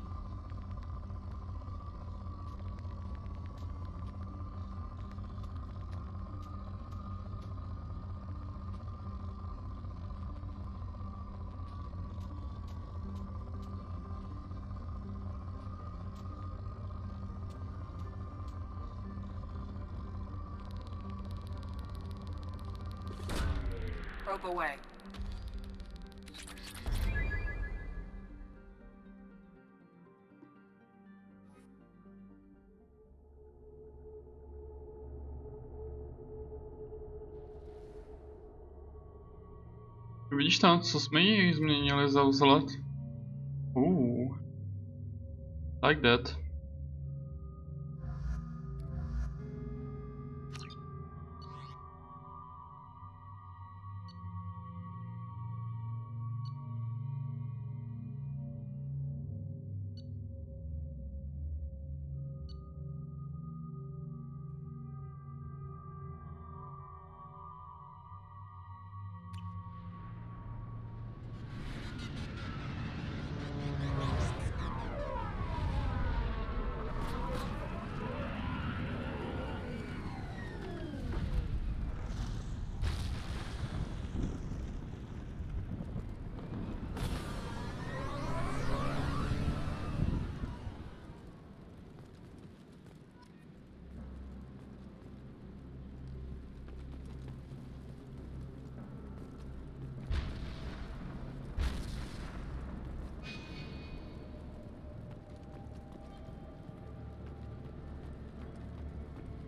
Speaker 19: Probe away.
Speaker 1: Vidíš tam, co jsme jí změnili za vzhled? Like that.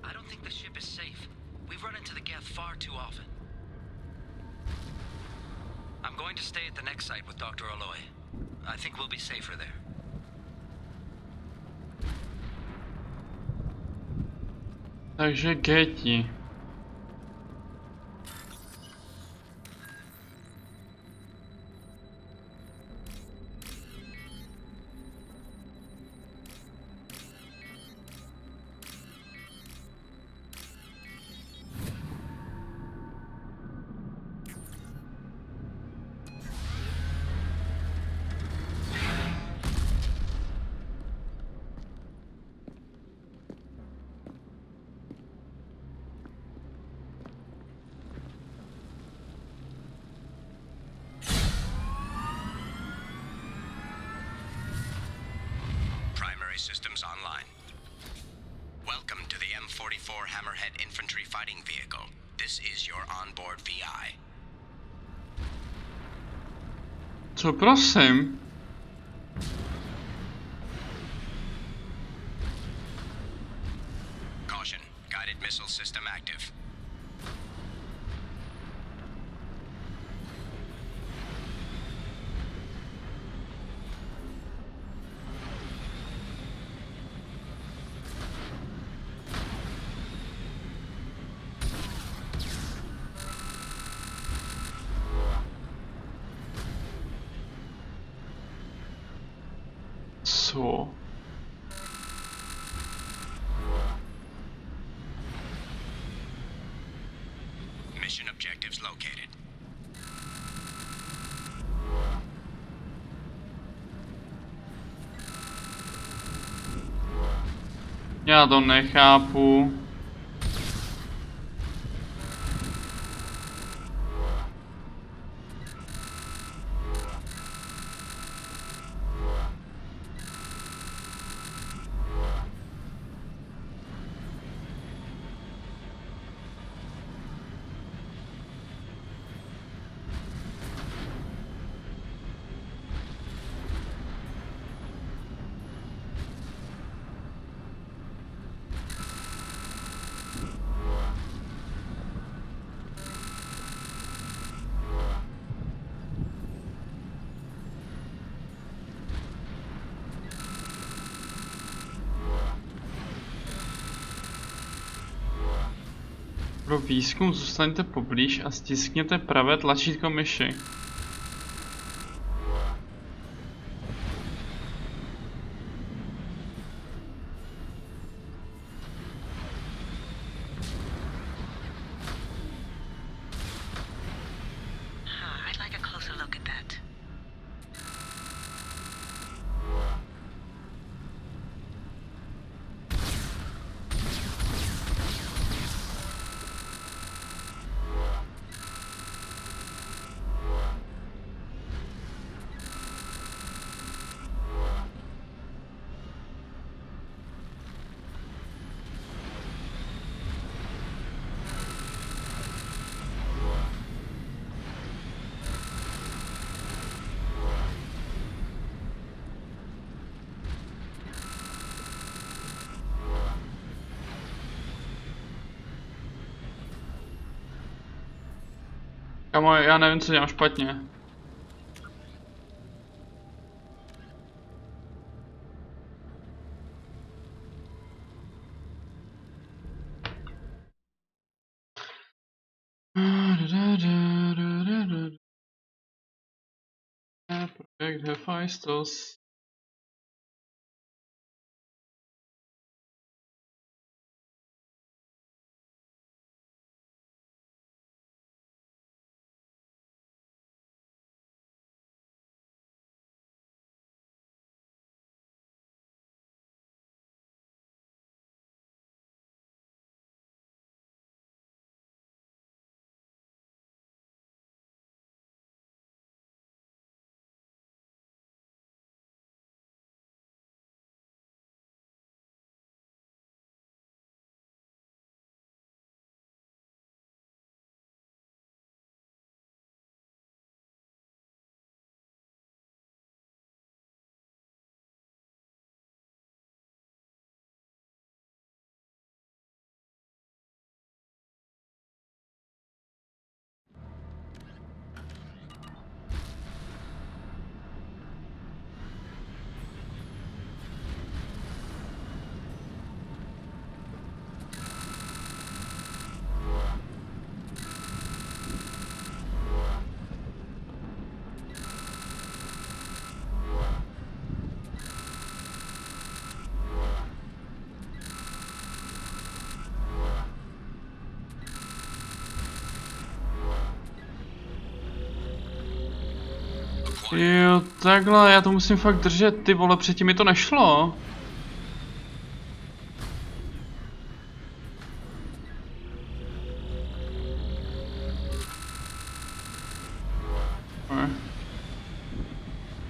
Speaker 3: I don't think the ship is safe. We've run into the Geth far too often. I'm going to stay at the next site with Dr. Aloy. I think we'll be safer there.
Speaker 1: Takže Geti.
Speaker 21: Systems online. Welcome to the M44 Hammerhead Infantry Fighting Vehicle. This is your onboard VI.
Speaker 1: Co prosím?
Speaker 21: Caution. Guided system active.
Speaker 1: Co?
Speaker 21: Mission objectives located.
Speaker 1: Já to nechápu. Pro výzkum zůstaňte poblíž a stiskněte pravé tlačítko myši.
Speaker 15: I'd like a closer look at that.
Speaker 1: Kamo, já nevím, co dělám špatně. Projekt Hephaestus. Jo, takhle, já to musím fakt držet, ty vole, předtím mi to nešlo.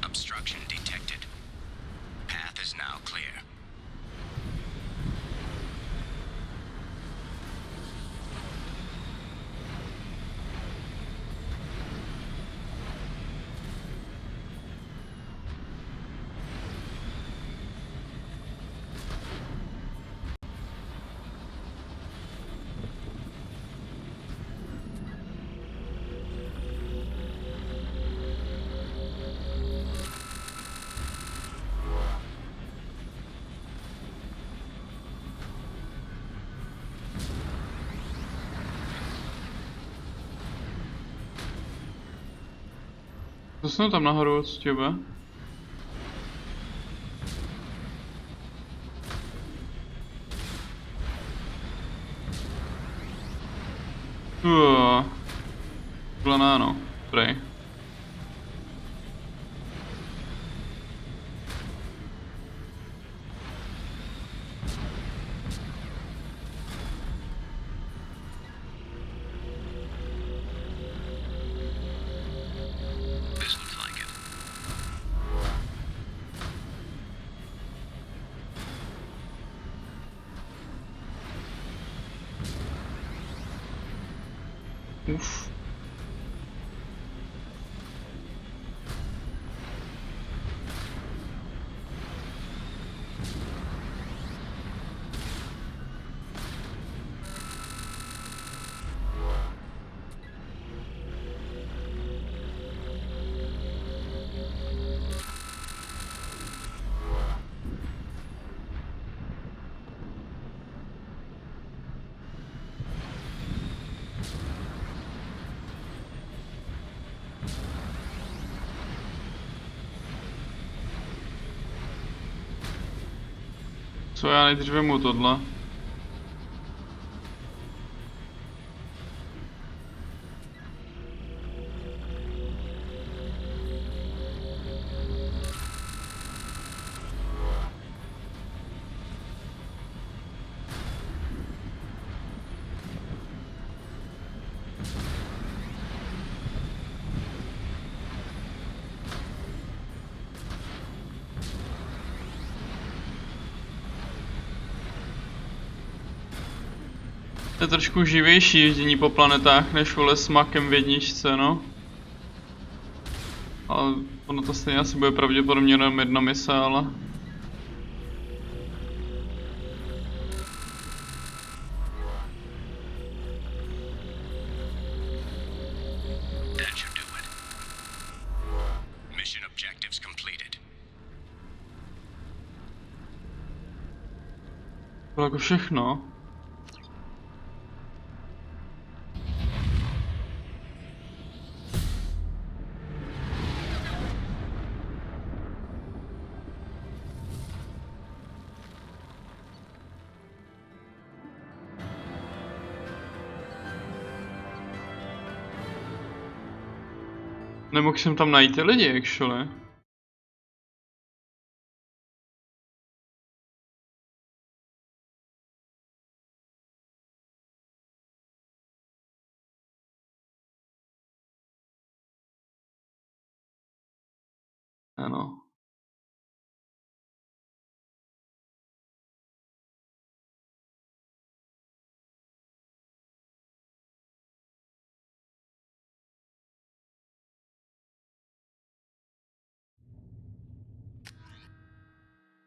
Speaker 21: Obstruction detected. Path is now clear.
Speaker 1: Co jsme tam nahoru od těbe? Planáno, prej. Uf. Co já nejdřív vemu tohle? To je trošku živější ježdění po planetách než vole s makem v jedničce, no. Ale ono to stejně asi bude pravděpodobně jenom jedna mise, ale...
Speaker 21: That should do it. Mission objectives completed.
Speaker 1: To jako všechno. Nemohl jsem tam najít ty lidi, actually. Ano.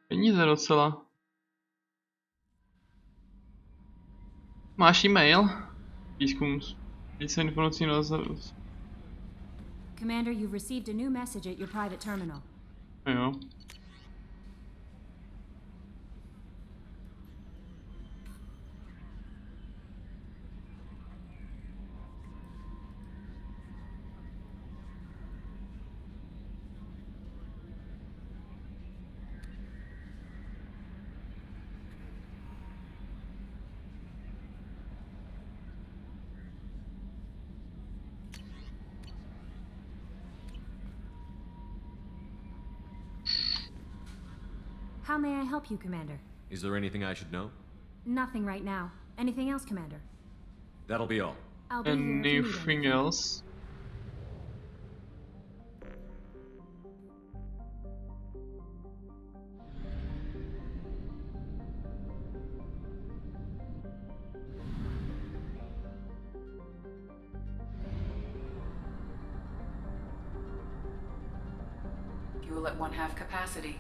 Speaker 1: Peníze docela. Máš e-mail? Výzkum více informací na
Speaker 16: Commander, you've received a new message at your private terminal.
Speaker 1: Jo.
Speaker 16: How may I help you, Commander?
Speaker 12: Is there anything I should know?
Speaker 16: Nothing right now. Anything else, Commander?
Speaker 12: That'll be all.
Speaker 16: I'll be here if you need
Speaker 1: Anything else?
Speaker 19: Fuel at 1/2 capacity.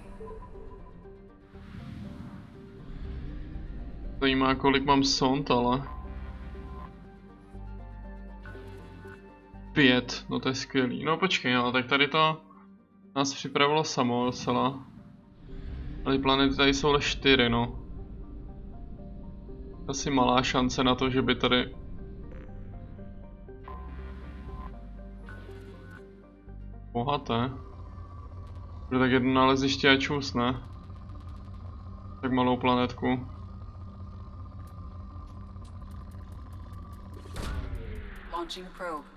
Speaker 1: Zajímá, kolik mám sond, ale... 5, no to je skvělý. No počkej, ale tak tady to nás připravilo samo docela. Ale ty planety tady jsou ale 4, no. Asi malá šance na to, že by tady... máte. Bude tak jedno naleziště a čus, ne? Tak malou planetku.
Speaker 19: Launching probe.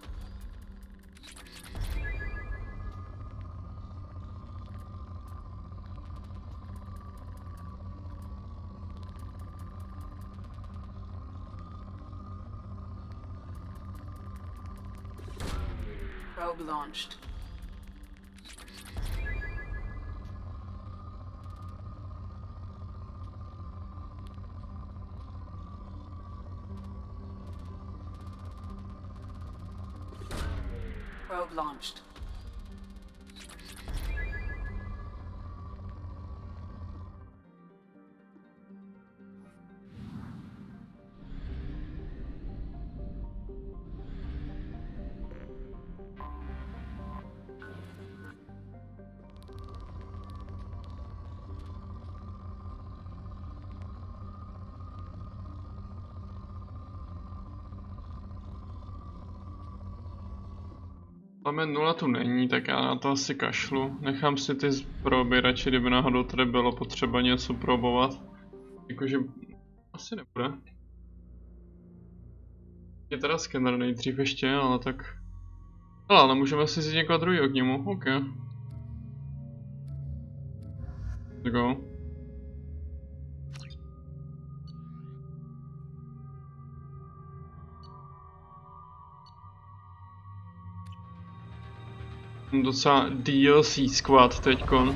Speaker 19: Probe launched. Probe launched.
Speaker 1: Tam 0 tu není, tak já na to asi kašlu. Nechám si ty proby radši, kdyby náhodou tady bylo potřeba něco probovat. Jakože asi nebude. Je teda skener nejdřív ještě, ale tak... Ale můžeme si vzít někoho druhýho k němu, OK. Let's go. Docela DLC squad teďkon.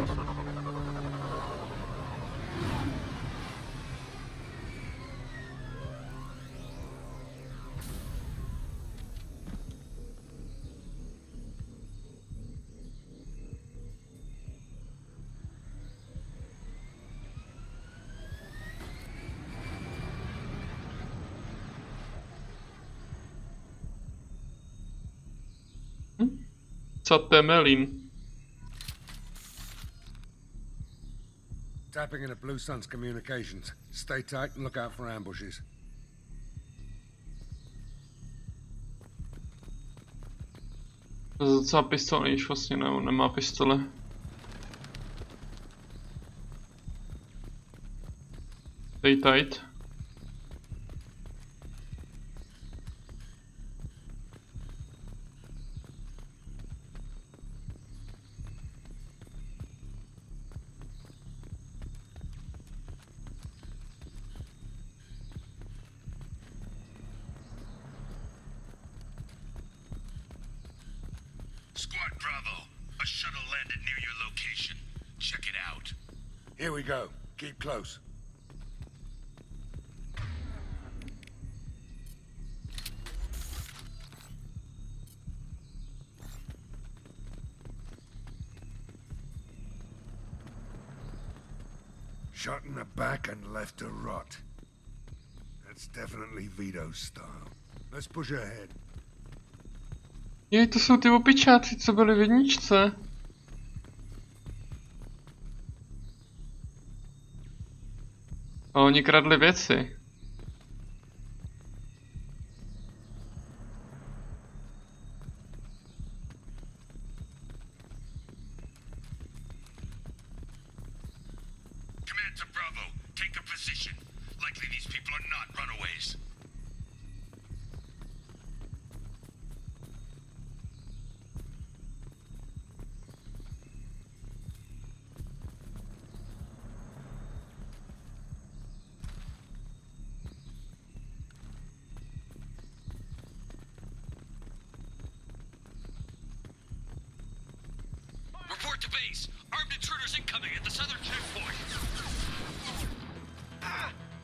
Speaker 1: Temelin.
Speaker 18: Tapping into Blue Sun's communications. Stay tight and look out for ambushes.
Speaker 1: To je docela pistole, když vlastně nemá pistole. Stay tight.
Speaker 14: Squad Bravo, a shuttle landed near your location. Check it out.
Speaker 18: Here we go. Keep close. Shot in the back and left to rot. That's definitely Vito's style. Let's push ahead.
Speaker 1: Jej, to jsou ty opičáci, co byly v jedničce. A oni kradli věci.
Speaker 14: Command to Bravo, take a position. Likely these people are not runaways. Report to base. Armed intruders incoming at the southern checkpoint.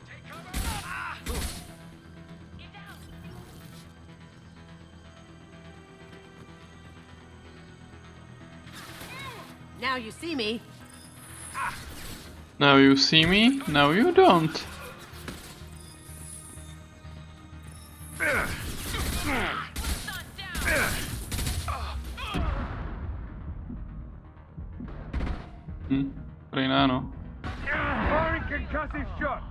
Speaker 14: Take cover! Get down!
Speaker 4: Now you see me.
Speaker 1: Now you see me, now you don't. Reinano.
Speaker 14: Firing concussive shot.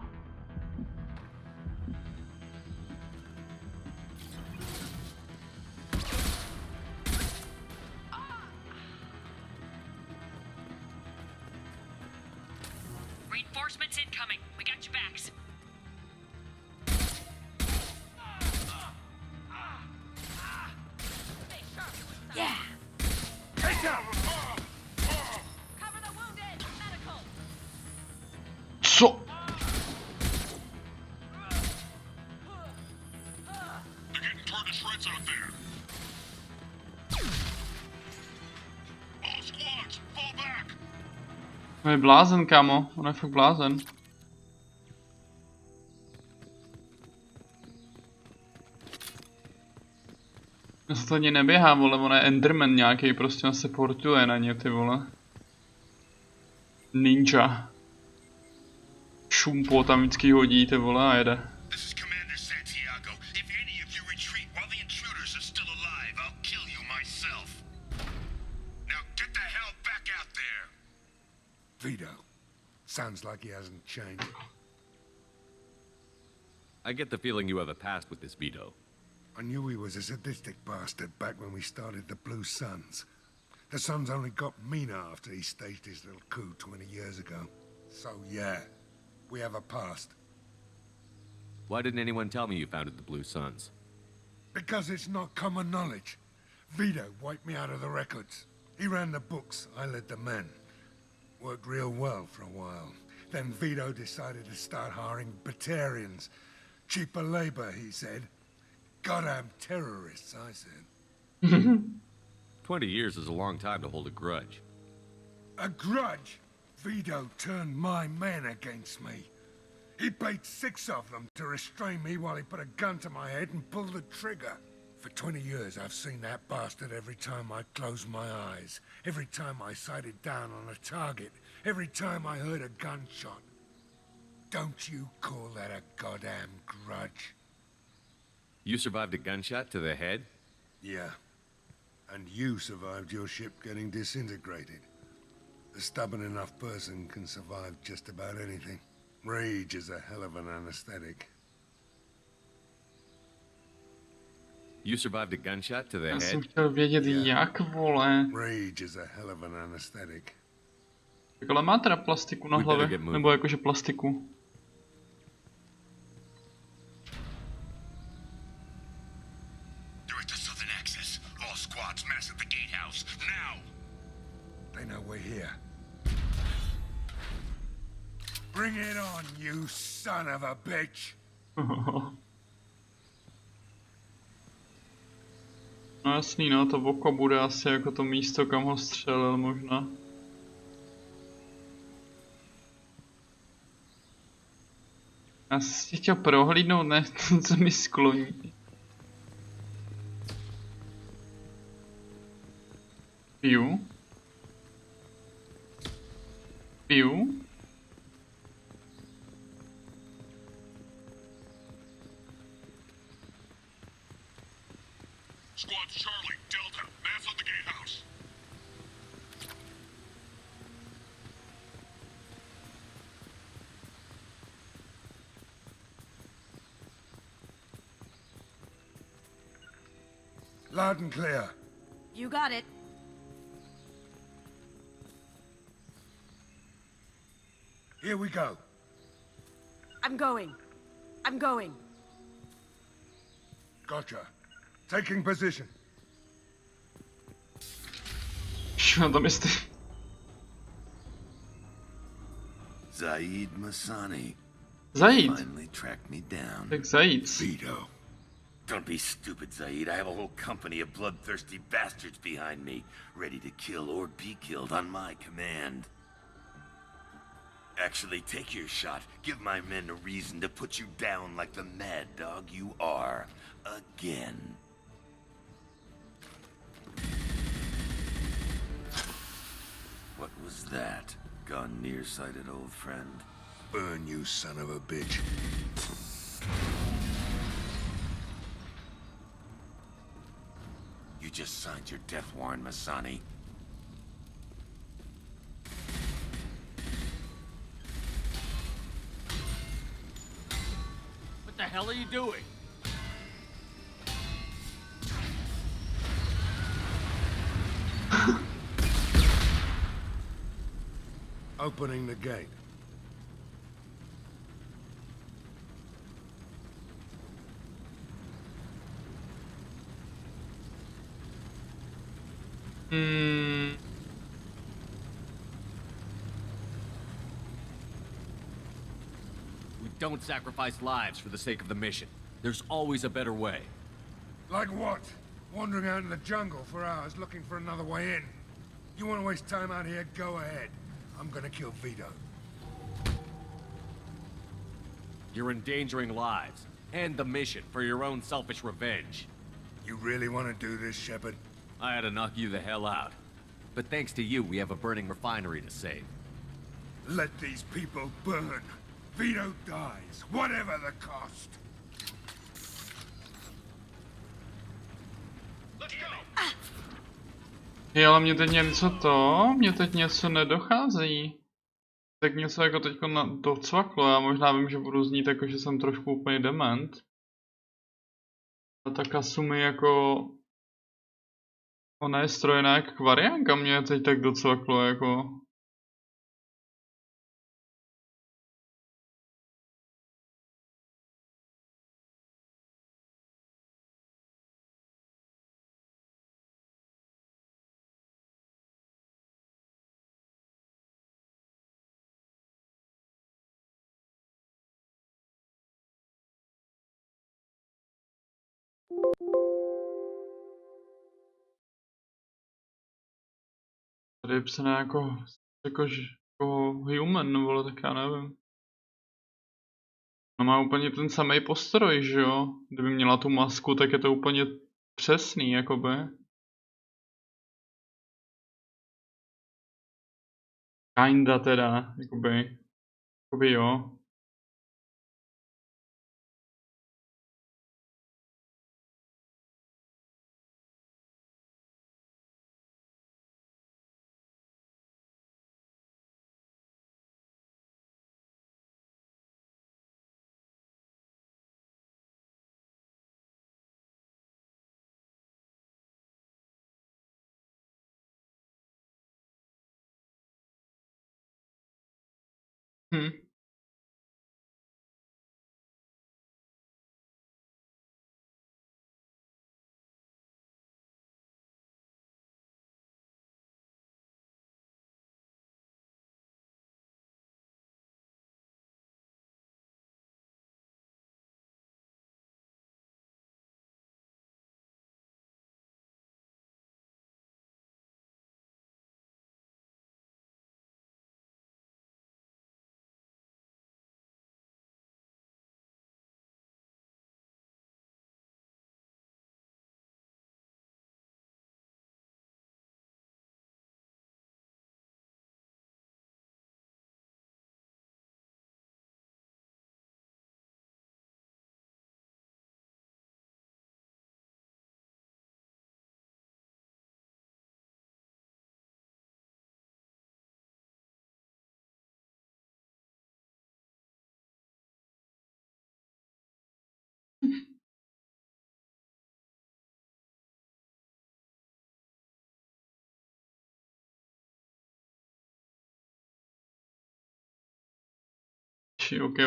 Speaker 17: Reinforcements incoming. We got your backs.
Speaker 4: Yeah.
Speaker 18: Take out!
Speaker 17: Cover the wounded. Medical.
Speaker 1: Co?
Speaker 5: They're getting torn to shreds out there. All squads, fall back!
Speaker 1: On je blázen, kámo. On je fakt blázen. Já se to ani neběhá, vole, on je Enderman nějaký, prostě on se portuje na ně, ty vole. Ninja. Šumpo tam vždycky hodí, ty vole, a jede.
Speaker 21: This is Commander Santiago. If any of you retreat while the intruders are still alive, I'll kill you myself. Now get the hell back out there!
Speaker 18: Vito. Sounds like he hasn't changed.
Speaker 12: I get the feeling you have a past with this Vito.
Speaker 18: I knew he was a sadistic bastard back when we started the Blue Suns. The Suns only got meaner after he staged his little coup 20 years ago. So yeah, we have a past.
Speaker 12: Why didn't anyone tell me you founded the Blue Suns?
Speaker 18: Because it's not common knowledge. Vito wiped me out of the records. He ran the books, I led the men. Worked real well for a while. Then Vito decided to start hiring Batarians. Cheaper labor, he said. Goddamn terrorists, I said.
Speaker 12: 20 years is a long time to hold a grudge.
Speaker 18: A grudge? Vito turned my men against me. He paid 6 of them to restrain me while he put a gun to my head and pulled the trigger. For 20 years, I've seen that bastard every time I closed my eyes. Every time I sighted down on a target. Every time I heard a gunshot. Don't you call that a goddamn grudge?
Speaker 12: You survived a gunshot to the head?
Speaker 18: Yeah. And you survived your ship getting disintegrated. A stubborn enough person can survive just about anything. Rage is a hell of an anesthetic.
Speaker 12: You survived a gunshot to the
Speaker 1: Já
Speaker 12: head?
Speaker 1: jsem chtěl vědět jak, vole.
Speaker 18: Rage is a hell of an anesthetic.
Speaker 1: Tak ale má teda plastiku na hlavě, nebo jakože plastiku.
Speaker 21: Direct to Southern Access. All squads mass at the gatehouse. Now!
Speaker 18: They know we're here. Bring it on, you son of a bitch!
Speaker 1: No jasný, no, to oko bude asi jako to místo, kam ho střelil možná. Já si chtěl prohlídnout, ne, co mi skloní. Piju. Piju.
Speaker 5: Squad Charlie, Delta, mass on the gatehouse.
Speaker 18: Loud and clear.
Speaker 4: You got it.
Speaker 18: Here we go.
Speaker 4: I'm going. I'm going.
Speaker 18: Gotcha. Taking position.
Speaker 1: Čo tam jste?
Speaker 7: Zaid Masani.
Speaker 1: Zaid?
Speaker 7: Finally tracked me down.
Speaker 1: Tak Zaid.
Speaker 18: Vito.
Speaker 6: Don't be stupid, Zaid. I have a whole company of bloodthirsty bastards behind me, ready to kill or be killed on my command. Actually, take your shot. Give my men a reason to put you down like the mad dog you are. Again. What was that? Gone nearsighted, old friend.
Speaker 18: Burn, you son of a bitch.
Speaker 6: You just signed your death warrant, Masani.
Speaker 13: What the hell are you doing?
Speaker 18: Opening the gate.
Speaker 12: We don't sacrifice lives for the sake of the mission. There's always a better way.
Speaker 18: Like what? Wandering out in the jungle for hours looking for another way in? You want to waste time out here? Go ahead. I'm gonna kill Vito.
Speaker 12: You're endangering lives and the mission for your own selfish revenge.
Speaker 18: You really want to do this, Shepard?
Speaker 12: I had to knock you the hell out. But thanks to you, we have a burning refinery to save.
Speaker 18: Let these people burn. Vito dies, whatever the cost.
Speaker 1: Jo, ale mě teď něco nedochází. Tak něco jako teďko docvaklo, já možná vím, že budu znít jako, že jsem trošku úplně dement. A ta Kasumi jako... Ona je strojená jak kvariánka, mě teď tak docvaklo jako... Tady je psané jako human, vole, tak já nevím. No má úplně ten samý postroj, že jo? Kdyby měla tu masku, tak je to úplně přesný, jakoby. Kinda teda, jakoby jo.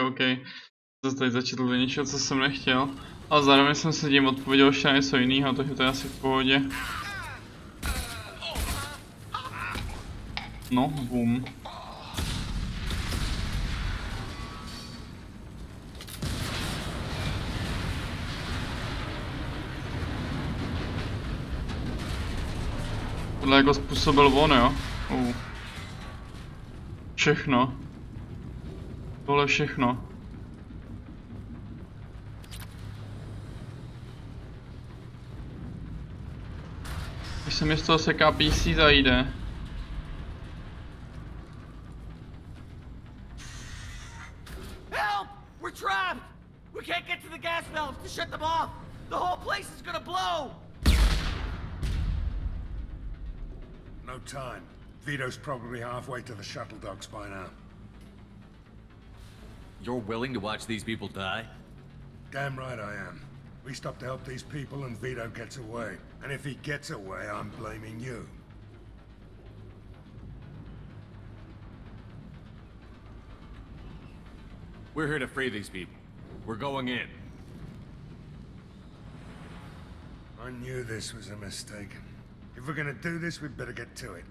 Speaker 1: OK. Zase tady začetl do něčeho, co jsem nechtěl. Ale zároveň jsem se tím odpověděl ještě na něco jiného, takže to je asi v pohodě. No, boom. Tohle jako způsobil on, jo? Všechno. Tohle všechno. Když se mi z toho seká PC, zajde.
Speaker 10: Help! We're trapped! We can't get to the gas valves to shut them off! The whole place is gonna blow!
Speaker 18: No time. Vito's probably halfway to the shuttle docks by now.
Speaker 12: You're willing to watch these people die?
Speaker 18: Damn right I am. We stopped to help these people and Vito gets away. And if he gets away, I'm blaming you.
Speaker 12: We're here to free these people. We're going in.
Speaker 18: I knew this was a mistake. If we're gonna do this, we'd better get to it.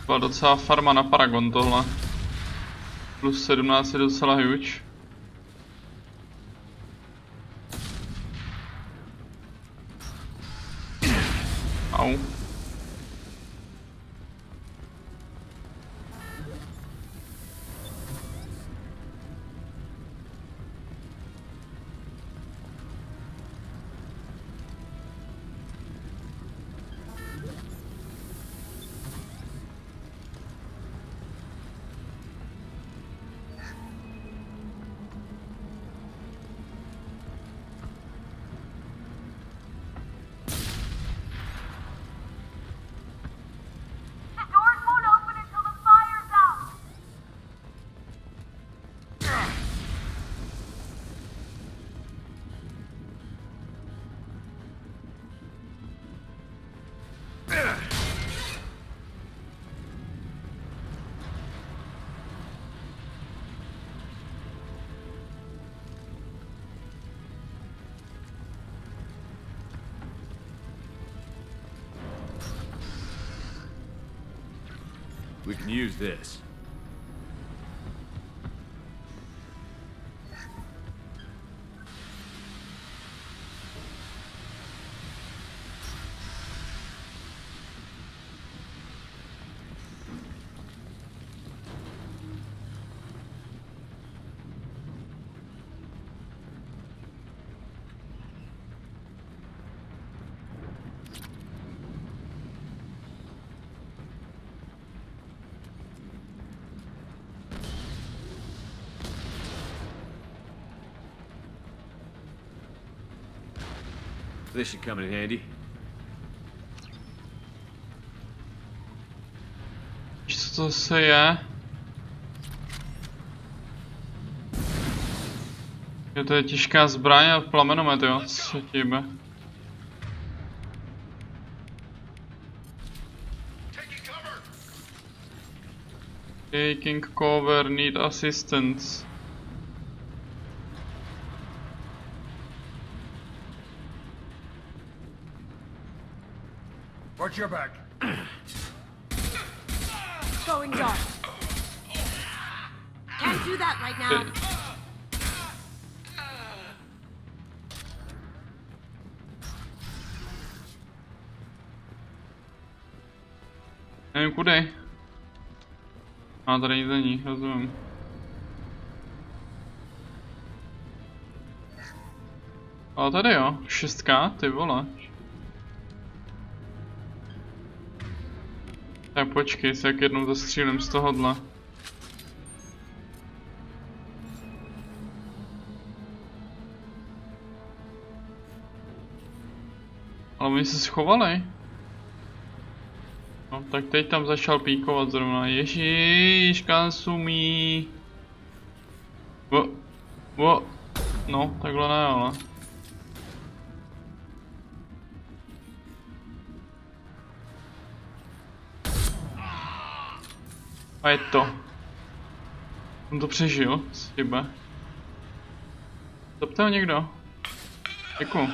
Speaker 1: Byla docela farma na Paragon tohle. Plus 17 je docela huge. Au.
Speaker 5: We can use this.
Speaker 12: This should come in handy.
Speaker 1: Co to se je? To je těžká zbraň a plamenomet, jo? Co tím? Taking cover, need assistance.
Speaker 18: Watch your back.
Speaker 4: Going dark. Can't do that right now.
Speaker 1: Nevím kudy. A tady nic není, rozumím. Ale tady jo, 6, ty vole. Tak počkej, se jak jednou zastřílím z tohohle. Ale oni se schovali. No, tak teď tam začal píkovat zrovna. Ježíš, Kasumi. No, takhle ne, ale. A je to. On to přežil, z chyba. Zaptal někdo? Děkuju.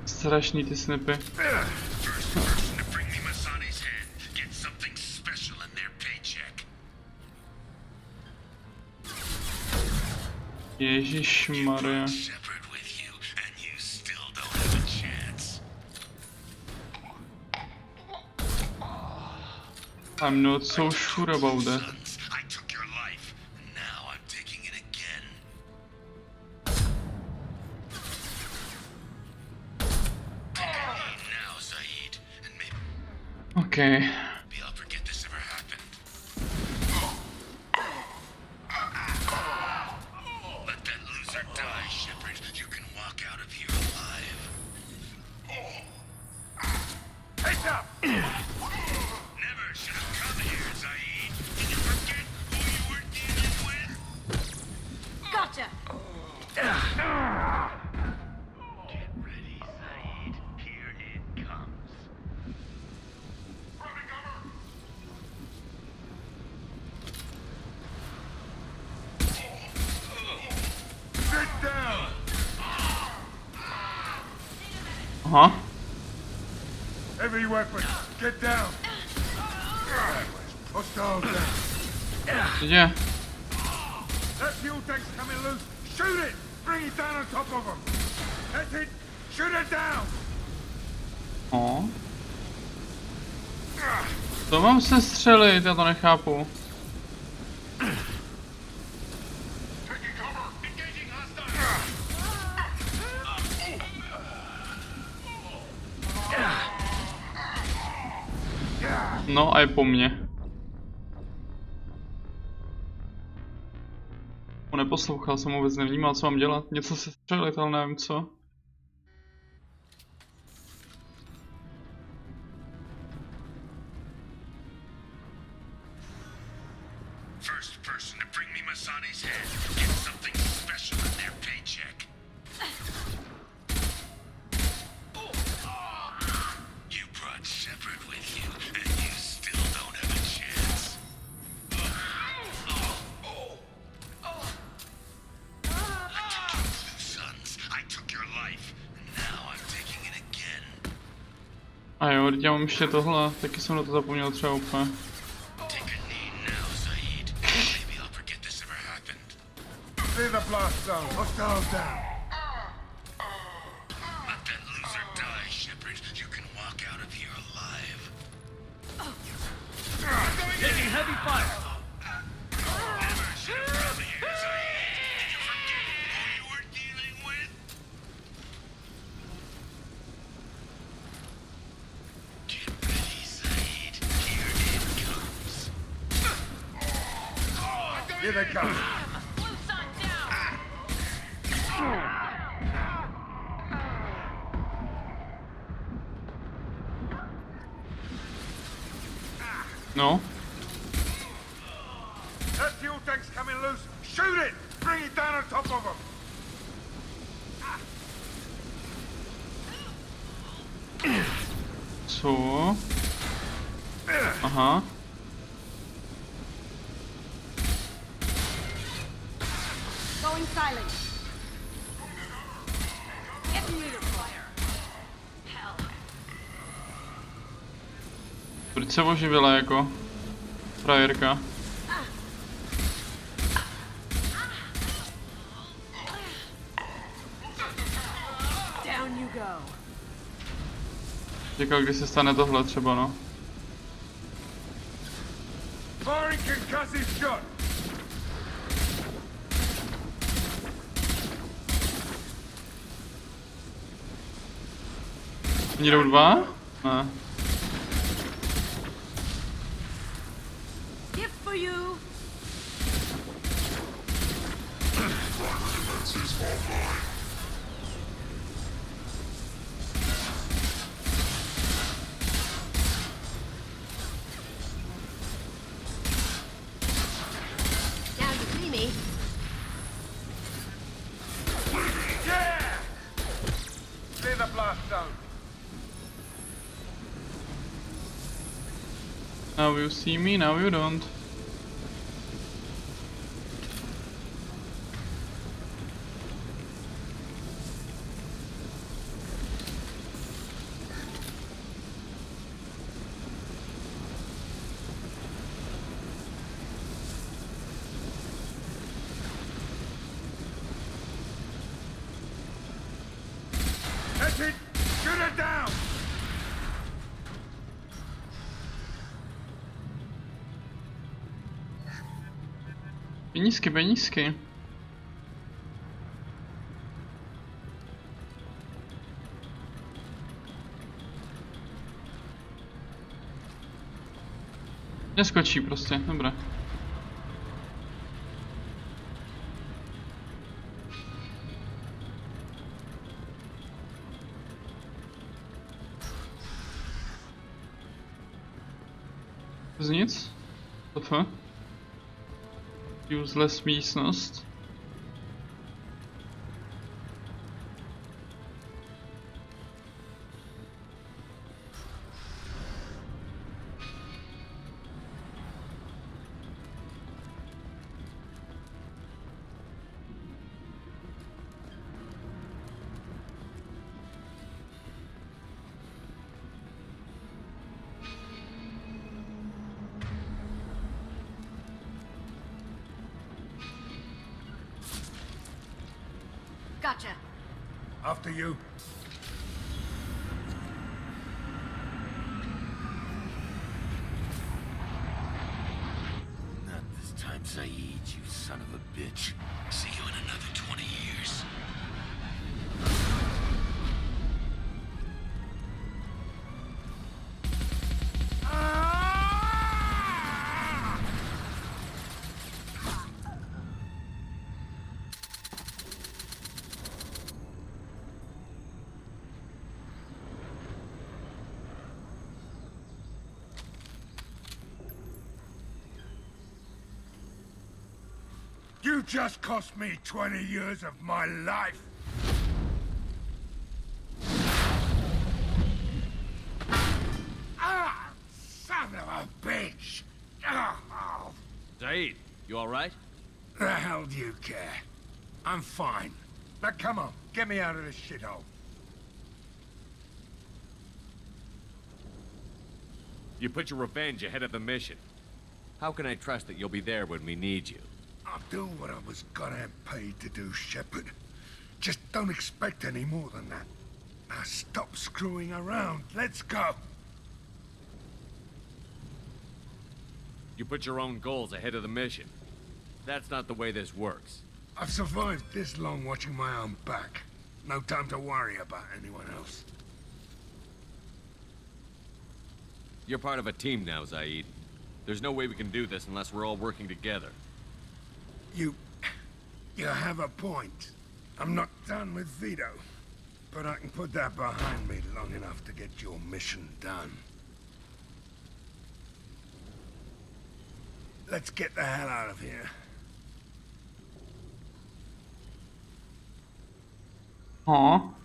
Speaker 1: Strašný ty snipy. Ježišmarja. I'm not so sure about that.
Speaker 21: I took your life, and now I'm taking it again.
Speaker 1: Okay. Aha.
Speaker 18: Heavy weapon. Get down. Hostile down.
Speaker 1: Yeah.
Speaker 18: That fuel tank's coming loose. Shoot it. Bring it down on top of them. That's it. Shoot it down.
Speaker 1: No. To mám se střelit, já to nechápu. No a je po mně. On neposlouchal, jsem vůbec nevnímal, co mám dělat. Něco se střelit, ale nevím co.
Speaker 21: First person to bring me Masani's head gets something special in their paycheck. You brought Shepard with you, and you still don't have a chance. I took your two sons. I took your life. Now I'm taking it again.
Speaker 1: A jo, teď já mám ještě tohle, taky jsem na to zapomněl třeba úplně.
Speaker 18: Clear the blast zone. Hostiles down.
Speaker 21: Let that loser die, Shepard. You can walk out of here alive.
Speaker 10: Taking heavy fire.
Speaker 21: Never should have brought me here, Zaid. Did you forget who you were dealing with? Get ready, Zaid. Here it comes.
Speaker 18: Here they come.
Speaker 1: No.
Speaker 18: That fuel tank's coming loose. Shoot it. Bring it down on top of them.
Speaker 1: Co? Aha.
Speaker 4: Going silent. Get meter fire. Hell.
Speaker 1: Proč se oživila jako frajerka?
Speaker 4: Down you go.
Speaker 1: Čekal, kdy se stane tohle třeba, no.
Speaker 18: Firing concussive shot.
Speaker 1: Oni jdou dva? Ne.
Speaker 4: Gift for you. Now you see me.
Speaker 18: Yeah! Clear the blast zone.
Speaker 1: Now you see me, now you don't.
Speaker 18: That's it. Shoot it down.
Speaker 1: Penízky, penízky. Neskočí prostě, dobré. Z nic? To useless místnost.
Speaker 4: Gotcha.
Speaker 18: After you.
Speaker 6: Not this time, Zaid, you son of a bitch. See you in another 20 years.
Speaker 18: You just cost me 20 years of my life. Ah, son of a bitch. Oh,
Speaker 12: Zaid, you alright?
Speaker 18: the hell do you care? I'm fine. Now come on, get me out of this shithole.
Speaker 12: You put your revenge ahead of the mission. How can I trust that you'll be there when we need you?
Speaker 18: I'll do what I was goddamn paid to do, Shepard. Just don't expect any more than that. Now stop screwing around. Let's go.
Speaker 12: You put your own goals ahead of the mission. That's not the way this works.
Speaker 18: I've survived this long watching my own back. No time to worry about anyone else.
Speaker 12: You're part of a team now, Zaid. There's no way we can do this unless we're all working together.
Speaker 18: You have a point. I'm not done with Vito. But I can put that behind me long enough to get your mission done. Let's get the hell out of here.
Speaker 1: Aw.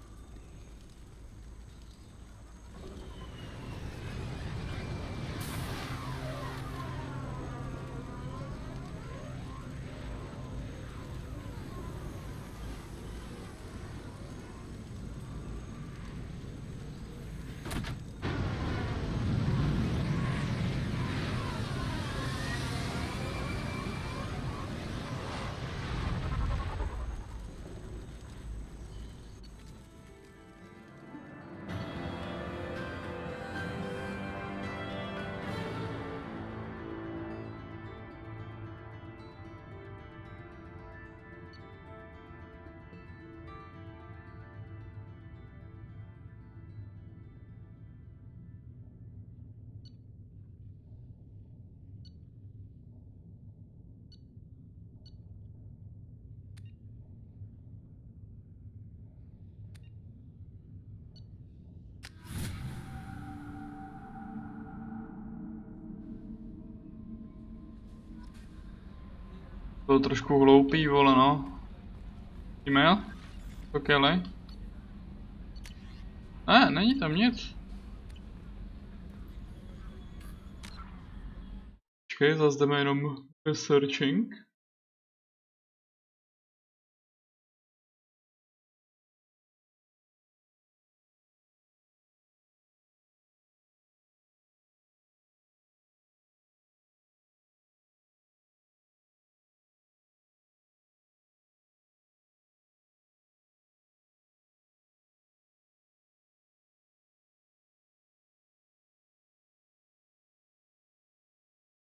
Speaker 1: Byl trošku hloupý, vole, no. E-mail? To Kelly? Ne, není tam nic. Počkej, zase jdeme jenom searching.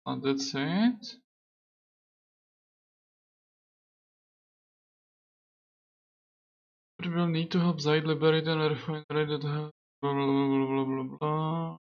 Speaker 1: And that's it. But we'll need to help Zaid liberate and refinery that have blah blah blah blah blah blah.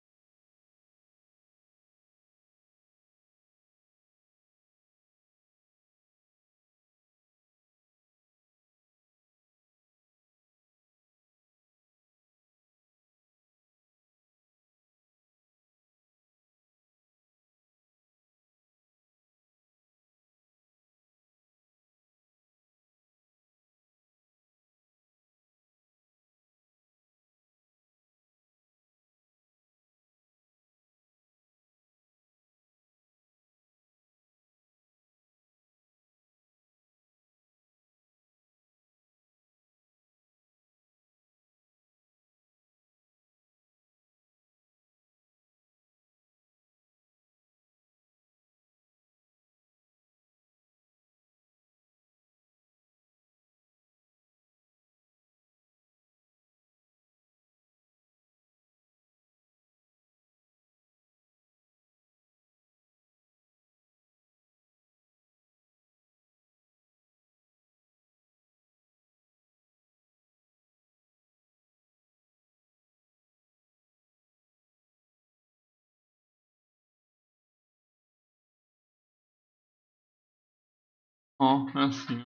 Speaker 1: No, jasný.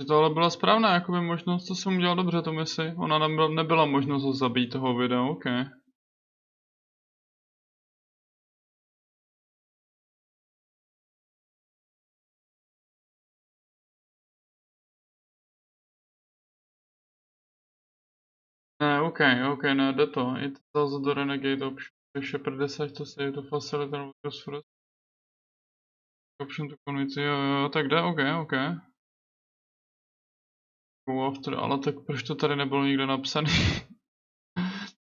Speaker 1: Tohle byla správná jakoby možnost, co jsem udělal dobře tu misi. Ona nebyla možnost ho zabít toho videa, ok. Ne, ok, ne, jde to. It does the renegade option. Shepard decides to save the facility and goes first. Option to convince, jo, tak jde, ok. Go after, ale tak proč to tady nebylo nikde napsané?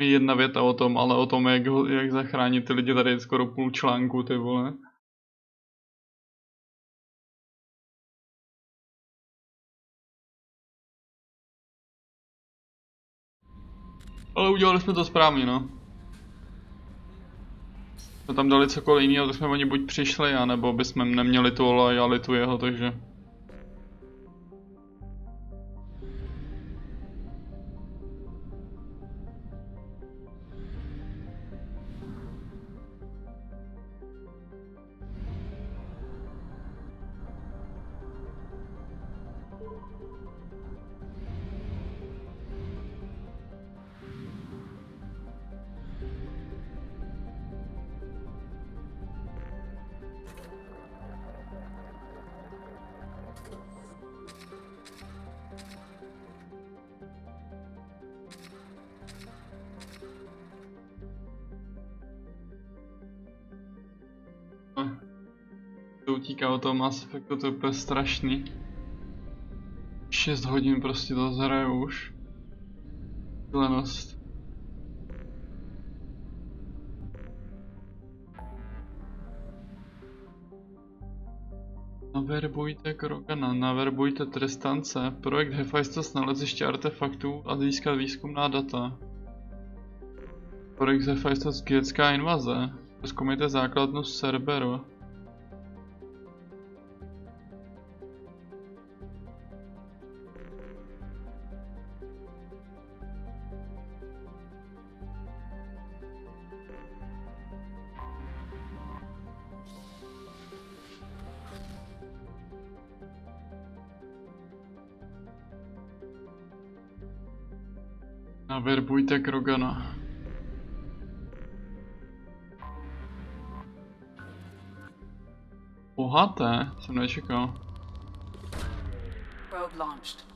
Speaker 1: Jedna věta o tom, ale o tom, jak zachránit ty lidi, tady je skoro půl článku, ty vole. Ale udělali jsme to správně, no. Jsme tam dali cokoliv jiného, tak jsme oni buď přišli, anebo bychom neměli tu lojalitu jeho, takže... To utíká od toho Mass Effectu, to je úplně strašný. 6 hodin prostě to zhraju už. Šílenost. Naverbujte Krogana, naverbujte trestance. Projekt Hephaistos naleziště artefaktů a získat výzkumná data. Projekt Hephaistos dětská invaze. Zkoumejte základnu z Cerberu. Naverbujte Krogana. Bohaté, jsem nečekal.
Speaker 19: Probe launched.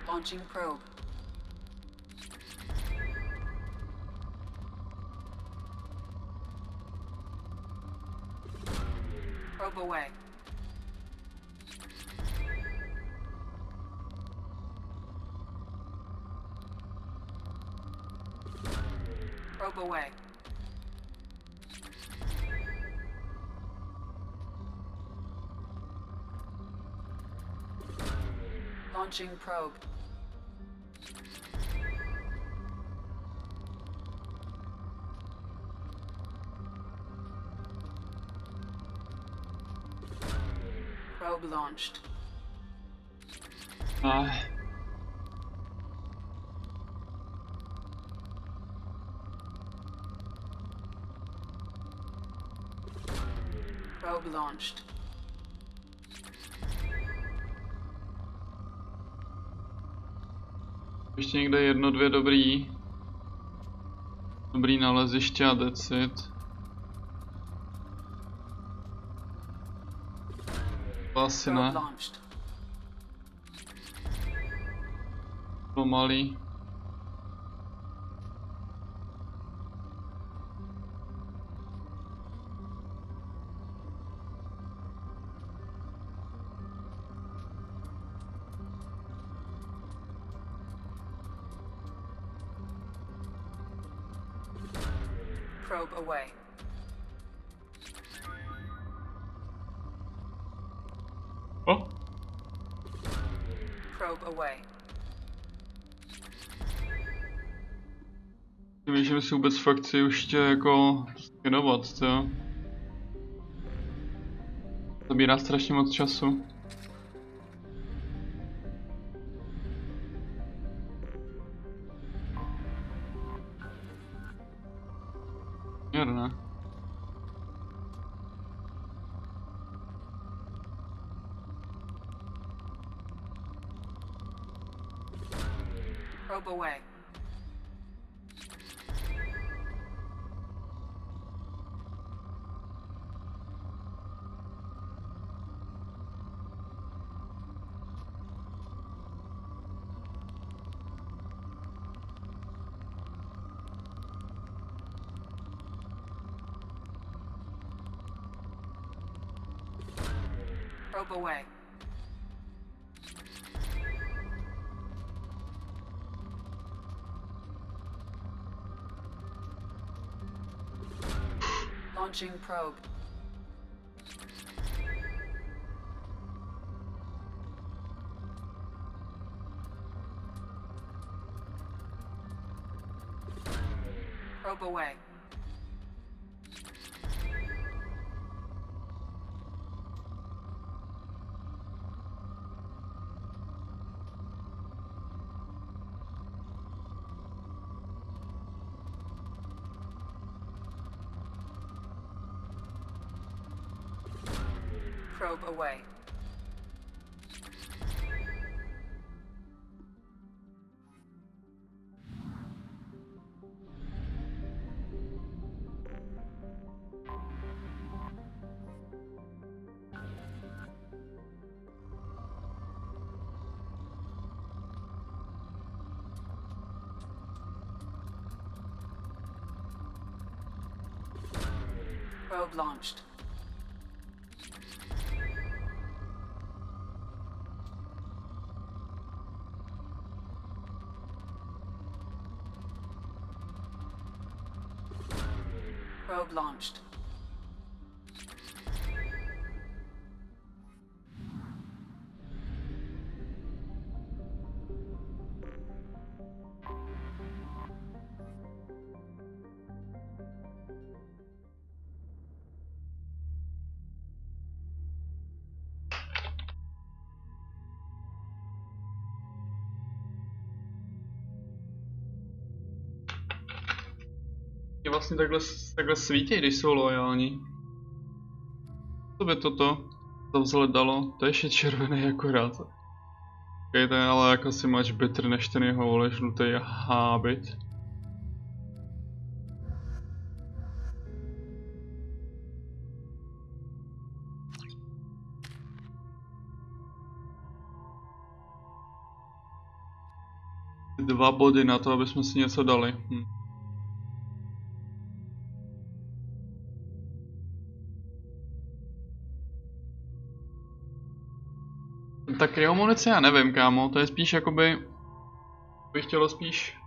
Speaker 19: Launching probe. Probe away. Probe away. Launching probe. Probe launched. Probe launched.
Speaker 1: Ještě někde jedno, dvě dobrý naleziště a decit. Asi ne. Bylo malý.
Speaker 19: Probe away.
Speaker 1: Oh.
Speaker 19: Probe away.
Speaker 1: Nevím, že si vůbec fakt chci už tě jako skenovat, co? Zabírá strašně moc času.
Speaker 19: Probe away. Probe away. Launching probe. Probe away. Probe away. Probe launched. Probe launched.
Speaker 1: Je vlastně takhle svítí, když jsou loajální. Co by toto to vzhled dalo? To je ještě červený akorát. Okay, to je ale jako si much better než ten jeho vole žlutý hábit. Dva body na to, aby jsme si něco dali. Tak kryomunice já nevím, kámo, to je spíš jakoby... Bych chtělo spíš...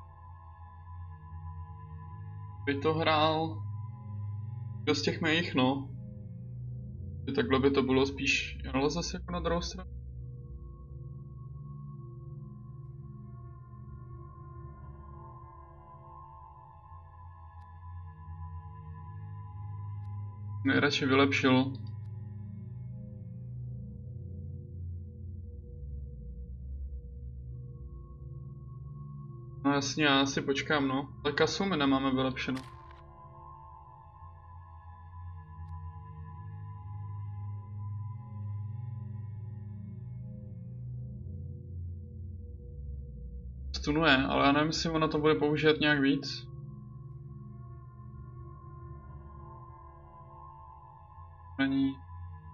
Speaker 1: By to hrál... Do z těch mých, no. Takhle by to bylo spíš... Ale zase jako na druhou stranu. Nejradši vylepšil. No jasně, já si počkám, no. Ale Kasumi nemáme vylepšeno. Stunuje, ale já nevím, jestli ona to bude používat nějak víc. Není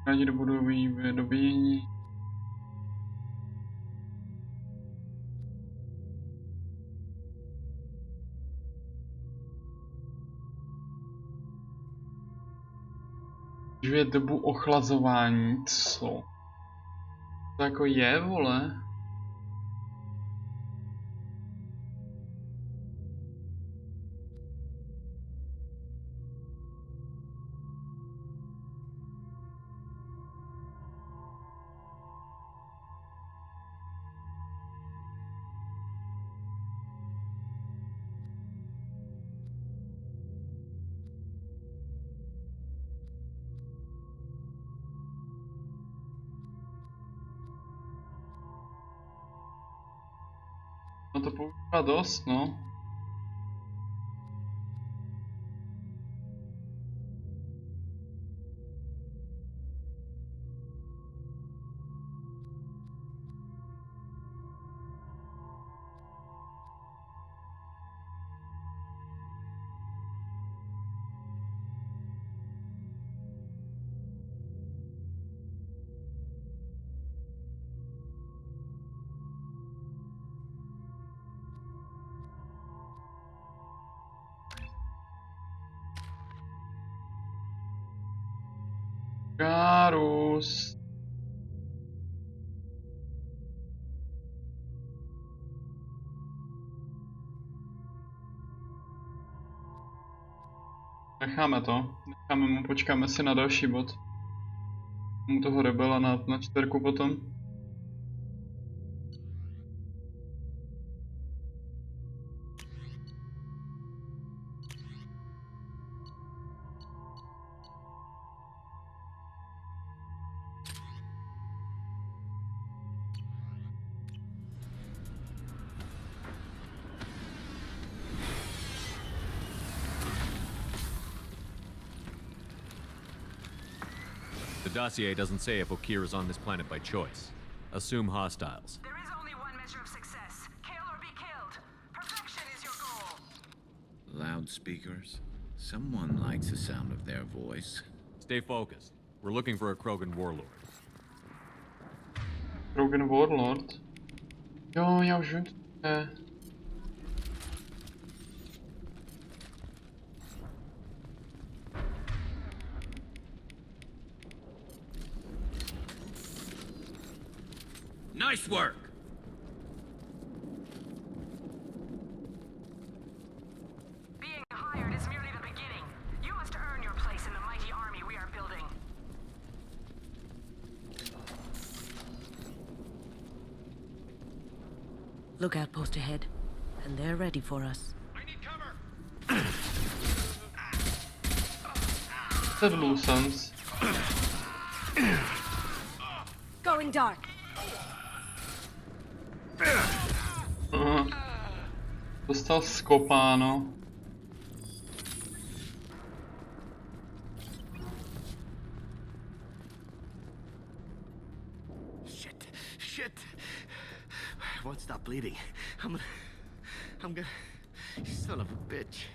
Speaker 1: rádi do budovy dobíjení. Žije dobu ochlazování, co? To jako je, vole? No to používá dost, no. Garus. Necháme to. Necháme mu, počkáme si na další bod. Mu toho rebela na 4 potom.
Speaker 12: The dossier doesn't say if Okir is on this planet by choice. Assume hostiles.
Speaker 17: There is only one measure of success. Kill or be killed. Perfection is your goal.
Speaker 8: Loudspeakers? Someone likes the sound of their voice.
Speaker 12: Stay focused. We're looking for a Krogan warlord.
Speaker 1: Krogan warlord? Jo, já už vím.
Speaker 8: Nice work!
Speaker 17: Being hired is merely the beginning. You must earn your place in the mighty army we are building.
Speaker 4: Look outpost ahead, and they're ready for us.
Speaker 1: That loose sounds.
Speaker 15: Going dark.
Speaker 1: Dostal skopáno.
Speaker 10: Shit. I won't stop bleeding. I'm gonna... You son of a bitch.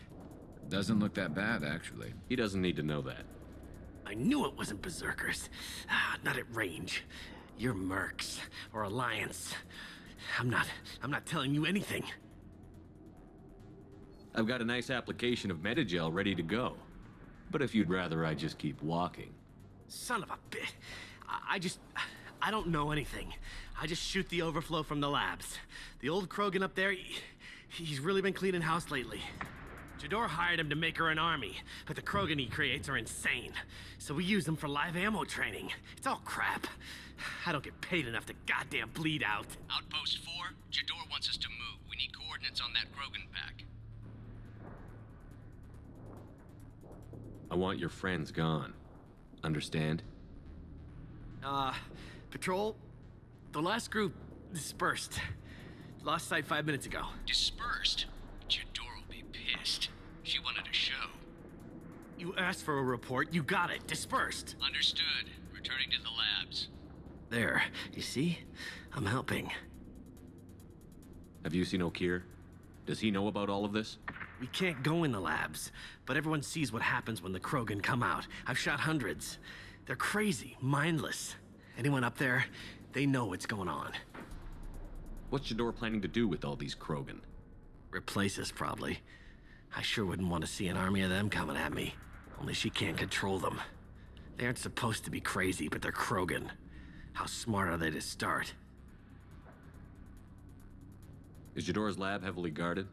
Speaker 8: Doesn't look that bad, actually.
Speaker 12: He doesn't need to know that.
Speaker 10: I knew it wasn't Berserkers. Not at range. You're Mercs, or Alliance. I'm not telling you anything.
Speaker 12: I've got a nice application of Metagel ready to go. But if you'd rather I just keep walking.
Speaker 10: Son of a bitch. I don't know anything. I just shoot the overflow from the labs. The old Krogan up there, he's really been cleaning house lately. Jador hired him to make her an army, but the Krogan he creates are insane. So we use them for live ammo training. It's all crap. I don't get paid enough to goddamn bleed out.
Speaker 2: Outpost 4, Jador wants us to move. We need coordinates on that Krogan pack.
Speaker 12: I want your friends gone. Understand?
Speaker 10: Patrol, the last group dispersed. Lost sight 5 minutes ago.
Speaker 2: Dispersed? Jador will be pissed. She wanted a show.
Speaker 10: You asked for a report, you got it. Dispersed.
Speaker 2: Understood. Returning to the labs.
Speaker 10: There, you see? I'm helping.
Speaker 12: Have you seen Okir? Does he know about all of this?
Speaker 10: We can't go in the labs, but everyone sees what happens when the Krogan come out. I've shot hundreds. They're crazy, mindless. Anyone up there, they know what's going on.
Speaker 12: What's Jador planning to do with all these Krogan?
Speaker 10: Replace us, probably. I sure wouldn't want to see an army of them coming at me. Only she can't control them. They aren't supposed to be crazy, but they're Krogan. How smart are they to start?
Speaker 12: Is Jador's lab heavily guarded?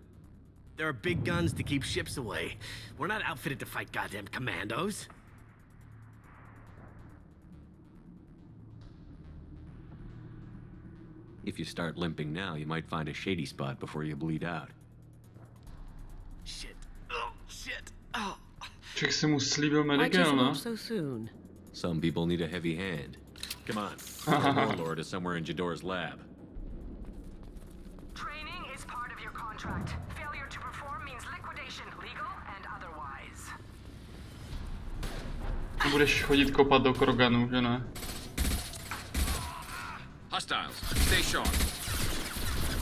Speaker 10: There are big guns to keep ships away. We're not outfitted to fight goddamn commandos.
Speaker 12: If you start limping now, you might find a shady spot before you bleed out.
Speaker 10: Shit. Oh, shit. Oh.
Speaker 1: Czech si mu slíbil
Speaker 4: Why'd you
Speaker 1: Medigel,
Speaker 4: show
Speaker 1: no?
Speaker 4: up so soon?
Speaker 12: Some people need a heavy hand. Come on. Our warlord is somewhere in Jador's lab.
Speaker 17: Training is part of your contract. Failure to perform means liquidation, legal and otherwise.
Speaker 1: Budeš chodit kopat do Kroganu, že ne?
Speaker 2: Hostiles, stay sharp.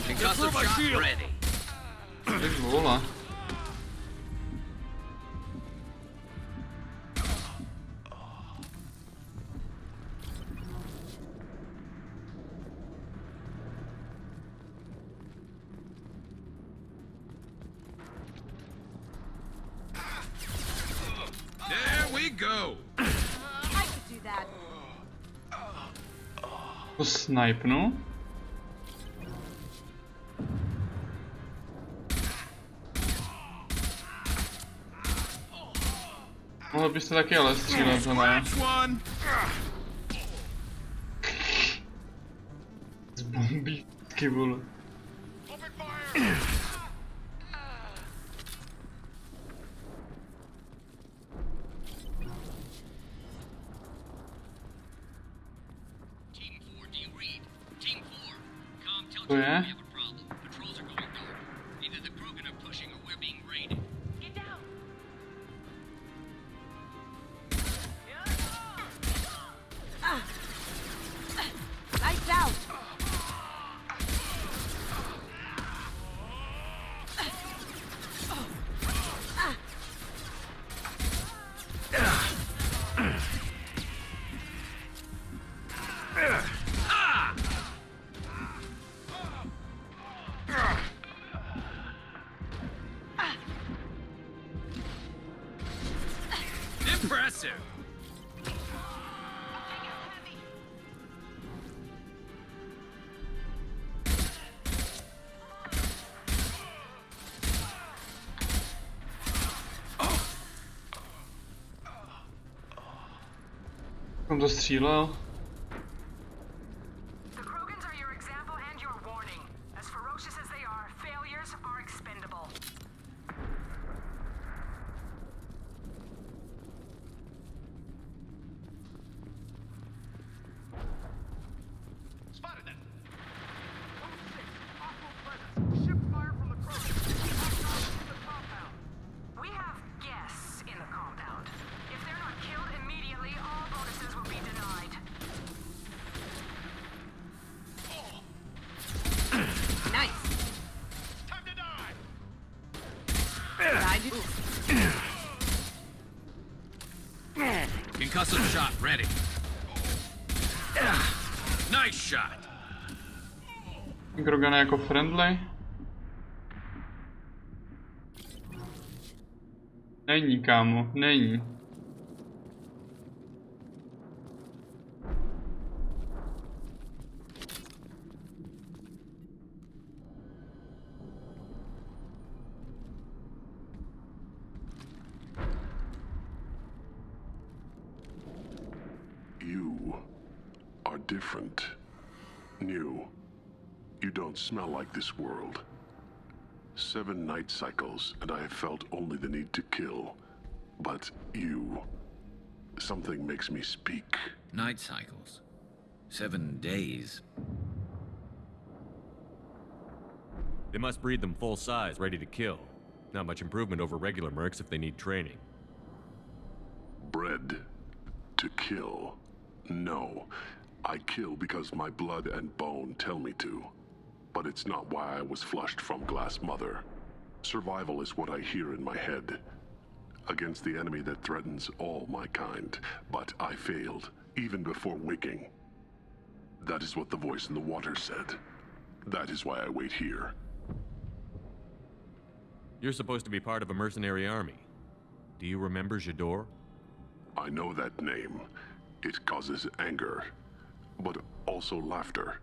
Speaker 2: Concussive shot ready.
Speaker 1: Ty vole.
Speaker 2: There we go.
Speaker 15: I could do that.
Speaker 1: To snipnu. Mohl byste taky ale střílet, to ne? Z bombíky, vole. To je?
Speaker 17: Lights out!
Speaker 8: Impressive!
Speaker 1: On to střílel.
Speaker 17: The Krogans are your example and your warning. As ferocious as they are, failures are expendable.
Speaker 14: Spotted them. Ship fire from the Krogans. In the compound.
Speaker 17: We have guests in the compound. If they're not killed immediately, all bonuses will be denied.
Speaker 19: Nice.
Speaker 14: Time to die.
Speaker 19: I do.
Speaker 8: Concussive shot ready. Nice shot.
Speaker 1: Krogan jako friendly. Není, kámo, není.
Speaker 20: You are different. New. You don't smell like this world. 7 night cycles, and I have felt only the need to kill. But you... something makes me speak.
Speaker 22: Night cycles. 7 days.
Speaker 12: They must breed them full size, ready to kill. Not much improvement over regular mercs if they need training.
Speaker 20: Bred to kill. No. I kill because my blood and bone tell me to. But it's not why I was flushed from Glass Mother. Survival is what I hear in my head. Against the enemy that threatens all my kind. But I failed, even before waking. That is what the voice in the water said. That is why I wait here.
Speaker 12: You're supposed to be part of a mercenary army. Do you remember J'dor?
Speaker 20: I know that name. It causes anger, but also laughter.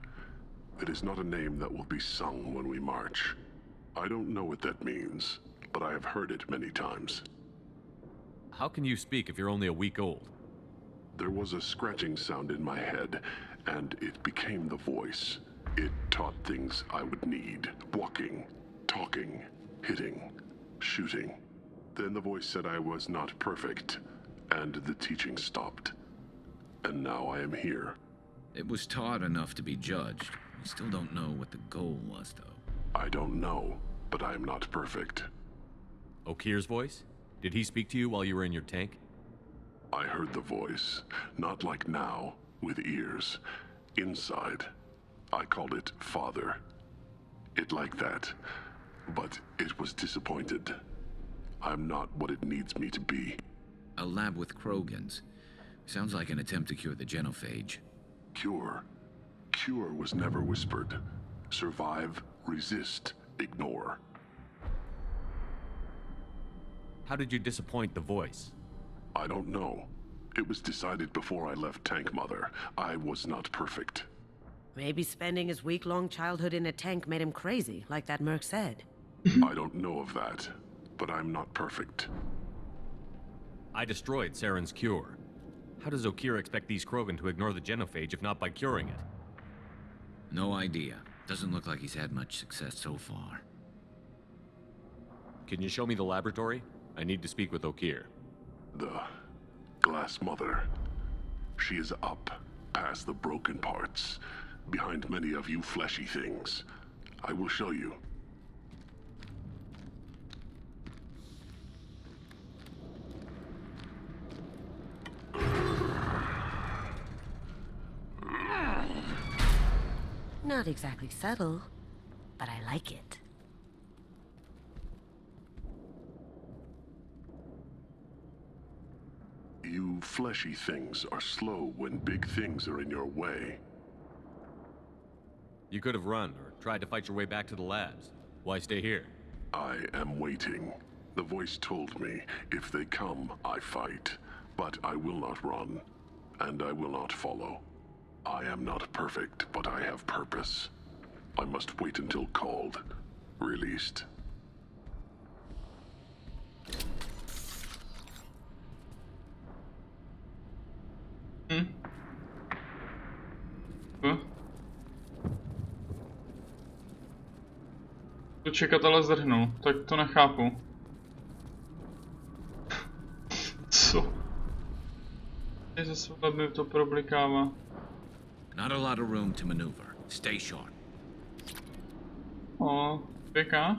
Speaker 20: It is not a name that will be sung when we march. I don't know what that means, but I have heard it many times.
Speaker 12: How can you speak if you're only a week old?
Speaker 20: There was a scratching sound in my head, and it became the voice. It taught things I would need. Walking, talking, hitting, shooting. Then the voice said I was not perfect, and the teaching stopped. And now I am here.
Speaker 22: It was taught enough to be judged. We still don't know what the goal was, though.
Speaker 20: I don't know, but I am not perfect.
Speaker 12: Okir's voice? Did he speak to you while you were in your tank?
Speaker 20: I heard the voice, not like now, with ears. Inside. I called it Father. It like that. But it was disappointed. I'm not what it needs me to be.
Speaker 22: A lab with Krogans. Sounds like an attempt to cure the genophage.
Speaker 20: Cure? Cure was never whispered. Survive, resist, ignore.
Speaker 12: How did you disappoint the voice?
Speaker 20: I don't know. It was decided before I left Tank Mother. I was not perfect.
Speaker 4: Maybe spending his week-long childhood in a tank made him crazy, like that merc said.
Speaker 20: I don't know of that, but I'm not perfect.
Speaker 12: I destroyed Saren's cure. How does Okeer expect these Krogan to ignore the genophage if not by curing it?
Speaker 22: No idea. Doesn't look like he's had much success so far.
Speaker 12: Can you show me the laboratory? I need to speak with Okeer.
Speaker 20: The Glass Mother. She is up, past the broken parts, behind many of you fleshy things. I will show you.
Speaker 4: Not exactly subtle, but I like it.
Speaker 20: You fleshy things are slow when big things are in your way.
Speaker 12: You could have run or tried to fight your way back to the labs. Why stay here?
Speaker 20: I am waiting. The voice told me, if they come, I fight. But I will not run, and I will not follow. I am not perfect, but I have purpose. I must wait until called, released.
Speaker 1: Tu čekatele zdrhnul, tak to nechápu. Co? Je zase mi to problikává.
Speaker 22: Not a lot of room to maneuver. Stay sharp.
Speaker 1: O, pěká.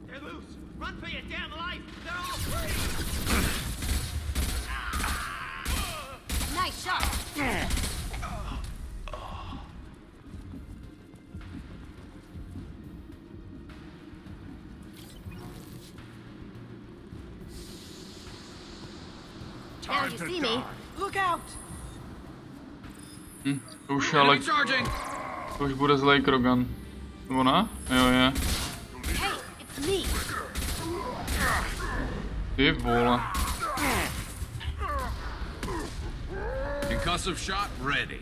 Speaker 10: They're loose! Run for your damn life! They're all free!
Speaker 15: Nice shot! Now you see me. Look out!
Speaker 1: To už ale... To už bude zlej Krogan. Nebo ne? Jo, je.
Speaker 15: Hey, it's me.
Speaker 1: Ty vole.
Speaker 22: Concussive shot ready.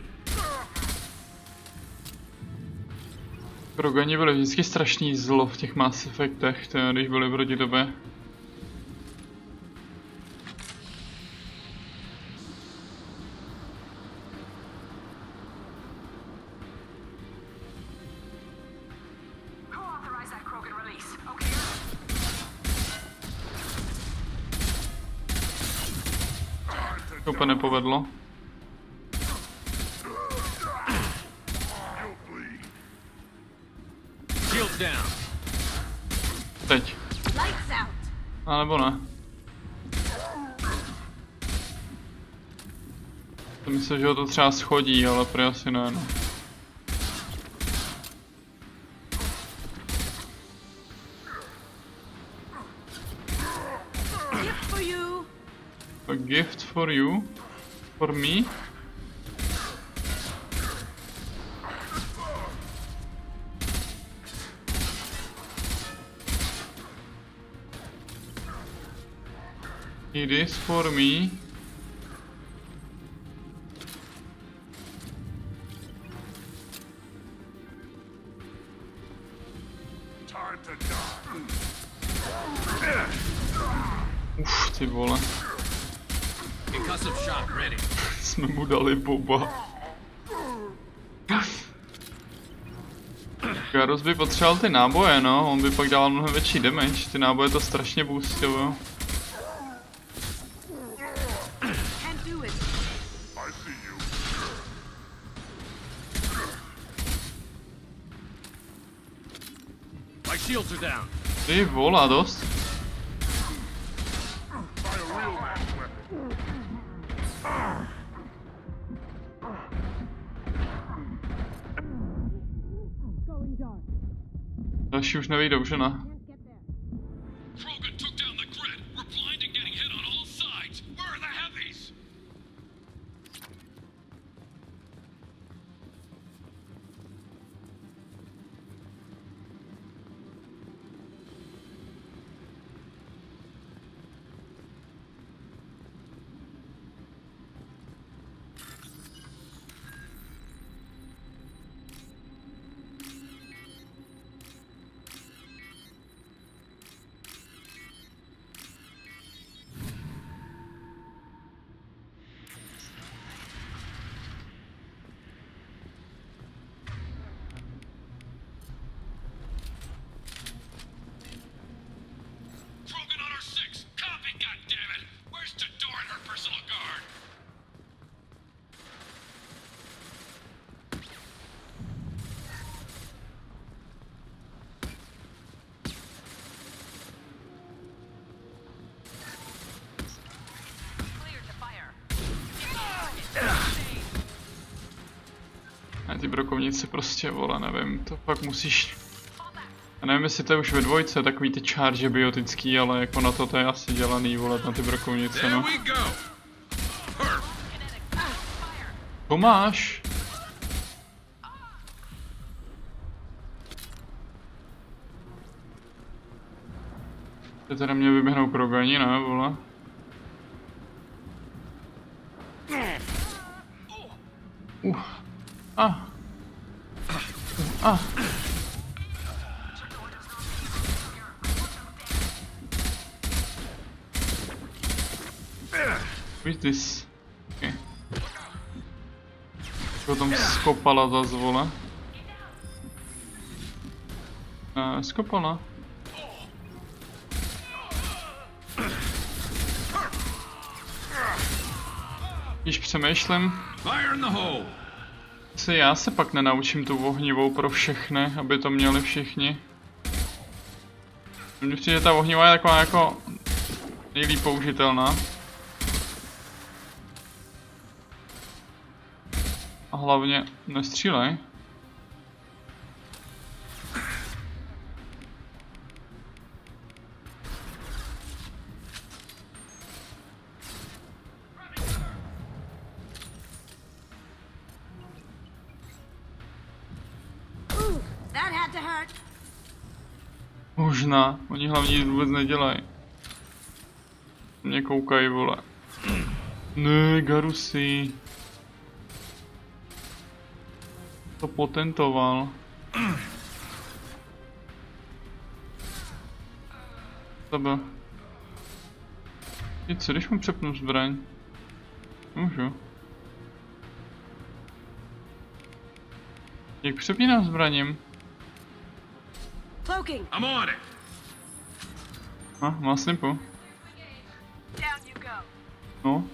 Speaker 1: Krogani byli vždycky strašný zlo v těch Mass Effectech, když byli proti tobě. To úplně nepovedlo. Teď. A nebo ne. To myslím, že ho to třeba schodí, ale prý asi ne. No. A gift for you? For me? It is for me. Uf, ty vole. Jsme mu dali boba. Garrus by potřeboval ty náboje, no, on by pak dával mnohem větší damage, ty náboje to strašně boostovalo. Ty vole, dost. Další už nevyjdou, že ne? brokovnice prostě, vole, nevím, to fakt musíš... Já nevím, jestli to je už ve dvojce, takový ty charge biotický, ale jako na to je asi dělaný, vole, na ty brokovnice, no. To máš? Teď teda mě vyběhnou krogani, ne, vole? What's this? Okay. Potom skopala zas, vole. Skopala. Když přemýšlím, já se pak nenaučím tu ohnivou pro všechny, aby to měli všichni. Mně přijde, že ta ohnivá je taková jako nejlíp použitelná. A hlavně nestřílej. Možná, oni hlavně nic vůbec nedělají. Mě koukají, vole. Ne, Garusy. To potentoval. Tebe. I co, když mu přepnu zbraň? Můžu. Jak přepínám zbraním?
Speaker 21: I'm on it.
Speaker 1: Má snipu. No.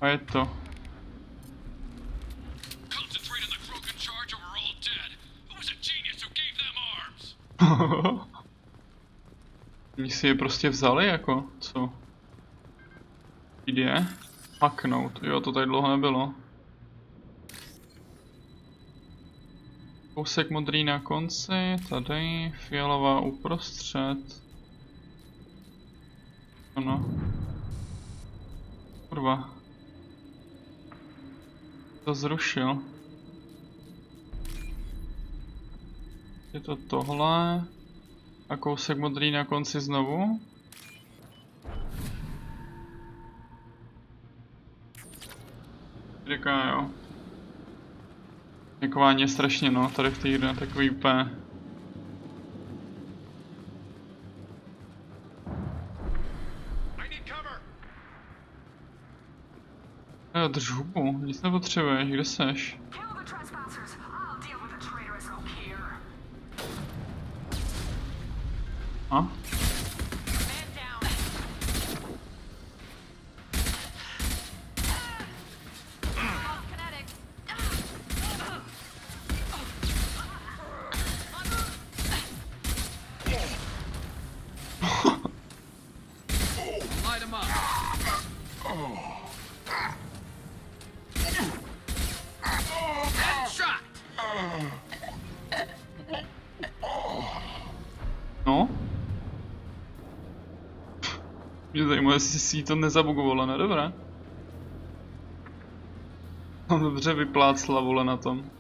Speaker 1: A je to. Oni si je prostě vzali, jako, co? Jde? Haknout, jo, to tady dlouho nebylo. Kousek modrý na konci, tady, fialová uprostřed. Ano. Kurva. To zrušil. Je to tohle. A kousek modrý na konci znovu. Říká, jo. Někování je strašně, no, tady v té hře takový úplně. Jo, drž hubu, nic nepotřebuješ, kde seš? A? No? Mě zajímá, jestli si jí to nezabugovala, ne? Dobré. Mám dobře vyplácla, vole, na tom.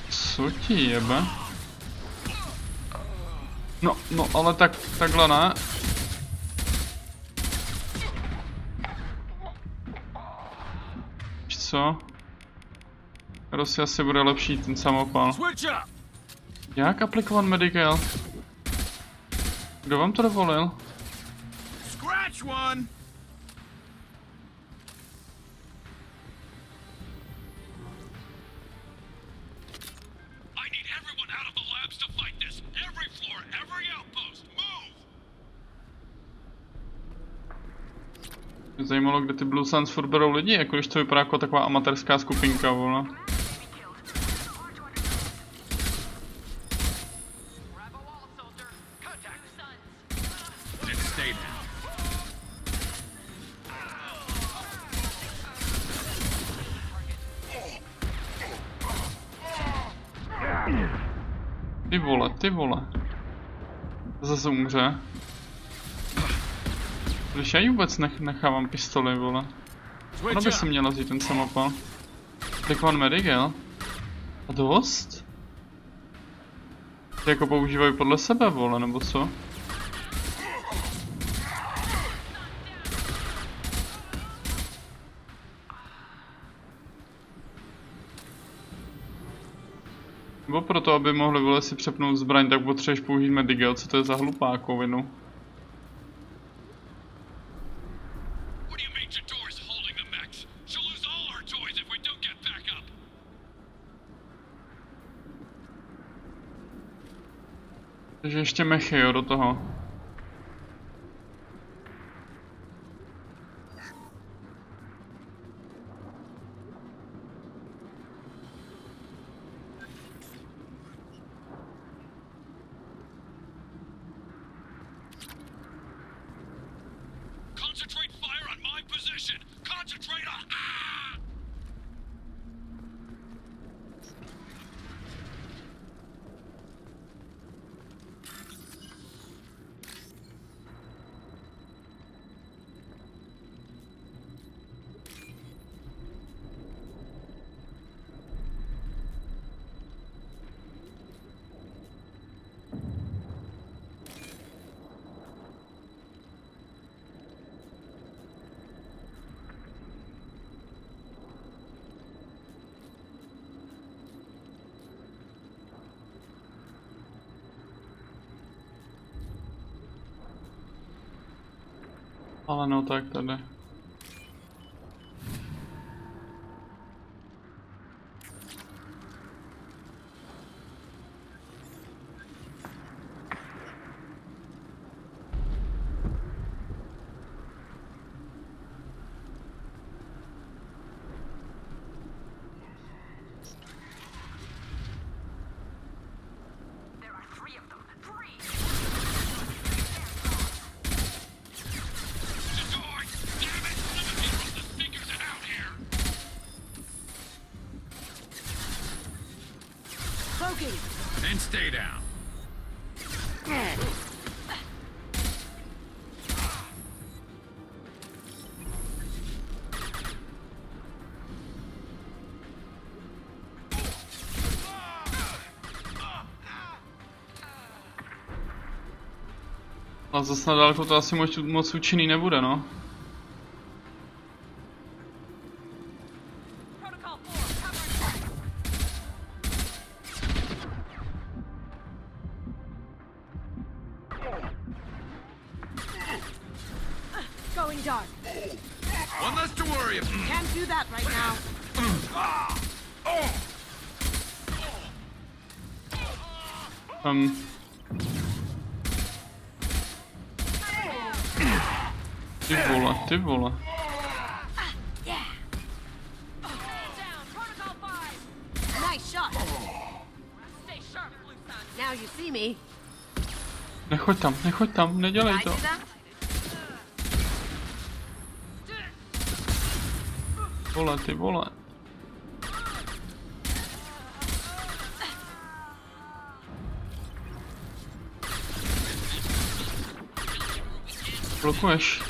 Speaker 1: Co ti jebe? No, ale takhle ne. Víš co? Rosy asi bude lepší ten samopal. Jak aplikovat medical? Kdo vám to dovolil?
Speaker 21: Scratch one.
Speaker 1: Mě zajímalo, kde ty Blue Suns furt berou lidi, jako když to vypadá jako taková amatérská skupinka, vole. Ty vole. Zase umře. Když já ji vůbec nechávám pistoli, vole. Ono by se měla vzít ten samopal. Tak Van Medigel. A dost? Ty jako používají podle sebe, vole, nebo co? Nebo proto, aby mohli, vole, si přepnout zbraň, tak potřebuješ použít Medigel, co to je za hlupákovinu? Takže ještě mechy, jo, do toho. Ale no tak tady.
Speaker 8: Then stay down.
Speaker 1: A zase na dálku to asi moc účinný nebude, no.
Speaker 4: Going dark.
Speaker 8: One less to worry about.
Speaker 4: Can't do that right now.
Speaker 1: Ty vole.
Speaker 4: Nice shot. Now you see me.
Speaker 1: Nechoď tam, nedělej to. Vole, ty vole. Blokuješ.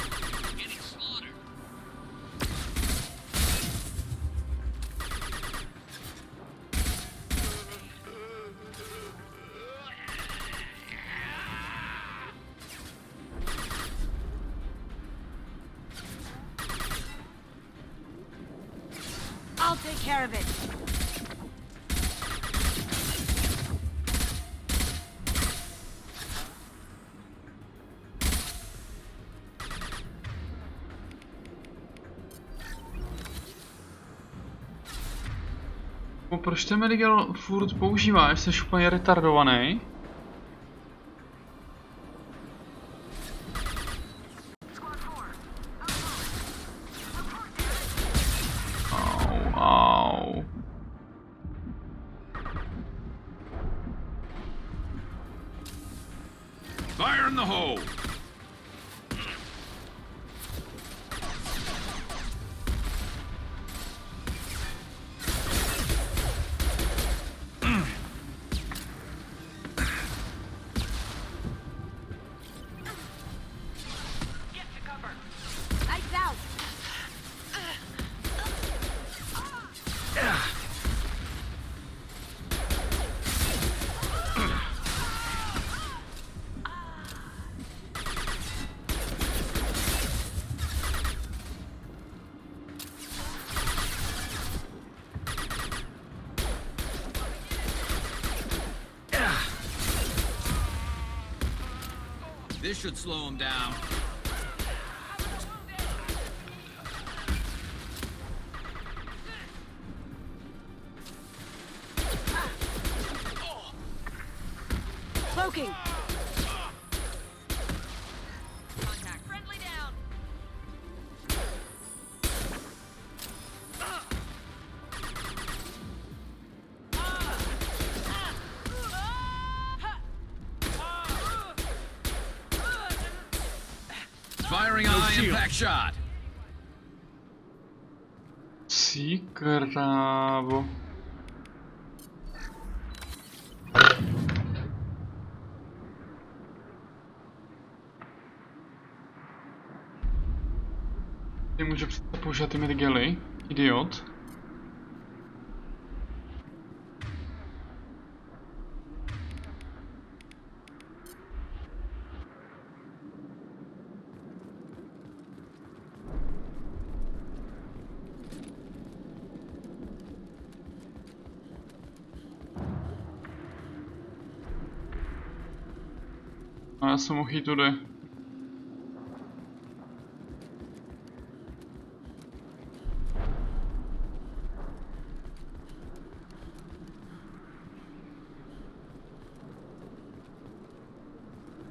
Speaker 4: I'll take care of it.
Speaker 1: Proč ten Medigel furt používáš? Jsi úplně retardovaný.
Speaker 22: Fire in the hole!
Speaker 17: Lights out!
Speaker 22: This should slow him down.
Speaker 17: Cloaking!
Speaker 15: Contact. Friendly down.
Speaker 22: Firing eye impact shot.
Speaker 1: Sí, cravo. Nemůže používat ty Mirgely, idiot. A já jsem mohl jít tudy.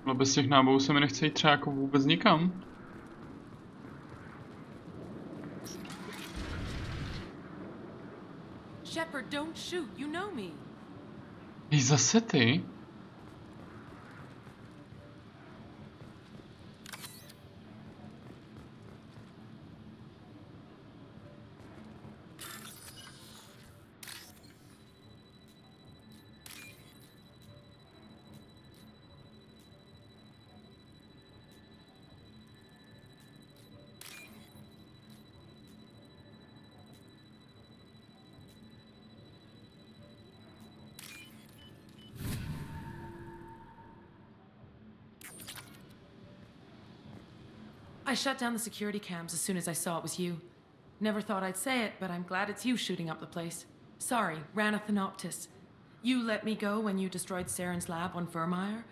Speaker 1: Ale bez těch nábojů se mi nechce jít třeba jako vůbec nikam.
Speaker 9: Shepard, don't shoot. You know me.
Speaker 1: Hej, zase ty?
Speaker 9: I shut down the security cams as soon as I saw it was you. Never thought I'd say it, but I'm glad it's you shooting up the place. Sorry, Rana Thanoptis. You let me go when you destroyed Saren's lab on Vermeer.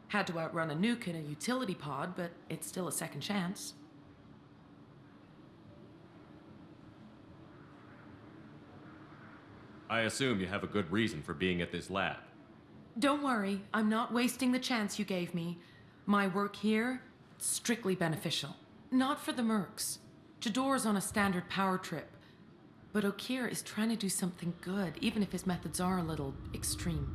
Speaker 9: Had to outrun a nuke in a utility pod, but it's still a second chance.
Speaker 12: I assume you have a good reason for being at this lab.
Speaker 9: Don't worry, I'm not wasting the chance you gave me. My work here, strictly beneficial. Not for the mercs. Jador's on a standard power trip. But Okeer is trying to do something good, even if his methods are a little extreme.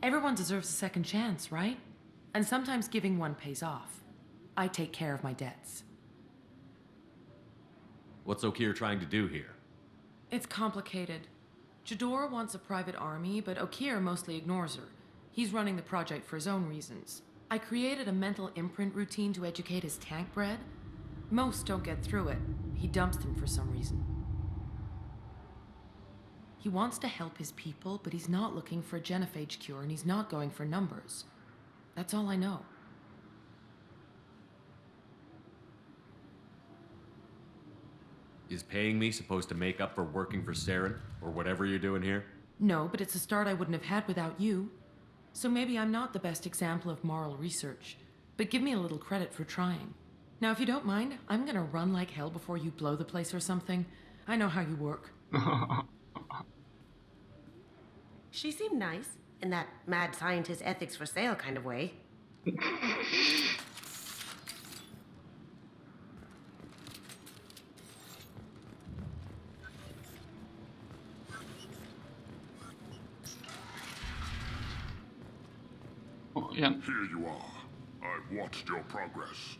Speaker 9: Everyone deserves a second chance, right? And sometimes giving one pays off. I take care of my debts.
Speaker 12: What's Okeer trying to do here?
Speaker 9: It's complicated. Jador wants a private army, but Okeer mostly ignores her. He's running the project for his own reasons. I created a mental imprint routine to educate his tank bred. Most don't get through it. He dumps them for some reason. He wants to help his people, but he's not looking for a genophage cure, and he's not going for numbers. That's all I know.
Speaker 12: Is paying me supposed to make up for working for Saren, or whatever you're doing here?
Speaker 9: No, but it's a start I wouldn't have had without you. So maybe I'm not the best example of moral research, but give me a little credit for trying. Now, if you don't mind, I'm gonna run like hell before you blow the place or something. I know how you work.
Speaker 4: She seemed nice, in that mad scientist ethics for sale kind of way.
Speaker 1: igen.
Speaker 20: Here you are. I've watched your progress.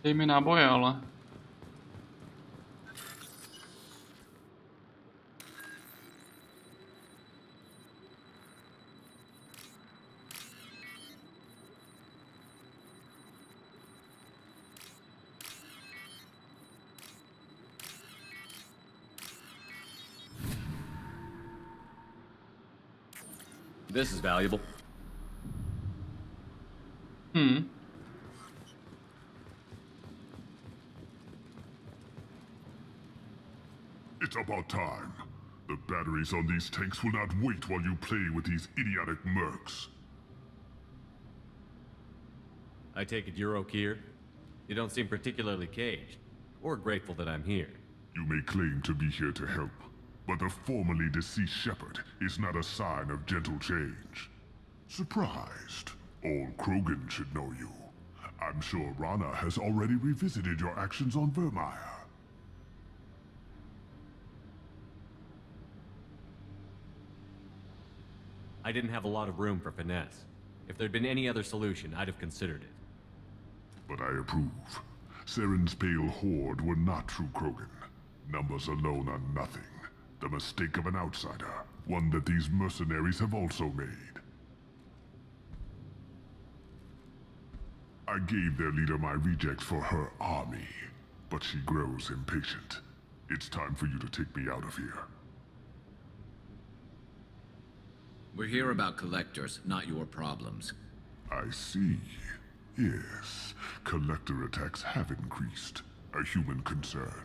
Speaker 1: Ei minä voi olla.
Speaker 12: This is valuable.
Speaker 20: It's about time. The batteries on these tanks will not wait while you play with these idiotic mercs.
Speaker 12: I take it you're Okeer? You don't seem particularly caged, or grateful that I'm here.
Speaker 20: You may claim to be here to help, but the formerly deceased Shepherd is not a sign of gentle change. Surprised? Old Krogan should know you. I'm sure Rana has already revisited your actions on Vermeer.
Speaker 12: I didn't have a lot of room for finesse. If there'd been any other solution, I'd have considered it.
Speaker 20: But I approve. Saren's pale horde were not true Krogan. Numbers alone are nothing. The mistake of an outsider, one that these mercenaries have also made. I gave their leader my rejects for her army, but she grows impatient. It's time for you to take me out of here.
Speaker 22: We're here about collectors, not your problems.
Speaker 20: I see. Yes, collector attacks have increased. A human concern.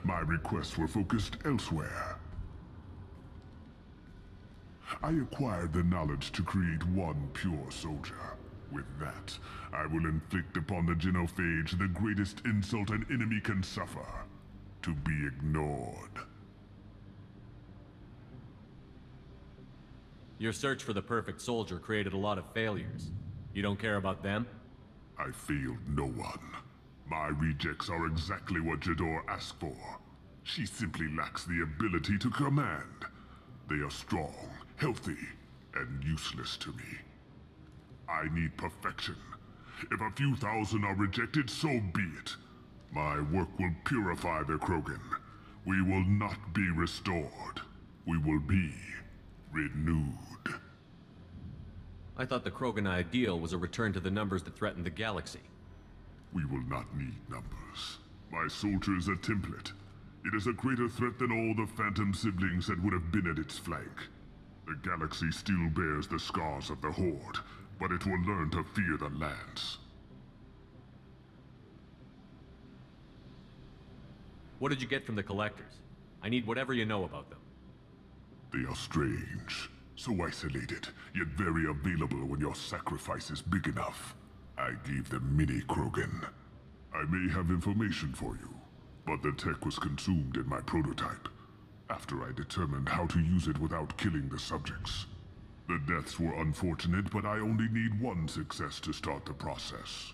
Speaker 20: My requests were focused elsewhere. I acquired the knowledge to create one pure soldier. With that, I will inflict upon the Genophage the greatest insult an enemy can suffer. To be ignored.
Speaker 12: Your search for the perfect soldier created a lot of failures. You don't care about them?
Speaker 20: I failed no one. My rejects are exactly what Jador asked for. She simply lacks the ability to command. They are strong, healthy, and useless to me. I need perfection. If a few thousand are rejected, so be it. My work will purify the Krogan. We will not be restored. We will be renewed.
Speaker 12: I thought the Krogan ideal was a return to the numbers that threatened the galaxy.
Speaker 20: We will not need numbers. My soldier is a template. It is a greater threat than all the Phantom siblings that would have been at its flank. The galaxy still bears the scars of the Horde, but it will learn to fear the Lance.
Speaker 12: What did you get from the Collectors? I need whatever you know about them.
Speaker 20: They are strange. So isolated, yet very available when your sacrifice is big enough. I gave them mini Krogan. I may have information for you, but the tech was consumed in my prototype, after I determined how to use it without killing the subjects. The deaths were unfortunate, but I only need one success to start the process.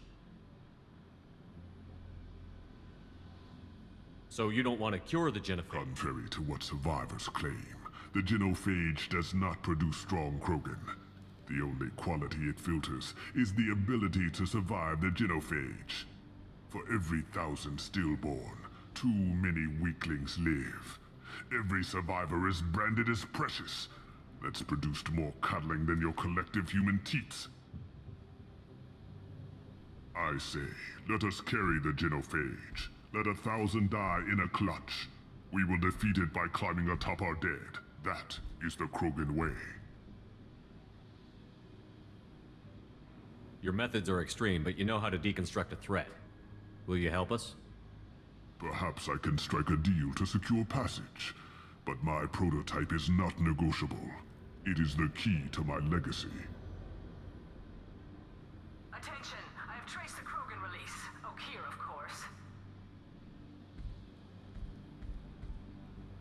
Speaker 12: So you don't want to cure the Genophage?
Speaker 20: Contrary to what survivors claim, the Genophage does not produce strong Krogan. The only quality it filters is the ability to survive the Genophage. For every 1,000 stillborn, too many weaklings live. Every survivor is branded as precious. That's produced more cuddling than your collective human teats. I say, let us carry the Genophage. Let 1,000 die in a clutch. We will defeat it by climbing atop our dead. That is the Krogan way.
Speaker 12: Your methods are extreme, but you know how to deconstruct a threat. Will you help us?
Speaker 20: Perhaps I can strike a deal to secure passage. But my prototype is not negotiable. It is the key to my legacy.
Speaker 17: Attention! I have traced the Krogan release. Okeer, of course.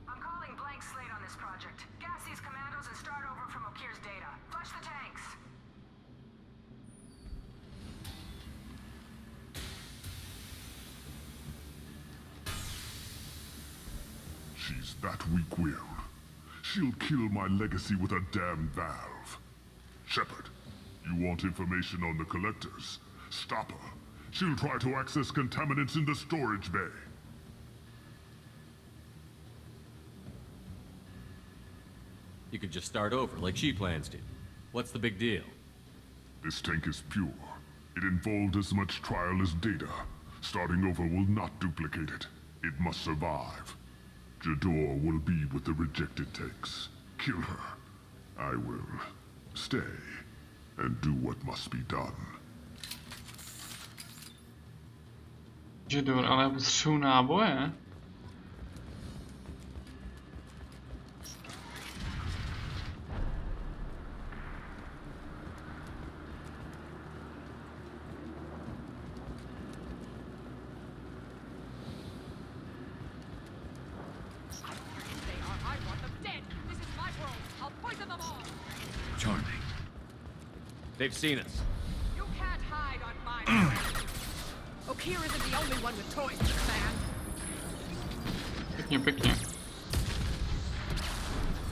Speaker 17: I'm calling blank slate on this project. Gas these commandos and start over from Okeer's data. Flush the tanks.
Speaker 20: She's that weak-willed. She'll kill my legacy with a damn valve. Shepard, you want information on the Collectors? Stop her. She'll try to access contaminants in the storage bay.
Speaker 12: You could just start over, like she plans to. What's the big deal?
Speaker 20: This tank is pure. It involved as much trial as data. Starting over will not duplicate it. It must survive. Jador will be with the rejected tanks. Kill her. I will stay and do what must be done.
Speaker 1: Jador, ale já potřebuji náboje.
Speaker 12: Charming. They've seen us.
Speaker 17: You can't hide on my trail. Okeer isn't the only one with toys to fan.
Speaker 1: Pěkně, pěkně.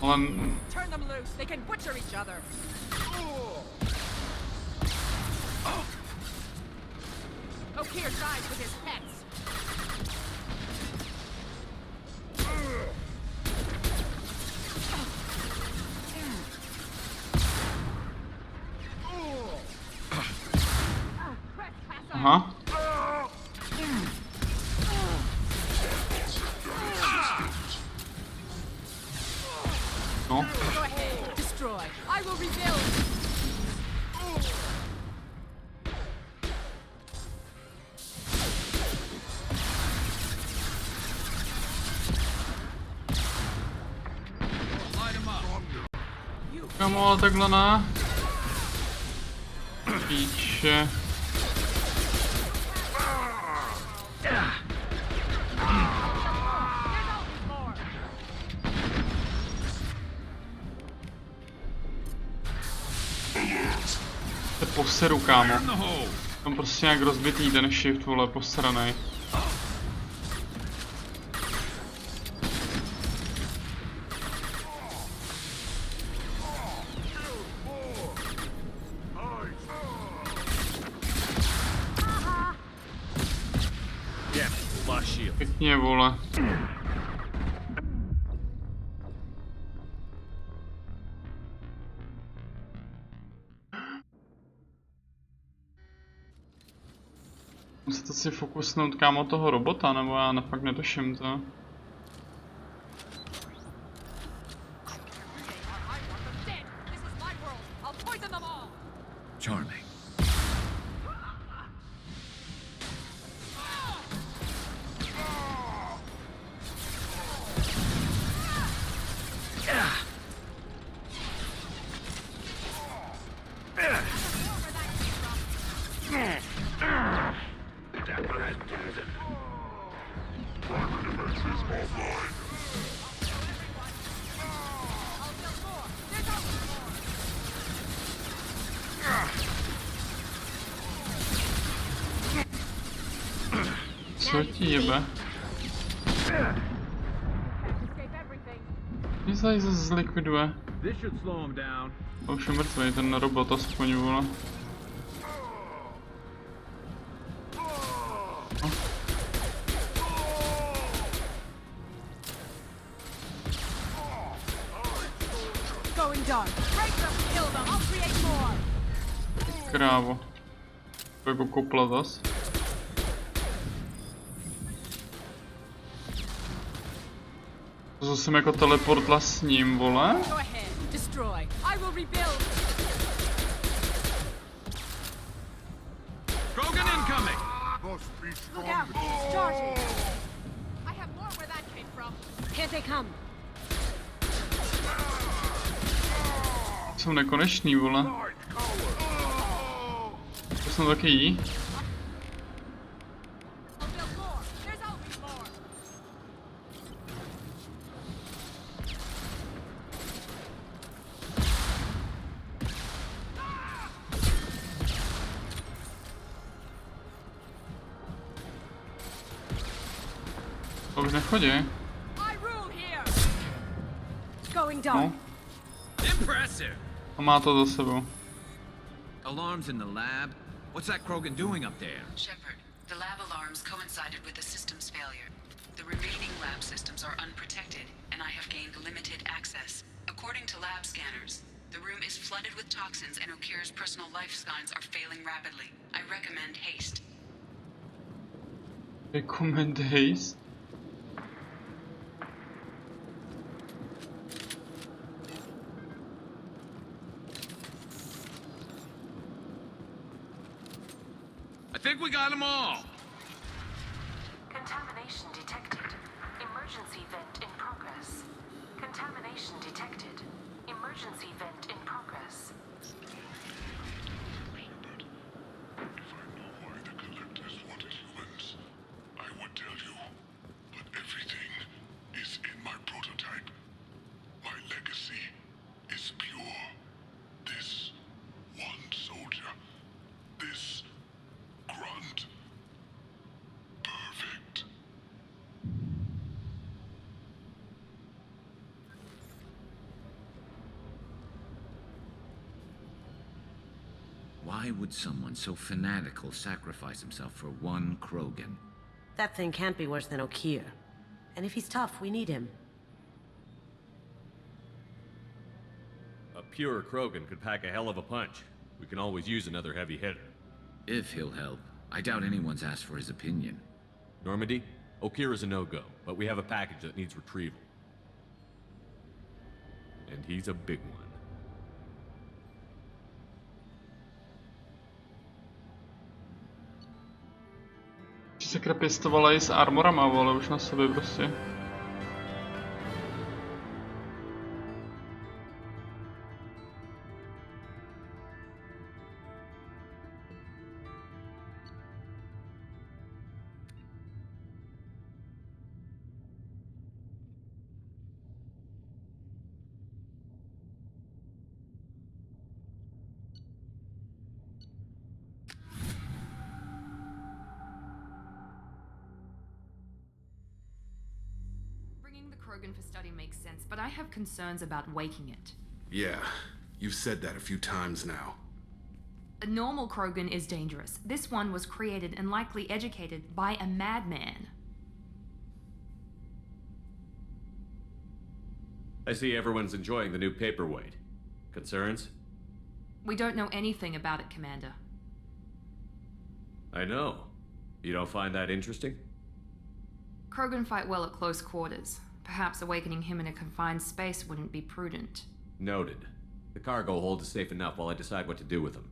Speaker 1: Ale...
Speaker 17: Turn them loose. They can butcher each other. Okeer sides with his pets.
Speaker 1: Aha. No.
Speaker 17: Go ahead. Destroy. I will rebuild.
Speaker 1: Kamo, ale takhle ne. Píče. To poseru, kámo. Tam prostě nějak rozbitý ten shift, vole, posranej. Pěkně, vole. Musíte si fokusnout, kámo, toho robota, nebo já fakt netuším to.
Speaker 12: Charming. Co ti jebe? Mě se tady zase zlikviduje. A už je mrtvej, ten robot aspoň, vole. Krávo. To jako kopla zas. To zase jsem jako teleportla s ním, vole.
Speaker 17: Krogan incoming! Look out! It's charging! I have more where that came from. Here they come.
Speaker 1: Jsou nekonečný, vole. To jsem taky jí. To už nechodí.
Speaker 17: I rule here.
Speaker 4: going dark.
Speaker 8: Impressive.
Speaker 1: A má to za sebou.
Speaker 22: Alarms in the lab? What's that Krogan doing up there?
Speaker 19: Shepard, the lab alarms coincided with the system's failure. The remaining lab systems are unprotected, and I have gained limited access. According to lab scanners, the room is flooded with toxins and Okira's personal life signs are failing rapidly. I recommend haste.
Speaker 1: Recommend haste?
Speaker 22: I think we got them all.
Speaker 17: Contamination detected. Emergency vent in progress. Contamination detected. Emergency vent in progress.
Speaker 20: I would tell you, but everything is in my prototype. My legacy is pure. This one soldier, this grunt, perfect.
Speaker 22: Why would someone so fanatical sacrifice himself for one Krogan?
Speaker 4: That thing can't be worse than Okir. And if he's tough, we need him.
Speaker 12: A pure Krogan could pack a hell of a punch. We can always use another heavy hitter.
Speaker 22: If he'll help. I doubt anyone's asked for his opinion.
Speaker 12: Normandy, Okir is a no-go, but we have a package that needs retrieval. And he's a big one.
Speaker 1: Se krepistovala i s armorama, vole, už na sobě prostě.
Speaker 9: Bringing the Krogan for study makes sense, but I have concerns about waking it.
Speaker 3: Yeah, you've said that a few times now.
Speaker 9: A normal Krogan is dangerous. This one was created and likely educated by a madman.
Speaker 12: I see everyone's enjoying the new paperweight. Concerns?
Speaker 9: We don't know anything about it, Commander.
Speaker 12: I know. You don't find that interesting?
Speaker 9: Krogan fight well at close quarters. Perhaps awakening him in a confined space wouldn't be prudent.
Speaker 12: Noted. The cargo hold is safe enough while I decide what to do with him.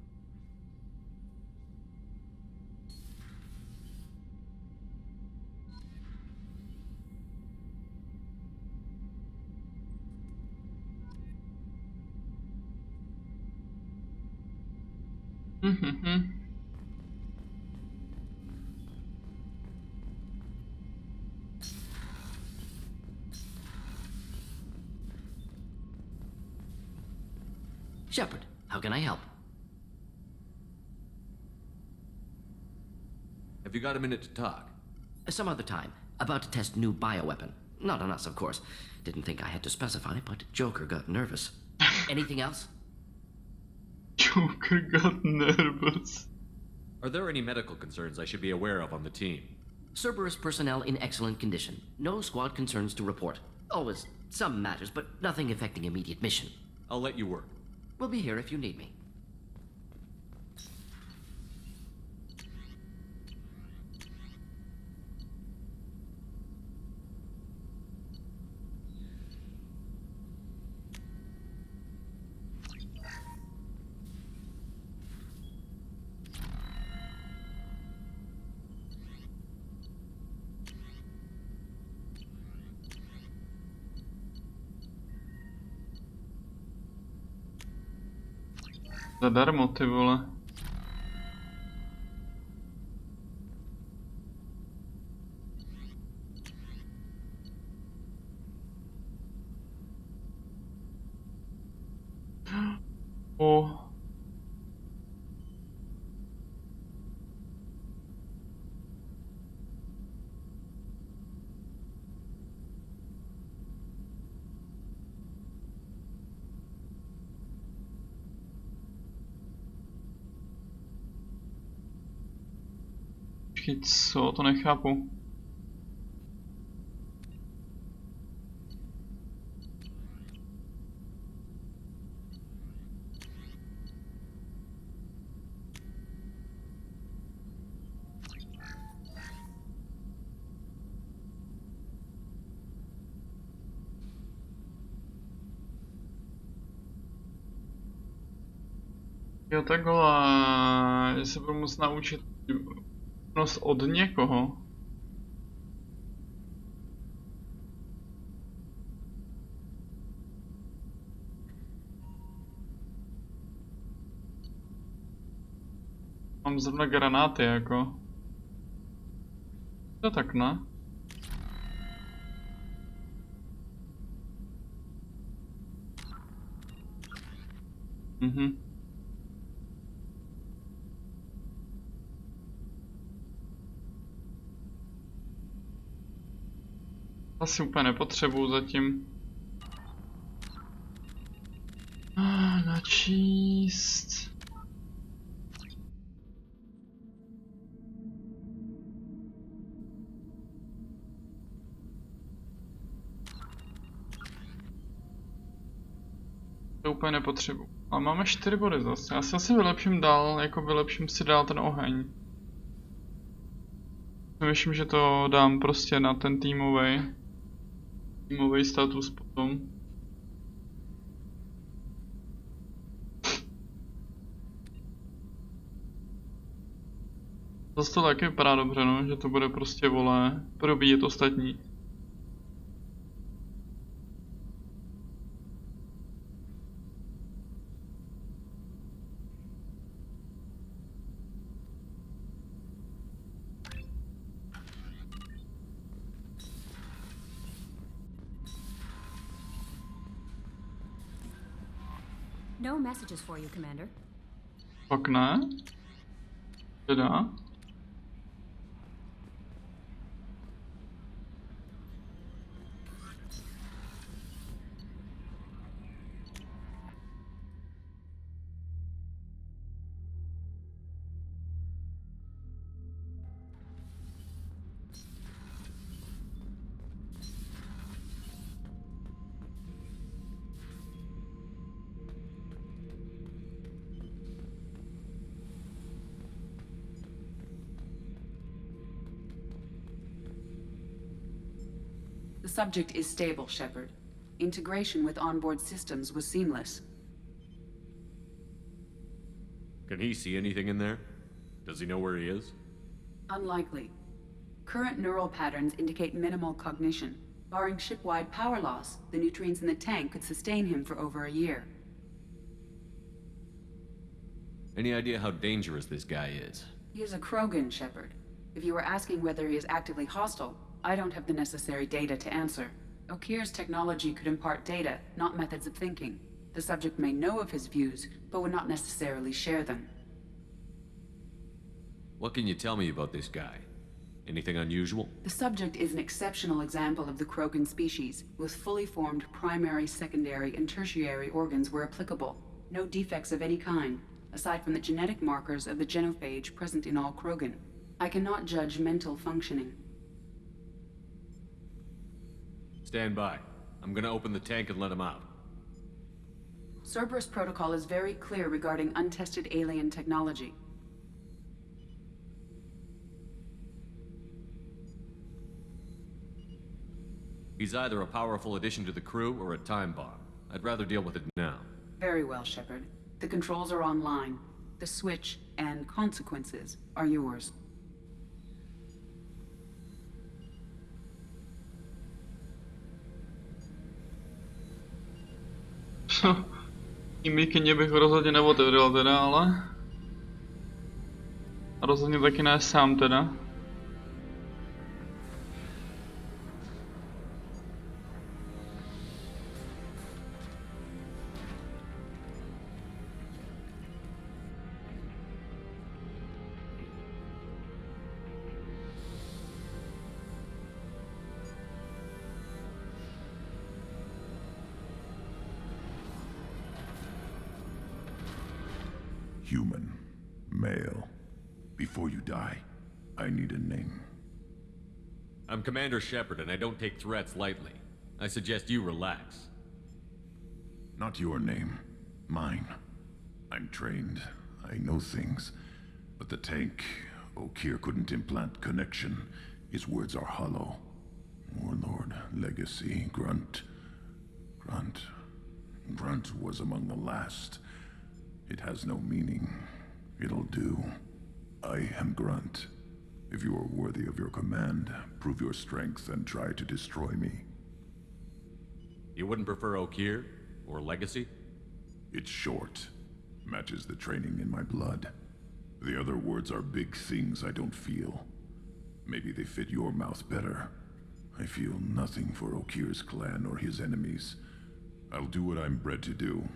Speaker 11: Shepard, how can I help?
Speaker 12: Have you got a minute to talk?
Speaker 11: Some other time. About to test new bioweapon. Not on us, of course. Didn't think I had to specify, but Joker got nervous. Anything else?
Speaker 1: Joker got nervous.
Speaker 12: Are there any medical concerns I should be aware of on the team?
Speaker 11: Cerberus personnel in excellent condition. No squad concerns to report. Always some matters, but nothing affecting immediate mission.
Speaker 12: I'll let you work.
Speaker 11: We'll be here if you need me.
Speaker 1: Zadarmo, ty vole. Oh. Počkej, co? To nechápu. Jo, takhle, že se budu muset naučit od někoho. Mám zrovna granáty, jako. To tak, ne? Mhm. Asi úplně nepotřebuju zatím. Načíst. To úplně nepotřebuji. Ale máme 4 body zase. Já si asi vylepším dál, jako vylepším si dál ten oheň. Myslím, že to dám prostě na ten týmový status potom. Zase to taky vypadá dobře, no, že to bude prostě, vole, probíjet ostatní.
Speaker 15: No messages for you, Commander.
Speaker 1: Pak ne? Teda?
Speaker 19: The subject is stable, Shepard. Integration with onboard systems was seamless.
Speaker 5: Can he see anything in there? Does he know where he is?
Speaker 19: Unlikely. Current neural patterns indicate minimal cognition. Barring ship-wide power loss, the nutrients in the tank could sustain him for over a year.
Speaker 12: Any idea how dangerous this guy is?
Speaker 19: He is a Krogan, Shepard. If you were asking whether he is actively hostile, I don't have the necessary data to answer. Okir's technology could impart data, not methods of thinking. The subject may know of his views, but would not necessarily share them.
Speaker 12: What can you tell me about this guy? Anything unusual?
Speaker 19: The subject is an exceptional example of the Krogan species, with fully formed primary, secondary, and tertiary organs where applicable. No defects of any kind, aside from the genetic markers of the genophage present in all Krogan. I cannot judge mental functioning.
Speaker 12: Stand by. I'm gonna open the tank and let him out.
Speaker 19: Cerberus protocol is very clear regarding untested alien technology.
Speaker 12: He's either a powerful addition to the crew or a time bomb. I'd rather deal with it now.
Speaker 19: Very well, Shepard. The controls are online. The switch and consequences are yours.
Speaker 1: I mikině bych rozhodně neotevřel teda, ale... A rozhodně taky ne sám teda.
Speaker 7: Human. Male. Before you die, I need a name.
Speaker 12: I'm Commander Shepard, and I don't take threats lightly. I suggest you relax.
Speaker 7: Not your name. Mine. I'm trained. I know things. But the tank, Okeer couldn't implant connection. His words are hollow. Warlord, Legacy, Grunt. Grunt was among the last. It has no meaning. It'll do. I am Grunt. If you are worthy of your command, prove your strength and try to destroy me.
Speaker 12: You wouldn't prefer Okeer? Or Legacy?
Speaker 7: It's short. Matches the training in my blood. The other words are big things I don't feel. Maybe they fit your mouth better. I feel nothing for Okeer's clan or his enemies. I'll do what I'm bred to do.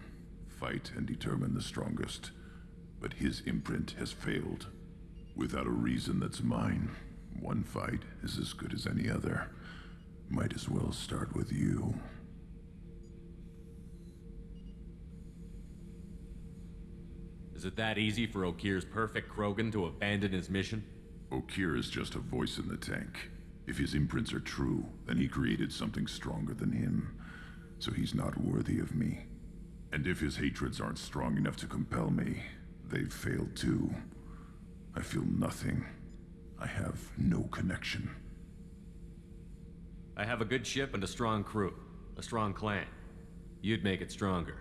Speaker 7: Fight and determine the strongest. But his imprint has failed. Without a reason that's mine, one fight is as good as any other. Might as well start with you.
Speaker 12: Is it that easy for Okeer's perfect Krogan to abandon his mission?
Speaker 7: Okeer is just a voice in the tank. If his imprints are true, then he created something stronger than him. So he's not worthy of me. And if his hatreds aren't strong enough to compel me, they've failed too. I feel nothing. I have no connection.
Speaker 12: I have a good ship and a strong crew. A strong clan. You'd make it stronger.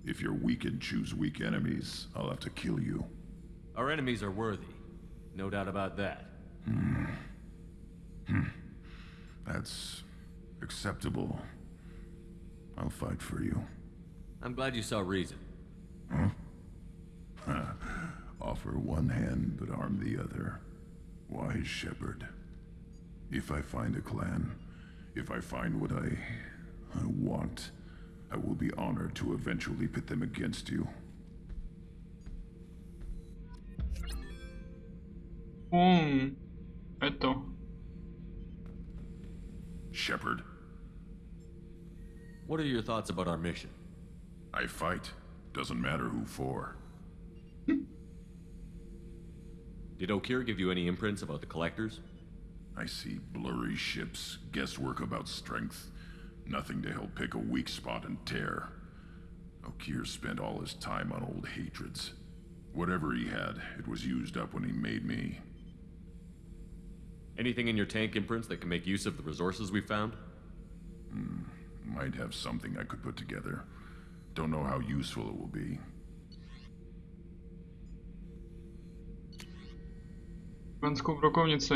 Speaker 7: If you're weak and choose weak enemies, I'll have to kill you.
Speaker 12: Our enemies are worthy. No doubt about that.
Speaker 7: That's acceptable. I'll fight for you.
Speaker 12: I'm glad you saw reason.
Speaker 7: Offer one hand, but arm the other. Wise Shepard. If I find a clan, if I find what I want, I will be honored to eventually pit them against you.
Speaker 1: Eto.
Speaker 7: Shepard.
Speaker 12: What are your thoughts about our mission?
Speaker 7: I fight. Doesn't matter who for.
Speaker 12: Did Okeer give you any imprints about the Collectors?
Speaker 7: I see blurry ships, guesswork about strength. Nothing to help pick a weak spot and tear. Okeer spent all his time on old hatreds. Whatever he had, it was used up when he made me.
Speaker 12: Anything in your tank imprints that can make use of the resources we found?
Speaker 7: Might have something I could put together. Don't know how useful it will be.
Speaker 1: Venskou brokovnici,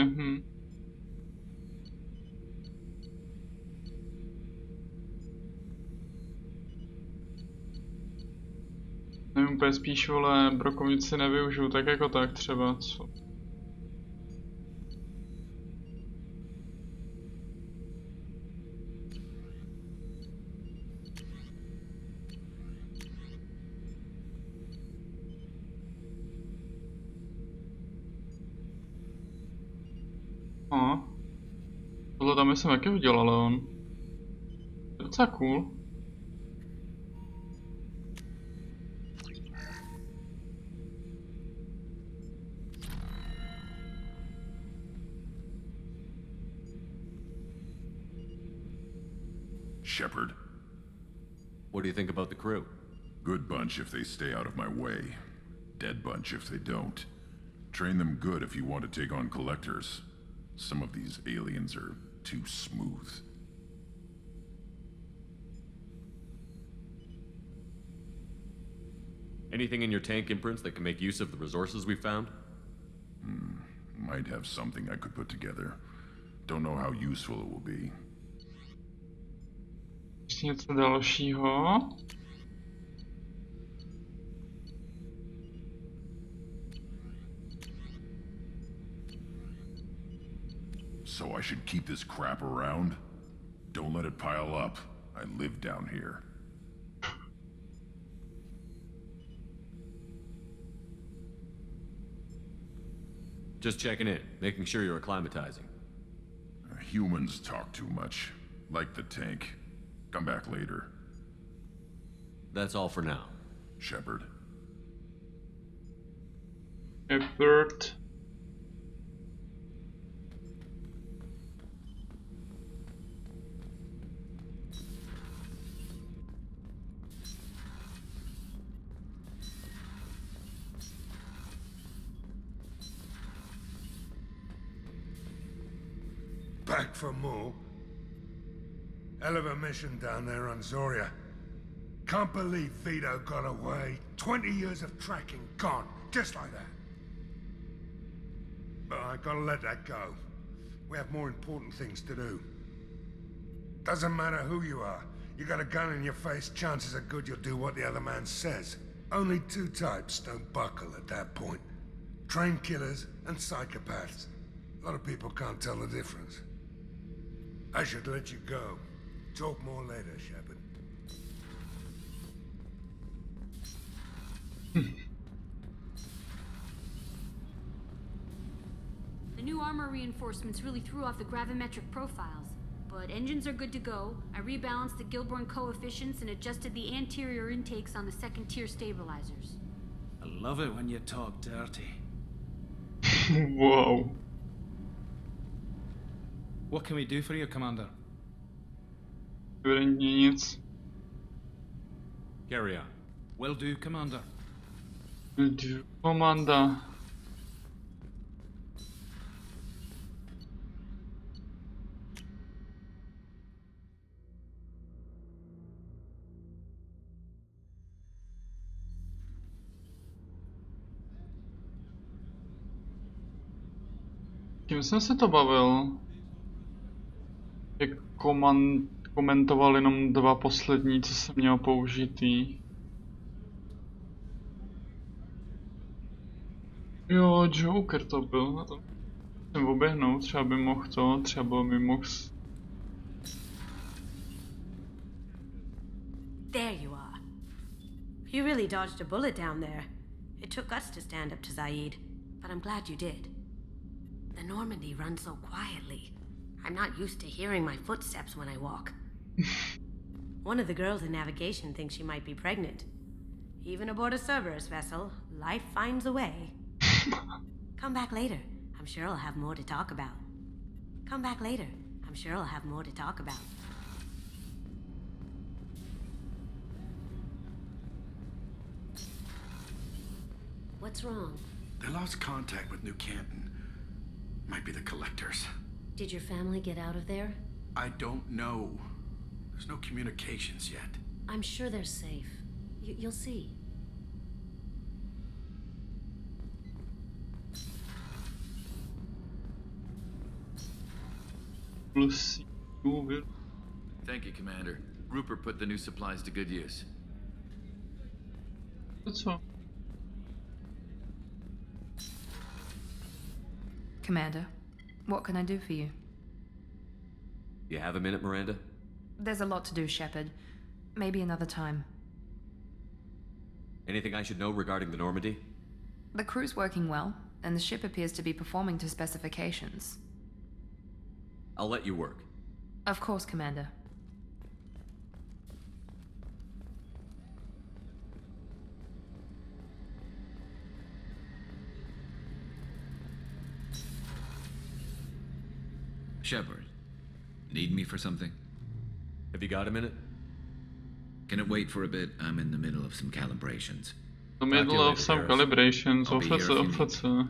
Speaker 1: Nevím, úplně spíš, vole, brokovnici nevyužiju, tak jako tak třeba, co? Tohle tam jsem taky viděl, ale on... Je docela cool.
Speaker 7: Shepard.
Speaker 12: What do you think about the crew?
Speaker 7: Good bunch if they stay out of my way. Dead bunch if they don't. Train them good if you want to take on Collectors. Some of these aliens are too smooth.
Speaker 12: Anything in your tank imprints that can make use of the resources we found?
Speaker 7: Might have something I could put together. Don't know how useful it will be.
Speaker 1: Ještě něco dalšího.
Speaker 7: So I should keep this crap around? Don't let it pile up. I live down here.
Speaker 12: Just checking in, making sure you're acclimatizing.
Speaker 7: Humans talk too much. Like the tank. Come back later.
Speaker 12: That's all for now.
Speaker 7: Shepard.
Speaker 1: Shepard.
Speaker 18: Back for more? Hell of a mission down there on Zoria. Can't believe Vito got away. 20 years of tracking gone, just like that. But I gotta let that go. We have more important things to do. Doesn't matter who you are. You got a gun in your face, chances are good you'll do what the other man says. Only two types don't buckle at that point. Trained killers and psychopaths. A lot of people can't tell the difference. I should let you go. Talk more later, Shepard.
Speaker 13: The new armor reinforcements really threw off the gravimetric profiles. But engines are good to go. I rebalanced the Gilborn coefficients and adjusted the anterior intakes on the second-tier stabilizers.
Speaker 16: I love it when you talk dirty.
Speaker 1: Whoa.
Speaker 16: What can we do for you, Commander?
Speaker 1: Evidentně nic.
Speaker 16: Carry on. Will do, Commander.
Speaker 1: Komanda. Tím jsem se to bavil. Jak komentoval jenom dva poslední, co jsem měl použitý. Jo, Joker to byl, na to jsem oběhnout, třeba by mohl to, třeba by mohl...
Speaker 4: There you are. You really dodged a bullet down there. It took us to stand up to Zaid, but I'm glad you did. The Normandy runs so quietly. I'm not used to hearing my footsteps when I walk. One of the girls in navigation thinks she might be pregnant. Even aboard a Cerberus vessel, life finds a way. Come back later. I'm sure I'll have more to talk about. Come back later. I'm sure I'll have more to talk about. What's wrong?
Speaker 23: They lost contact with New Canton. Might be the Collectors.
Speaker 4: Did your family get out of there?
Speaker 23: I don't know. There's no communications yet.
Speaker 4: I'm sure they're safe. You'll see.
Speaker 8: Thank you, Commander. Rupert put the new supplies to good use.
Speaker 1: That's all.
Speaker 24: Commander, what can I do for you?
Speaker 12: You have a minute, Miranda?
Speaker 24: There's a lot to do, Shepard. Maybe another time.
Speaker 12: Anything I should know regarding the Normandy?
Speaker 24: The crew's working well, and the ship appears to be performing to specifications.
Speaker 12: I'll let you work.
Speaker 24: Of course, Commander.
Speaker 22: Shepard, need me for something?
Speaker 12: Have you got a minute?
Speaker 22: Can it wait for a bit? I'm in the middle of some calibrations.
Speaker 1: The middle of some calibrations,
Speaker 22: I'll be here if you need me.
Speaker 1: OFC.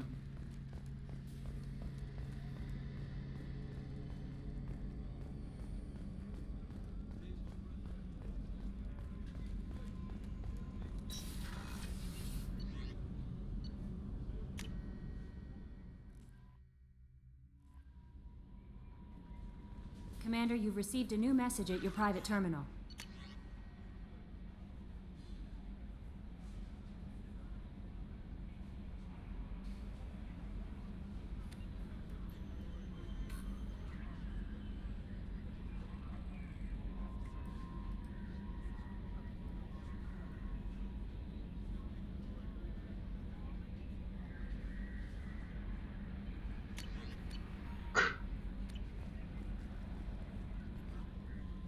Speaker 25: Commander, you've received a new message at your private terminal.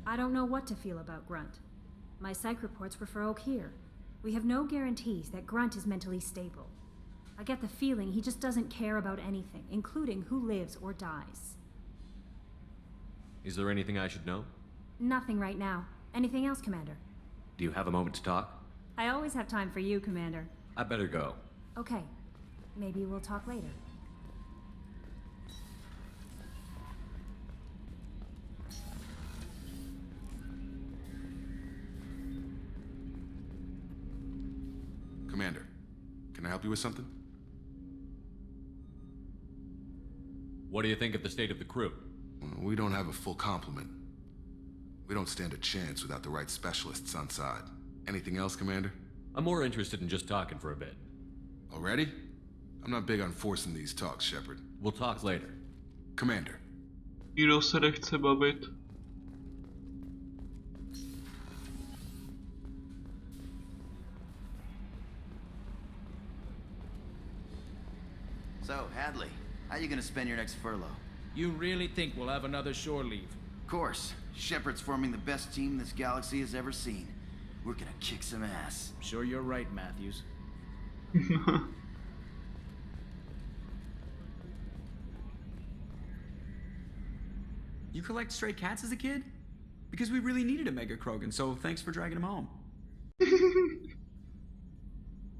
Speaker 25: I don't know what to feel about Grunt. My psych reports refer Oak here. We have no guarantees that Grunt is mentally stable. I get the feeling he just doesn't care about anything, including who lives or dies.
Speaker 12: Is there anything I should know?
Speaker 25: Nothing right now. Anything else, Commander?
Speaker 12: Do you have a moment to talk?
Speaker 25: I always have time for you, Commander.
Speaker 12: I better go.
Speaker 25: Okay. Maybe we'll talk later.
Speaker 3: Commander, can I help you with something?
Speaker 12: What do you think of the state of the crew?
Speaker 3: We don't have a full complement. We don't stand a chance without the right specialists on side. Anything else, Commander?
Speaker 12: I'm more interested in just talking for a bit.
Speaker 3: Already? I'm not big on forcing these talks, Shepard.
Speaker 12: We'll talk later.
Speaker 3: Commander.
Speaker 1: Nikdo se nechce bavit.
Speaker 2: So, Hadley, how you gonna spend your next furlough?
Speaker 16: You really think we'll have another shore leave?
Speaker 2: Of course. Shepard's forming the best team this galaxy has ever seen. We're gonna kick some ass.
Speaker 16: Sure you're right, Matthews.
Speaker 6: You collect stray cats as a kid? Because we really needed a Mega Krogan, so thanks for dragging him home.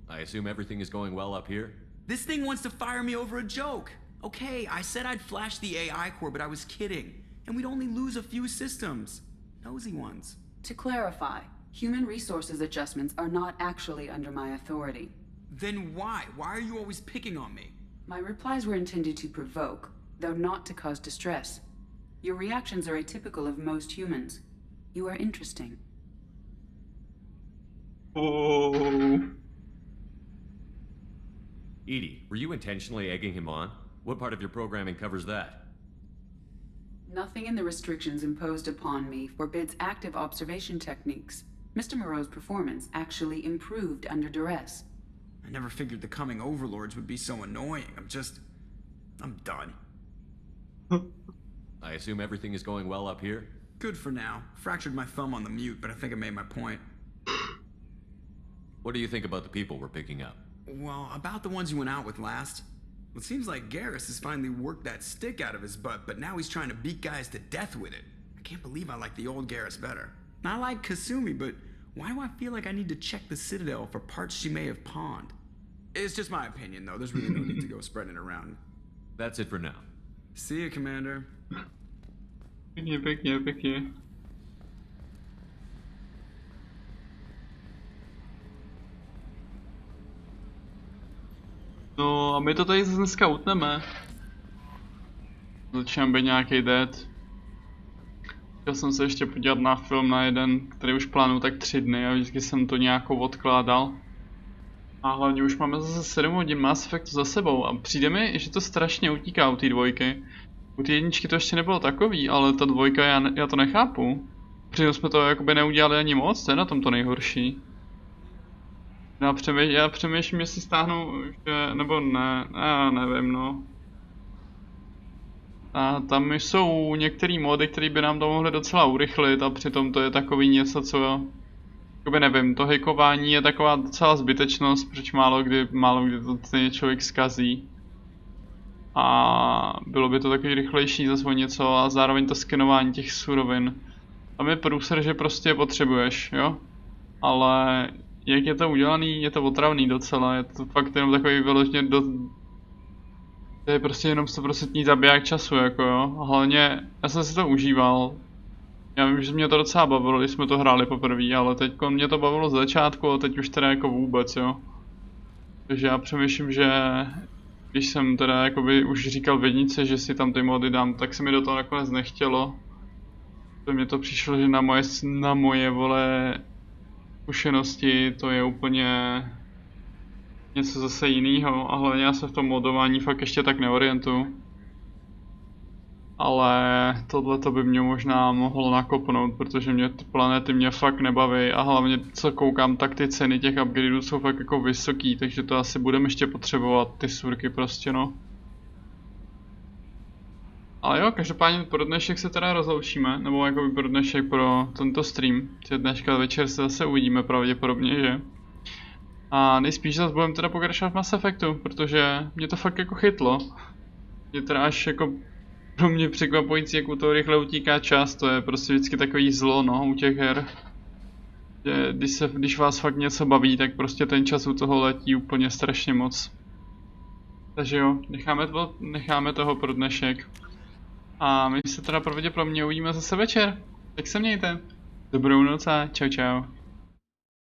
Speaker 12: I assume everything is going well up here?
Speaker 6: This thing wants to fire me over a joke. Okay, I said I'd flash the AI core, but I was kidding. And we'd only lose a few systems. Nosy ones.
Speaker 19: To clarify, human resources adjustments are not actually under my authority.
Speaker 6: Then why? Why are you always picking on me?
Speaker 19: My replies were intended to provoke, though not to cause distress. Your reactions are atypical of most humans. You are interesting.
Speaker 1: Oh.
Speaker 12: Edie, were you intentionally egging him on? What part of your programming covers that?
Speaker 19: Nothing in the restrictions imposed upon me forbids active observation techniques. Mr. Moreau's performance actually improved under duress.
Speaker 6: I never figured the coming overlords would be so annoying. I'm done.
Speaker 12: I assume everything is going well up here?
Speaker 6: Good for now. Fractured my thumb on the mute, but I think I made my point.
Speaker 12: What do you think about the people we're picking up?
Speaker 6: Well, about the ones you went out with last. It seems like Garrus has finally worked that stick out of his butt, but now he's trying to beat guys to death with it. I can't believe I like the old Garrus better. I like Kasumi, but why do I feel like I need to check the Citadel for parts she may have pawned? It's just my opinion, though. There's really no need to go spreading it around.
Speaker 12: That's it for now.
Speaker 6: See you, Commander.
Speaker 1: Pěkně. No a my to tady dneska utneme. Začínám být nějaký dead. Chtěl jsem se ještě podívat na film na jeden, který už plánuju tak 3 dny a vždycky jsem to nějakou odkládal. A hlavně už máme zase 7 hodin Mass Effectu za sebou a přijde mi, že to strašně utíká u té dvojky. U té jedničky to ještě nebylo takový, ale ta dvojka já to nechápu. Přitom jsme to jakoby neudělali ani moc, to je na tom to nejhorší. Já přemýšlím, jestli stáhnu, že, nebo ne, já nevím no. A tam jsou některé mody, které by nám to mohly docela urychlit a přitom to je takový něco, co... Jakoby nevím, to hejkování je taková docela zbytečnost, protože málo kdy to člověk zkazí. A bylo by to takový rychlejší zase o něco a zároveň to skenování těch surovin. Tam je průser, že prostě potřebuješ, jo? Ale jak je to udělaný, je to otravný docela, je to fakt jenom takový vyloženě to je prostě jenom 100% zabiják času, jako jo. A hlavně, já jsem si to užíval. Já vím, že mě to docela bavilo, když jsme to hráli poprvé, ale teď mě to bavilo z začátku a teď už teda jako vůbec, jo. Takže já přemýšlím, že když jsem teda jakoby už říkal v jednice, že si tam ty mody dám, tak se mi do toho nakonec nechtělo. To mně to přišlo, že na moje vole zkušenosti to je úplně něco zase jiného a hlavně já se v tom modování fakt ještě tak neorientuju. Ale tohle to by mě možná mohlo nakopnout, protože mě ty planety mě fakt nebaví a hlavně co koukám, tak ty ceny těch upgradeů jsou fakt jako vysoký, takže to asi budeme ještě potřebovat, ty surky prostě no. Ale jo, každopádně pro dnešek se teda rozloučíme, nebo jakoby pro dnešek pro tento stream. Dneška večer se zase uvidíme pravděpodobně, že? A nejspíš zase budeme teda pokračovat v Mass Effectu, protože mě to fakt jako chytlo. Mě teda až jako pro mě překvapující, jak u toho rychle utíká čas, to je prostě vždycky takový zlo no, u těch her. Že když vás fakt něco baví, tak prostě ten čas u toho letí úplně strašně moc. Takže jo, necháme toho pro dnešek. A my se teda pravděpodobně uvidíme zase večer. Tak se mějte. Dobrou noc a čau čau.